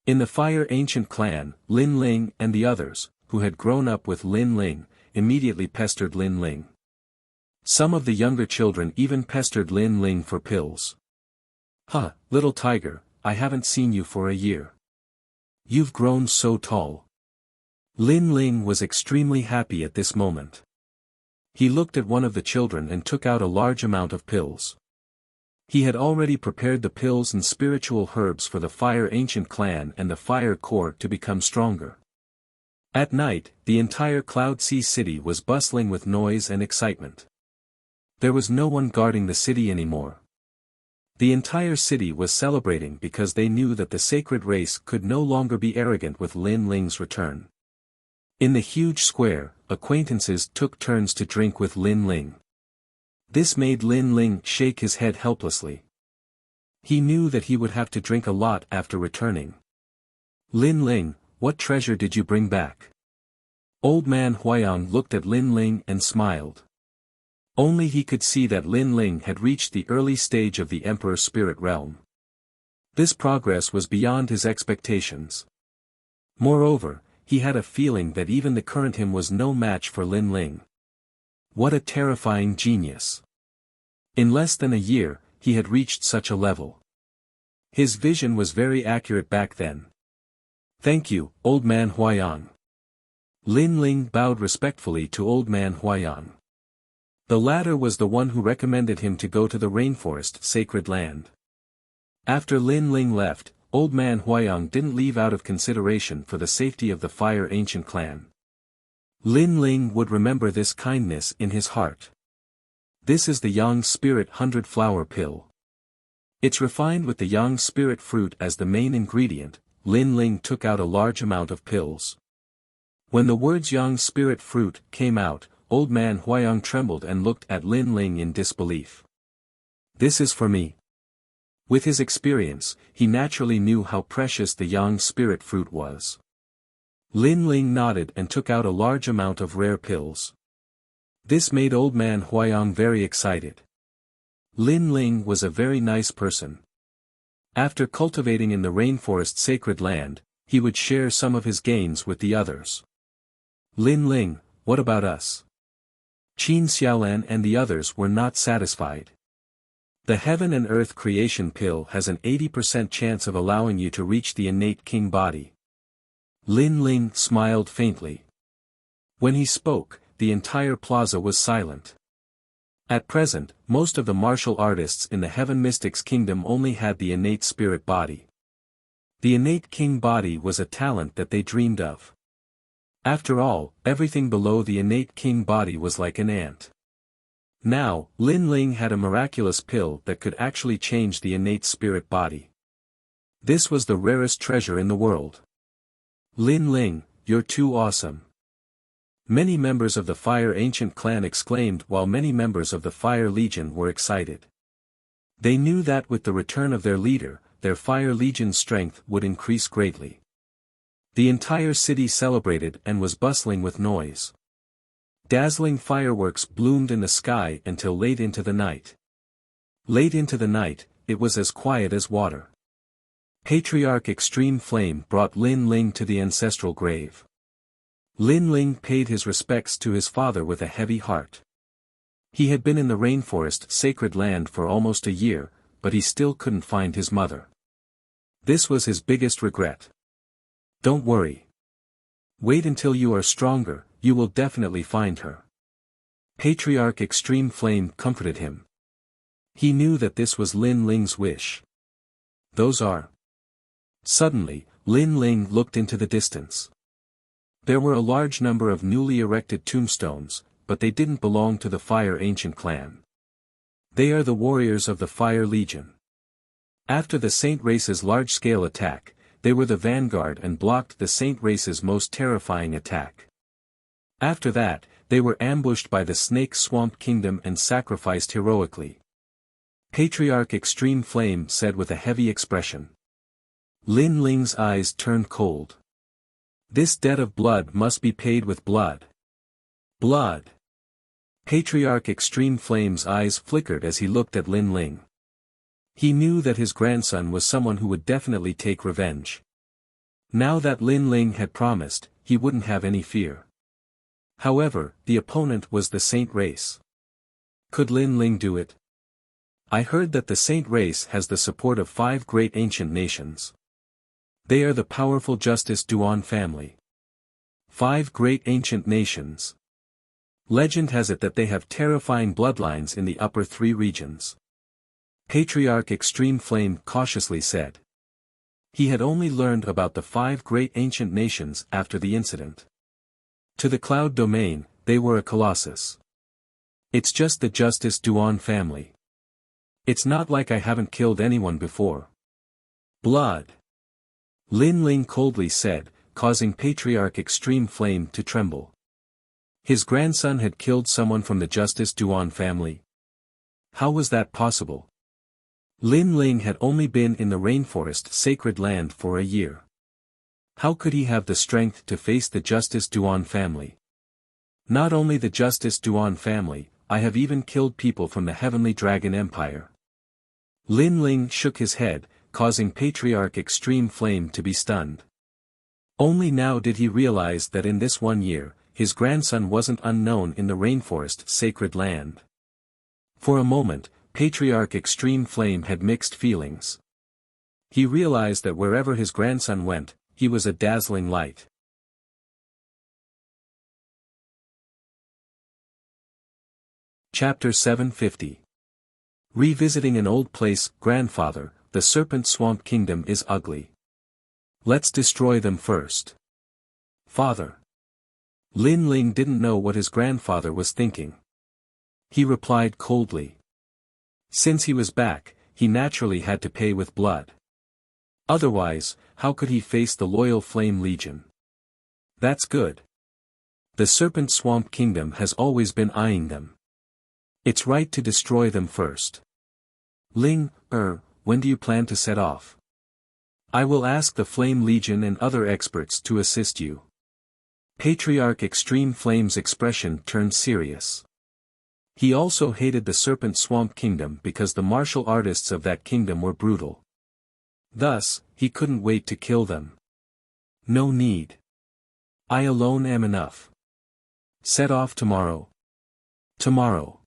S1: In the Fire Ancient clan, Lin Ling and the others, who had grown up with Lin Ling, immediately pestered Lin Ling. Some of the younger children even pestered Lin Ling for pills. Little tiger, I haven't seen you for a year. You've grown so tall. Lin Ling was extremely happy at this moment. He looked at one of the children and took out a large amount of pills. He had already prepared the pills and spiritual herbs for the Fire Ancient clan and the Fire Core to become stronger. At night, the entire Cloud Sea City was bustling with noise and excitement. There was no one guarding the city anymore. The entire city was celebrating because they knew that the sacred race could no longer be arrogant with Lin Ling's return. In the huge square, acquaintances took turns to drink with Lin Ling. This made Lin Ling shake his head helplessly. He knew that he would have to drink a lot after returning. Lin Ling, what treasure did you bring back? Old man Huayang looked at Lin Ling and smiled. Only he could see that Lin Ling had reached the early stage of the Emperor Spirit Realm. This progress was beyond his expectations. Moreover, he had a feeling that even the current him was no match for Lin Ling. What a terrifying genius. In less than a year, he had reached such a level. His vision was very accurate back then. Thank you, Old Man Huayang. Lin Ling bowed respectfully to Old Man Huayang. The latter was the one who recommended him to go to the rainforest sacred land. After Lin Ling left, Old Man Huayang didn't leave out of consideration for the safety of the Fire Ancient clan. Lin Ling would remember this kindness in his heart. This is the Yang Spirit 100 Flower Pill. It's refined with the Yang Spirit fruit as the main ingredient. Lin Ling took out a large amount of pills. When the words Yang Spirit fruit came out, Old Man Huayang trembled and looked at Lin Ling in disbelief. This is for me. With his experience, he naturally knew how precious the Yang Spirit fruit was. Lin Ling nodded and took out a large amount of rare pills. This made Old Man Huayang very excited. Lin Ling was a very nice person. After cultivating in the rainforest sacred land, he would share some of his gains with the others. Lin Ling, what about us? Qin Xiaolan and the others were not satisfied. The Heaven and Earth Creation Pill has an 80% chance of allowing you to reach the innate king body. Lin Ling smiled faintly. When he spoke, the entire plaza was silent. At present, most of the martial artists in the Heaven Mystics Kingdom only had the innate spirit body. The innate king body was a talent that they dreamed of. After all, everything below the innate king body was like an ant. Now, Lin Ling had a miraculous pill that could actually change the innate spirit body. This was the rarest treasure in the world. Lin Ling, you're too awesome. Many members of the Fire Ancient clan exclaimed while many members of the Fire Legion were excited. They knew that with the return of their leader, their Fire Legion's strength would increase greatly. The entire city celebrated and was bustling with noise. Dazzling fireworks bloomed in the sky until late into the night. Late into the night, it was as quiet as water. Patriarch Extreme Flame brought Lin Ling to the ancestral grave. Lin Ling paid his respects to his father with a heavy heart. He had been in the rainforest sacred land for almost a year, but he still couldn't find his mother. This was his biggest regret. Don't worry. Wait until you are stronger, you will definitely find her. Patriarch Extreme Flame comforted him. He knew that this was Lin Ling's wish. Those are. Suddenly, Lin Ling looked into the distance. There were a large number of newly erected tombstones, but they didn't belong to the Fire Ancient clan. They are the warriors of the Fire Legion. After the Saint Race's large-scale attack, they were the vanguard and blocked the Saint Race's most terrifying attack. After that, they were ambushed by the Snake Swamp Kingdom and sacrificed heroically. Patriarch Extreme Flame said with a heavy expression. Lin Ling's eyes turned cold. This debt of blood must be paid with blood. Blood. Patriarch Extreme Flame's eyes flickered as he looked at Lin Ling. He knew that his grandson was someone who would definitely take revenge. Now that Lin Ling had promised, he wouldn't have any fear. However, the opponent was the Saint Race. Could Lin Ling do it? I heard that the Saint Race has the support of 5 great ancient nations. They are the powerful Justice Duan family. 5 great ancient nations. Legend has it that they have terrifying bloodlines in the upper 3 regions. Patriarch Extreme Flame cautiously said. He had only learned about the 5 great ancient nations after the incident. To the Cloud Domain, they were a colossus. It's just the Justice Duan family. It's not like I haven't killed anyone before. Blood. Lin Ling coldly said, causing Patriarch Extreme Flame to tremble. His grandson had killed someone from the Justice Duan family. How was that possible? Lin Ling had only been in the rainforest sacred land for a year. How could he have the strength to face the Justice Duan family? Not only the Justice Duan family, I have even killed people from the Heavenly Dragon Empire. Lin Ling shook his head, causing Patriarch Extreme Flame to be stunned. Only now did he realize that in this 1 year, his grandson wasn't unknown in the rainforest sacred land. For a moment, Patriarch Extreme Flame had mixed feelings. He realized that wherever his grandson went, he was a dazzling light. Chapter 750. Revisiting an old place. Grandfather, the Serpent Swamp Kingdom is ugly. Let's destroy them first. Father. Lin Ling didn't know what his grandfather was thinking. He replied coldly. Since he was back, he naturally had to pay with blood. Otherwise, how could he face the loyal Flame Legion? That's good. The Serpent Swamp Kingdom has always been eyeing them. It's right to destroy them first. Ling, when do you plan to set off? I will ask the Flame Legion and other experts to assist you. Patriarch Extreme Flame's expression turned serious. He also hated the Serpent Swamp Kingdom because the martial artists of that kingdom were brutal. Thus, he couldn't wait to kill them. No need. I alone am enough. Set off tomorrow. Tomorrow.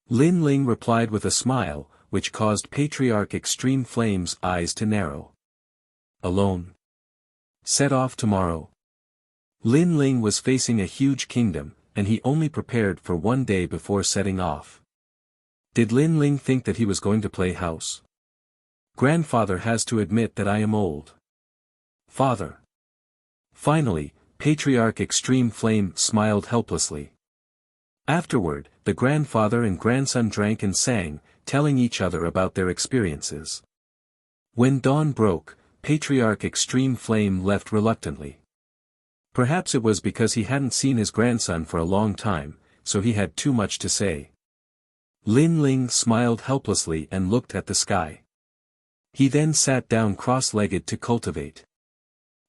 S1: Lin Ling replied with a smile, which caused Patriarch Extreme Flame's eyes to narrow. Alone. Set off tomorrow. Lin Ling was facing a huge kingdom, and he only prepared for one day before setting off. Did Lin Ling think that he was going to play house? Grandfather has to admit that I am old. Father. Finally, Patriarch Extreme Flame smiled helplessly. Afterward, the grandfather and grandson drank and sang, telling each other about their experiences. When dawn broke, Patriarch Extreme Flame left reluctantly. Perhaps it was because he hadn't seen his grandson for a long time, so he had too much to say. Lin Ling smiled helplessly and looked at the sky. He then sat down cross-legged to cultivate.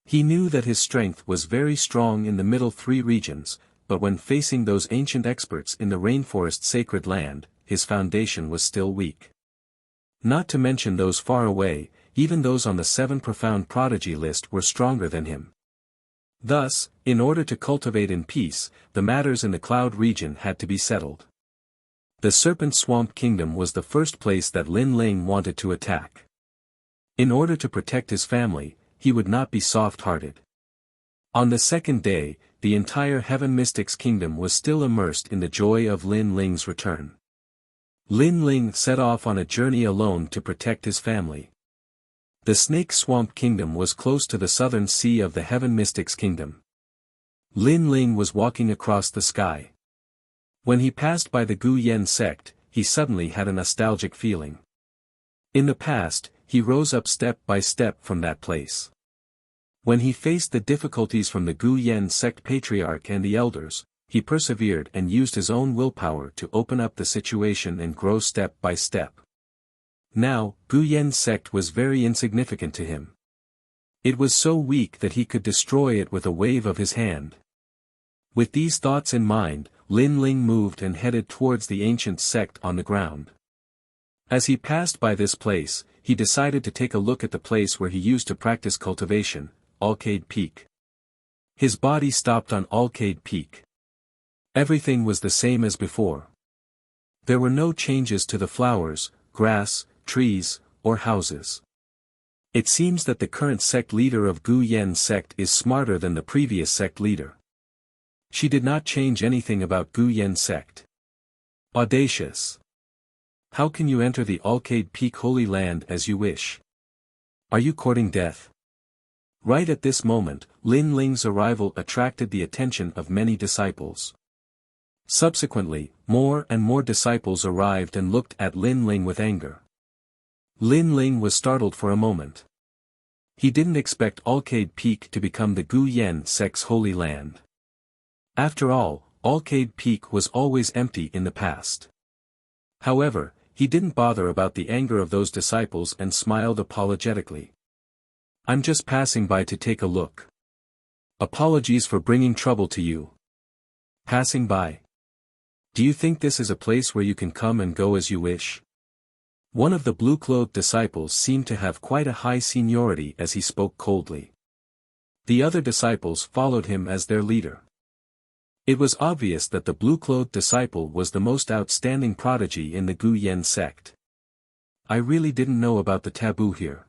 S1: He knew that his strength was very strong in the middle three regions, but when facing those ancient experts in the rainforest sacred land, his foundation was still weak. Not to mention those far away, even those on the 7 profound prodigy list were stronger than him. Thus, in order to cultivate in peace, the matters in the cloud region had to be settled. The Serpent Swamp Kingdom was the first place that Lin Ling wanted to attack. In order to protect his family, he would not be soft-hearted. On the second day, the entire Heaven Mystics Kingdom was still immersed in the joy of Lin Ling's return. Lin Ling set off on a journey alone to protect his family. The Snake Swamp Kingdom was close to the southern sea of the Heaven Mystics Kingdom. Lin Ling was walking across the sky. When he passed by the Gu Yen sect, he suddenly had a nostalgic feeling. In the past, he rose up step by step from that place. When he faced the difficulties from the Gu Yen sect patriarch and the elders, he persevered and used his own willpower to open up the situation and grow step by step. Now, Gu Yen's sect was very insignificant to him. It was so weak that he could destroy it with a wave of his hand. With these thoughts in mind, Lin Ling moved and headed towards the ancient sect on the ground. As he passed by this place, he decided to take a look at the place where he used to practice cultivation, Alcade Peak. His body stopped on Alcade Peak. Everything was the same as before. There were no changes to the flowers, grass, trees, or houses. It seems that the current sect leader of Gu Yen sect is smarter than the previous sect leader. She did not change anything about Gu Yen sect. Audacious. How can you enter the Alcade Peak Holy Land as you wish? Are you courting death? Right at this moment, Lin Ling's arrival attracted the attention of many disciples. Subsequently, more and more disciples arrived and looked at Lin Ling with anger. Lin Ling was startled for a moment. He didn't expect Alcade Peak to become the Gu Yen sect's holy land. After all, Alcade Peak was always empty in the past. However, he didn't bother about the anger of those disciples and smiled apologetically. I'm just passing by to take a look. Apologies for bringing trouble to you. Passing by. Do you think this is a place where you can come and go as you wish? One of the blue-clothed disciples seemed to have quite a high seniority as he spoke coldly. The other disciples followed him as their leader. It was obvious that the blue-clothed disciple was the most outstanding prodigy in the Gu Yen sect. I really didn't know about the taboo here.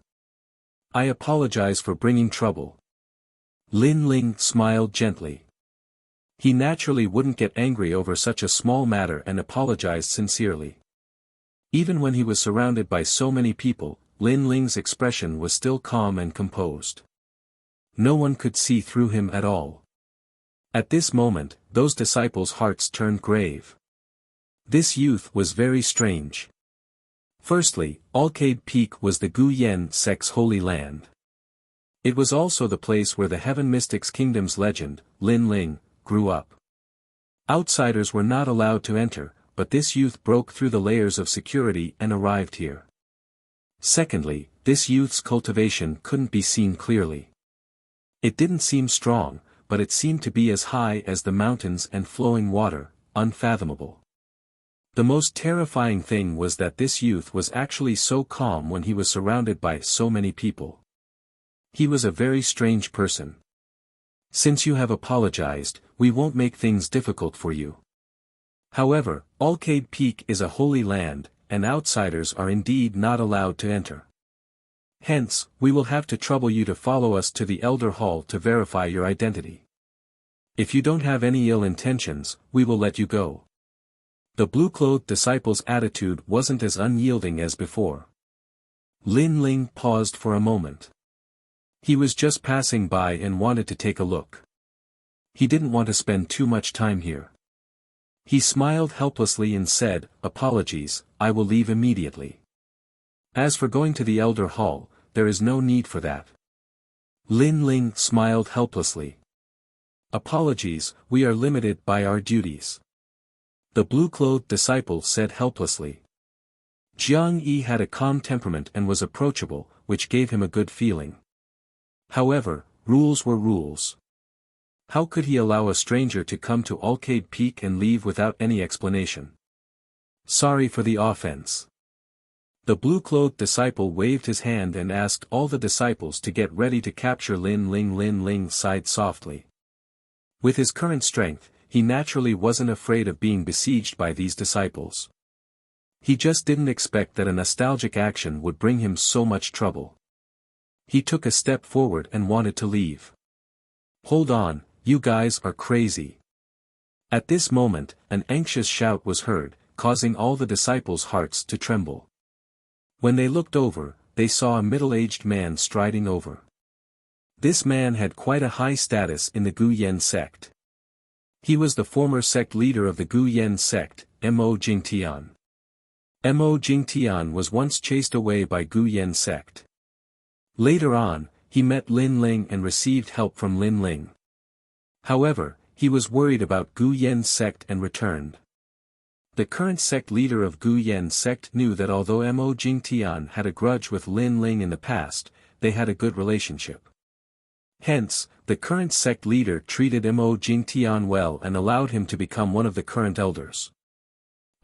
S1: I apologize for bringing trouble. Lin Ling smiled gently. He naturally wouldn't get angry over such a small matter and apologized sincerely. Even when he was surrounded by so many people, Lin Ling's expression was still calm and composed. No one could see through him at all. At this moment, those disciples' hearts turned grave. This youth was very strange. Firstly, Alcade Peak was the Gu Yen sect's holy land. It was also the place where the Heaven Mystics Kingdom's legend, Lin Ling, grew up. Outsiders were not allowed to enter, but this youth broke through the layers of security and arrived here. Secondly, this youth's cultivation couldn't be seen clearly. It didn't seem strong, but it seemed to be as high as the mountains and flowing water, unfathomable. The most terrifying thing was that this youth was actually so calm when he was surrounded by so many people. He was a very strange person. Since you have apologized, we won't make things difficult for you. However, Alcade Peak is a holy land, and outsiders are indeed not allowed to enter. Hence, we will have to trouble you to follow us to the Elder Hall to verify your identity. If you don't have any ill intentions, we will let you go. The blue-clothed disciple's attitude wasn't as unyielding as before. Lin Ling paused for a moment. He was just passing by and wanted to take a look. He didn't want to spend too much time here. He smiled helplessly and said, "Apologies, I will leave immediately. As for going to the Elder Hall, there is no need for that." Lin Ling smiled helplessly. "Apologies, we are limited by our duties." The blue-clothed disciple said helplessly. Jiang Yi had a calm temperament and was approachable, which gave him a good feeling. However, rules were rules. How could he allow a stranger to come to Alcade Peak and leave without any explanation? "Sorry for the offense." The blue-clothed disciple waved his hand and asked all the disciples to get ready to capture Lin Ling. Lin Ling sighed softly. With his current strength, he naturally wasn't afraid of being besieged by these disciples. He just didn't expect that a nostalgic action would bring him so much trouble. He took a step forward and wanted to leave. "Hold on, you guys are crazy." At this moment, an anxious shout was heard, causing all the disciples' hearts to tremble. When they looked over, they saw a middle-aged man striding over. This man had quite a high status in the Gu Yen sect. He was the former sect leader of the Gu Yen sect, Mo Jingtian. Mo Jingtian was once chased away by Gu Yen sect. Later on, he met Lin Ling and received help from Lin Ling. However, he was worried about Gu Yen sect and returned. The current sect leader of Gu Yen sect knew that although Mo Jingtian had a grudge with Lin Ling in the past, they had a good relationship. Hence, the current sect leader treated Mo Jingtian well and allowed him to become one of the current elders.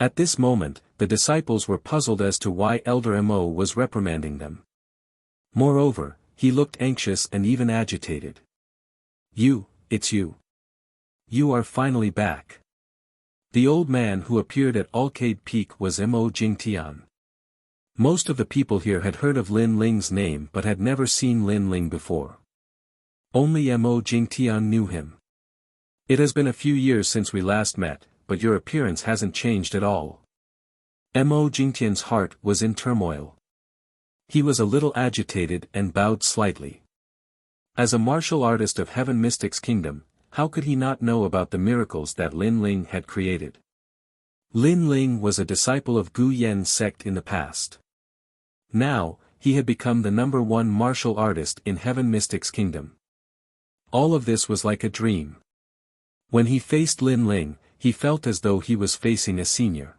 S1: At this moment, the disciples were puzzled as to why Elder Mo was reprimanding them. Moreover, he looked anxious and even agitated. It's you. You are finally back." The old man who appeared at Alcade Peak was Mo Jingtian. Most of the people here had heard of Lin Ling's name but had never seen Lin Ling before. Only Mo Jingtian knew him. "It has been a few years since we last met, but your appearance hasn't changed at all." Mo Jingtian's heart was in turmoil. He was a little agitated and bowed slightly. As a martial artist of Heaven Mystics Kingdom, how could he not know about the miracles that Lin Ling had created? Lin Ling was a disciple of Gu Yen sect in the past. Now, he had become the #1 martial artist in Heaven Mystics Kingdom. All of this was like a dream. When he faced Lin Ling, he felt as though he was facing a senior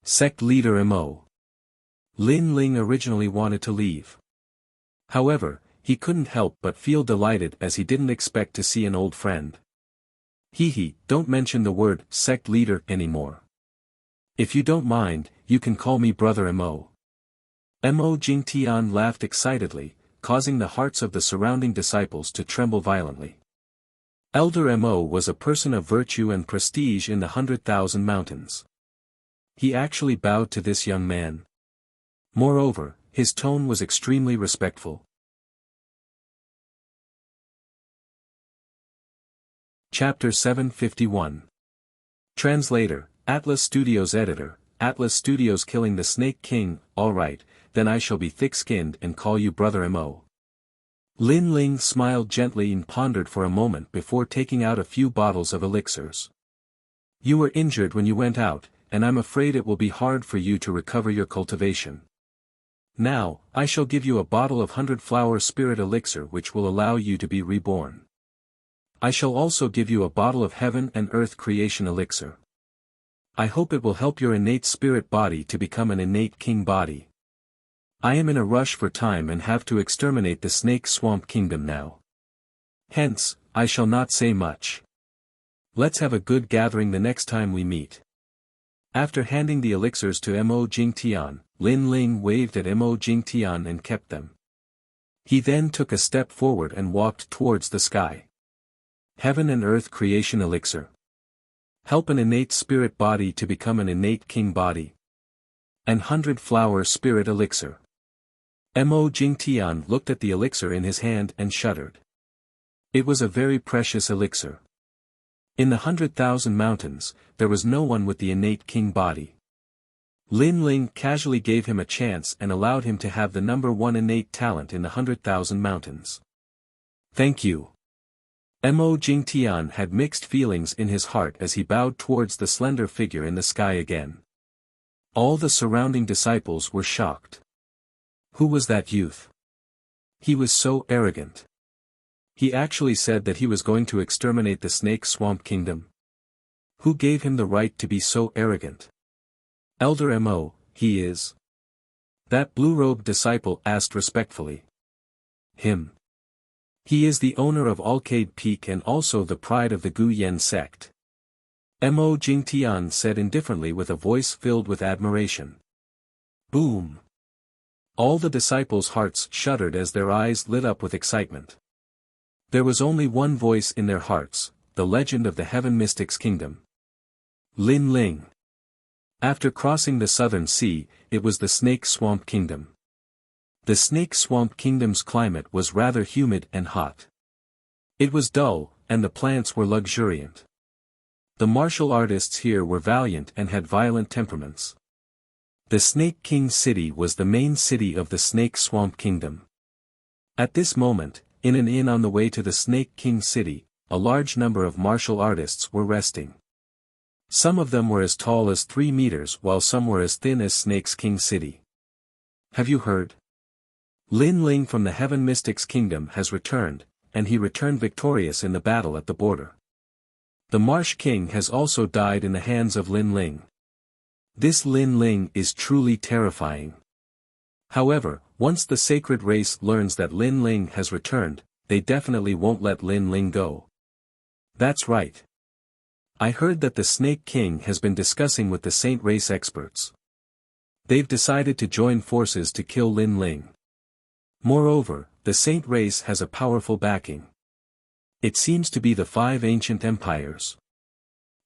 S1: sect leader Mo. Lin Ling originally wanted to leave. However, he couldn't help but feel delighted as he didn't expect to see an old friend. Don't mention the word sect leader anymore. If you don't mind, you can call me Brother Mo. Mo Jingtian laughed excitedly, causing the hearts of the surrounding disciples to tremble violently. Elder Mo was a person of virtue and prestige in the 100,000 mountains. He actually bowed to this young man. Moreover, his tone was extremely respectful. Chapter 751. Translator, Atlas Studios Editor, Atlas Studios killing the Snake King. Alright, then I shall be thick-skinned and call you Brother Mo. Lin Ling smiled gently and pondered for a moment before taking out a few bottles of elixirs. You were injured when you went out, and I'm afraid it will be hard for you to recover your cultivation. Now, I shall give you a bottle of 100-flower spirit elixir which will allow you to be reborn. I shall also give you a bottle of heaven and earth creation elixir. I hope it will help your innate spirit body to become an innate king body. I am in a rush for time and have to exterminate the snake swamp kingdom now. Hence, I shall not say much. Let's have a good gathering the next time we meet. After handing the elixirs to Mo Jingtian, Lin Ling waved at Mo Jingtian and kept them. He then took a step forward and walked towards the sky. Heaven and earth creation elixir. Help an innate spirit body to become an innate king body. An 100-flower spirit elixir. Mo Jingtian looked at the elixir in his hand and shuddered. It was a very precious elixir. In the 100,000 mountains, there was no one with the innate king body. Lin Ling casually gave him a chance and allowed him to have the number 1 innate talent in the 100,000 mountains. Thank you. Mo Jingtian had mixed feelings in his heart as he bowed towards the slender figure in the sky again. All the surrounding disciples were shocked. Who was that youth? He was so arrogant. He actually said that he was going to exterminate the snake swamp kingdom. Who gave him the right to be so arrogant? Elder Mo, he is. That blue-robed disciple asked respectfully. Him. He is the owner of Alcade Peak and also the pride of the Gu Yen sect. Mo Jingtian said indifferently with a voice filled with admiration. Boom. All the disciples' hearts shuddered as their eyes lit up with excitement. There was only one voice in their hearts, the legend of the Heaven Mystics Kingdom. Lin Ling. After crossing the southern sea, it was the Snake Swamp Kingdom. The Snake Swamp Kingdom's climate was rather humid and hot. It was dull, and the plants were luxuriant. The martial artists here were valiant and had violent temperaments. The Snake King City was the main city of the Snake Swamp Kingdom. At this moment, in an inn on the way to the Snake King City, a large number of martial artists were resting. Some of them were as tall as 3 meters while some were as thin as Snake's King City. Have you heard? Lin Ling from the Heaven Mystics Kingdom has returned, and he returned victorious in the battle at the border. The Marsh King has also died in the hands of Lin Ling. This Lin Ling is truly terrifying. However, once the sacred race learns that Lin Ling has returned, they definitely won't let Lin Ling go. That's right. I heard that the Snake King has been discussing with the Saint race experts. They've decided to join forces to kill Lin Ling. Moreover, the Saint race has a powerful backing. It seems to be the 5 ancient empires.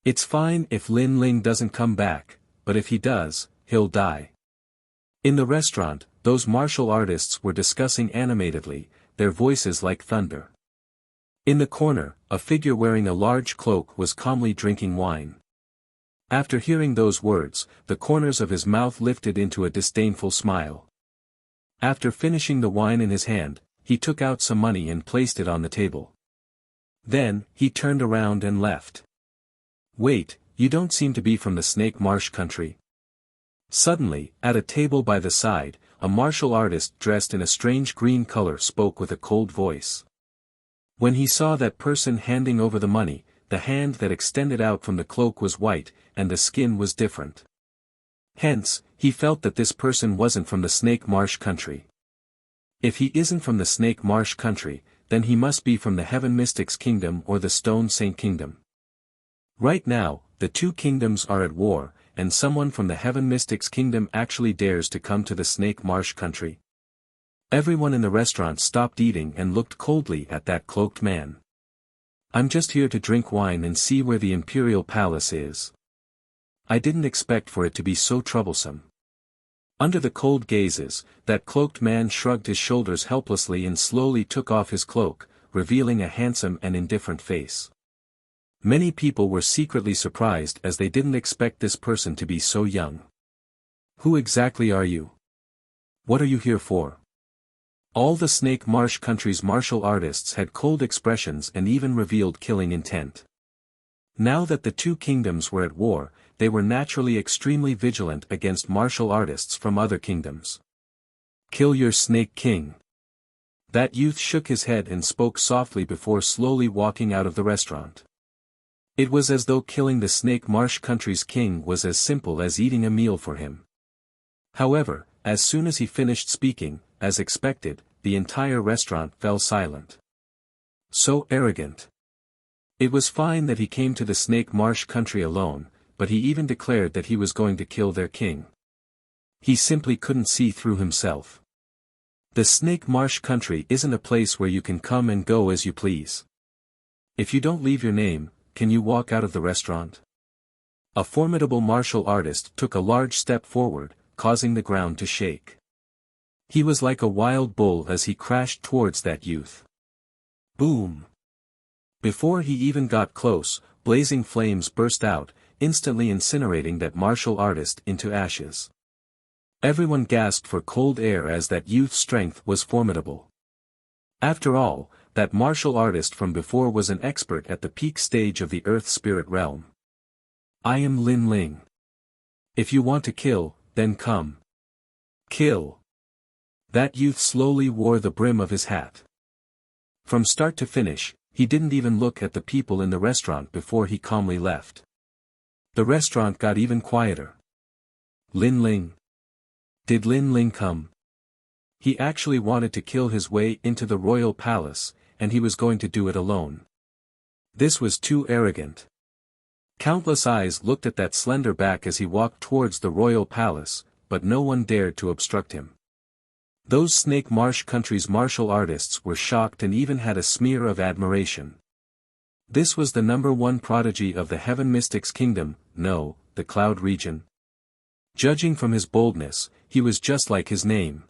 S1: It's fine if Lin Ling doesn't come back, but if he does, he'll die. In the restaurant, those martial artists were discussing animatedly, their voices like thunder. In the corner, a figure wearing a large cloak was calmly drinking wine. After hearing those words, the corners of his mouth lifted into a disdainful smile. After finishing the wine in his hand, he took out some money and placed it on the table. Then, he turned around and left. Wait, you don't seem to be from the Snake Marsh country. Suddenly, at a table by the side, a martial artist dressed in a strange green color spoke with a cold voice. When he saw that person handing over the money, the hand that extended out from the cloak was white, and the skin was different. Hence, he felt that this person wasn't from the Snake Marsh country. If he isn't from the Snake Marsh country, then he must be from the Heaven Mystics Kingdom or the Stone Saint Kingdom. Right now, the 2 kingdoms are at war, and someone from the Heaven Mystics Kingdom actually dares to come to the Snake Marsh country. Everyone in the restaurant stopped eating and looked coldly at that cloaked man. I'm just here to drink wine and see where the Imperial Palace is. I didn't expect for it to be so troublesome. Under the cold gazes, that cloaked man shrugged his shoulders helplessly and slowly took off his cloak, revealing a handsome and indifferent face. Many people were secretly surprised as they didn't expect this person to be so young. Who exactly are you? What are you here for? All the Snake Marsh country's martial artists had cold expressions and even revealed killing intent. Now that the two kingdoms were at war, they were naturally extremely vigilant against martial artists from other kingdoms. Kill your Snake King. That youth shook his head and spoke softly before slowly walking out of the restaurant. It was as though killing the Snake Marsh country's king was as simple as eating a meal for him. However, as soon as he finished speaking, as expected, the entire restaurant fell silent. So arrogant. It was fine that he came to the Snake Marsh country alone, but he even declared that he was going to kill their king. He simply couldn't see through himself. The Snake Marsh country isn't a place where you can come and go as you please. If you don't leave your name, can you walk out of the restaurant? A formidable martial artist took a large step forward, causing the ground to shake. He was like a wild bull as he crashed towards that youth. Boom! Before he even got close, blazing flames burst out, instantly incinerating that martial artist into ashes. Everyone gasped for cold air as that youth's strength was formidable. After all, that martial artist from before was an expert at the peak stage of the Earth Spirit realm. I am Lin Ling. If you want to kill, then come. Kill. That youth slowly wore the brim of his hat. From start to finish, he didn't even look at the people in the restaurant before he calmly left. The restaurant got even quieter. Lin Ling. Did Lin Ling come? He actually wanted to kill his way into the royal palace, and he was going to do it alone. This was too arrogant. Countless eyes looked at that slender back as he walked towards the royal palace, but no one dared to obstruct him. Those Snake Marsh country's martial artists were shocked and even had a smear of admiration. This was the #1 prodigy of the Heaven Mystics Kingdom, no, the Cloud region. Judging from his boldness, he was just like his name.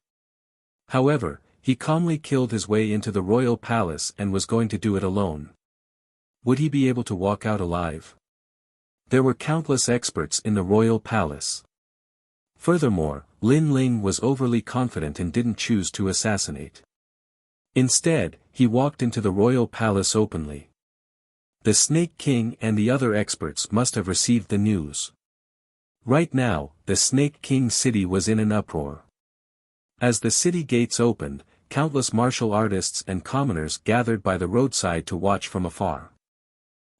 S1: However, he calmly killed his way into the royal palace and was going to do it alone. Would he be able to walk out alive? There were countless experts in the royal palace. Furthermore, Lin Ling was overly confident and didn't choose to assassinate. Instead, he walked into the royal palace openly. The Snake King and the other experts must have received the news. Right now, the Snake King city was in an uproar. As the city gates opened, countless martial artists and commoners gathered by the roadside to watch from afar.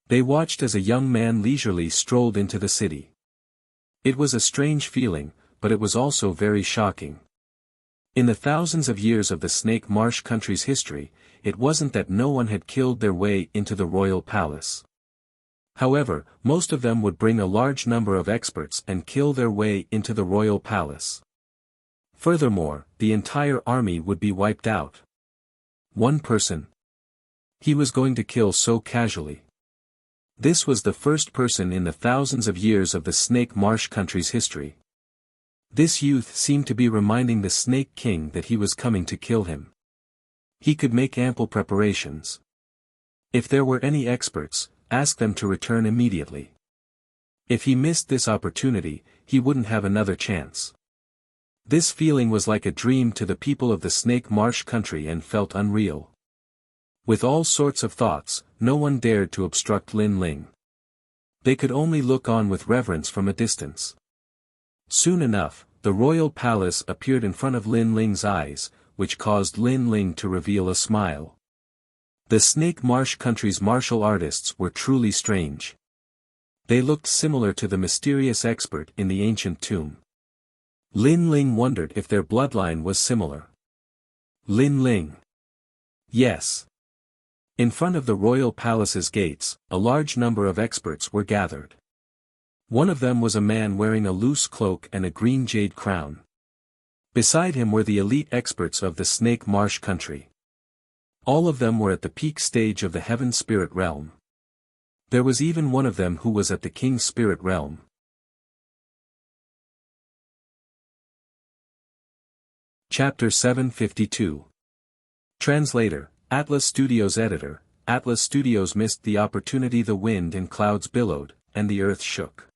S1: They watched as a young man leisurely strolled into the city. It was a strange feeling, but it was also very shocking. In the thousands of years of the Snake Marsh country's history, it wasn't that no one had killed their way into the royal palace. However, most of them would bring a large number of experts and kill their way into the royal palace. Furthermore, the entire army would be wiped out. One person. He was going to kill so casually. This was the first person in the thousands of years of the Snake Marsh country's history. This youth seemed to be reminding the Snake King that he was coming to kill him. He could make ample preparations. If there were any experts, ask them to return immediately. If he missed this opportunity, he wouldn't have another chance. This feeling was like a dream to the people of the Snake Marsh country and felt unreal. With all sorts of thoughts, no one dared to obstruct Lin Ling. They could only look on with reverence from a distance. Soon enough, the royal palace appeared in front of Lin Ling's eyes, which caused Lin Ling to reveal a smile. The Snake Marsh country's martial artists were truly strange. They looked similar to the mysterious expert in the ancient tomb. Lin Ling wondered if their bloodline was similar. Lin Ling. Yes. In front of the royal palace's gates, a large number of experts were gathered. One of them was a man wearing a loose cloak and a green jade crown. Beside him were the elite experts of the Snake Marsh country. All of them were at the peak stage of the Heaven Spirit realm. There was even one of them who was at the King's Spirit realm. Chapter 752. Translator, Atlas Studios Editor. Atlas Studios missed the opportunity. The wind and clouds billowed, and the earth shook.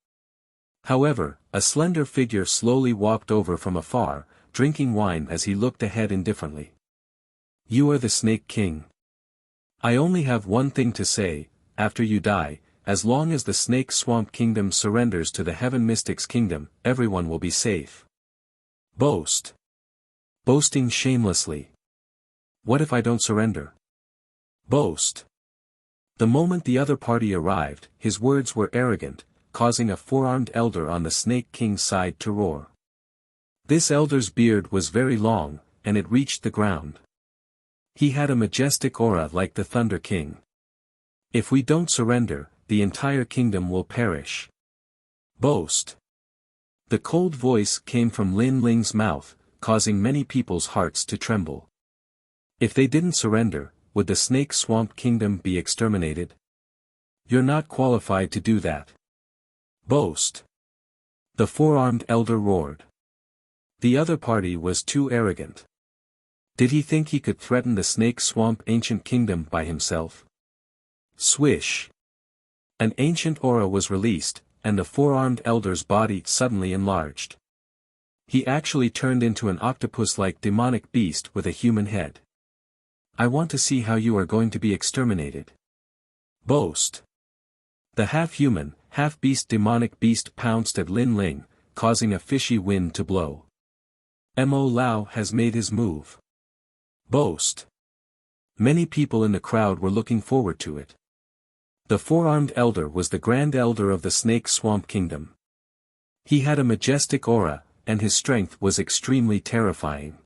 S1: However, a slender figure slowly walked over from afar, drinking wine as he looked ahead indifferently. You are the Snake King. I only have one thing to say: after you die, as long as the Snake Swamp Kingdom surrenders to the Heaven Mystics Kingdom, everyone will be safe. Boast. Boasting shamelessly. What if I don't surrender? Boast. The moment the other party arrived, his words were arrogant, causing a four-armed elder on the Snake King's side to roar. This elder's beard was very long, and it reached the ground. He had a majestic aura like the Thunder King. If we don't surrender, the entire kingdom will perish. Boast. The cold voice came from Lin Ling's mouth, causing many people's hearts to tremble. If they didn't surrender, would the Snake Swamp Kingdom be exterminated? You're not qualified to do that. Boast. The four-armed elder roared. The other party was too arrogant. Did he think he could threaten the Snake Swamp Ancient Kingdom by himself? Swish. An ancient aura was released, and the four-armed elder's body suddenly enlarged. He actually turned into an octopus-like demonic beast with a human head. I want to see how you are going to be exterminated. Boast. The half-human, half-beast demonic beast pounced at Lin Ling, causing a fishy wind to blow. Mo Lao has made his move. Boast. Many people in the crowd were looking forward to it. The four-armed elder was the Grand Elder of the Snake Swamp Kingdom. He had a majestic aura, and his strength was extremely terrifying.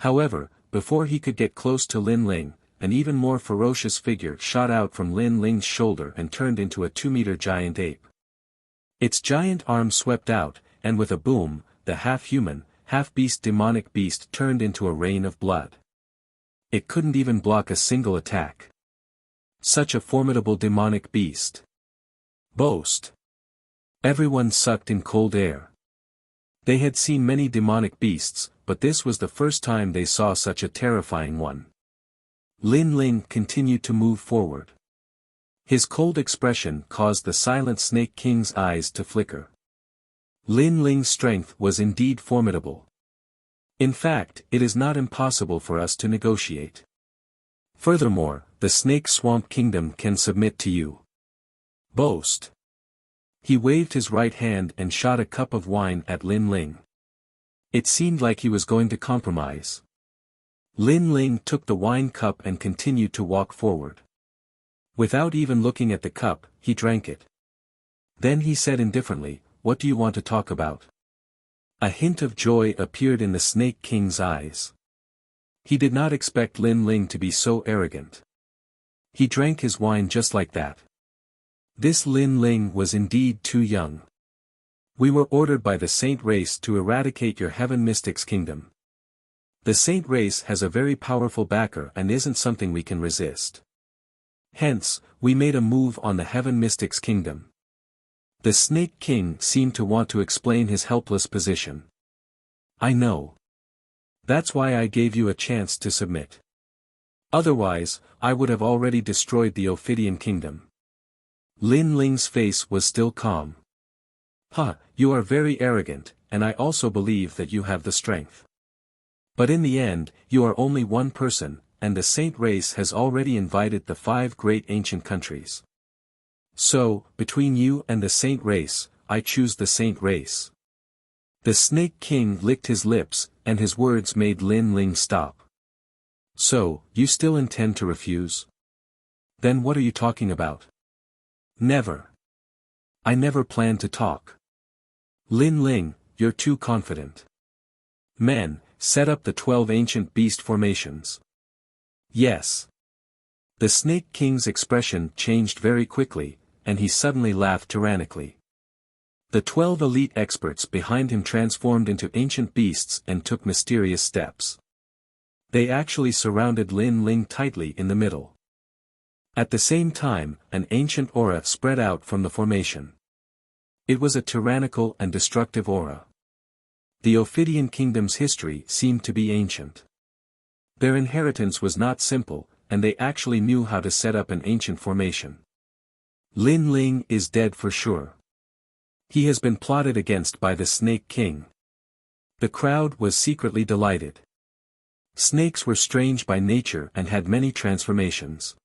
S1: However, before he could get close to Lin Ling, an even more ferocious figure shot out from Lin Ling's shoulder and turned into a 2-meter giant ape. Its giant arm swept out, and with a boom, the half-human, half-beast demonic beast turned into a rain of blood. It couldn't even block a single attack. Such a formidable demonic beast. Boast. Everyone sucked in cold air. They had seen many demonic beasts, but this was the first time they saw such a terrifying one. Lin Ling continued to move forward. His cold expression caused the silent Snake King's eyes to flicker. Lin Ling's strength was indeed formidable. In fact, it is not impossible for us to negotiate. Furthermore, the Snake Swamp Kingdom can submit to you. Boast. He waved his right hand and shot a cup of wine at Lin Ling. It seemed like he was going to compromise. Lin Ling took the wine cup and continued to walk forward. Without even looking at the cup, he drank it. Then he said indifferently, "What do you want to talk about?" A hint of joy appeared in the Snake King's eyes. He did not expect Lin Ling to be so arrogant. He drank his wine just like that. This Lin Ling was indeed too young. We were ordered by the Saint Race to eradicate your Heaven Mystics Kingdom. The Saint Race has a very powerful backer and isn't something we can resist. Hence, we made a move on the Heaven Mystics Kingdom. The Snake King seemed to want to explain his helpless position. I know. That's why I gave you a chance to submit. Otherwise, I would have already destroyed the Ophidian Kingdom. Lin Ling's face was still calm. You are very arrogant, and I also believe that you have the strength. But in the end, you are only one person, and the Saint Race has already invited the 5 great ancient countries. So, between you and the Saint Race, I choose the Saint Race. The Snake King licked his lips, and his words made Lin Ling stop. So, you still intend to refuse? Then what are you talking about? Never. I never planned to talk. Lin Ling, you're too confident. Men, set up the 12 ancient beast formations. Yes. The Snake King's expression changed very quickly, and he suddenly laughed tyrannically. The 12 elite experts behind him transformed into ancient beasts and took mysterious steps. They actually surrounded Lin Ling tightly in the middle. At the same time, an ancient aura spread out from the formation. It was a tyrannical and destructive aura. The Ophidian Kingdom's history seemed to be ancient. Their inheritance was not simple, and they actually knew how to set up an ancient formation. Lin Ling is dead for sure. He has been plotted against by the Snake King. The crowd was secretly delighted. Snakes were strange by nature and had many transformations.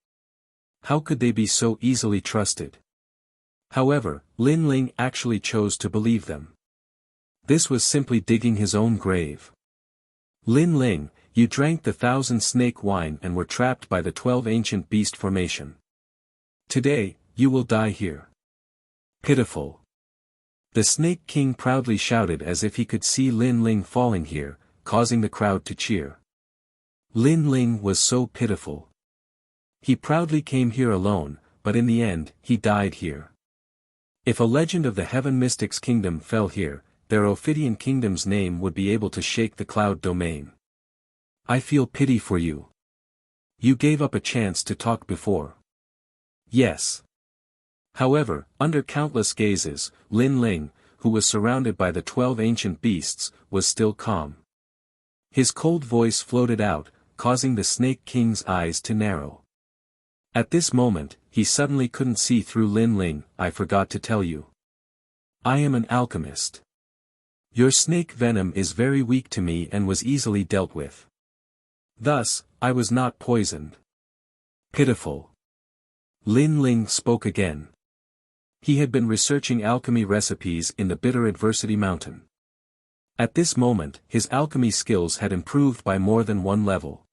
S1: How could they be so easily trusted? However, Lin Ling actually chose to believe them. This was simply digging his own grave. Lin Ling, you drank the 1,000-snake wine and were trapped by the 12 ancient beast formation. Today, you will die here. Pitiful. The Snake King proudly shouted as if he could see Lin Ling falling here, causing the crowd to cheer. Lin Ling was so pitiful. He proudly came here alone, but in the end, he died here. If a legend of the Heaven Mystics Kingdom fell here, their Ophidian Kingdom's name would be able to shake the cloud domain. I feel pity for you. You gave up a chance to talk before. Yes. However, under countless gazes, Lin Ling, who was surrounded by the 12 ancient beasts, was still calm. His cold voice floated out, causing the Snake King's eyes to narrow. At this moment, he suddenly couldn't see through Lin Ling. I forgot to tell you. I am an alchemist. Your snake venom is very weak to me and was easily dealt with. Thus, I was not poisoned. Pitiful. Lin Ling spoke again. He had been researching alchemy recipes in the Bitter Adversity Mountain. At this moment, his alchemy skills had improved by more than one level.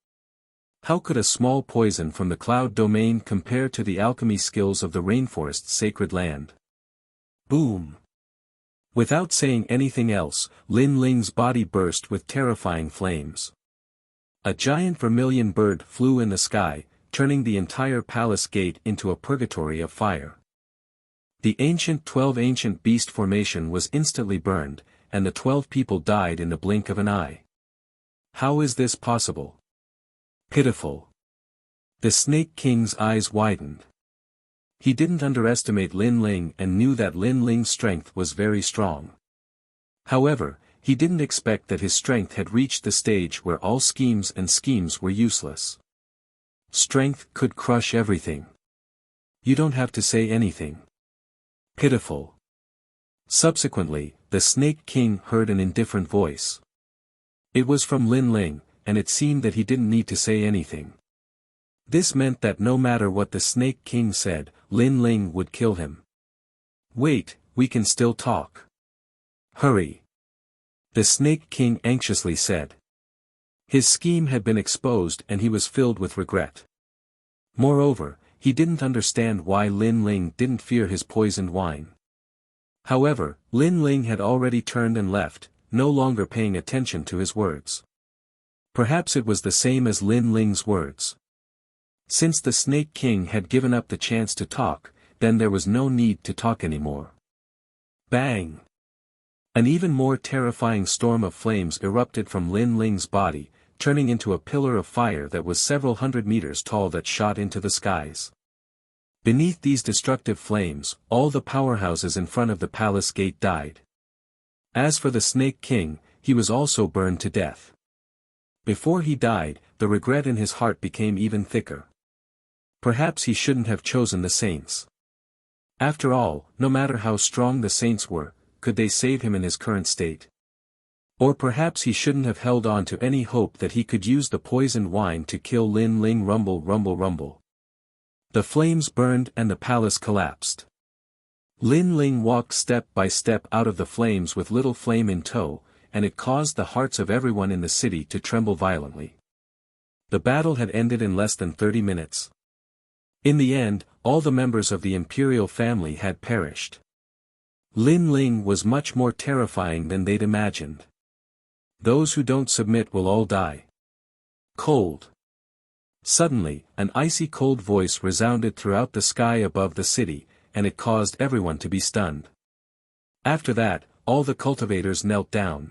S1: How could a small poison from the cloud domain compare to the alchemy skills of the rainforest's sacred land? Boom! Without saying anything else, Lin Ling's body burst with terrifying flames. A giant vermilion bird flew in the sky, turning the entire palace gate into a purgatory of fire. The ancient 12 ancient beast formation was instantly burned, and the 12 people died in the blink of an eye. How is this possible? Pitiful. The Snake King's eyes widened. He didn't underestimate Lin Ling and knew that Lin Ling's strength was very strong. However, he didn't expect that his strength had reached the stage where all schemes were useless. Strength could crush everything. You don't have to say anything. Pitiful. Subsequently, the Snake King heard an indifferent voice. It was from Lin Ling, and it seemed that he didn't need to say anything. This meant that no matter what the Snake King said, Lin Ling would kill him. Wait, we can still talk. Hurry. The Snake King anxiously said. His scheme had been exposed and he was filled with regret. Moreover, he didn't understand why Lin Ling didn't fear his poisoned wine. However, Lin Ling had already turned and left, no longer paying attention to his words. Perhaps it was the same as Lin Ling's words. Since the Snake King had given up the chance to talk, then there was no need to talk anymore. Bang! An even more terrifying storm of flames erupted from Lin Ling's body, turning into a pillar of fire that was several hundred meters tall that shot into the skies. Beneath these destructive flames, all the powerhouses in front of the palace gate died. As for the Snake King, he was also burned to death. Before he died, the regret in his heart became even thicker. Perhaps he shouldn't have chosen the saints. After all, no matter how strong the saints were, could they save him in his current state? Or perhaps he shouldn't have held on to any hope that he could use the poisoned wine to kill Lin Ling. Rumble, rumble, rumble. The flames burned and the palace collapsed. Lin Ling walked step by step out of the flames with little flame in tow, and it caused the hearts of everyone in the city to tremble violently. The battle had ended in less than 30 minutes. In the end, all the members of the imperial family had perished. Lin Ling was much more terrifying than they'd imagined. Those who don't submit will all die. Cold. Suddenly, an icy cold voice resounded throughout the sky above the city, and it caused everyone to be stunned. After that, all the cultivators knelt down.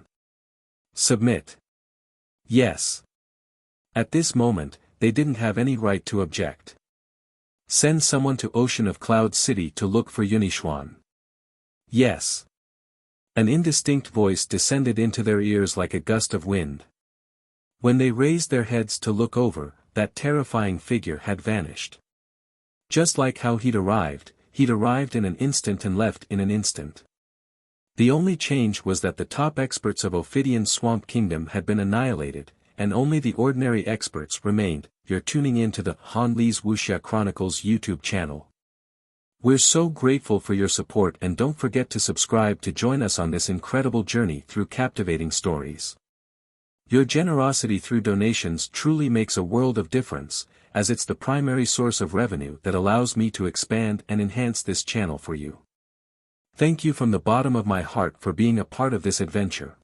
S1: Submit. Yes. At this moment, they didn't have any right to object. Send someone to Ocean of Cloud City to look for Yunishuan. Yes. An indistinct voice descended into their ears like a gust of wind. When they raised their heads to look over, that terrifying figure had vanished. Just like how he'd arrived in an instant and left in an instant. The only change was that the top experts of Ophidian's Swamp Kingdom had been annihilated, and only the ordinary experts remained. You're tuning in to the Han Li's Wuxia Chronicles YouTube channel. We're so grateful for your support, and don't forget to subscribe to join us on this incredible journey through captivating stories. Your generosity through donations truly makes a world of difference, as it's the primary source of revenue that allows me to expand and enhance this channel for you. Thank you from the bottom of my heart for being a part of this adventure.